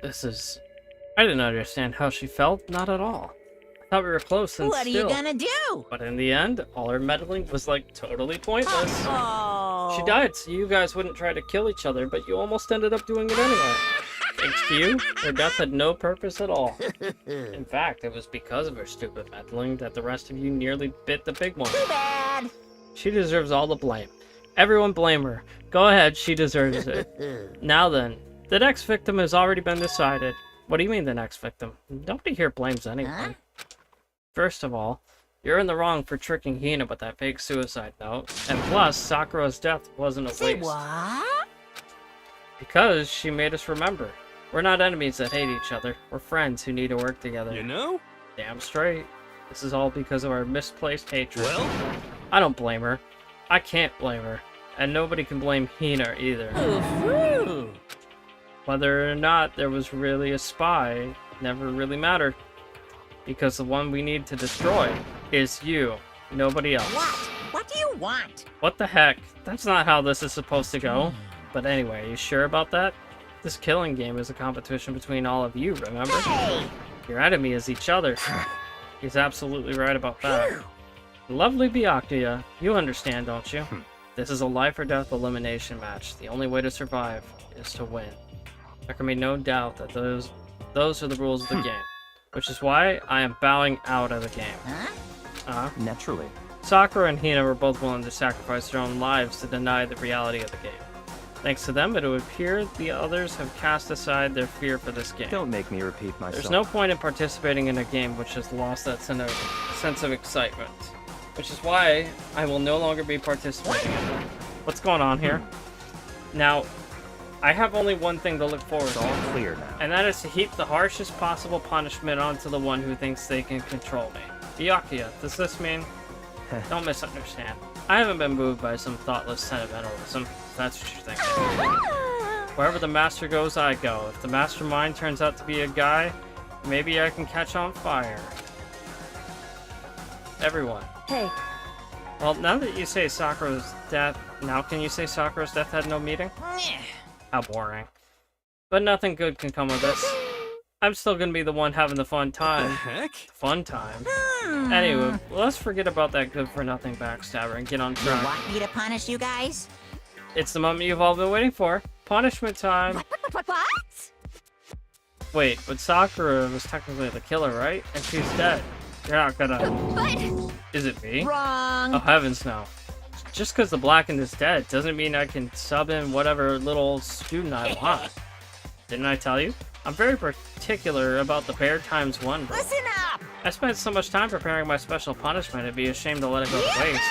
This is... I didn't understand how she felt, not at all. I thought we were close and What are still. you gonna do? But in the end, all her meddling was like totally pointless. Oh. She died so you guys wouldn't try to kill each other, but you almost ended up doing it anyway. Thanks to you, her death had no purpose at all. In fact, it was because of her stupid meddling that the rest of you nearly bit the big one. Too bad. She deserves all the blame. Everyone blame her. Go ahead, she deserves it. Now then, the next victim has already been decided. What do you mean the next victim? Nobody here blames anyone. Huh? First of all, you're in the wrong for tricking Hina with that fake suicide note. And plus, Sakura's death wasn't a Say waste. what? Because she made us remember. We're not enemies that hate each other. We're friends who need to work together. You know? Damn straight. This is all because of our misplaced hatred. Well, I don't blame her. I can't blame her. And nobody can blame Hina either. Ooh. Whether or not there was really a spy never really mattered. Because the one we need to destroy is you. Nobody else. What? What do you want? What the heck? That's not how this is supposed to go. But anyway, are you sure about that? This killing game is a competition between all of you, remember? Hey! Your enemy is each other. He's absolutely right about that. Lovely Byakuya, you understand, don't you? This is a life or death elimination match. The only way to survive is to win. There can be no doubt that those are the rules of the game. Which is why I am bowing out of the game. Huh? Naturally. Sakura and Hina were both willing to sacrifice their own lives to deny the reality of the game. Thanks to them, it would appear the others have cast aside their fear for this game. Don't make me repeat myself. There's no point in participating in a game which has lost that sense of excitement. Which is why I will no longer be participating in it. What's going on here? Now, I have only one thing to look forward It's to. all clear now. And that is to heap the harshest possible punishment onto the one who thinks they can control me. Byakuya, does this mean? Don't misunderstand. I haven't been moved by some thoughtless sentimentalism, if that's what you're thinking. Wherever the master goes, I go. If the mastermind turns out to be a guy, maybe I can catch on fire. Everyone. Hey, Well, now that you say Sakura's death, now can you say Sakura's death had no meaning? How boring. But nothing good can come of this. I'm still gonna be the one having the fun time. heck? Fun time. Anyway, let's forget about that good-for-nothing backstabber and get on You track. want me to punish you guys? It's the moment you've all been waiting for. Punishment time. What? Wait, but Sakura was technically the killer, right? And she's dead. You're not gonna... But... Is it me? Wrong. Oh, heavens no. Just because the Blackened is dead doesn't mean I can sub in whatever little student I want. Didn't I tell you? I'm very particular about the bear times one. Listen up! I spent so much time preparing my special punishment, it'd be a shame to let it go to waste.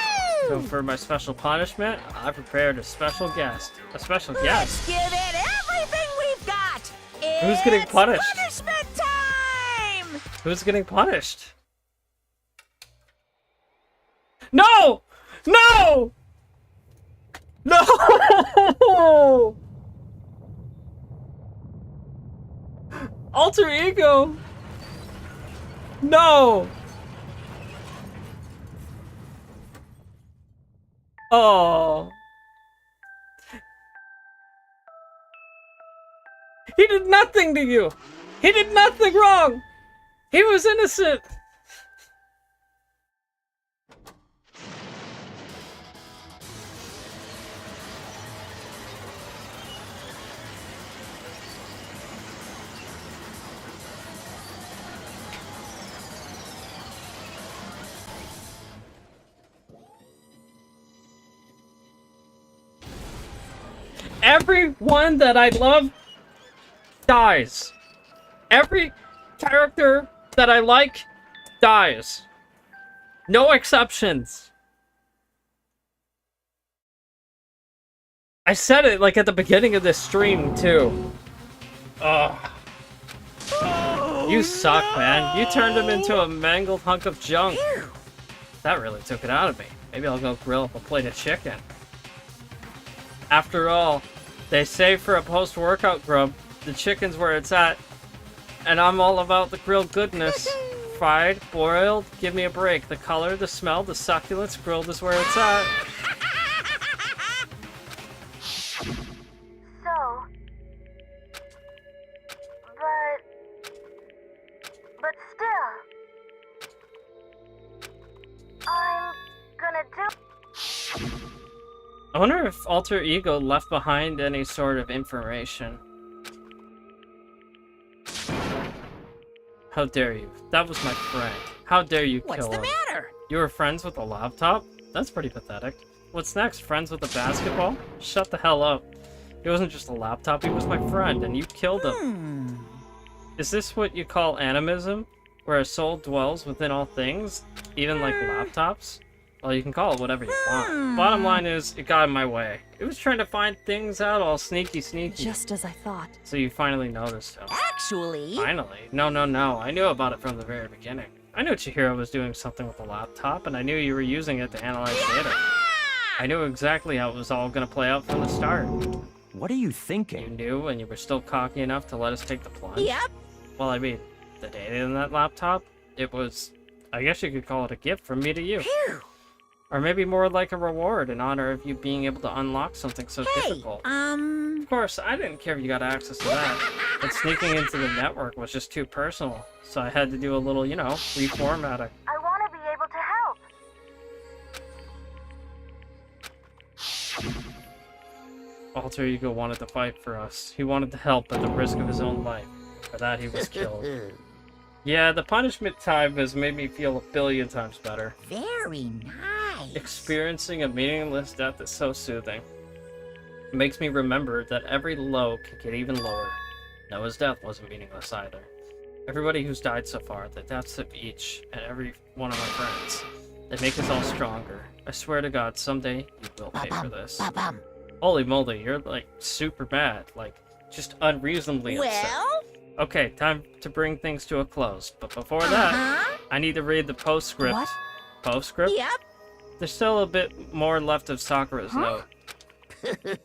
So for my special punishment, I prepared a special guest. A special guest? Let's give it everything we've got! Who's getting It's punished? punishment time! Who's getting punished? No! No! No! Alter ego! No! Oh. He did nothing to you! He did nothing wrong! He was innocent! Everyone that I love dies. Every character that I like dies. No exceptions. I said it like at the beginning of this stream too. Ugh. You suck, man. You turned him into a mangled hunk of junk. That really took it out of me. Maybe I'll go grill up a plate of chicken. After all, they say for a post-workout grub, the chicken's where it's at. And I'm all about the grilled goodness. Fried, boiled, give me a break. The color, the smell, the succulence, grilled is where it's at. So... But still... I'm gonna do... I wonder if Alter Ego left behind any sort of information. How dare you? That was my friend. How dare you kill him? What's the matter? You were friends with a laptop? That's pretty pathetic. What's next? Friends with a basketball? Shut the hell up. He wasn't just a laptop, he was my friend, and you killed him. Is this what you call animism? Where a soul dwells within all things? Even like laptops? Well, you can call it whatever you want. Bottom line is, it got in my way. It was trying to find things out all sneaky. Just as I thought. So you finally noticed him. Actually... Finally? No. I knew about it from the very beginning. I knew Chihiro was doing something with the laptop, and I knew you were using it to analyze data. I knew exactly how it was all gonna play out from the start. What are you You thinking? knew, and you were still cocky enough to let us take the plunge? Yep. Well, I mean, the data in that laptop, it was... I guess you could call it a gift from me to you. Phew. Or maybe more like a reward in honor of you being able to unlock something so difficult. Of course, I didn't care if you got access to that, but sneaking into the network was just too personal, so I had to do a little, you know, reformatting. I want to be able to help. Alter Ego wanted to fight for us. He wanted to help at the risk of his own life. For that, he was killed. Yeah, the punishment time has made me feel 1,000,000,000 times better. Very nice. Experiencing a meaningless death is so soothing. It makes me remember that every low can get even lower. Noah's death wasn't meaningless either. Everybody who's died so far, the deaths of each and every one of my friends, they make us all stronger. I swear to God, someday you will pay for this. Holy moly, you're like super bad, like just unreasonably upset. Well? Okay, time to bring things to a close. But before that, I need to read the postscript. What? Postscript? Yep. There's still a bit more left of Sakura's note.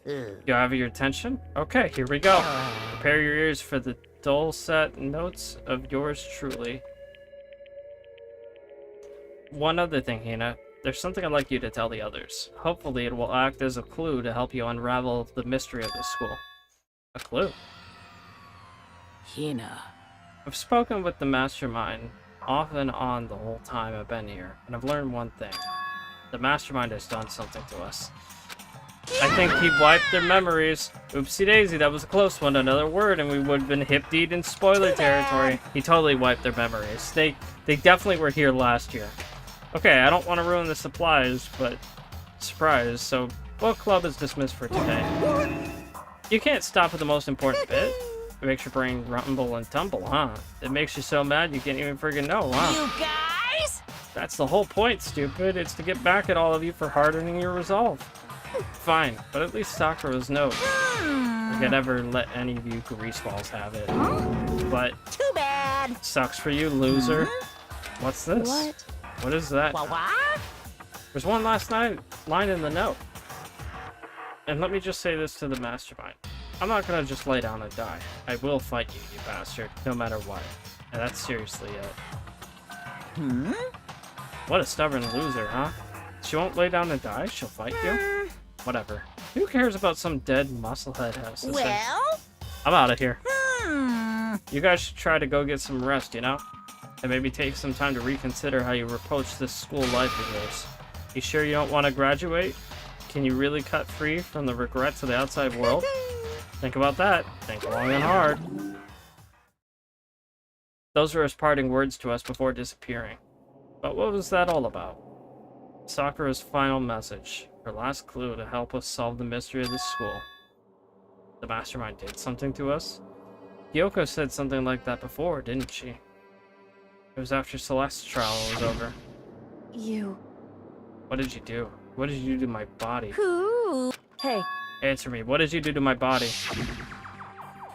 You have your attention? Okay, here we go. Prepare your ears for the dulcet notes of yours truly. One other thing, Hina. There's something I'd like you to tell the others. Hopefully it will act as a clue to help you unravel the mystery of this school. A clue? Hina. I've spoken with the mastermind off and on the whole time I've been here, and I've learned one thing. The mastermind has done something to us. I think he wiped their memories. Oopsie daisy, that was a close one. Another word and we would have been hip-deed in spoiler territory. He totally wiped their memories. They definitely were here last year. Okay, I don't want to ruin the supplies, but surprise, so book club is dismissed for today. You can't stop at the most important bit. It makes your brain rumble and tumble, huh? It makes you so mad you can't even friggin' know, huh? You guys? That's the whole point, stupid. It's to get back at all of you for hardening your resolve. Fine, but at least Sakura's note. I could never let any of you greaseballs have it. But Too bad. sucks for you, loser. What's this? What? What is that? What? There's one last line in the note. And let me just say this to the mastermind. I'm not gonna just lay down and die. I will fight you, you bastard, no matter what. And that's seriously it. What a stubborn loser, huh? She won't lay down and die? She'll fight you? Whatever. Who cares about some dead musclehead house? Well? I'm out of here. You guys should try to go get some rest, you know? And maybe take some time to reconsider how you approach this school life of yours. You sure you don't want to graduate? Can you really cut free from the regrets of the outside world? Think about that. Think long and hard. Those were his parting words to us before disappearing. But what was that all about? Sakura's final message. Her last clue to help us solve the mystery of this school. The mastermind did something to us? Yoko said something like that before, didn't she? It was after Celeste's trial was over. You... What did you do? What did you do to my body? Who? Hey, Answer me. What did you do to my body?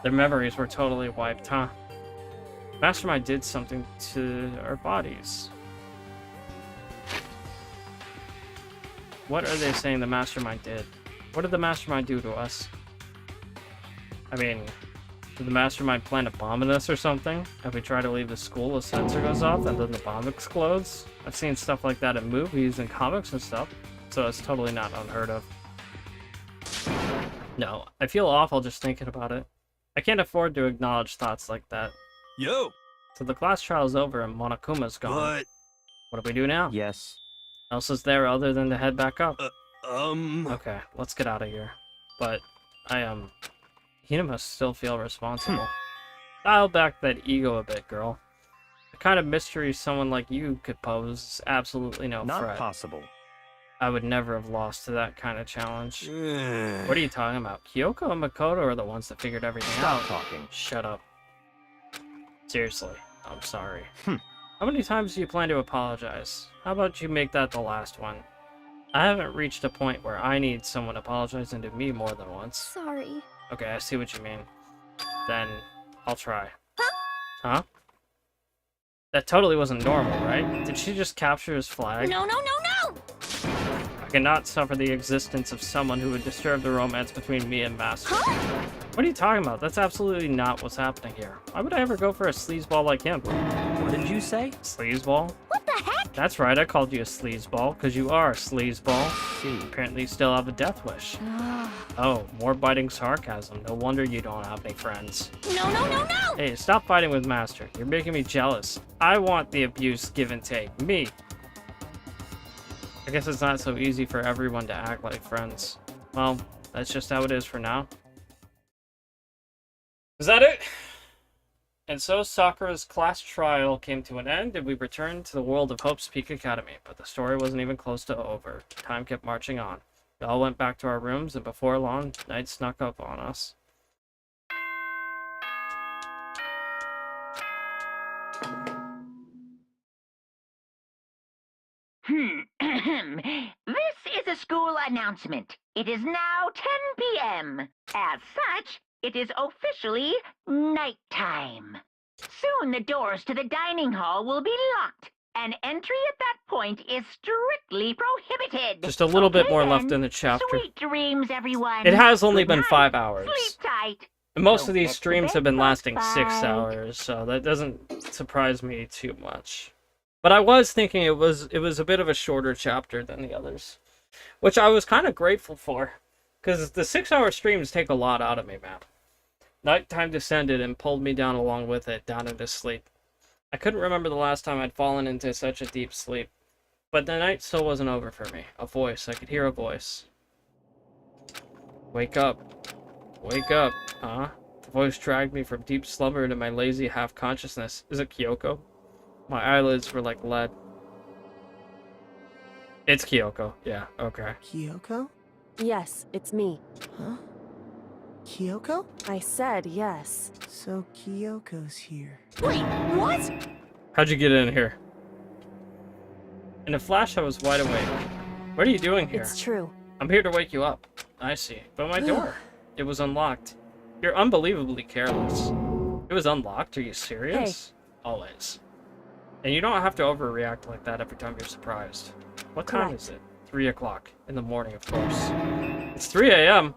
Their memories were totally wiped, huh? Mastermind did something to our bodies. What are they saying the Mastermind did? What did the Mastermind do to us? I mean, did the Mastermind plant a bomb in us or something? If we try to leave the school, a sensor goes off and then the bomb explodes? I've seen stuff like that in movies and comics and stuff, so it's totally not unheard of. No, I feel awful just thinking about it. I can't afford to acknowledge thoughts like that. Yo! So the class trial's over and Monokuma's gone. But... What do we do now? Yes. Else is there other than to head back up? Okay, let's get out of here. But, Hina must still feel responsible. Dial back that ego a bit, girl. The kind of mystery someone like you could pose is absolutely no Not threat. possible. I would never have lost to that kind of challenge. What are you talking about? Kyoko and Makoto are the ones that figured everything out. Stop talking. Shut up. Seriously, I'm sorry. How many times do you plan to apologize? How about you make that the last one? I haven't reached a point where I need someone apologizing to me more than once. Sorry. Okay, I see what you mean. Then, I'll try. Huh? That totally wasn't normal, right? Did she just capture his flag? No, no, no, no! I cannot suffer the existence of someone who would disturb the romance between me and Master. Huh? What are you talking about? That's absolutely not what's happening here. Why would I ever go for a sleazeball like him? What did you say? Sleazeball? What the heck? That's right, I called you a sleazeball, because you are a sleazeball. See. Apparently you still have a death wish. Oh, more biting sarcasm. No wonder you don't have any friends. No, no, no, no! Hey, stop fighting with Master. You're making me jealous. I want the abuse give and take. Me. I guess it's not so easy for everyone to act like friends. Well, that's just how it is for now. Is that it? And so Sakura's class trial came to an end, and we returned to the world of Hope's Peak Academy. But the story wasn't even close to over. Time kept marching on. We all went back to our rooms, and before long, night snuck up on us. This is a school announcement. It is now 10 p.m. As such, it is officially nighttime. Soon the doors to the dining hall will be locked, and entry at that point is strictly prohibited. Just a little bit more left in the chapter. Sweet dreams, everyone. It has only Good been night. 5 hours. Sleep tight. And most Don't of these get to streams bed have been lasting past 6 5. hours, so that doesn't surprise me too much. But I was thinking it was a bit of a shorter chapter than the others, which I was kind of grateful for, because the 6-hour streams take a lot out of me, man. Nighttime descended and pulled me down along with it, down into sleep. I couldn't remember the last time I'd fallen into such a deep sleep, but the night still wasn't over for me. A voice, I could hear a voice. Wake up. Wake up, huh? The voice dragged me from deep slumber into my lazy half-consciousness. Is it Kyoko? My eyelids were like lead. It's Kyoko. Yeah, okay. Kyoko? Yes, it's me. Huh? Kyoko? I said yes. So Kyoko's here. Wait, what? How'd you get in here? In a flash, I was wide awake. What are you doing here? It's true. I'm here to wake you up. I see. But my door, it was unlocked. You're unbelievably careless. It was unlocked? Are you serious? Hey. Always. And you don't have to overreact like that every time you're surprised. What time Correct. is it? 3 o'clock. In the morning, of course. It's 3 a.m.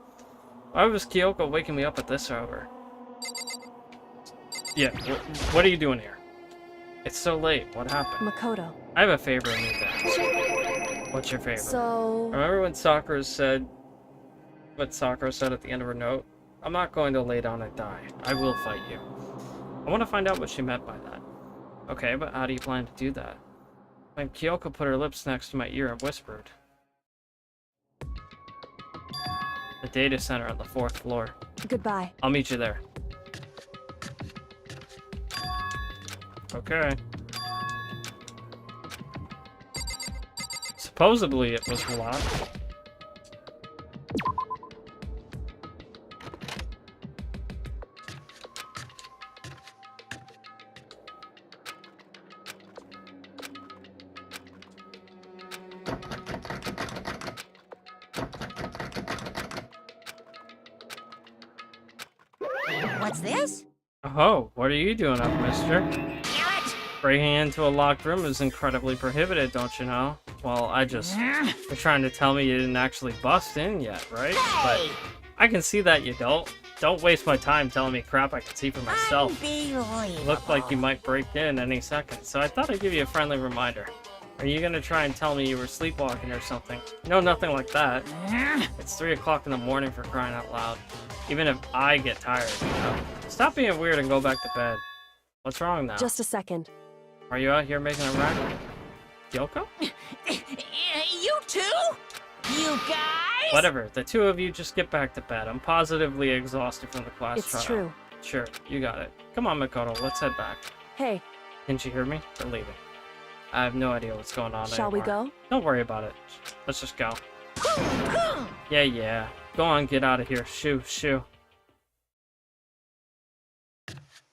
Why was Kyoko waking me up at this hour? Yeah, what are you doing here? It's so late. What happened? Makoto. I have a favor I need to ask. What's your favor? So... Remember when Sakura said what Sakura said at the end of her note? I'm not going to lay down and die. I will fight you. I want to find out what she meant by that. Okay, but how do you plan to do that? When Kyoko put her lips next to my ear and whispered. The data center on the 4th floor. Goodbye. I'll meet you there. Okay. Supposedly it was locked. What's this? Oh, what are you doing up, mister? Breaking into a locked room is incredibly prohibited, don't you know? Well, you're trying to tell me you didn't actually bust in yet, right? Hey! But I can see that you don't. Don't waste my time telling me crap I can see for myself. Unbelievable. Looked like you might break in any second, so I thought I'd give you a friendly reminder. Are you gonna try and tell me you were sleepwalking or something? No, nothing like that. It's 3 o'clock in the morning, for crying out loud. Even if I get tired, you know? Stop being weird and go back to bed. What's wrong now? Just a second. Are you out here making a racket? Kyoko? You too? You guys? Whatever, the two of you just get back to bed. I'm positively exhausted from the class It's trial. true. Sure, you got it. Come on, Makoto, let's head back. Hey, Didn't you hear me? We're leaving. I have no idea what's going on shall we anymore. go? Don't worry about it. Let's just go. Yeah. Go on, get out of here. Shoo.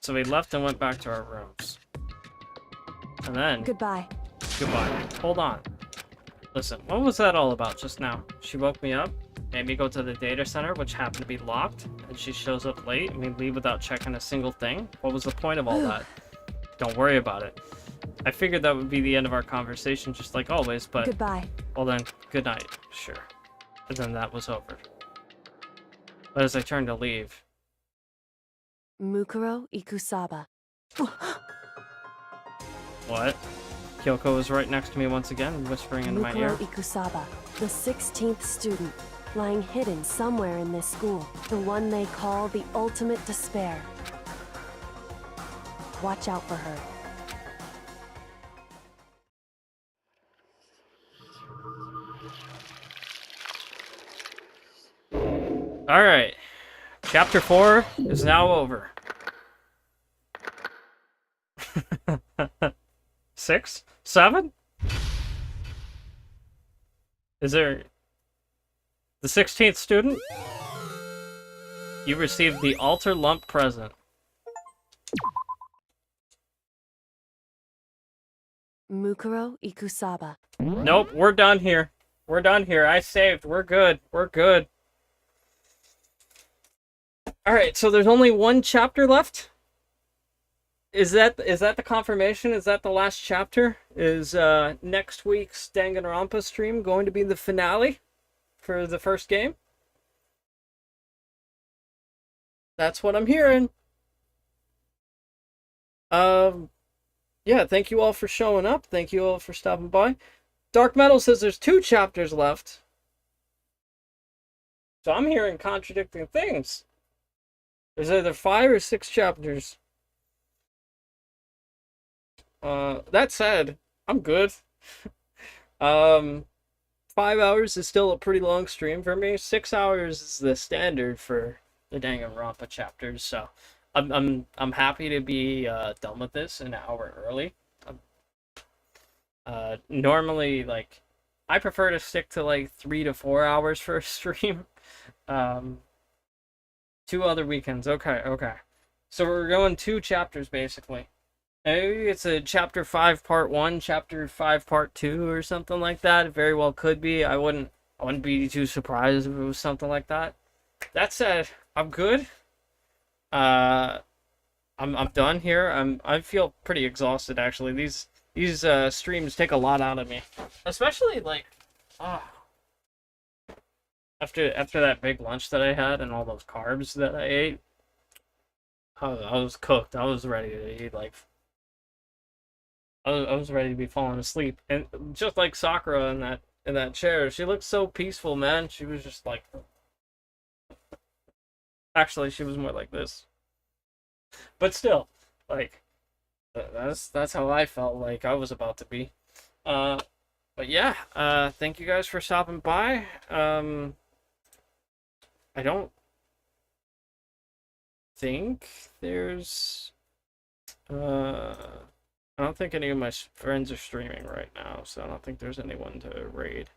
So we left and went back to our rooms. And then... Goodbye. Goodbye. Hold on. Listen, what was that all about just now? She woke me up, made me go to the data center, which happened to be locked, and she shows up late and we leave without checking a single thing? What was the point of all that? Don't worry about it. I figured that would be the end of our conversation, just like always, but... Goodbye. Well then, good night. Sure. And then that was over. But as I turned to leave... Mukuro Ikusaba. What? Kyoko was right next to me once again, whispering into my ear. Mukuro Ikusaba, the 16th student, lying hidden somewhere in this school. The one they call the ultimate despair. Watch out for her. Alright. Chapter 4 is now over. 6? 7? Is there... The 16th student? You received the altar lump present. Mukuro Ikusaba. Nope, we're done here. We're done here. I saved. We're good. We're good. Alright, so there's only one chapter left? Is that the confirmation? Is that the last chapter? Is next week's Danganronpa stream going to be the finale for the first game? That's what I'm hearing. Yeah, thank you all for showing up. Thank you all for stopping by. Dark Metal says there's 2 chapters left. So I'm hearing contradicting things. There's either 5 or 6 chapters. That said, I'm good. 5 hours is still a pretty long stream for me. 6 hours is the standard for the Danganronpa chapters, so I'm happy to be done with this an hour early. Normally, like, I prefer to stick to like 3 to 4 hours for a stream. 2 other weekends. Okay. So we're going 2 chapters basically. Maybe it's a chapter 5 part 1, chapter 5 part 2, or something like that. It very well could be. I wouldn't be too surprised if it was something like that. That said, I'm good. I'm done here. I feel pretty exhausted actually. These streams take a lot out of me, especially like after that big lunch that I had and all those carbs that I ate. I was cooked. I was ready to eat like. I was ready to be falling asleep, and just like Sakura in that chair, she looked so peaceful, man. She was just like. Actually, she was more like this. But still, like, that's how I felt like I was about to be. But yeah, thank you guys for stopping by. I don't think there's, I don't think any of my friends are streaming right now, so I don't think there's anyone to raid.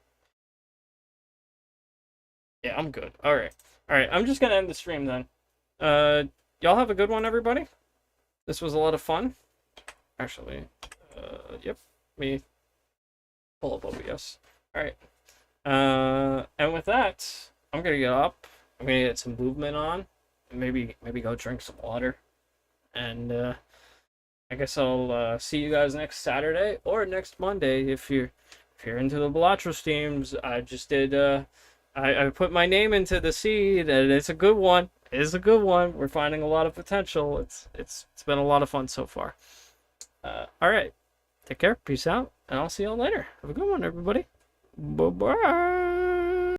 Yeah, I'm good. Alright, I'm just gonna end the stream then. Y'all have a good one, everybody. This was a lot of fun. Actually, yep, me pull up OBS. Alright. And with that, I'm gonna get up. I'm gonna get some movement on. maybe go drink some water, and I guess I'll see you guys next Saturday or next Monday if you're into the Balatro streams. I just did I put my name into the seed, and it's a good one. It's a good one. We're finding a lot of potential. It's been a lot of fun so far. All right, take care, peace out, and I'll see y'all later. Have a good one, everybody. Bye bye.